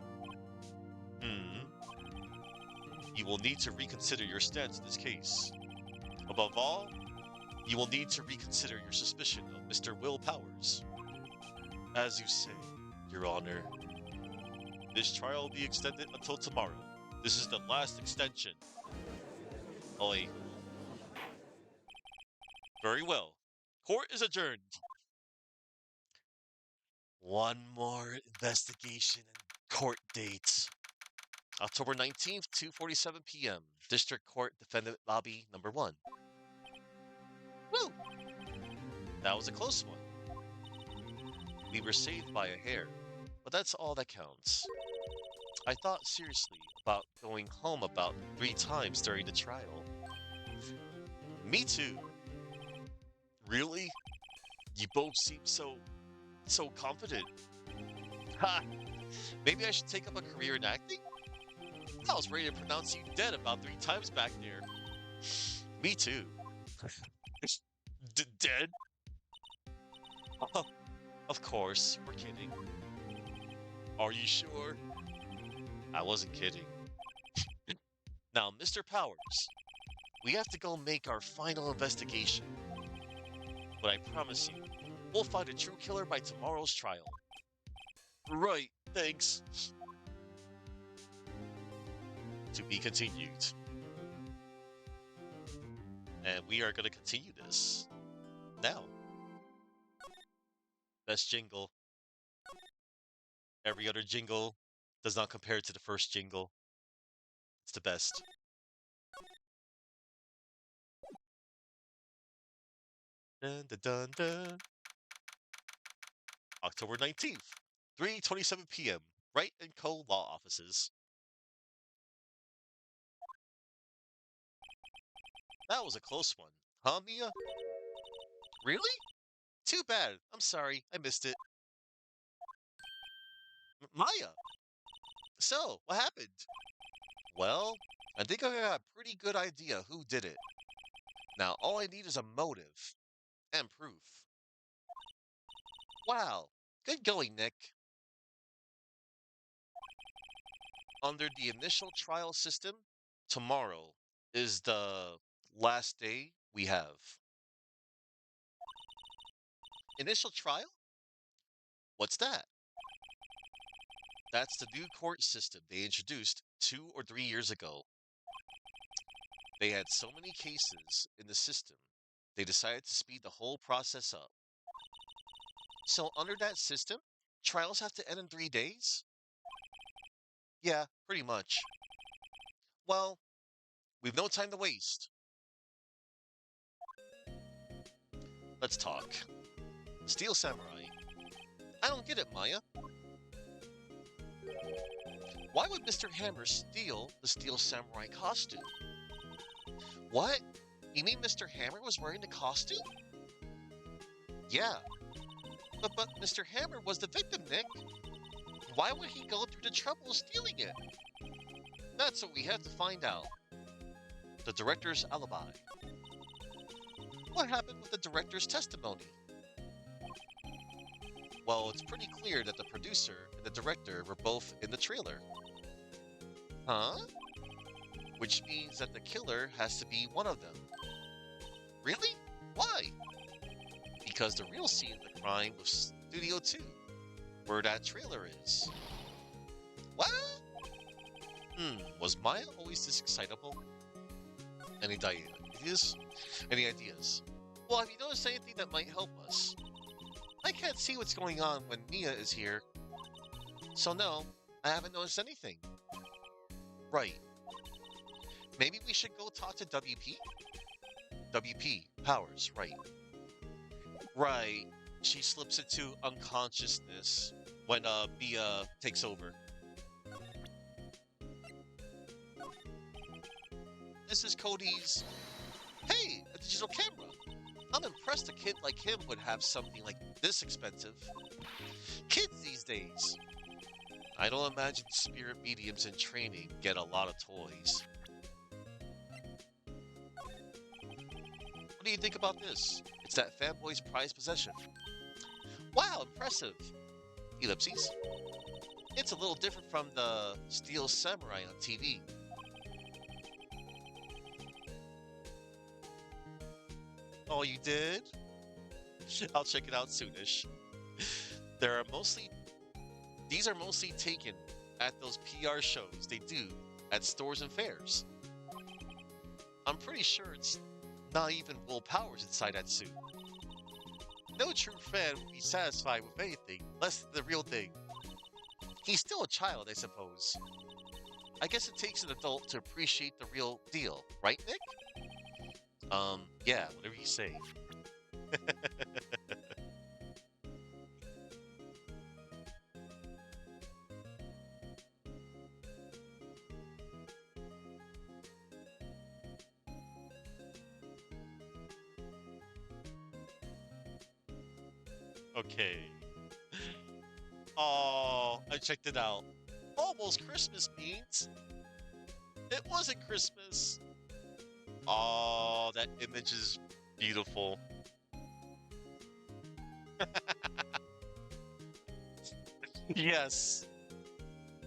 You will need to reconsider your stance in this case. Above all, you will need to reconsider your suspicion of Mr. Will Powers. As you say, Your Honor. This trial will be extended until tomorrow. This is the last extension. Oi. Very well. Court is adjourned. One more investigation and court date. October 19th, 2:47 p.m. District Court Defendant Lobby Number 1. Woo! That was a close one. We were saved by a hair, but that's all that counts. I thought seriously about going home about 3 times during the trial. Me too. Really? You both seem so confident. Ha! Maybe I should take up a career in acting? I was ready to pronounce you dead about 3 times back there. Me too. Dead? Of course, we're kidding. Are you sure? I wasn't kidding. Now, Mr. Powers, we have to go make our final investigation. But I promise you, we'll find a true killer by tomorrow's trial. Right, thanks. To be continued. And we are going to continue this now. Best jingle. Every other jingle does not compare to the first jingle. It's the best. Dun, dun, dun, dun. October 19th, 3:27 p.m. Wright and Co. Law Offices. That was a close one. Huh, Mia? Really? Too bad. I'm sorry. I missed it. Maya! So, what happened? Well, I think I got a pretty good idea who did it. Now, all I need is a motive and proof. Wow. Good going, Nick. Under the initial trial system, tomorrow is the last day we have. Initial trial? What's that? That's the new court system they introduced 2 or 3 years ago. They had so many cases in the system, they decided to speed the whole process up. So, under that system, trials have to end in 3 days? Yeah, pretty much. Well, we've no time to waste. Let's talk. Steel Samurai. I don't get it, Maya. Why would Mr. Hammer steal the Steel Samurai costume? What? You mean Mr. Hammer was wearing the costume? Yeah. But Mr. Hammer was the victim, Nick. Why would he go through the trouble of stealing it? That's what we have to find out. The director's alibi. What happened with the director's testimony? Well, it's pretty clear that the producer and the director were both in the trailer. Huh? Which means that the killer has to be one of them. Really? Why? Because the real scene of the crime was Studio 2, where that trailer is. What? Was Maya always this excitable? Any ideas? Any ideas? Well, have you noticed anything that might help us? I can't see what's going on when Mia is here. So no, I haven't noticed anything. Right. Maybe we should go talk to WP? WP, Powers, right. Right. She slips into unconsciousness when Mia takes over. This is Cody's... Hey, a digital camera! I'm impressed a kid like him would have something like this expensive. Kids these days! I don't imagine spirit mediums in training get a lot of toys. What do you think about this? It's that fanboy's prized possession. Wow, impressive! Ellipses. It's a little different from the Steel Samurai on TV. Oh, you did? I'll check it out soonish. These are mostly taken at those PR shows they do at stores and fairs. I'm pretty sure it's not even Will Powers inside that suit. No true fan would be satisfied with anything less than the real thing. He's still a child, I suppose. I guess it takes an adult to appreciate the real deal, right, Nick? Yeah, whatever you say. Okay. Oh, I checked it out. Almost Christmas means it wasn't Christmas. Oh, that image is beautiful. Yes.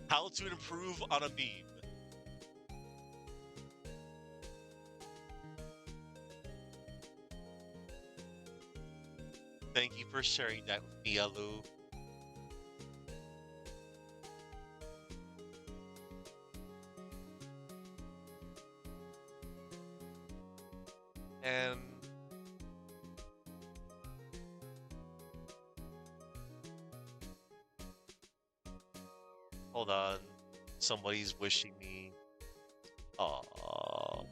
How to improve on a meme. Thank you for sharing that with me, Alu. And hold on. Somebody's wishing me. Aww.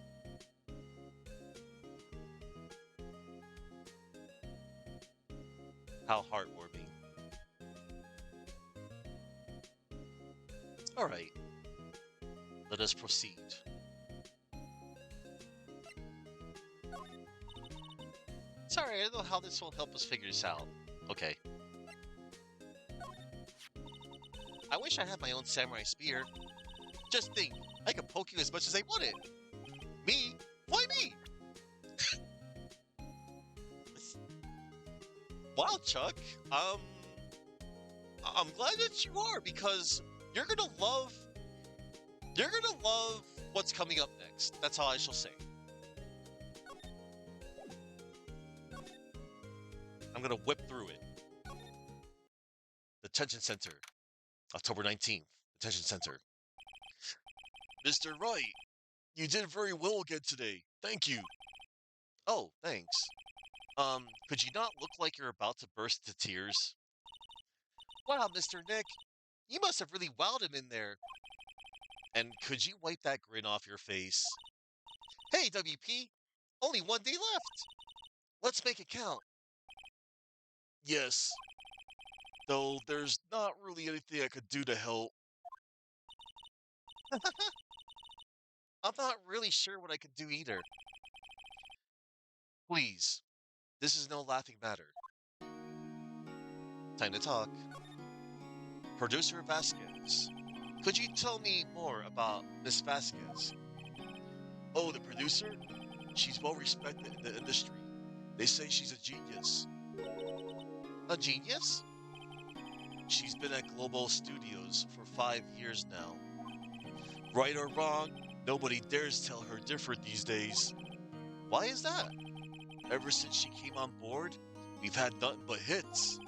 How heartwarming. Alright, let us proceed. Sorry, I don't know how this will help us figure this out. Okay. I wish I had my own samurai spear. Just think, I could poke you as much as I wanted. Me? Why me? Wow, Chuck. I'm glad that you are because you're gonna love what's coming up next. That's all I shall say. I'm gonna whip through it. Detention Center. October 19th. Detention Center. Mr. Wright, you did very well again today. Thank you. Oh, thanks. Could you not look like you're about to burst into tears? Wow, Mr. Nick, you must have really wowed him in there. And could you wipe that grin off your face? Hey, WP, only one day left. Let's make it count. Yes. Though there's not really anything I could do to help. I'm not really sure what I could do either. Please, this is no laughing matter. Time to talk. Producer Vasquez, could you tell me more about Miss Vasquez? Oh, the producer? She's well respected in the industry. They say she's a genius. A genius? She's been at Global Studios for 5 years now. Right or wrong, nobody dares tell her different these days. Why is that? Ever since she came on board, we've had nothing but hits.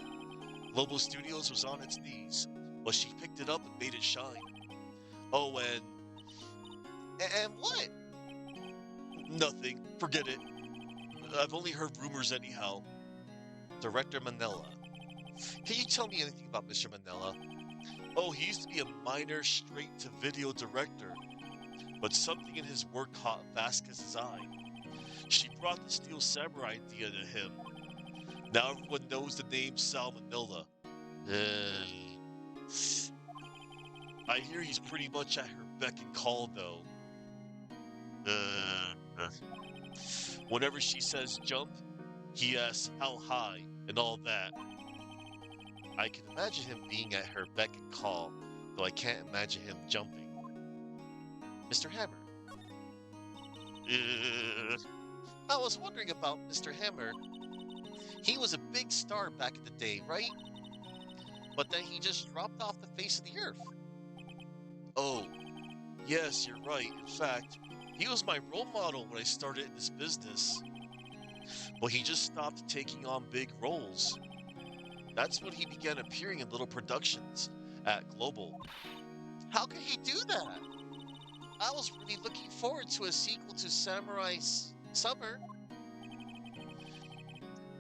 Global Studios was on its knees, but she picked it up and made it shine. Oh, and And what? nothing. Forget it. I've only heard rumors anyhow. Director Manila. Can you tell me anything about Mr. Manila? Oh, he used to be a minor straight-to-video director, but something in his work caught Vasquez's eye. She brought the Steel Samurai idea to him. Now everyone knows the name Salmonella. I hear he's pretty much at her beck and call, though. Whenever she says jump, he asks how high and all that. I can imagine him being at her beck and call, though I can't imagine him jumping. Mr. Hammer. I was wondering about Mr. Hammer. He was a big star back in the day, right? But then he just dropped off the face of the earth. Oh, yes, you're right. In fact, he was my role model when I started in this business. But he just stopped taking on big roles. That's when he began appearing in little productions at Global. How could he do that? I was really looking forward to a sequel to Samurai Summer.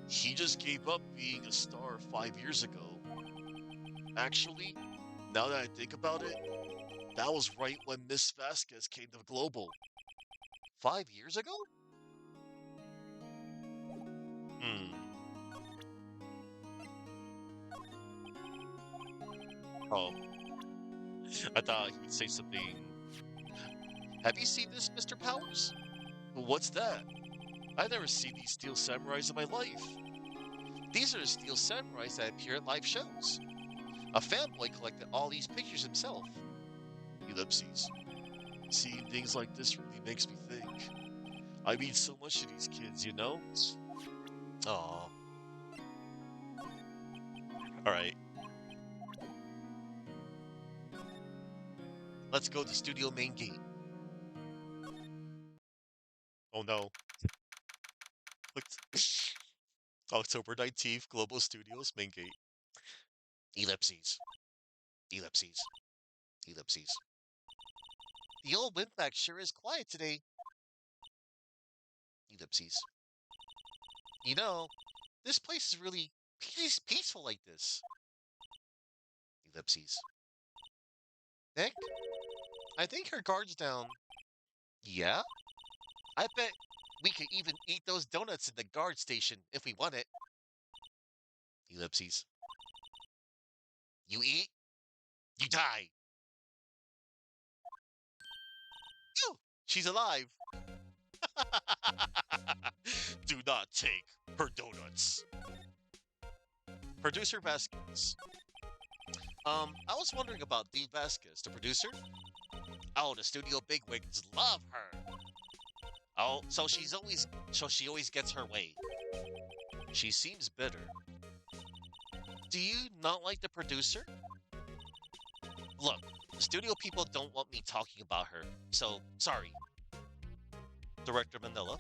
He just gave up being a star 5 years ago. Actually, now that I think about it, that was right when Miss Vasquez came to Global. 5 years ago? Oh, I thought he would say something. Have you seen this, Mr. Powers? What's that? I've never seen these Steel Samurais in my life. These are the Steel Samurais that appear at live shows. A fanboy collected all these pictures himself. Ellipses. Seeing things like this really makes me think. I mean so much to these kids, you know? Aw. Alright. Let's go to studio main gate. Oh no. October 19th, Global Studios main gate. Ellipses. Ellipses. Ellipses. The old windbag sure is quiet today. Ellipses. You know, this place is really peaceful like this. Ellipses. Nick? I think her guard's down. Yeah? I bet we could even eat those donuts in the guard station if we want it. Ellipses. You eat, you die. Phew! She's alive. Do not take her donuts. Producer Vasquez. I was wondering about Dee Vasquez, the producer. Oh, the studio bigwigs love her. Oh, so she always gets her way. She seems bitter. Do you not like the producer? Look, studio people don't want me talking about her, so sorry. Director Manila.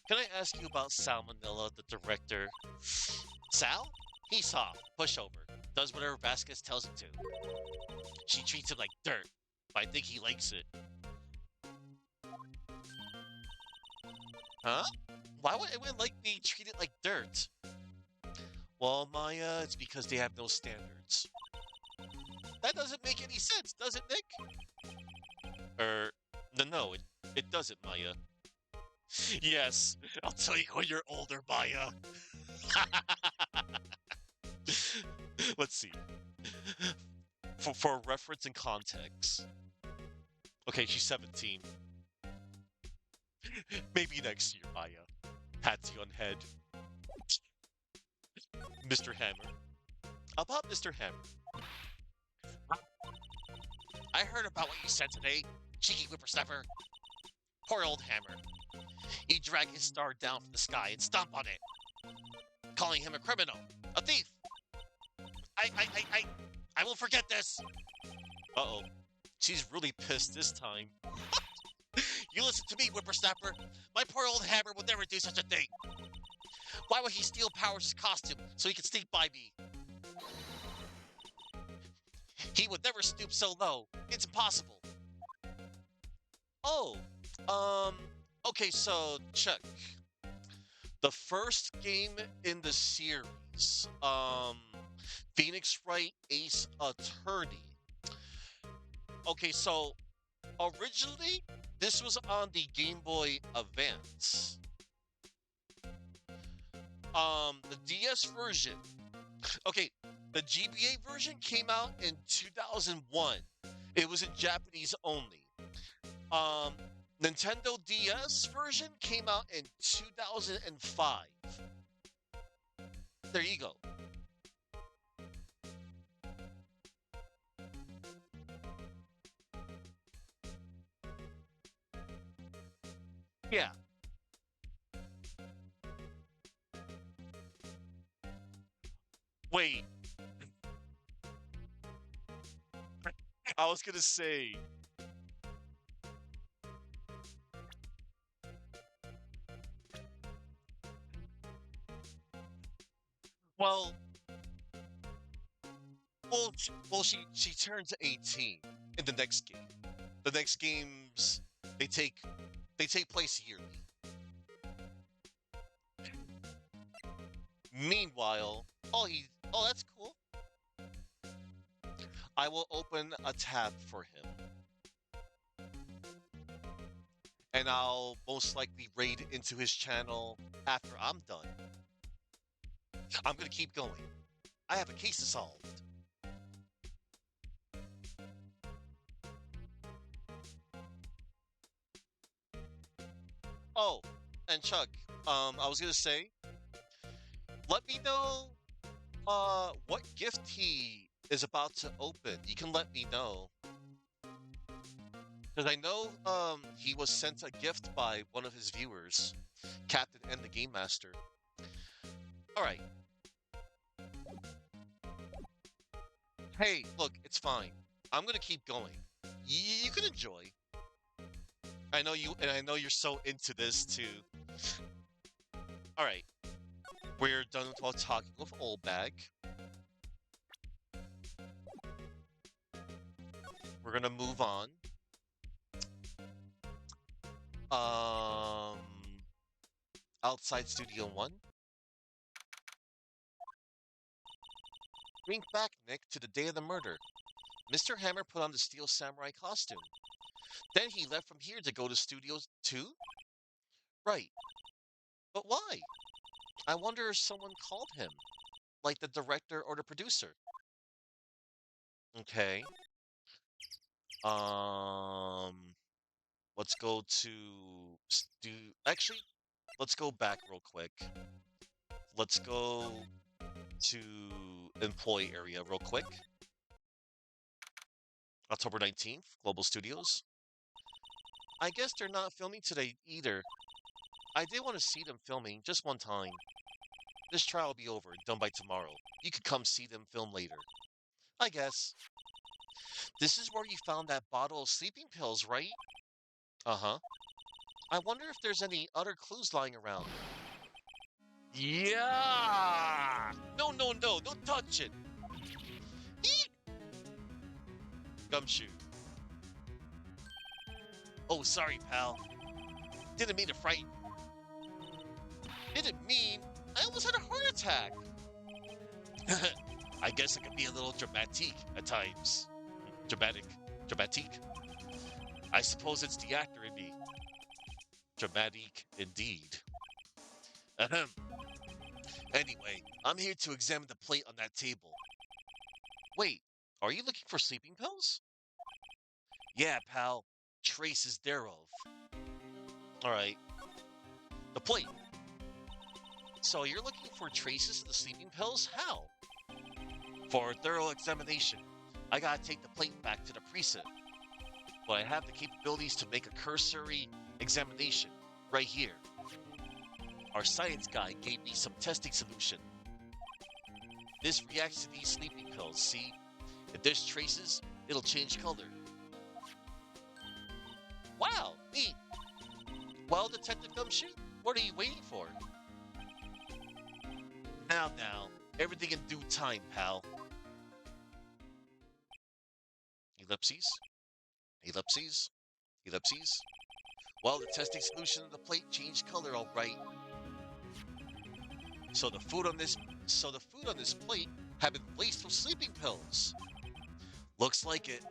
Can I ask you about Sal Manila, the director? Sal? He's soft, pushover, does whatever Vasquez tells him to. She treats him like dirt, but I think he likes it. Huh? Why would anyone like being treated like dirt? Well, Maya, it's because they have no standards. That doesn't make any sense, does it, Nick? No, it doesn't, Maya. Yes, I'll tell you when you're older, Maya. Let's see. For reference and context. Okay, she's 17. Maybe next year, Maya. Patsy on head. Mr. Hammer. About Mr. Hammer. I heard about what you said today, cheeky whippersnapper. Poor old Hammer. You drag his star down from the sky and stomp on it, calling him a criminal, a thief. I won't forget this. Uh-oh. She's really pissed this time. You listen to me, whippersnapper. My poor old Hammer would never do such a thing. Why would he steal Powers' costume so he could sneak by me? He would never stoop so low. It's impossible. Oh, okay, so check. The first game in the series, Phoenix Wright Ace Attorney. Okay, so originally this was on the Game Boy Advance. The DS version. Okay, the GBA version came out in 2001. It was in Japanese only. Nintendo DS version came out in 2005. There you go. Yeah. Wait. I was gonna say. Well, she turns 18 in the next game. The next games they take place yearly. Meanwhile, oh that's cool. I will open a tab for him. And I'll most likely raid into his channel after I'm done. I'm gonna keep going. I have a case to solve. Oh, and Chuck, I was gonna say, let me know, what gift he is about to open. You can let me know. Because I know, he was sent a gift by one of his viewers, Captain and the Game Master. Alright. Hey, look, it's fine. I'm gonna keep going. you can enjoy. I know you, and I know you're so into this too. All right, we're done with all talking with Old Bag. We're gonna move on. Um, outside Studio One. Bring back, Nick, to the day of the murder. Mr. Hammer put on the Steel Samurai costume. Then he left from here to go to Studio 2? Right. But why? I wonder if someone called him, like the director or the producer. Okay. Um, let's go to actually, let's go back real quick. Let's go to employee area real quick. October 19th, Global Studios. I guess they're not filming today either. I did want to see them filming just one time. This trial will be over, done by tomorrow. You could come see them film later. I guess. This is where you found that bottle of sleeping pills, right? Uh-huh. I wonder if there's any other clues lying around. Yeah! No, no, no, don't touch it! Eek! Gumshoe. Oh, sorry, pal. Didn't mean to frighten you. Didn't mean... I almost had a heart attack! I guess I can be a little dramatic at times. Dramatic. I suppose it's the actor in me. Dramatic indeed. Ahem. Anyway, I'm here to examine the plate on that table. Wait, are you looking for sleeping pills? Yeah, pal. Traces thereof. Alright. The plate. So you're looking for traces of the sleeping pills? How? For a thorough examination, I gotta take the plate back to the precinct. But I have the capabilities to make a cursory examination right here. Our science guy gave me some testing solution. This reacts to these sleeping pills, see? If there's traces, it'll change color. Wow, neat. Well, Detective Gumshoe, what are you waiting for? Now, everything in due time, pal. Ellipses. Well, the testing solution of the plate changed color, all right. So the food on this plate had been laced with sleeping pills. Looks like it.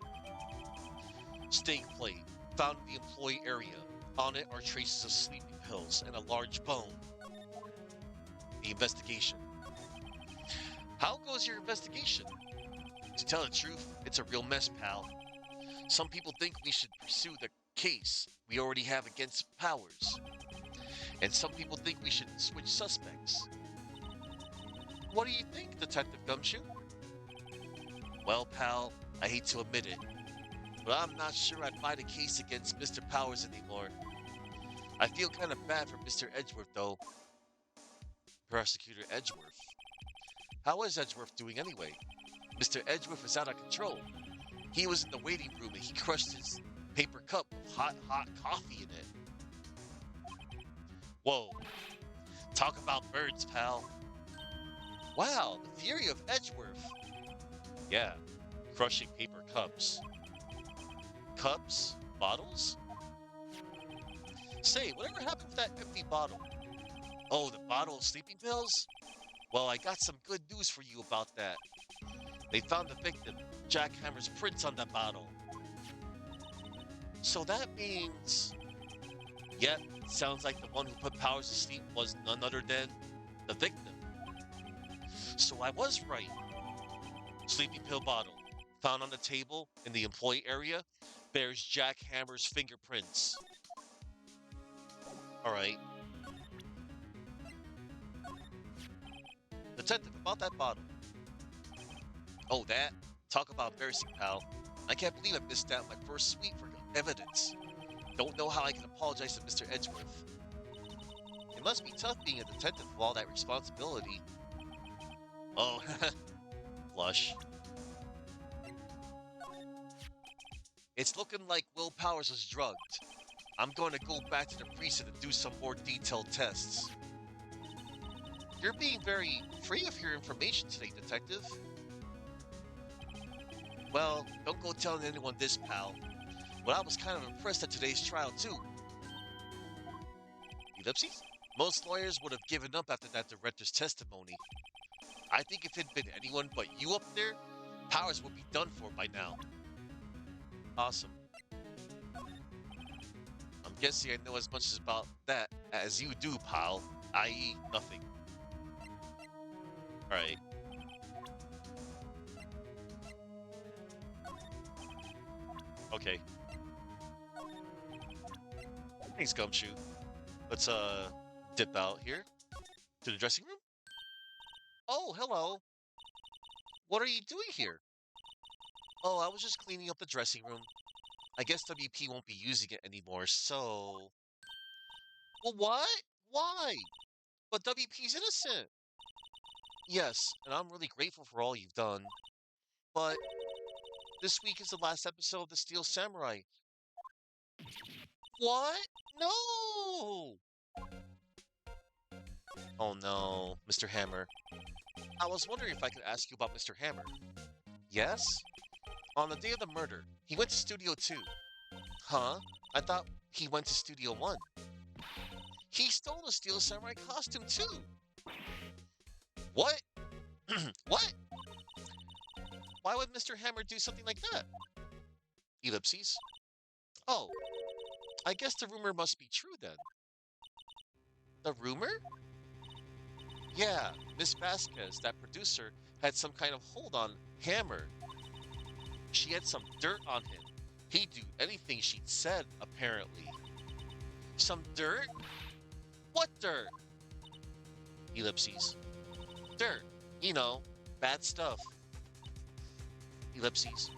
Steak plate found in the employee area. On it are traces of sleeping pills and a large bone. The investigation. How goes your investigation? To tell the truth, it's a real mess, pal. Some people think we should pursue the case we already have against Powers. And some people think we should switch suspects. What do you think, Detective Gumshoe? Well, pal, I hate to admit it, but I'm not sure I'd buy the case against Mr. Powers anymore. I feel kind of bad for Mr. Edgeworth, though. Prosecutor Edgeworth. How is Edgeworth doing anyway? Mr. Edgeworth is out of control. He was in the waiting room and he crushed his paper cup with hot coffee in it. Whoa. Talk about birds, pal. Wow, the fury of Edgeworth. Yeah, crushing paper cups. Cups? Bottles? Say, whatever happened to that empty bottle? Oh, the bottle of sleeping pills? Well, I got some good news for you about that. They found the victim, Jack Hammer's prints on the bottle. So that means... Yep, sounds like the one who put Powers to sleep was none other than the victim. So I was right. Sleeping pill bottle, found on the table in the employee area, bears Jack Hammer's fingerprints. Alright. Detective, about that bottle. Oh, that? Talk about embarrassing, pal. I can't believe I missed out my first sweep for evidence. Don't know how I can apologize to Mr. Edgeworth. It must be tough being a detective with all that responsibility. Oh, flush. It's looking like Will Powers was drugged. I'm going to go back to the precinct and do some more detailed tests. You're being very free of your information today, Detective. Well, don't go telling anyone this, pal. But I was kind of impressed at today's trial, too. Ellipses? Most lawyers would have given up after that director's testimony. I think if it'd been anyone but you up there, Powers would be done for by now. Awesome. I'm guessing I know as much about that as you do, pal, i.e. nothing. Alright. Okay. Thanks, Gumshoe. Let's, dip out here to the dressing room. Oh, hello. What are you doing here? Oh, I was just cleaning up the dressing room. I guess WP won't be using it anymore, so... Well, what? Why? But WP's innocent. Yes, and I'm really grateful for all you've done. But this week is the last episode of The Steel Samurai. What? No! Oh no, Mr. Hammer. I was wondering if I could ask you about Mr. Hammer. Yes? On the day of the murder, he went to Studio 2. Huh? I thought he went to Studio 1. He stole the Steel Samurai costume too! What? What? Why would Mr. Hammer do something like that? Ellipses. Oh, I guess the rumor must be true then. The rumor? Yeah, Miss Vasquez, that producer, had some kind of hold on Hammer. She had some dirt on him. He'd do anything she'd said, apparently. Some dirt? What dirt? Ellipses. Dirt. You know, bad stuff. Ellipses.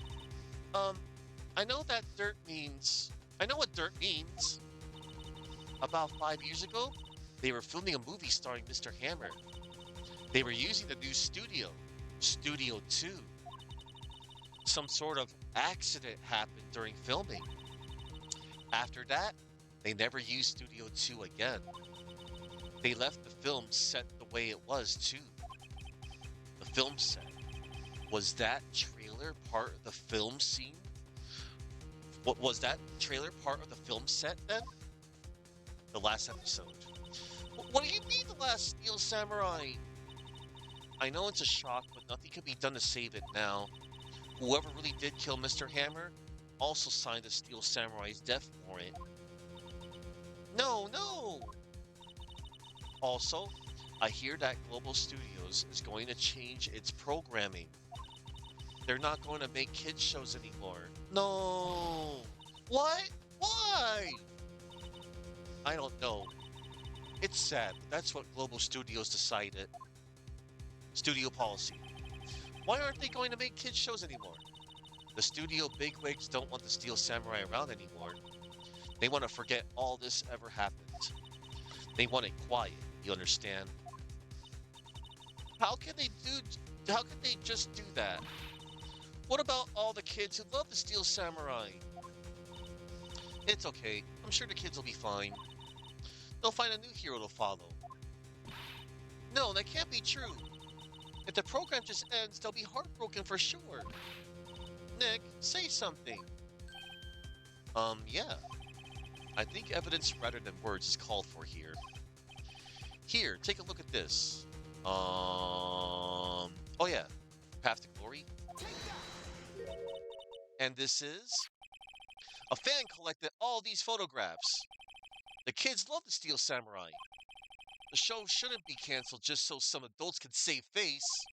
I know that dirt means... I know what dirt means. About 5 years ago, they were filming a movie starring Mr. Hammer. They were using the new studio, Studio 2. Some sort of accident happened during filming. After that, they never used Studio 2 again. They left the film set the way it was, too. The film set. Was that trailer part of the film scene? What was that trailer part of the film set then? The last episode. What do you mean the last Steel Samurai? I know it's a shock, but nothing can be done to save it now. Whoever really did kill Mr. Hammer also signed the Steel Samurai's death warrant. No, no! Also, I hear that Global Studios is going to change its programming. They're not going to make kids shows anymore. No! What? Why? I don't know. It's sad, but that's what Global Studios decided. Studio policy. Why aren't they going to make kids shows anymore? The studio bigwigs don't want the Steel Samurai around anymore. They want to forget all this ever happened. They want it quiet, you understand? How can they just do that? What about all the kids who love the Steel Samurai? It's okay. I'm sure the kids will be fine. They'll find a new hero to follow. No, that can't be true. If the program just ends, they'll be heartbroken for sure. Nick, say something. Yeah. I think evidence rather than words is called for here. Here, take a look at this. Oh yeah. Path to Glory. And this is... A fan collected all these photographs. The kids love the Steel Samurai. The show shouldn't be canceled just so some adults can save face.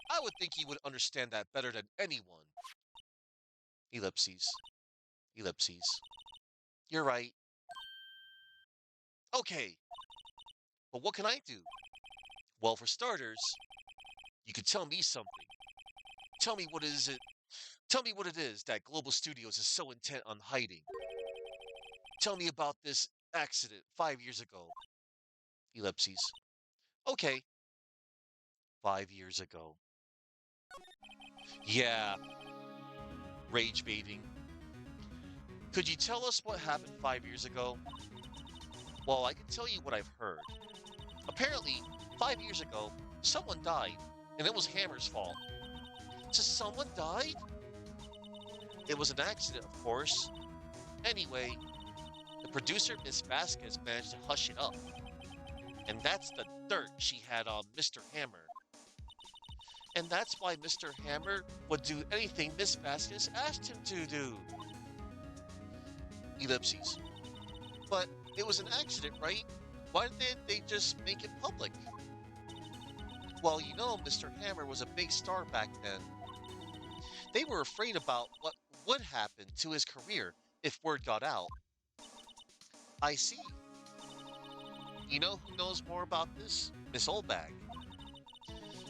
I would think you would understand that better than anyone. Ellipses. Ellipses. You're right. Okay. But what can I do? Well, for starters, you could tell me something. Tell me what is it? Tell me what it is that Global Studios is so intent on hiding. Tell me about this accident 5 years ago. Ellipses. Okay. 5 years ago. Yeah. Rage baiting. Could you tell us what happened 5 years ago? Well, I can tell you what I've heard. Apparently, 5 years ago, someone died, and it was Hammer's fault. So someone died? It was an accident, of course. Anyway, the producer, Miss Vasquez, managed to hush it up. And that's the dirt she had on Mr. Hammer. And that's why Mr. Hammer would do anything Miss Vasquez asked him to do. Ellipses. But it was an accident, right? Why didn't they just make it public? Well, you know, Mr. Hammer was a big star back then. They were afraid about what would happen to his career if word got out. I see. You know who knows more about this? Miss Oldbag.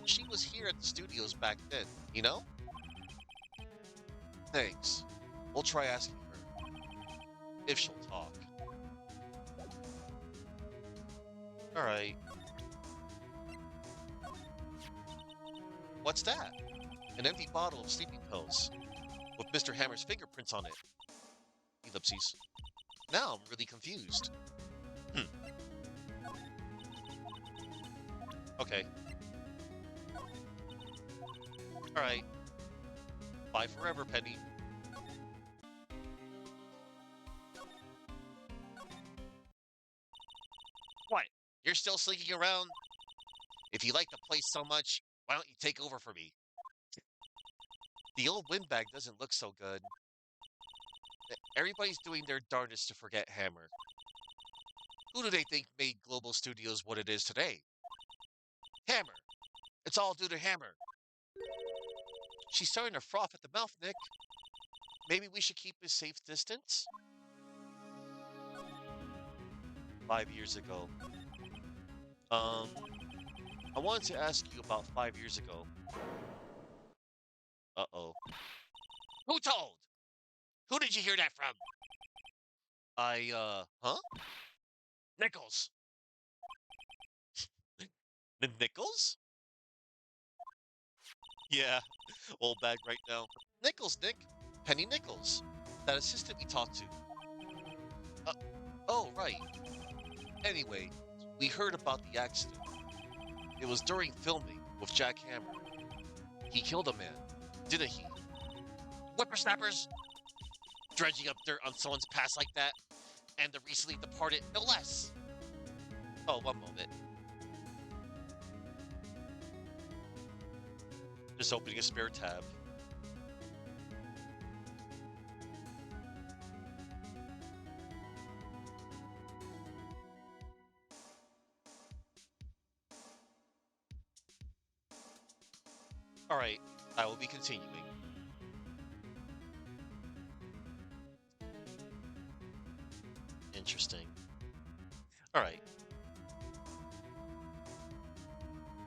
She was here at the studios back then, you know? Thanks. We'll try asking her. If she'll talk. Alright. What's that? An empty bottle of sleeping pills. With Mr. Hammer's fingerprints on it. Ellipses. Now I'm really confused. Okay. Alright. Bye forever, Penny. What? You're still sneaking around? If you like the place so much, why don't you take over for me? The old windbag doesn't look so good. Everybody's doing their darndest to forget Hammer. Who do they think made Global Studios what it is today? Hammer! It's all due to Hammer. She's starting to froth at the mouth, Nick. Maybe we should keep a safe distance? 5 years ago. I wanted to ask you about 5 years ago. Uh-oh. Who told? Who did you hear that from? Huh? Nichols. Nichols? Yeah, old bag right now. Nichols, Nick. Penny Nichols. That assistant we talked to. Uh, oh, right. Anyway, we heard about the accident. It was during filming with Jack Hammer. He killed a man, didn't he? Whippersnappers! Dredging up dirt on someone's past like that, and the recently departed no less. Oh, one moment. Just opening a spare tab. Alright, I will be continuing. Interesting. Alright.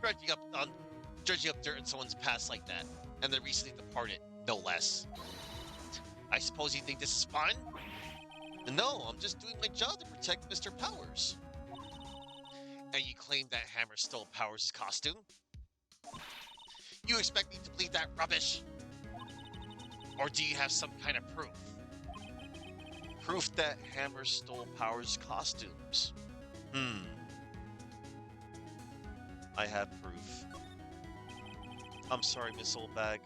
Dredging up dirt in someone's past like that, and the recently departed, no less. I suppose you think this is fun? No, I'm just doing my job to protect Mr. Powers. And you claim that Hammer stole Powers' costume? You expect me to believe that rubbish? Or do you have some kind of proof? Proof that Hammer stole Powers' costumes. I have proof. I'm sorry, Miss Oldbag,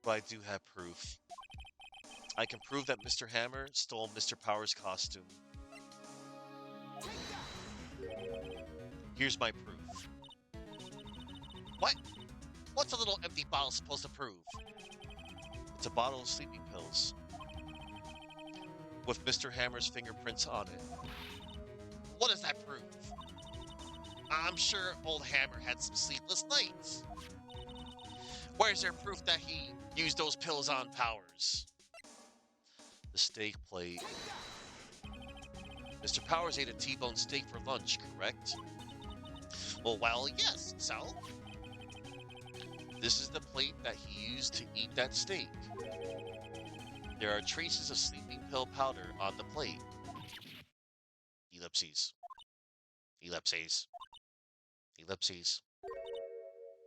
but I do have proof. I can prove that Mr. Hammer stole Mr. Powers' costume. Here's my proof. What? What's a little empty bottle supposed to prove? It's a bottle of sleeping pills. With Mr. Hammer's fingerprints on it. What does that prove? I'm sure old Hammer had some sleepless nights. Where's there proof that he used those pills on Powers? The steak plate. Mr. Powers ate a T-bone steak for lunch, correct? Well, yes, so? This is the plate that he used to eat that steak. There are traces of sleeping pill powder on the plate. Ellipses. Ellipses. Ellipses.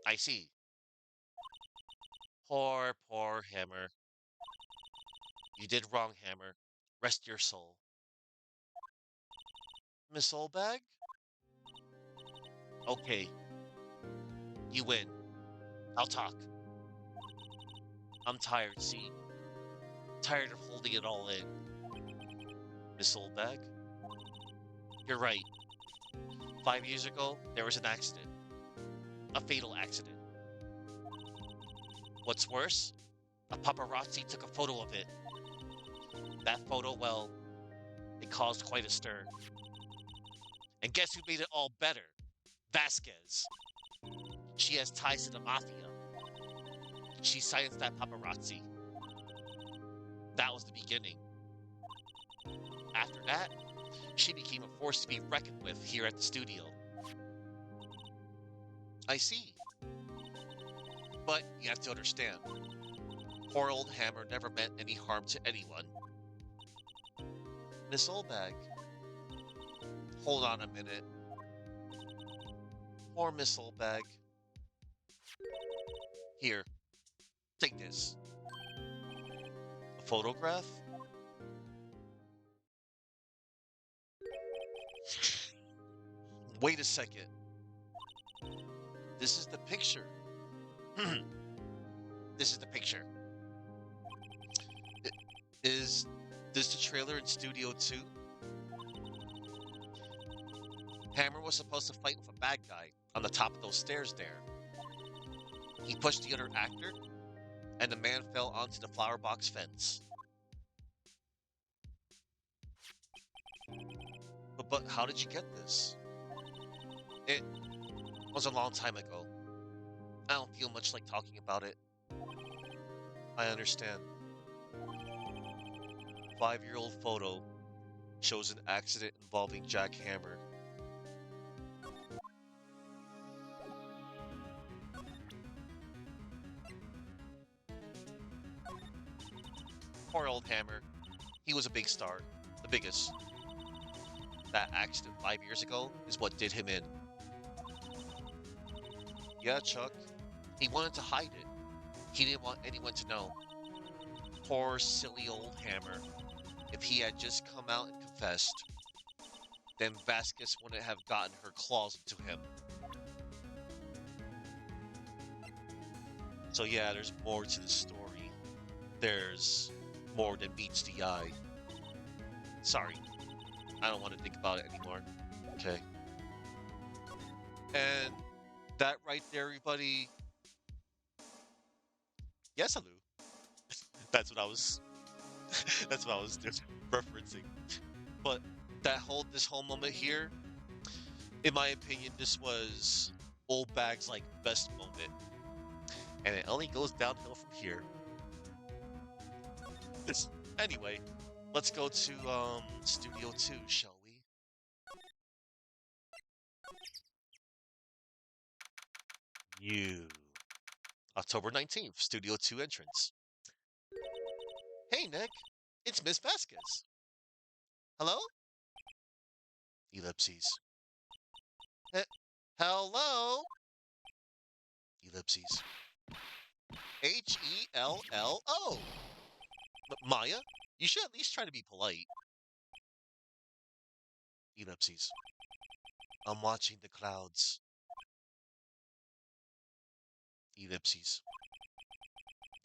I see. Poor Hammer. You did wrong, Hammer. Rest your soul. Miss Oldbag? Okay, you win. I'll talk. I'm tired, see? Tired of holding it all in. Miss Oldbag? You're right. 5 years ago, there was an accident. A fatal accident. What's worse, a paparazzi took a photo of it. That photo, well, it caused quite a stir. And guess who made it all better? Vasquez. She has ties to the mafia. She silenced that paparazzi. That was the beginning. After that, she became a force to be reckoned with here at the studio. I see. But you have to understand, poor old Hammer never meant any harm to anyone. Miss Oldbag, hold on a minute. Poor Miss Oldbag. Here, take this. A photograph? Wait a second. This is the picture. This is the picture. Is this the trailer in Studio 2? Hammer was supposed to fight with a bad guy on the top of those stairs there. He pushed the other actor, and the man fell onto the flower box fence. But how did you get this? It was a long time ago. I don't feel much like talking about it. I understand. 5-year-old photo shows an accident involving Jack Hammer. Poor old Hammer. He was a big star. The biggest. That accident 5 years ago is what did him in. Yeah, Chuck. He wanted to hide it. He didn't want anyone to know. Poor, silly old Hammer. If he had just come out and confessed, then Vasquez wouldn't have gotten her claws into him. So yeah, there's more to the story. There's more than meets the eye. Sorry, I don't want to think about it anymore. Okay. And that right there, everybody. Yes, Alu. That's what I was. That's what I was referencing. But this whole moment here, in my opinion, this was Old Bag's like best moment, and it only goes downhill from here. Anyway, let's go to Studio 2, shall we? You. October 19th, Studio 2 entrance. Hey, Nick. It's Miss Vasquez. Hello? Ellipses. Hello? Ellipses. Hello. Maya, you should at least try to be polite. Ellipses. I'm watching the clouds. Ellipses.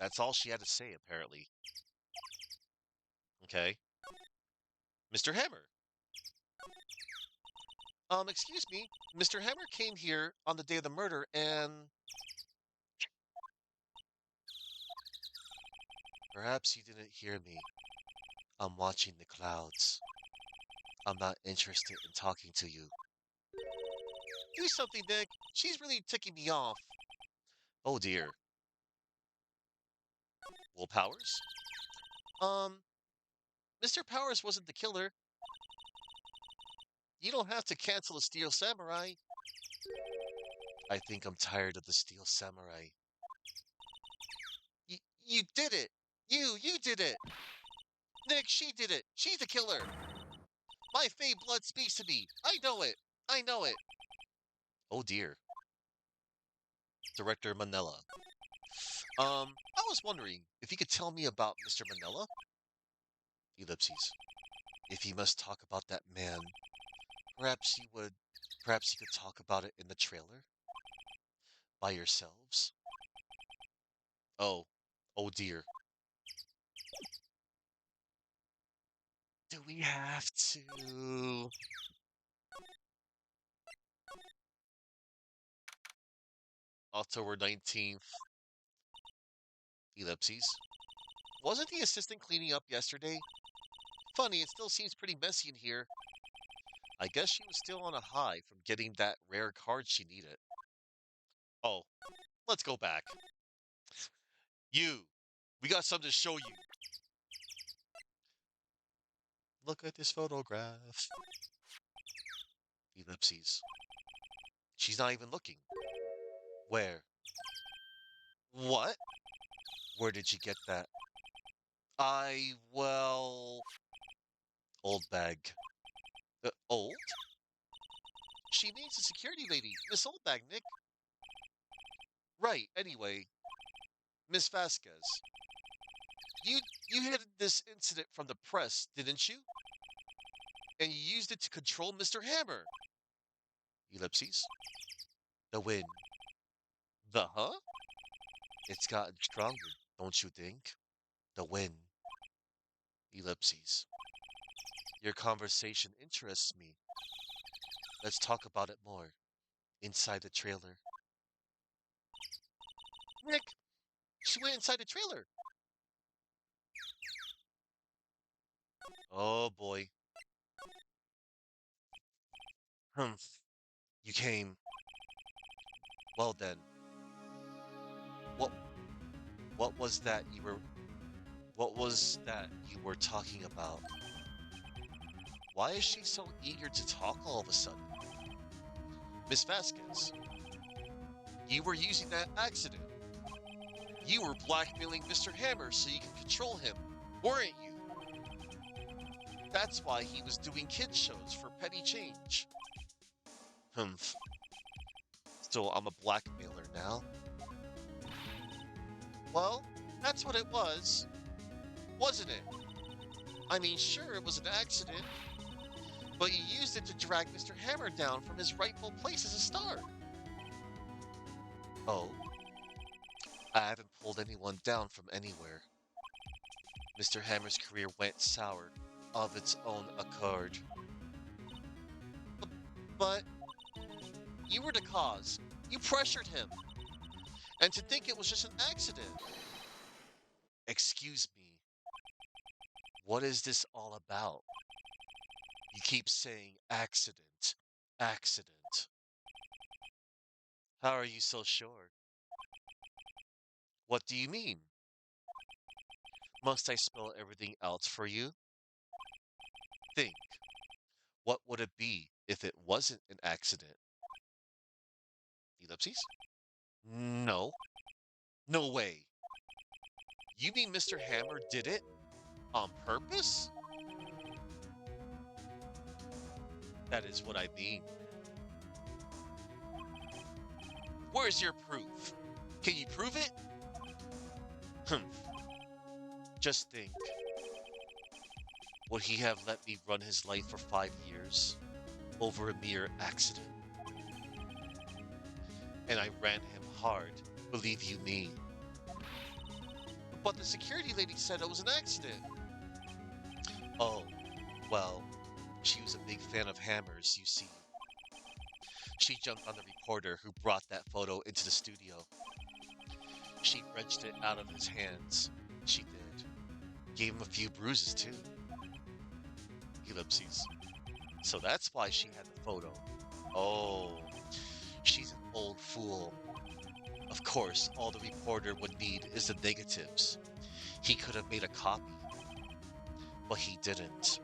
That's all she had to say, apparently. Okay. Mr. Hammer. Excuse me. Mr. Hammer came here on the day of the murder and... Perhaps you didn't hear me. I'm watching the clouds. I'm not interested in talking to you. Do something, Nick. She's really ticking me off. Oh dear. Will Powers? Mr. Powers wasn't the killer. You don't have to cancel the Steel Samurai. I think I'm tired of the Steel Samurai. You did it! You did it! Nick, she did it! She's the killer! My Fey blood speaks to me! I know it! I know it! Oh dear. Director Manella. I was wondering if you could tell me about Mr. Manella? Ellipses. If you must talk about that man, perhaps you could talk about it in the trailer? By yourselves? Oh, oh dear. Do we have to? October 19th. Ellipses. Wasn't the assistant cleaning up yesterday? Funny, it still seems pretty messy in here. I guess she was still on a high from getting that rare card she needed. Oh, let's go back. You, we got something to show you. Look at this photograph. Ellipses. She's not even looking. Where? What? Where did you get that? Well... Old bag. Old? She means the security lady, Miss Oldbag, Nick. Right, anyway. Miss Vasquez. You hid this incident from the press, didn't you? And you used it to control Mr. Hammer. Ellipses. The wind. The huh? It's gotten stronger, don't you think? The wind. Ellipses. Your conversation interests me. Let's talk about it more. Inside the trailer. Nick, she went inside the trailer. Oh boy. You came. Well then. What what was that you were talking about? Why is she so eager to talk all of a sudden? Miss Vasquez, you were using that accident. You were blackmailing Mr. Hammer so you could control him, weren't you? That's why he was doing kids shows for petty change. Humph. So I'm a blackmailer now? Well, that's what it was, wasn't it? I mean, sure, it was an accident, but you used it to drag Mr. Hammer down from his rightful place as a star. Oh, I haven't pulled anyone down from anywhere. Mr. Hammer's career went sour of its own accord. But you were the cause. You pressured him. And to think it was just an accident. Excuse me. What is this all about? You keep saying accident, accident. How are you so sure? What do you mean? Must I spell everything out for you? Think. What would it be if it wasn't an accident? Ellipses? No. No way. You mean Mr. Hammer did it? On purpose? That is what I mean. Where's your proof? Can you prove it? Just think. Would he have let me run his life for 5 years over a mere accident? And I ran him hard, believe you me. But the security lady said it was an accident. Oh, well, she was a big fan of Hammers, you see. She jumped on the reporter who brought that photo into the studio. She wrenched it out of his hands. She did. Gave him a few bruises, too. Ellipses. So that's why she had the photo. Oh, she's an old fool. Of course, all the reporter would need is the negatives. He could have made a copy. But he didn't.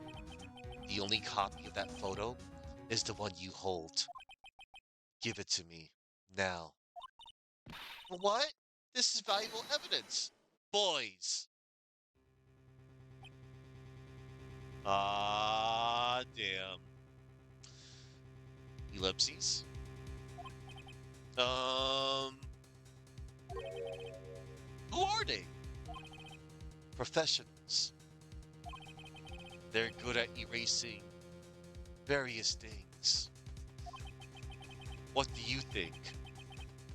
The only copy of that photo is the one you hold. Give it to me, now. What? This is valuable evidence. Boys. Ah, damn. Ellipses. Who are they? Professionals. They're good at erasing various things. What do you think?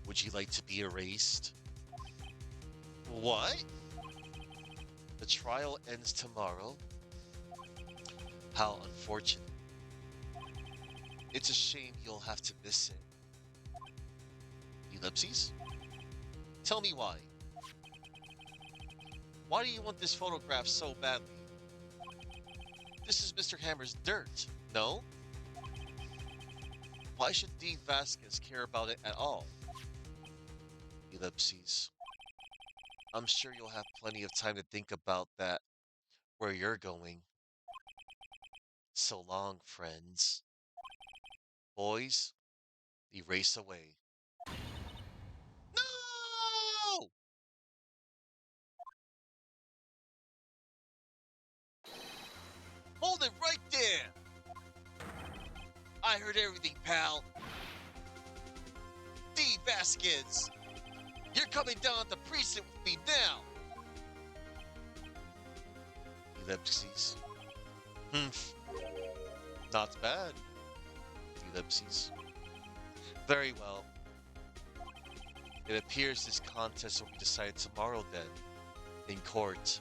Would you like to be erased? What? The trial ends tomorrow? How unfortunate. It's a shame you'll have to miss it. Ellipses? Tell me why. Why do you want this photograph so badly? This is Mr. Hammer's dirt, no? Why should Dean Vasquez care about it at all? Ellipses. I'm sure you'll have plenty of time to think about that where you're going. So long, friends. Boys, erase away. No! Hold it right there! I heard everything, pal. D. Vasquez, you're coming down at the precinct with me now. Ellipses. Not bad. Ellipses. Very well. It appears this contest will be decided tomorrow then, in court.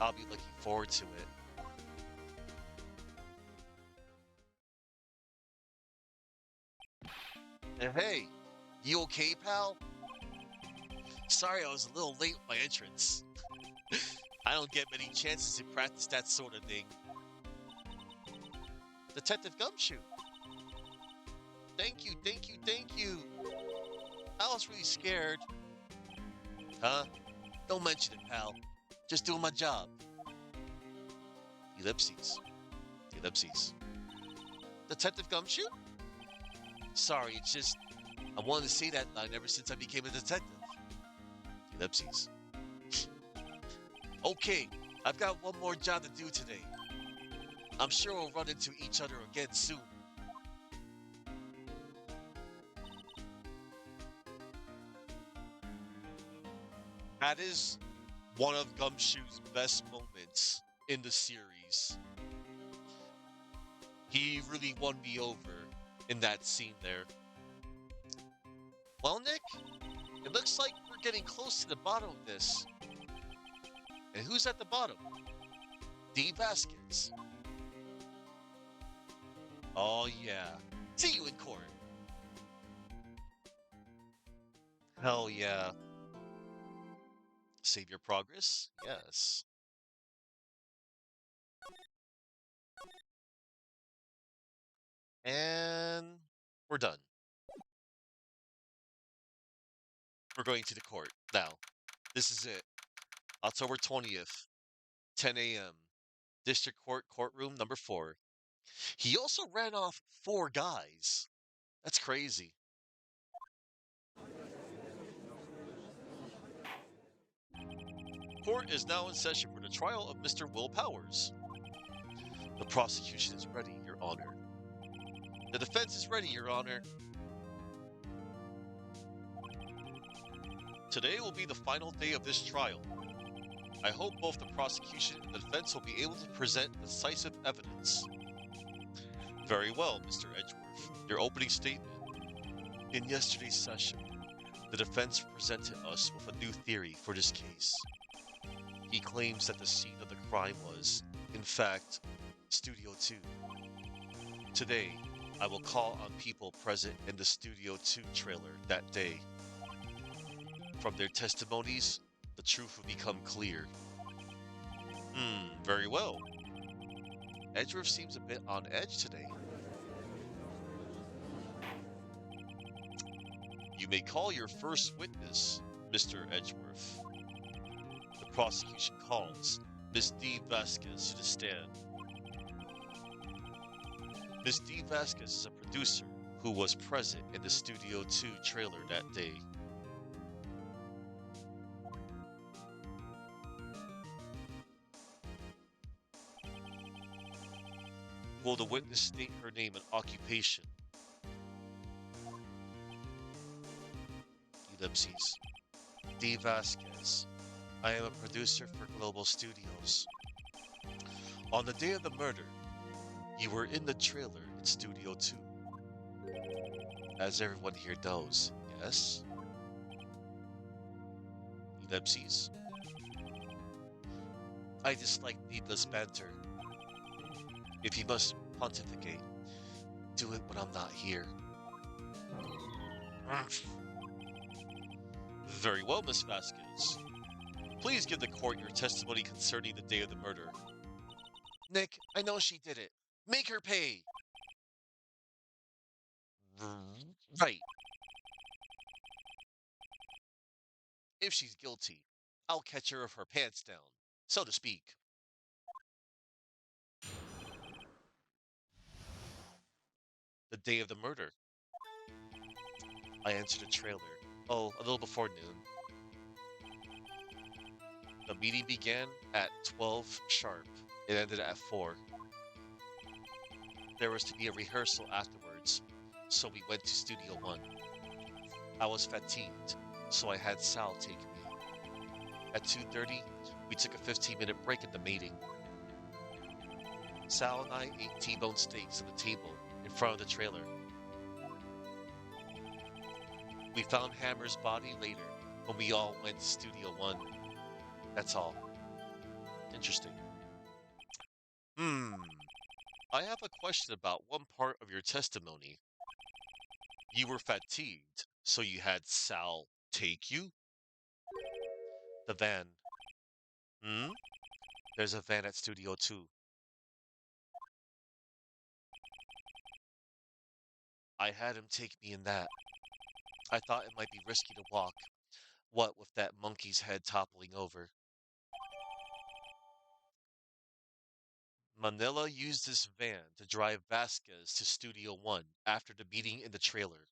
I'll be looking forward to it. Hey, you okay, pal? Sorry I was a little late with my entrance. I don't get many chances to practice that sort of thing. Detective Gumshoe. Thank you, thank you, thank you. I was really scared. Huh? Don't mention it, pal. Just doing my job. Ellipses. Ellipses. Detective Gumshoe? Sorry, it's just I wanted to say that line ever since I became a detective. Ellipses. Okay, I've got one more job to do today. I'm sure we'll run into each other again soon. That is one of Gumshoe's best moments in the series. He really won me over in that scene there. Well, Nick, it looks like we're getting close to the bottom of this. And who's at the bottom? D. Vasquez. Oh, yeah. See you in court. Hell yeah. Save your progress? Yes. And we're done. We're going to the court. Now, this is it. October 20th, 10 a.m. District Court, courtroom number 4. He also ran off 4 guys. That's crazy. Court is now in session for the trial of Mr. Will Powers. The prosecution is ready, Your Honor. The defense is ready, Your Honor. Today will be the final day of this trial. I hope both the prosecution and the defense will be able to present decisive evidence. Very well, Mr. Edgeworth. Your opening statement. In yesterday's session, the defense presented us with a new theory for this case. He claims that the scene of the crime was, in fact, Studio 2. Today, I will call on people present in the Studio 2 trailer that day. From their testimonies, the truth will become clear. Very well. Edgeworth seems a bit on edge today. You may call your first witness, Mr. Edgeworth. The prosecution calls Miss D. Vasquez to the stand. Miss D. Vasquez is a producer who was present in the Studio 2 trailer that day. Will the witness state her name and occupation? Ellipses. D. Vasquez. I am a producer for Global Studios. On the day of the murder, you were in the trailer in Studio 2. As everyone here knows, yes? Ellipses. I dislike needless banter. If you must pontificate, do it when I'm not here. Very well, Miss Vasquez. Please give the court your testimony concerning the day of the murder. Nick, I know she did it. Make her pay! Right. If she's guilty, I'll catch her with her pants down, so to speak. The day of the murder. I entered a trailer. Oh, a little before noon. The meeting began at 12 sharp. It ended at 4. There was to be a rehearsal afterwards, so we went to Studio 1. I was fatigued, so I had Sal take me. At 2:30, we took a 15-minute break at the meeting. Sal and I ate T-bone steaks on the table in front of the trailer. We found Hammer's body later when we all went to Studio 1. That's all. Interesting. I have a question about one part of your testimony. You were fatigued, so you had Sal take you? The van. There's a van at Studio 2. I had him take me in that. I thought it might be risky to walk. What with that monkey's head toppling over? Manila used this van to drive Vasquez to Studio 1 after the meeting in the trailer.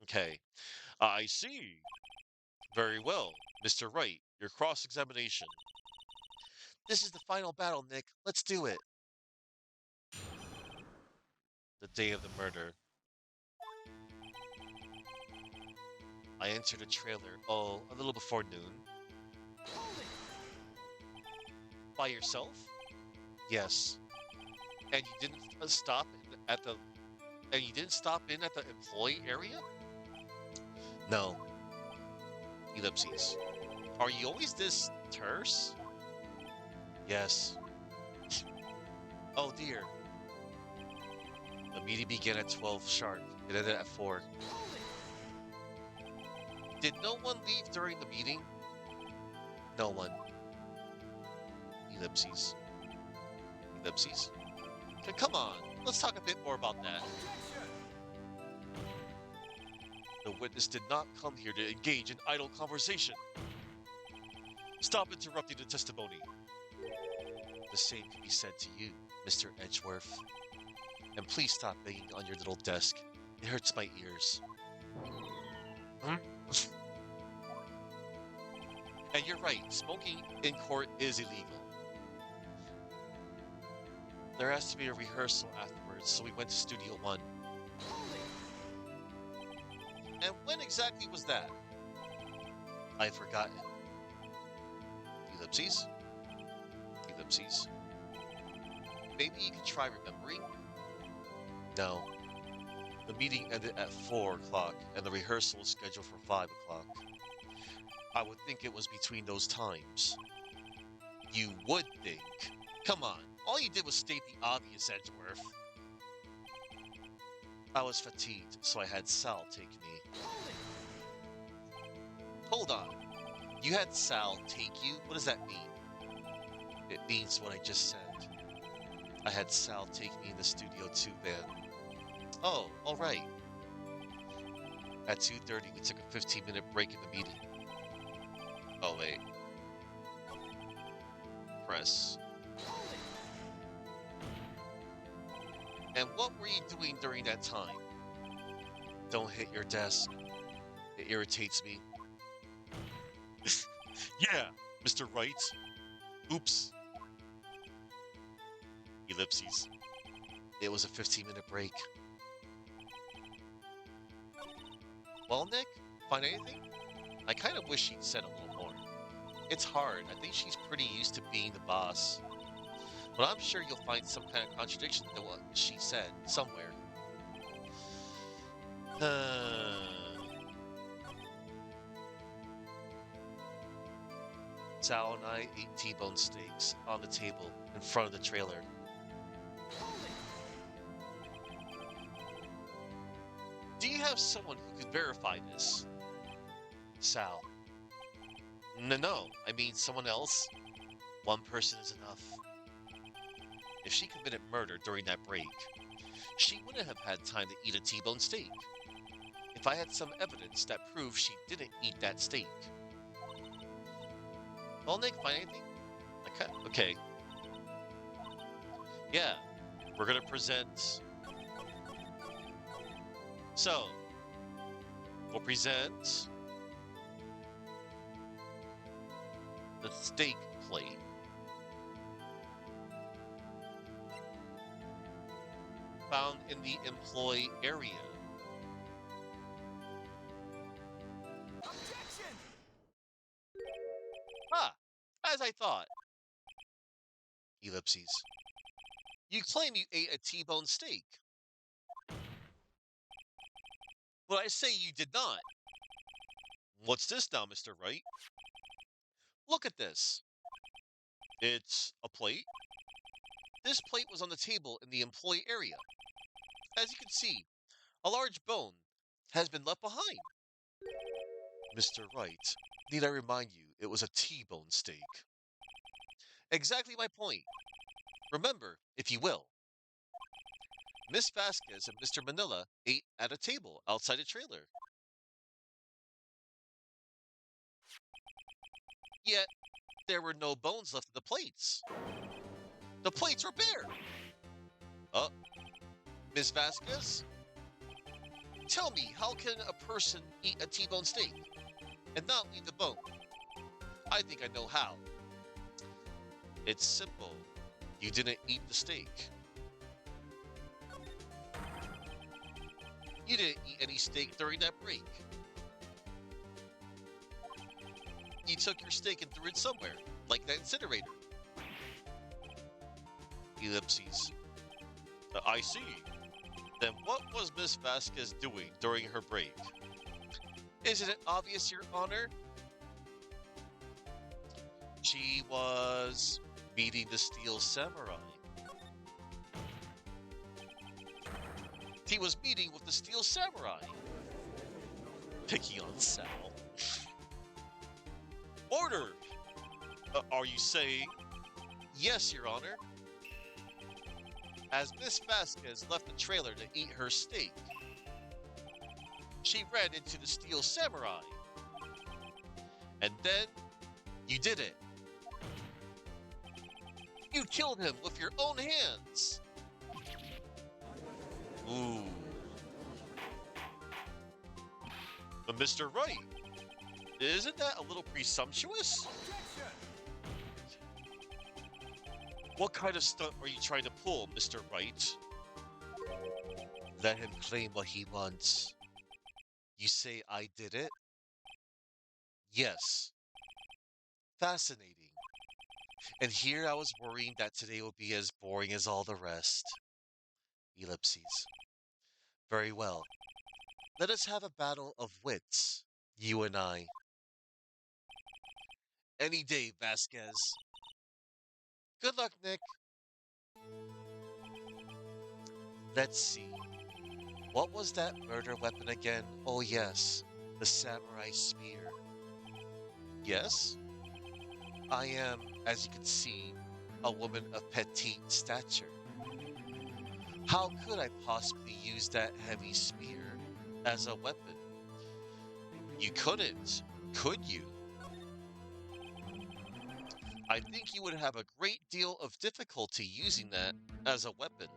Okay, I see. Very well, Mr. Wright, your cross-examination. This is the final battle, Nick. Let's do it. The day of the murder. I entered a trailer, a little before noon. Hold it! By yourself? Yes. And you didn't stop at the employee area? No. Ellipses. Are you always this terse? Yes. Oh dear. The meeting began at 12 sharp. It ended at 4. Hold it! Did no one leave during the meeting? No one. Ellipses. Ellipses. Come on, let's talk a bit more about that. Objection! The witness did not come here to engage in idle conversation. Stop interrupting the testimony. The same can be said to you, Mr. Edgeworth. And please stop banging on your little desk. It hurts my ears. And you're right, smoking in court is illegal. There has to be a rehearsal afterwards, so we went to Studio 1. Hold it! And when exactly was that? I've forgotten. Ellipses? Ellipses? Maybe you can try remembering? No. The meeting ended at 4 o'clock, and the rehearsal was scheduled for 5 o'clock. I would think it was between those times. You would think. Come on, all you did was state the obvious, Edgeworth. I was fatigued, so I had Sal take me. Hold it! Hold on. You had Sal take you? What does that mean? It means what I just said. I had Sal take me in the Studio 2 van. Oh, alright. At 2:30, we took a 15-minute break in the meeting. Oh, wait. Press. And what were you doing during that time? Don't hit your desk. It irritates me. Yeah, Mr. Wright. Oops. Ellipses. It was a 15-minute break. Well, Nick, find anything? I kind of wish she'd said a little more. It's hard. I think she's pretty used to being the boss. But I'm sure you'll find some kind of contradiction to what she said somewhere. Sal and I ate T-bone steaks on the table in front of the trailer. Hold it. Do you have someone who can verify this? Sal. No, I mean someone else. One person is enough. If she committed murder during that break, she wouldn't have had time to eat a T-bone steak. If I had some evidence that proved she didn't eat that steak. Well, Nick, find anything? Okay. Yeah, we're gonna present. So, we'll present the steak plate. Found in the employee area. Objection! Ah, as I thought. Ellipses. You claim you ate a T-bone steak. But I say you did not. What's this now, Mr. Wright? Look at this. It's a plate. This plate was on the table in the employee area. As you can see, a large bone has been left behind. Mr. Wright, need I remind you, it was a T-bone steak. Exactly my point. Remember, if you will. Miss Vasquez and Mr. Manila ate at a table outside the trailer. Yet, there were no bones left in the plates. The plates were bare. Oh, Miss Vasquez? Tell me, how can a person eat a T-bone steak and not leave the bone? I think I know how. It's simple. You didn't eat the steak. You didn't eat any steak during that break. You took your steak and threw it somewhere, like that incinerator. Ellipses. I see. Then what was Miss Vasquez doing during her break? Isn't it obvious, Your Honor? She was meeting the Steel Samurai. He was meeting with the Steel Samurai. Picking on Sal. Order! Are you saying? Yes, Your Honor. As Miss Vasquez left the trailer to eat her steak, she ran into the Steel Samurai. And then, you did it. You killed him with your own hands. Ooh. But Mr. Wright, isn't that a little presumptuous? Objection! What kind of stunt are you trying to pull, Mr. Wright? Let him claim what he wants. You say I did it? Yes. Fascinating. And here I was worrying that today would be as boring as all the rest. Ellipses. Very well. Let us have a battle of wits, you and I. Any day, Vasquez. Good luck, Nick. Let's see. What was that murder weapon again? Oh yes, the samurai spear. Yes? I am, as you can see, a woman of petite stature. How could I possibly use that heavy spear as a weapon? You couldn't, could you? I think you would have a great deal of difficulty using that as a weapon.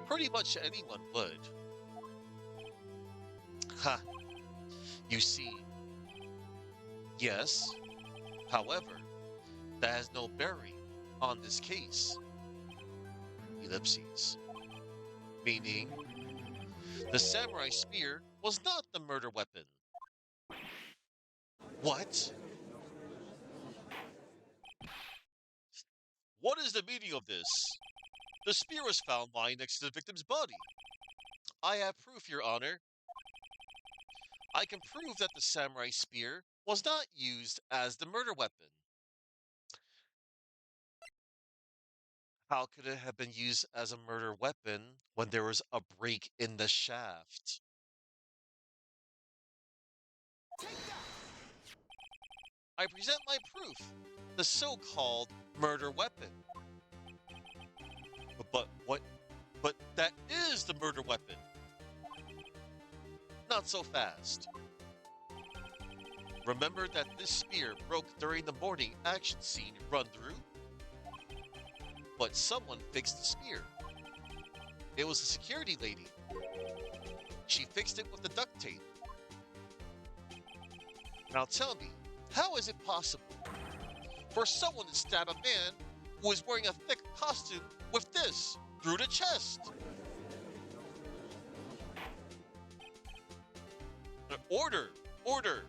Pretty much anyone would. Ha! You see. Yes. However, that has no bearing on this case. Ellipses. Meaning, the samurai spear was not the murder weapon. What? What is the meaning of this? The spear was found lying next to the victim's body. I have proof, Your Honor. I can prove that the samurai spear was not used as the murder weapon. How could it have been used as a murder weapon when there was a break in the shaft? I present my proof, the so-called murder weapon. But what? But that is the murder weapon. Not so fast. Remember that this spear broke during the morning action scene run-through? But someone fixed the spear. It was the security lady. She fixed it with the duct tape. Now tell me, how is it possible for someone to stab a man who is wearing a thick costume with this through the chest? Order! Order!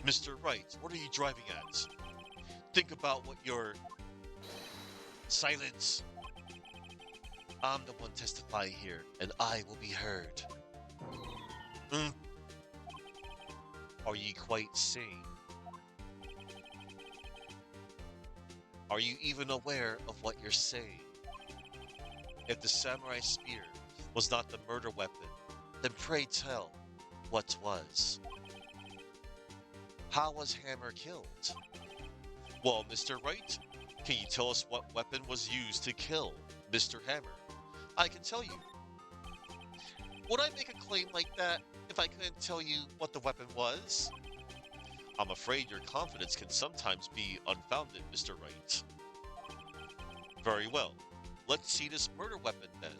Mr. Wright, what are you driving at? Think about what you're... Silence! I'm the one testifying here, and I will be heard. Are you quite sane? Are you even aware of what you're saying? If the samurai spear was not the murder weapon, then pray tell, what was? How was Hammer killed? Well, Mr. Wright, can you tell us what weapon was used to kill Mr. Hammer? I can tell you. Would I make a claim like that if I couldn't tell you what the weapon was? I'm afraid your confidence can sometimes be unfounded, Mr. Wright. Very well. Let's see this murder weapon then.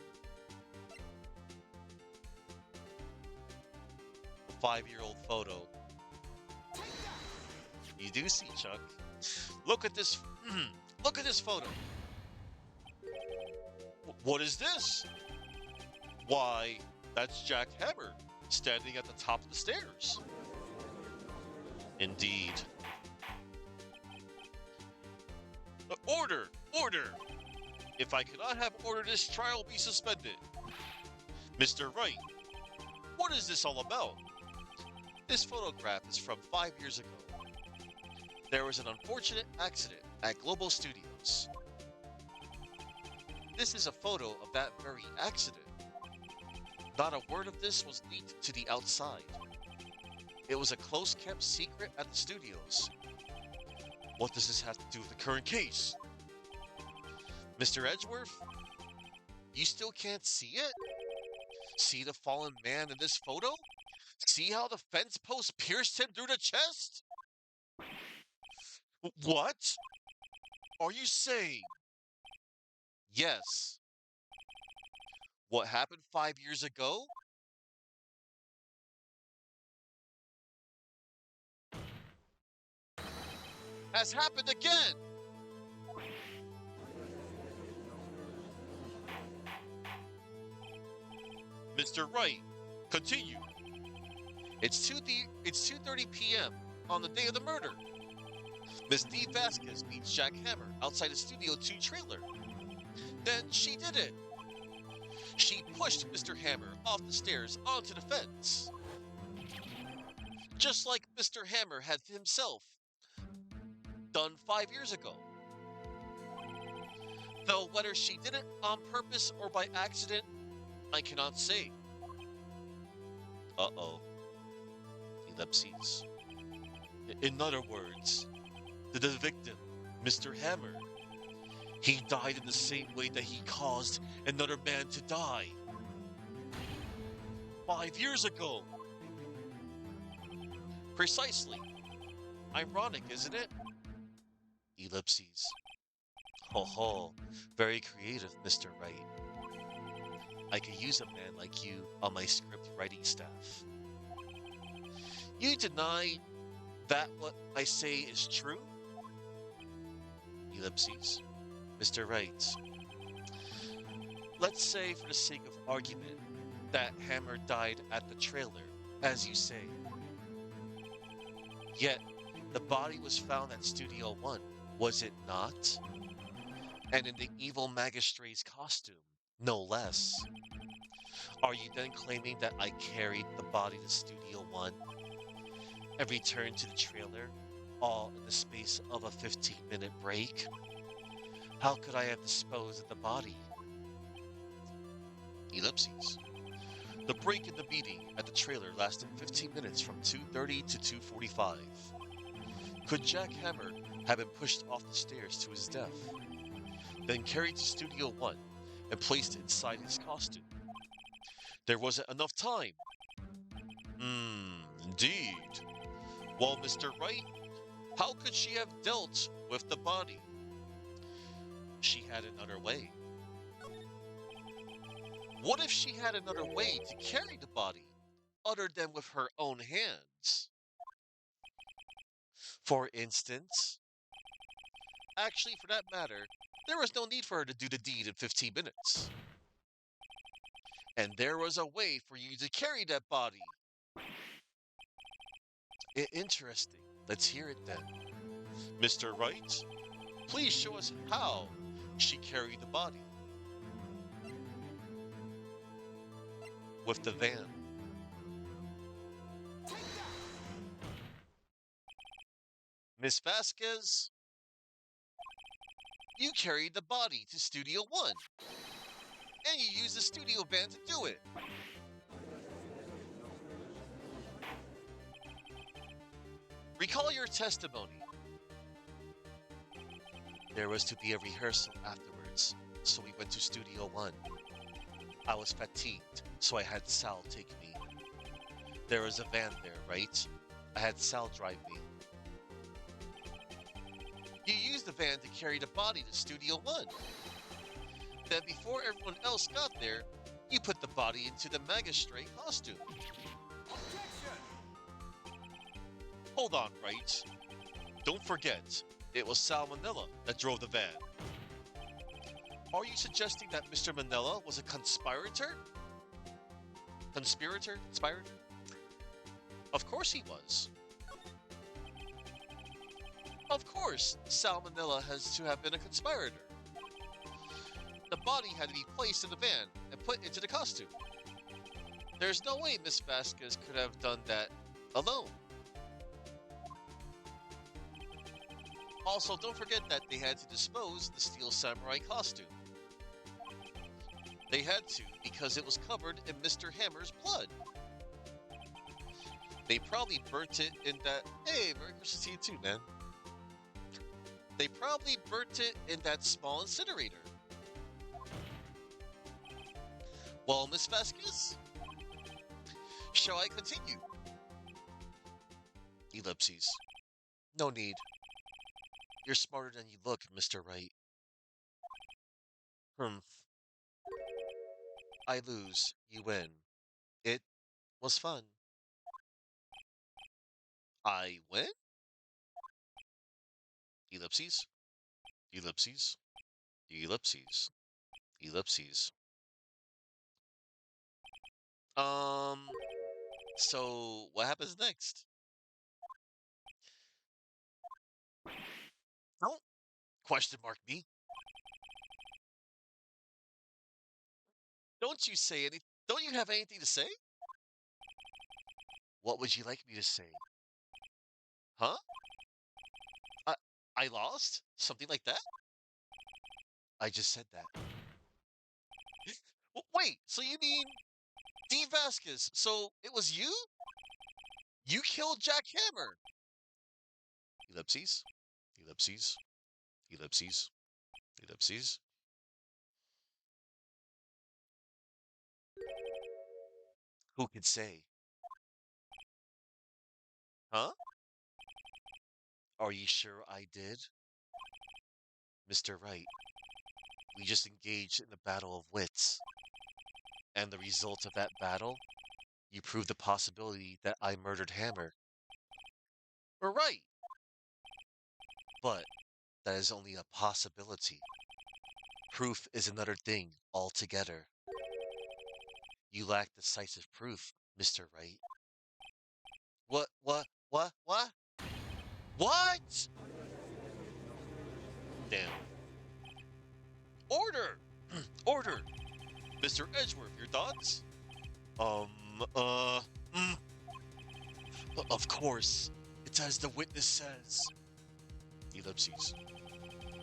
A 5-year-old photo. You do see, Chuck. Look at this. Look at this photo. What is this? Why, that's Jack Hammer standing at the top of the stairs. Indeed. Order! Order! If I cannot have order, this trial be suspended. Mr. Wright, what is this all about? This photograph is from 5 years ago. There was an unfortunate accident at Global Studios. This is a photo of that very accident. Not a word of this was leaked to the outside. It was a close-kept secret at the studios. What does this have to do with the current case? Mr. Edgeworth? You still can't see it? See the fallen man in this photo? See how the fence post pierced him through the chest? What? Are you saying? Yes. What happened 5 years ago? Has happened again! Mr. Wright, continue. It's 2:30 p.m. on the day of the murder. Miss D. Vasquez meets Jack Hammer outside the Studio 2 trailer. Then she did it. She pushed Mr. Hammer off the stairs onto the fence. Just like Mr. Hammer had himself done 5 years ago. Though whether she did it on purpose or by accident, I cannot say. Uh-oh. Ellipses. In other words, the victim, Mr. Hammer, he died in the same way that he caused another man to die. 5 years ago. Precisely. Ironic, isn't it? Ellipses. Ho ho. Very creative, Mr. Wright. I could use a man like you on my script writing staff. You deny that what I say is true? Ellipses. Mr. Wright. Let's say, for the sake of argument, that Hammer died at the trailer, as you say. Yet, the body was found at Studio 1, Was it not? And in the evil magistrate's costume, no less. Are you then claiming that I carried the body to Studio One and returned to the trailer, all in the space of a 15-minute break? How could I have disposed of the body? Ellipses. The break in the meeting at the trailer lasted 15 minutes from 2:30 to 2:45. Could Jack Hammer have been pushed off the stairs to his death, then carried to Studio One and placed inside his costume? There wasn't enough time. Indeed. Well, Mr. Wright, how could she have dealt with the body? She had another way. What if she had another way to carry the body, other than with her own hands? For instance, actually, for that matter, there was no need for her to do the deed in 15 minutes. And there was a way for you to carry that body. Interesting. Let's hear it then. Mr. Wright, please show us how she carried the body. With the van. Miss Vasquez, you carried the body to Studio One, and you used the studio van to do it. Recall your testimony. There was to be a rehearsal afterwards, so we went to Studio One. I was fatigued, so I had Sal take me. There was a van there, right? I had Sal drive me. You used the van to carry the body to Studio One. Then before everyone else got there, you put the body into the magistrate costume. Hold on, Wright. Don't forget, it was Sal Manila that drove the van. Are you suggesting that Mr. Manila was a conspirator? Conspirator? Conspirator? Of course he was. Of course, Sal Manila has to have been a conspirator. The body had to be placed in the van and put into the costume. There's no way Miss Vasquez could have done that alone. Also, don't forget that they had to dispose the Steel Samurai costume. They had to because it was covered in Mr. Hammer's blood. They probably burnt it in that... Hey, Merry Christmas to you too, man. They probably burnt it in that small incinerator. Well, Miss Vasquez, shall I continue? Ellipses. No need. You're smarter than you look, Mr. Wright. I lose, you win. It was fun. I win? Ellipses. Ellipses. Ellipses. Ellipses. So what happens next? Don't question mark me. Don't you say any? Don't you have anything to say? What would you like me to say? Huh? I I lost? Something like that? I just said that. Wait, so you mean D. Vasquez? So it was you? You killed Jack Hammer? Ellipses. Ellipses. Ellipses. Ellipses. Who could say? Huh? Are you sure I did? Mr. Wright, we just engaged in a battle of wits. And the result of that battle, you proved the possibility that I murdered Hammer. We're right. But that is only a possibility. Proof is another thing altogether. You lack decisive proof, Mr. Wright. What? What? What? Damn. Order! Order! Mr. Edgeworth, your thoughts? Um, mm, of course. It's as the witness says. Ellipses.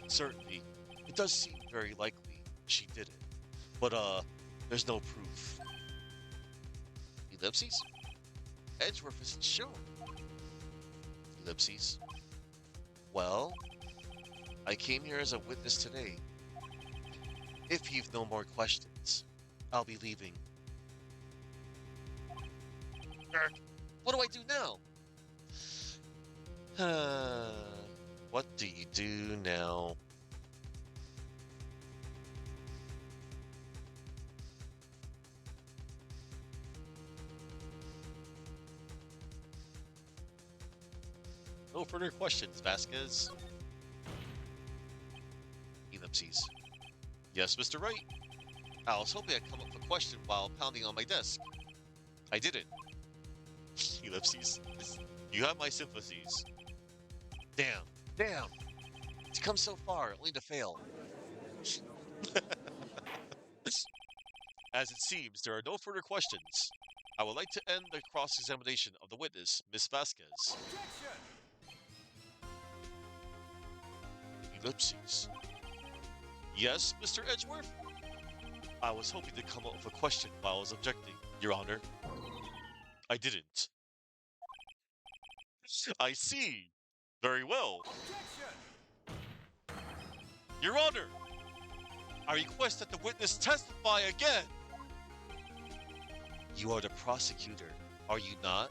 Certainly. It does seem very likely she did it. But, there's no proof. Ellipses? Edgeworth isn't sure. Ellipses. Well, I came here as a witness today. If you've no more questions, I'll be leaving. What do I do now? What do you do now? No further questions, Vasquez. Ellipses. Yes, Mr. Wright. I was hoping I'd come up with a question while pounding on my desk. I didn't. Ellipses. You have my sympathies. Damn. Damn. To come so far, only to fail. As it seems, there are no further questions. I would like to end the cross-examination of the witness, Miss Vasquez. Objection! Ellipses. Yes, Mr. Edgeworth? I was hoping to come up with a question while I was objecting, Your Honor. I didn't. I see. Very well. Objection! Your Honor! I request that the witness testify again! You are the prosecutor, are you not?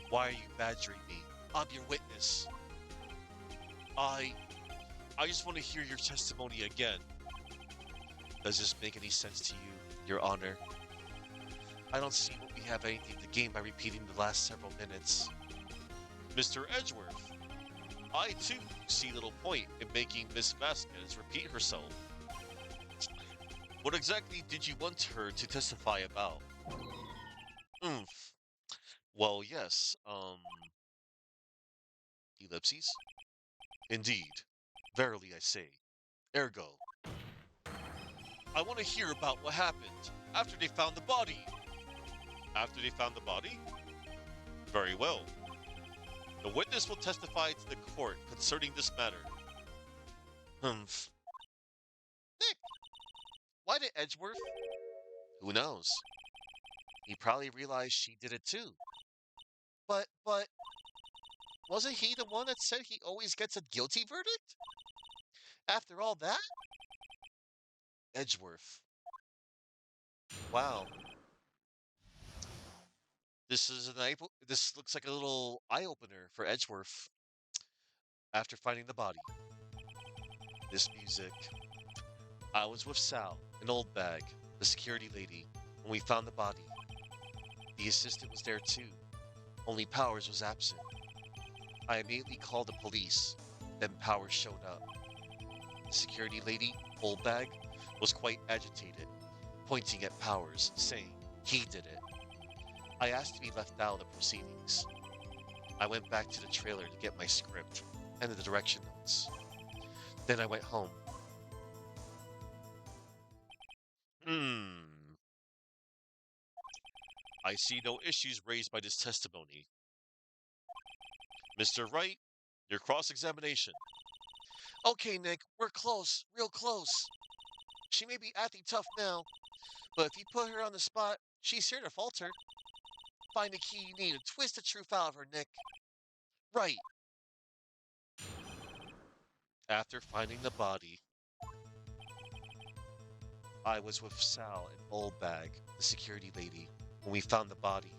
Why are you badgering me? I'm your witness. I just want to hear your testimony again. Does this make any sense to you, Your Honor? I don't see what we have anything to gain by repeating the last several minutes. Mr. Edgeworth, I too see little point in making Miss Vasquez repeat herself. What exactly did you want her to testify about? Oomph. Well, yes, Ellipses? Indeed. Verily I say. Ergo. I want to hear about what happened after they found the body. After they found the body? Very well. The witness will testify to the court concerning this matter. Humph. Nick! Why did Edgeworth? Who knows? He probably realized she did it too. But, wasn't he the one that said he always gets a guilty verdict? After all that? Edgeworth. Wow. This looks like a little eye-opener for Edgeworth after finding the body. This music. I was with Sal, an old bag, the security lady, when we found the body. The assistant was there too, only Powers was absent. I immediately called the police, then Powers showed up. The security lady, old bag, was quite agitated, pointing at Powers, saying he did it. I asked to be left out of the proceedings. I went back to the trailer to get my script and the direction notes. Then I went home. I see no issues raised by this testimony. Mr. Wright, your cross-examination. Okay, Nick, we're close, real close. She may be acting tough now, but if you put her on the spot, she's here to falter. Find the key you need and twist the truth out of her, Nick. Right. After finding the body, I was with Sal and Old Bag, the security lady, when we found the body.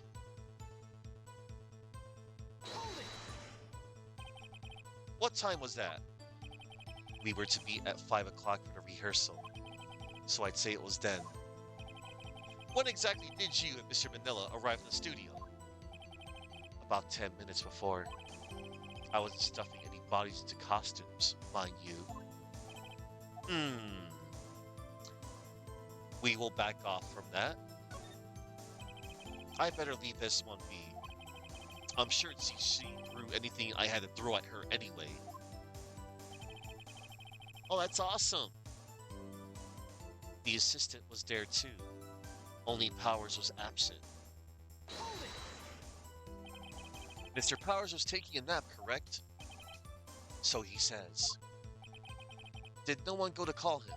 Hold it! What time was that? We were to meet at 5 o'clock for the rehearsal, so I'd say it was then. When exactly did you and Mr. Manila arrive in the studio? About 10 minutes before. I wasn't stuffing any bodies into costumes, mind you. We will back off from that. I better leave this one be. I'm sure she threw anything I had to throw at her anyway. Oh, that's awesome. The assistant was there too. Only Powers was absent. Hold it. Mr. Powers was taking a nap, correct? So he says. Did no one go to call him?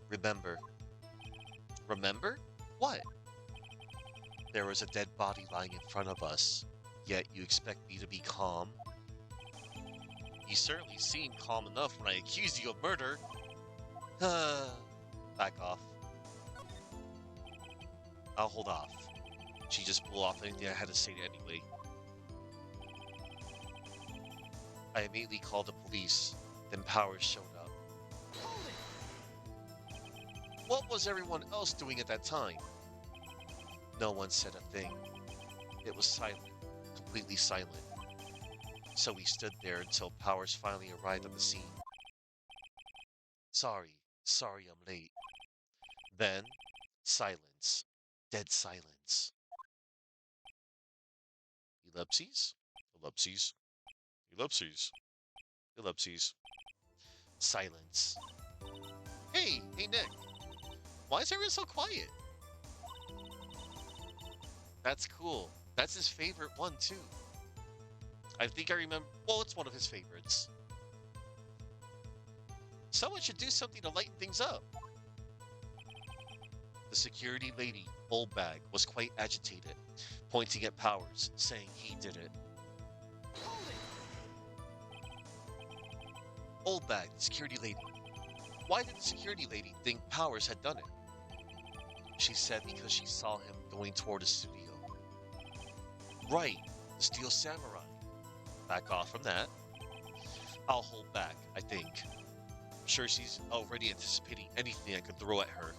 Remember. Remember? What? There was a dead body lying in front of us, yet you expect me to be calm? You certainly seemed calm enough when I accused you of murder. Back off. I'll hold off. She just blew off anything I had to say anyway. I immediately called the police, then Powers showed up. Hold it. What was everyone else doing at that time? No one said a thing. It was silent, completely silent. So we stood there until Powers finally arrived at the scene. Sorry I'm late. Then, silence. Dead silence. Ellipses? Ellipses. Ellipses. Ellipses. Silence. Hey Nick. Why is everyone so quiet? That's cool. That's his favorite one too. I think I remember. Well, it's one of his favorites. Someone should do something to lighten things up. The security lady, Old Bag, was quite agitated, pointing at Powers, saying he did it. Hold it. Old Bag, the security lady. Why did the security lady think Powers had done it? She said because she saw him going toward the studio. Right, the Steel Samurai. Back off from that. I'll hold back, I think. I'm sure she's already anticipating anything I could throw at her.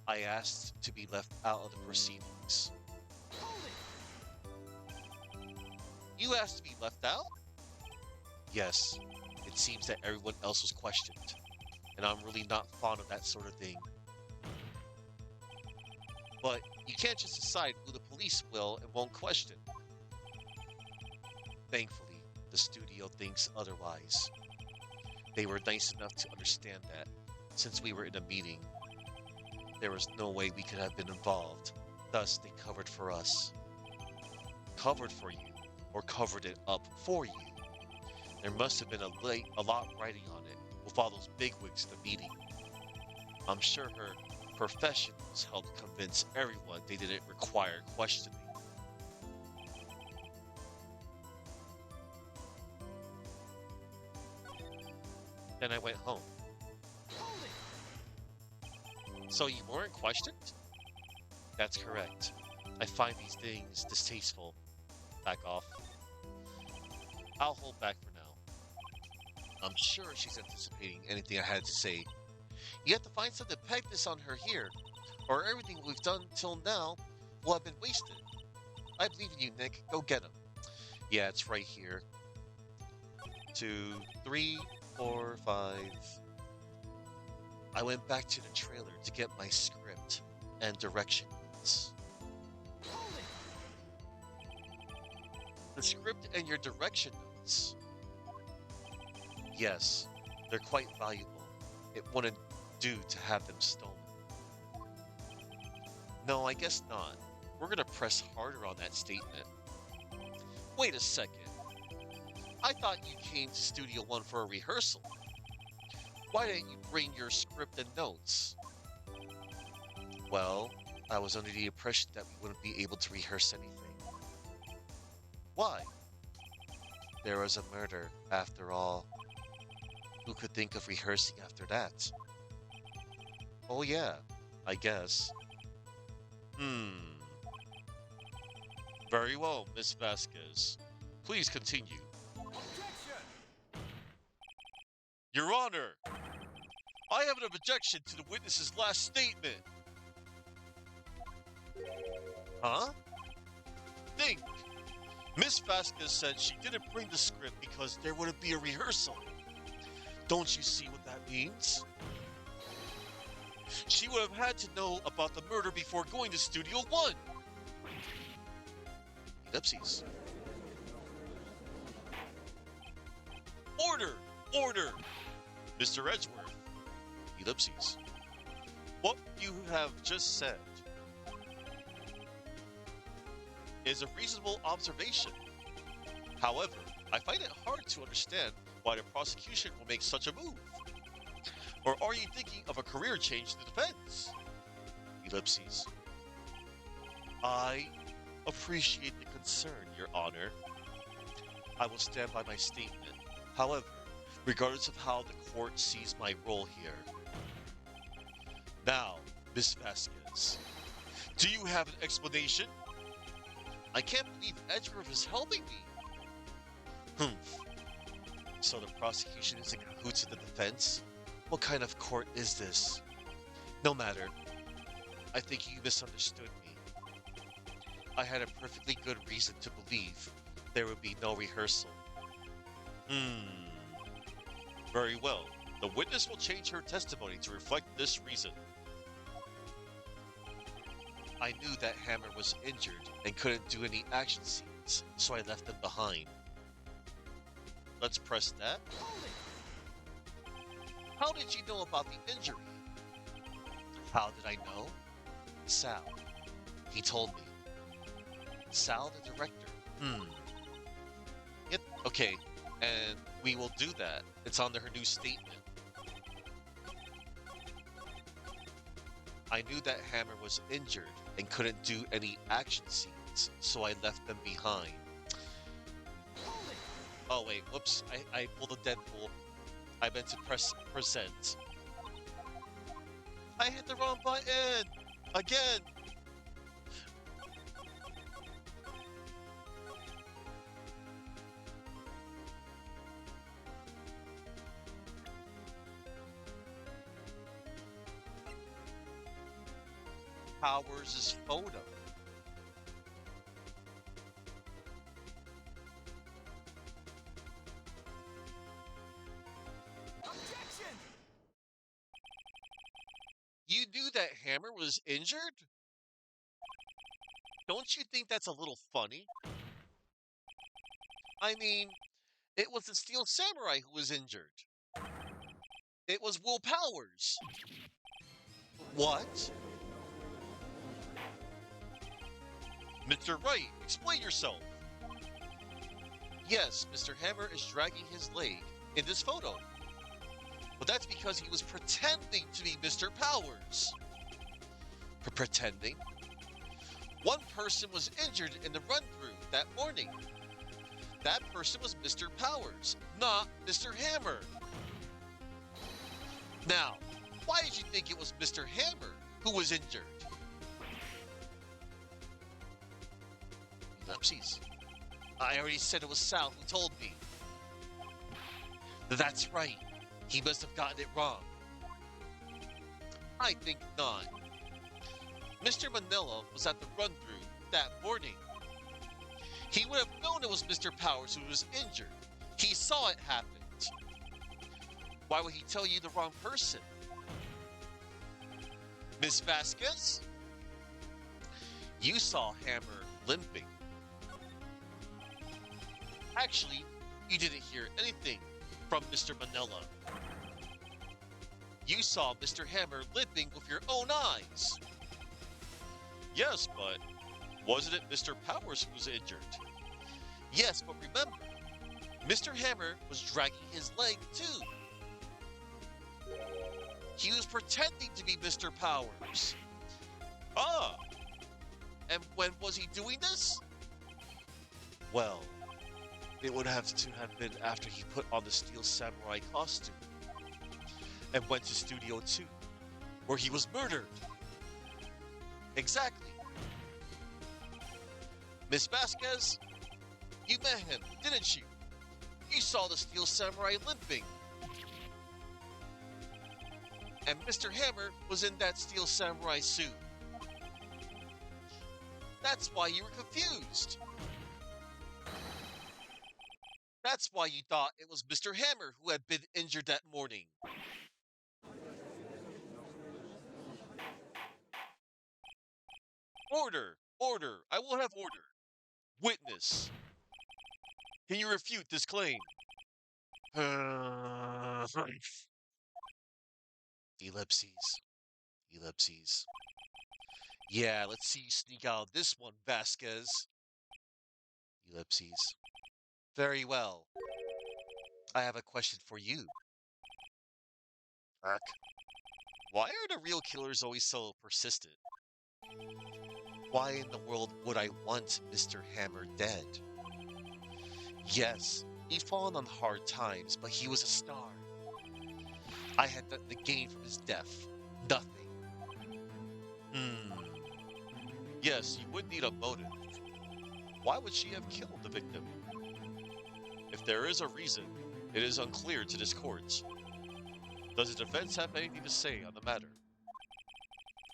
I asked to be left out of the proceedings. Hold it. You asked to be left out? Yes, it seems that everyone else was questioned, and I'm really not fond of that sort of thing. But you can't just decide who the police will and won't question. Thankfully, the studio thinks otherwise. They were nice enough to understand that, since we were in a meeting. There was no way we could have been involved, thus they covered for us. Covered for you, or covered it up for you. There must have been a lot writing on it, with all those bigwigs in the meeting. I'm sure her professionals helped convince everyone they didn't require questioning. Then I went home. Hold it. So you weren't questioned? That's correct. I find these things distasteful. Back off. I'll hold back for now. I'm sure she's anticipating anything I had to say. You have to find something to peg this on her here, or everything we've done till now will have been wasted. I believe in you, Nick. Go get him. Yeah, it's right here. 2, 3, 4, 5. I went back to the trailer to get my script and directions. Hold it. The script and your direction notes. Yes, they're quite valuable. It wouldn't do to have them stolen. No, I guess not. We're gonna press harder on that statement. Wait a second. I thought you came to Studio One for a rehearsal. Why didn't you bring your script and notes? Well, I was under the impression that we wouldn't be able to rehearse anything. Why? There was a murder, after all. Who could think of rehearsing after that? Oh yeah, I guess. Very well, Miss Vasquez. Please continue. Objection! Your Honor, I have an objection to the witness's last statement. Huh? Think. Miss Vasquez said she didn't bring the script because there wouldn't be a rehearsal. Don't you see what that means? She would have had to know about the murder before going to Studio One. Ellipses. Order! Mr. Edgeworth. Ellipses. What you have just said is a reasonable observation. However, I find it hard to understand why the prosecution will make such a move. Or are you thinking of a career change to defense? Ellipses. I appreciate the concern, Your Honor. I will stand by my statement. However, regardless of how the court sees my role here. Now, Miss Vasquez, do you have an explanation? I can't believe Edgeworth is helping me. So the prosecution is in cahoots with the defense? What kind of court is this? No matter. I think you misunderstood me. I had a perfectly good reason to believe there would be no rehearsal. Very well. The witness will change her testimony to reflect this reason. I knew that Hammer was injured and couldn't do any action scenes, so I left them behind. Let's press that. How did you know about the injury? How did I know? Sal. He told me. Sal, the director. Yep, okay. And we will do that. It's under her new statement. I knew that Hammer was injured and couldn't do any action scenes, so I left them behind. Oh wait, whoops, I pulled a Deadpool. I meant to press present. I hit the wrong button! Again! Powers' photo. Objection! You knew that Hammer was injured? Don't you think that's a little funny? I mean, it was the Steel Samurai who was injured. It was Will Powers. What? Mr. Wright, explain yourself. Yes, Mr. Hammer is dragging his leg in this photo. But that's because he was pretending to be Mr. Powers. Pretending? One person was injured in the run-through that morning. That person was Mr. Powers, not Mr. Hammer. Now, why did you think it was Mr. Hammer who was injured? Ellipses. I already said it was Sal who told me. That's right. He must have gotten it wrong. I think not. Mr. Manila was at the run-through that morning. He would have known it was Mr. Powers who was injured. He saw it happen. Why would he tell you the wrong person? Miss Vasquez? You saw Hammer limping. Actually, you didn't hear anything from Mr. Manila. You saw Mr. Hammer limping with your own eyes. Yes, but wasn't it Mr. Powers who was injured? Yes, but remember, Mr. Hammer was dragging his leg too. He was pretending to be Mr. Powers. Ah! And when was he doing this? Well, it would have to have been after he put on the Steel Samurai costume and went to Studio 2, where he was murdered. Exactly. Miss Vasquez, you met him, didn't you? You saw the Steel Samurai limping. And Mr. Hammer was in that Steel Samurai suit. That's why you were confused. That's why you thought it was Mr. Hammer who had been injured that morning. Order! Order! I will have order. Witness. Can you refute this claim? Ellipses. Ellipses. Yeah, let's see you sneak out of this one, Vasquez. Ellipses. Very well. I have a question for you. Ark. Why are the real killers always so persistent? Why in the world would I want Mr. Hammer dead? Yes, he'd fallen on hard times, but he was a star. I had nothing to gain from his death. Nothing. Hmm. Yes, you would need a motive. Why would she have killed the victim? If there is a reason, it is unclear to this court. Does the defense have anything to say on the matter?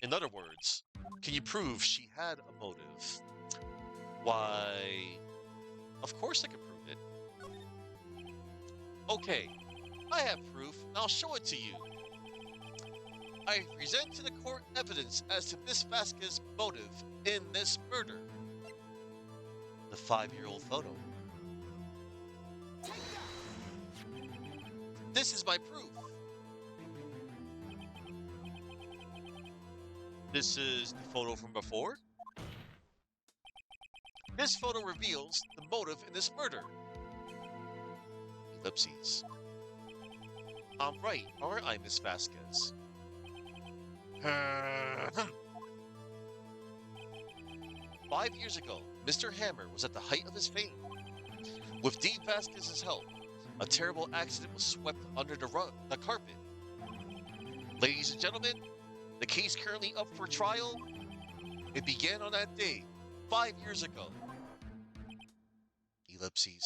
In other words, can you prove she had a motive? Why, of course I can prove it. Okay, I have proof, and I'll show it to you. I present to the court evidence as to Miss Vasquez's motive in this murder. The 5-year-old photo. Take that! This is my proof. This is the photo from before. This photo reveals the motive in this murder. Ellipses. I'm right, aren't I, Miss Vasquez? 5 years ago, Mr. Hammer was at the height of his fame. With Dean Vasquez's help, a terrible accident was swept under the carpet. Ladies and gentlemen, the case currently up for trial, it began on that day, 5 years ago. Ellipses.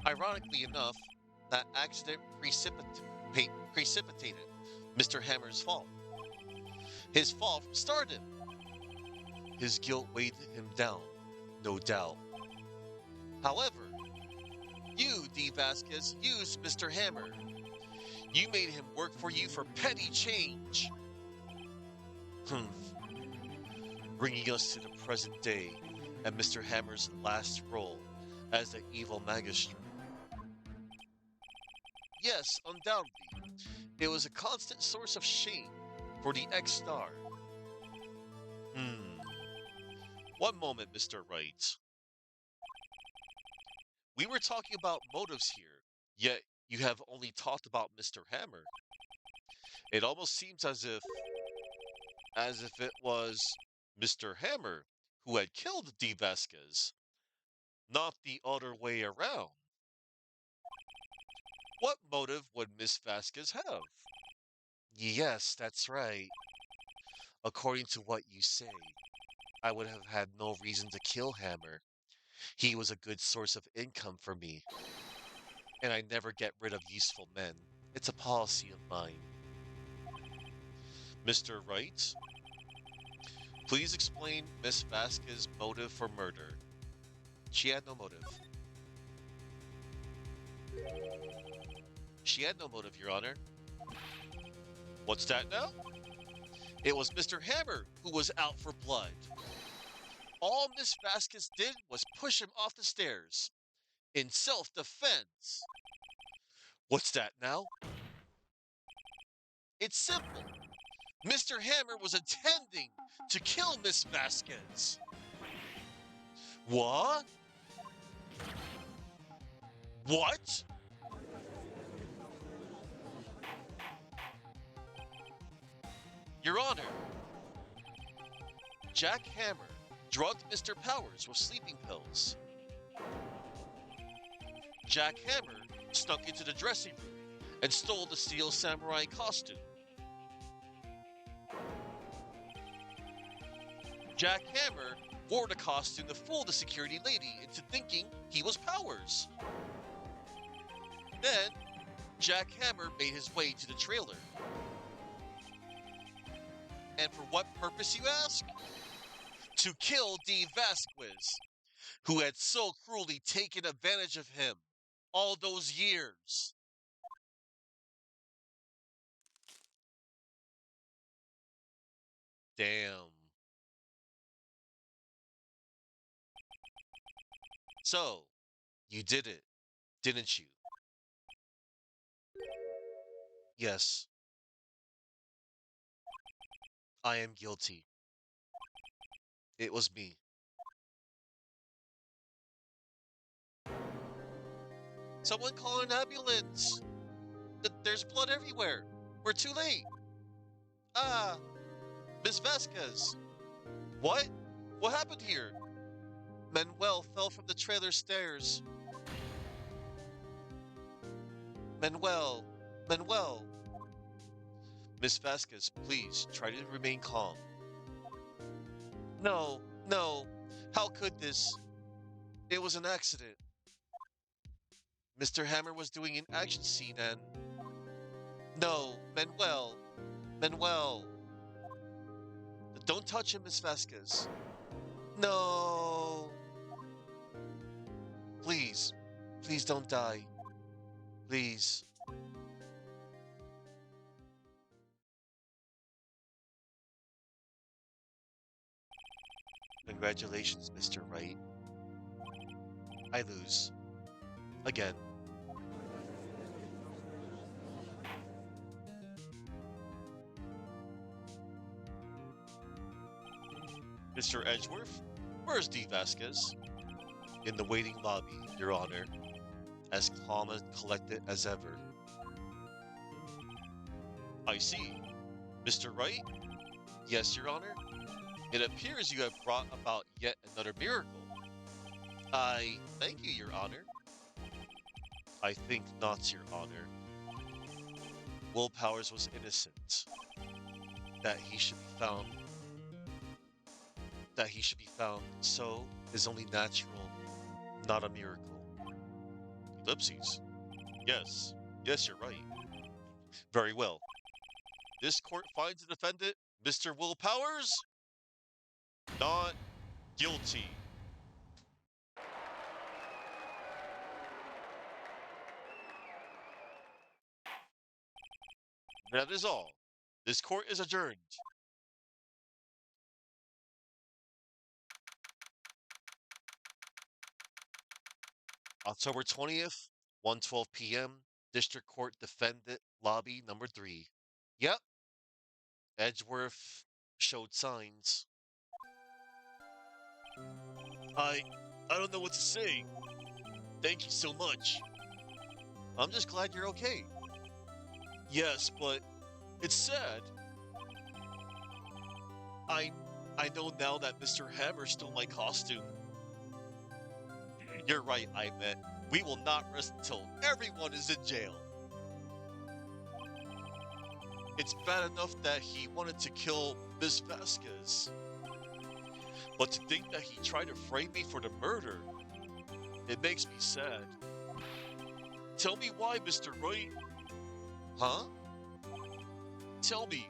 Ironically enough, that accident precipitated Mr. Hammer's fall. His fall from stardom. His guilt weighed him down, no doubt. However, you, D. Vasquez, used Mr. Hammer. You made him work for you for petty change. Bringing us to the present day and Mr. Hammer's last role as the evil magistrate. Yes, undoubtedly, it was a constant source of shame for the ex-star. One moment, Mr. Wright. We were talking about motives here, yet you have only talked about Mr. Hammer. It almost seems as if it was Mr. Hammer who had killed D. Vasquez, not the other way around. What motive would Miss Vasquez have? Yes, that's right. According to what you say, I would have had no reason to kill Hammer. He was a good source of income for me, and I never get rid of useful men. It's a policy of mine. Mr. Wright, please explain Miss Vasquez's motive for murder. She had no motive. She had no motive, Your Honor. What's that now? It was Mr. Hammer who was out for blood. All Miss Vasquez did was push him off the stairs in self-defense. What's that now? It's simple. Mr. Hammer was intending to kill Miss Vasquez. What? What? Your Honor, Jack Hammer drugged Mr. Powers with sleeping pills. Jack Hammer snuck into the dressing room and stole the steel samurai costume. Jack Hammer wore the costume to fool the security lady into thinking he was Powers. Then, Jack Hammer made his way to the trailer. And for what purpose, you ask? To kill D. Vasquez, who had so cruelly taken advantage of him all those years. Damn. So, you did it, didn't you? Yes, I am guilty. It was me. Someone call an ambulance! There's blood everywhere! We're too late! Ah! Miss Vasquez! What? What happened here? Manuel fell from the trailer stairs. Manuel! Manuel! Miss Vasquez, please try to remain calm. No, no. How could this? It was an accident. Mr. Hammer was doing an action scene and... No, Manuel! Manuel! Don't touch him, Miss Vasquez. No! Please. Please don't die. Please. Congratulations, Mr. Wright. I lose. Again. Mr. Edgeworth? Where's D. Vasquez? In the waiting lobby, Your Honor. As calm and collected as ever. I see. Mr. Wright? Yes, Your Honor? It appears you have brought about yet another miracle. I thank you, Your Honor. I think not, Your Honor. Will Powers was innocent. That he should be found. So is only natural, not a miracle. Ellipses. Yes. Yes, you're right. Very well. This court finds the defendant, Mr. Will Powers, not guilty. That is all. This court is adjourned. October 20th, 1:12 p.m., District Court Defendant Lobby number 3. Yep. Edgeworth showed signs. I don't know what to say. Thank you so much. I'm just glad you're okay. Yes, but it's sad. I know now that Mr. Hammer stole my costume. You're right, I bet. We will not rest until everyone is in jail. It's bad enough that he wanted to kill Miss Vasquez. But to think that he tried to frame me for the murder, it makes me sad. Tell me why, Mr. Wright. Huh? Tell me,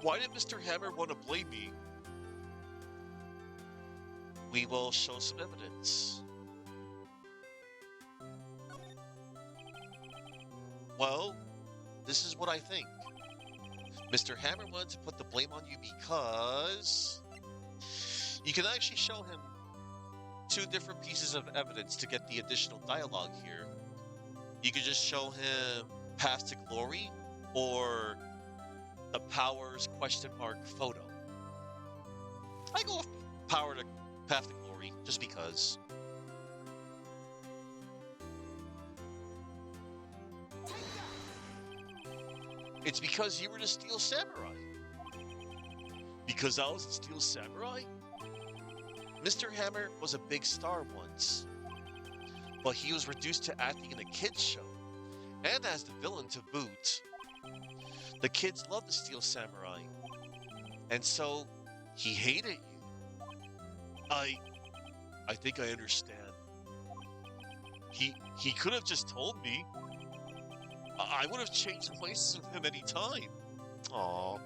why did Mr. Hammer want to blame me? We will show some evidence. Well, this is what I think. Mr. Hammer wanted to put the blame on you because you can actually show him 2 different pieces of evidence to get the additional dialogue here. You could just show him Path to Glory or the Powers ? Photo. I go with Path to Glory just because. It's because you were the Steel Samurai. Because I was a Steel Samurai? Mr. Hammer was a big star once, but he was reduced to acting in a kids' show, and as the villain to boot. The kids loved the Steel Samurai, and so he hated you. I think I understand. He could have just told me. I would have changed places with him any time. Aww.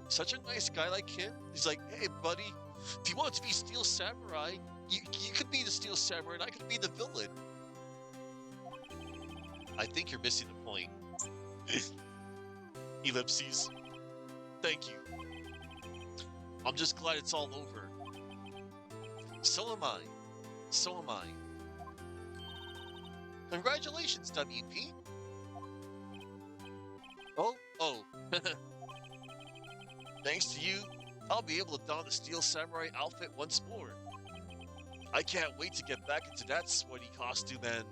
Such a nice guy like him. He's like, hey, buddy, if you want to be Steel Samurai, you could be the Steel Samurai and I could be the villain. I think you're missing the point. Ellipses. Thank you. I'm just glad it's all over. So am I. So am I. Congratulations, WP. Oh, Thanks to you, I'll be able to don the Steel Samurai outfit once more. I can't wait to get back into that sweaty costume and...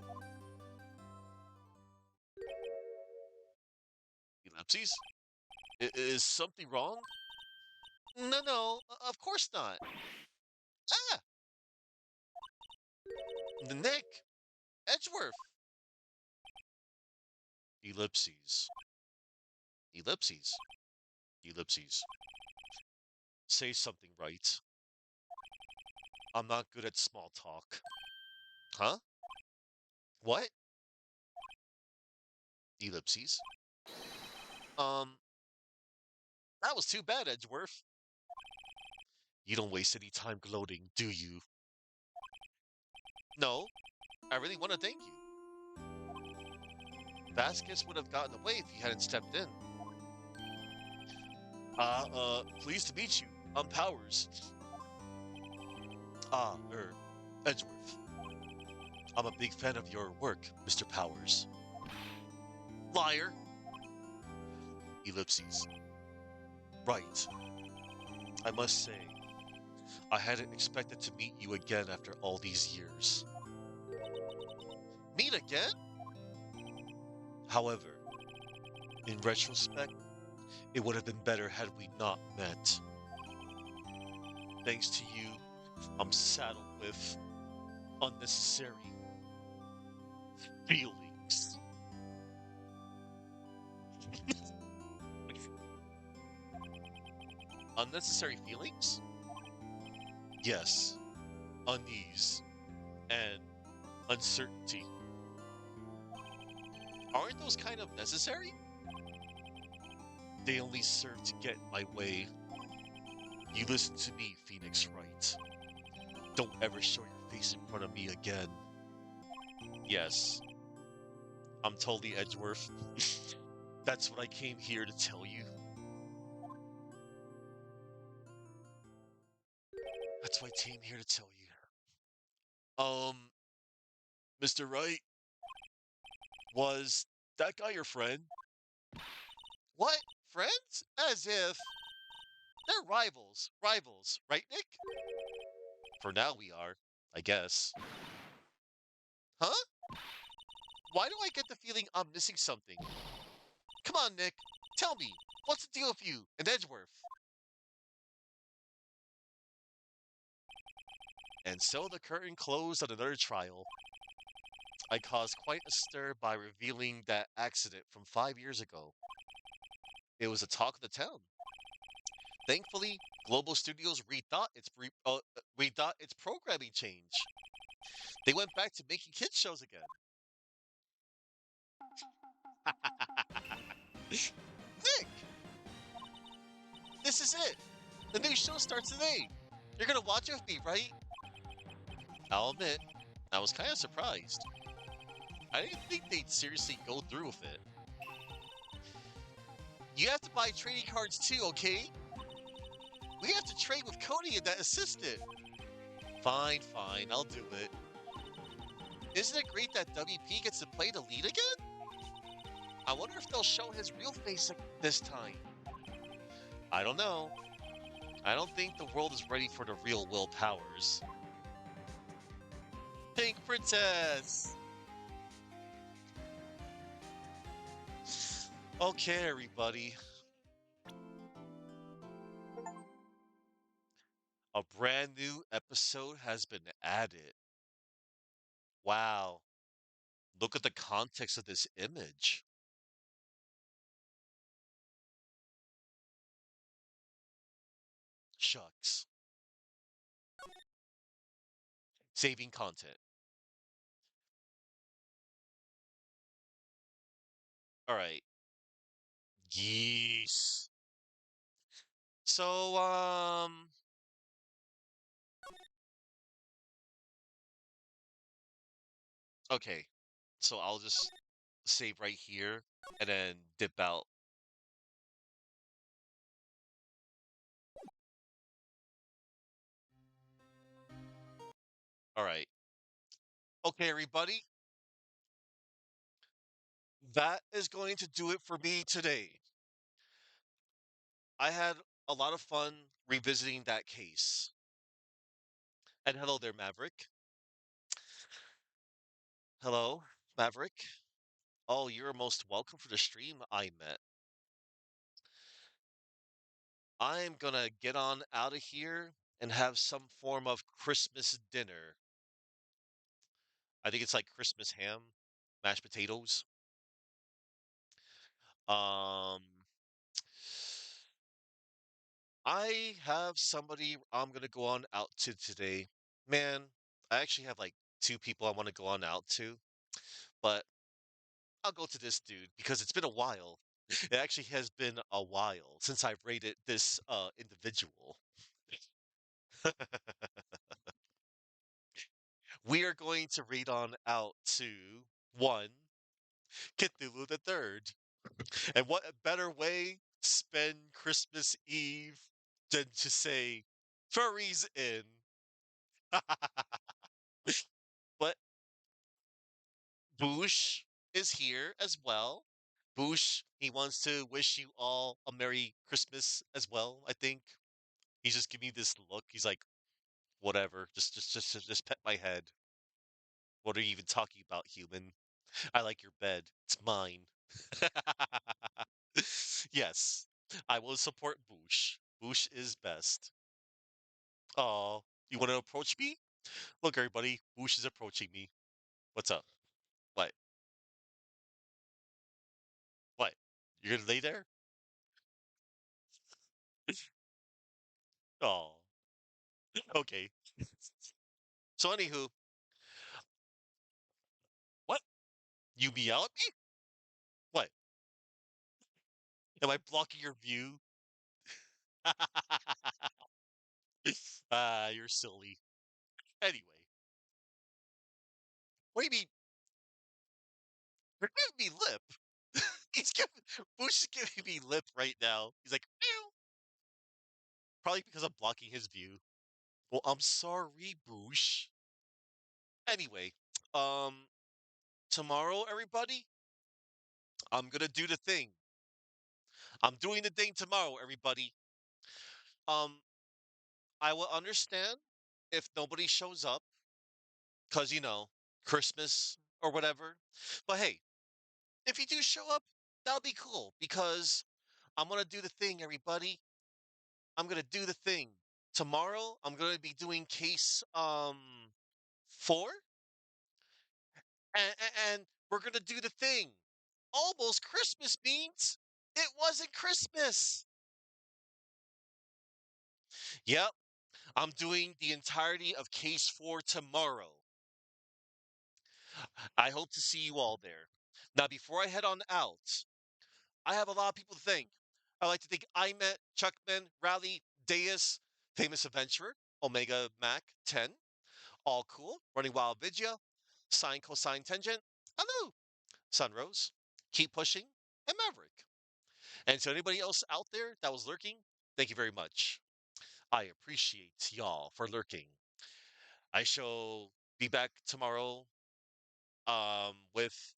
Ellipses? Is something wrong? no, of course not. Ah, Nick, Edgeworth. Ellipses. Ellipses. Ellipses. Say something right. I'm not good at small talk. Huh? What? Ellipses. Um, that was too bad, Edgeworth. You don't waste any time gloating, do you? No, I really want to thank you. Vasquez would have gotten away if you hadn't stepped in. Pleased to meet you. I'm Powers. Ah, Edgeworth. I'm a big fan of your work, Mr. Powers. Liar. Ellipses. Right. I must say, I hadn't expected to meet you again after all these years. Meet again? However, in retrospect, it would have been better had we not met. Thanks to you, I'm saddled with unnecessary feelings. Unnecessary feelings? Yes, unease and uncertainty. Aren't those kind of necessary? They only serve to get in my way. You listen to me, Phoenix Wright. Don't ever show your face in front of me again. Yes, I'm totally Edgeworth. That's what I came here to tell you. That's what I came here to tell you. Mr. Wright, was that guy your friend? What? Friends? As if they're rivals. Rivals, right, Nick? For now we are, I guess. Huh? Why do I get the feeling I'm missing something? Come on, Nick. Tell me, what's the deal with you and Edgeworth? And so the curtain closed on another trial. I caused quite a stir by revealing that accident from 5 years ago. It was the talk of the town. Thankfully, Global Studios rethought its programming change. They went back to making kids shows again. Nick! This is it! The new show starts today! You're gonna watch it with me, right? I'll admit, I was kind of surprised. I didn't think they'd seriously go through with it. You have to buy trading cards too, okay? We have to trade with Cody and that assistant. Fine, I'll do it. Isn't it great that WP gets to play the lead again? I wonder if they'll show his real face this time. I don't know. I don't think the world is ready for the real Will Powers. Pink Princess! Okay, everybody. A brand new episode has been added. Wow. Look at the context of this image. Shucks. Saving content. Alright. Geese. So, okay. So I'll just save right here and then dip out. Alright. Okay, everybody. that is going to do it for me today. I had a lot of fun revisiting that case. And hello there, Maverick. Hello, Maverick. Oh, you're most welcome for the stream I met. I'm gonna get on out of here and have some form of Christmas dinner. I think it's like Christmas ham, mashed potatoes. Um, I have somebody I'm gonna go on out to today. Man, I actually have like two people I want to go on out to, but I'll go to this dude because it's been a while. It actually has been a while since I've rated this individual. We are going to read on out to one Cthulhu the Third. And what a better way to spend Christmas Eve than to say furries in. But Boosh is here as well. Boosh, he wants to wish you all a Merry Christmas as well, I think. He's just giving me this look. He's like, whatever, just pet my head. What are you even talking about, human? I like your bed. It's mine. Yes, I will support Boosh. Boosh is best. Oh, you want to approach me? Look, everybody, Boosh is approaching me. What's up? What? What? You're gonna lay there? Oh, okay. So, anywho, what? You meow at me? What? Am I blocking your view? Ah, you're silly. Anyway, what do you mean? You're giving me lip. He's giving Bush is giving me lip right now. He's like, meow. Probably because I'm blocking his view. Well, I'm sorry, Bush. Anyway, um, tomorrow, everybody, I'm gonna do the thing. I'm doing the thing tomorrow, everybody. Um, I will understand if nobody shows up, cause Christmas or whatever. But hey, if you do show up, that'll be cool because I'm gonna do the thing, everybody. I'm gonna do the thing. Tomorrow I'm gonna be doing case 4 and, and we're gonna do the thing. Almost Christmas means it wasn't Christmas. Yep, I'm doing the entirety of case 4 tomorrow. I hope to see you all there. Now before I head on out, I have a lot of people to thank. I'd like to thank Imet, Chuckman, Rally, Deus, Famous Adventurer, Omega Mac 10, All Cool, Running Wild Vidya, Sine Cosine Tangent, hello, Sunrose, Keep Pushing, and Maverick. And to anybody else out there that was lurking, thank you very much. I appreciate y'all for lurking. I shall be back tomorrow with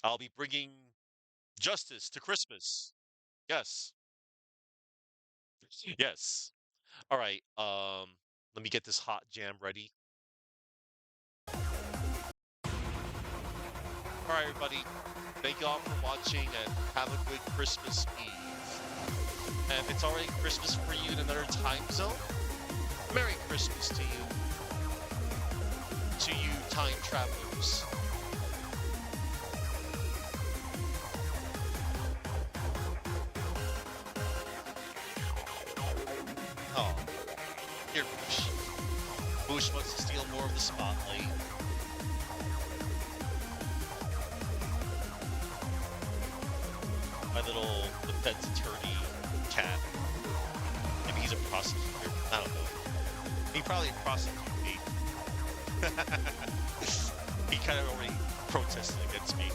I'll be bringing justice to Christmas. Yes. Yes. All right. Let me get this hot jam ready. All right, everybody. Thank you all for watching and have a good Christmas Eve. And if it's already Christmas for you in another time zone, Merry Christmas to you. To you, time travelers. Oh, here, Bush. Bush wants to steal more of the spotlight. My little defense attorney cat. Maybe he's a prosecutor. I don't know. He probably prosecuted me. He kind of already protested against me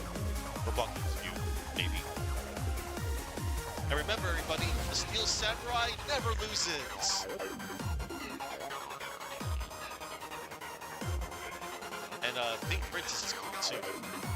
for blocking his view, maybe. And remember, everybody, the Steel Samurai never loses. And Pink Princess is cool too.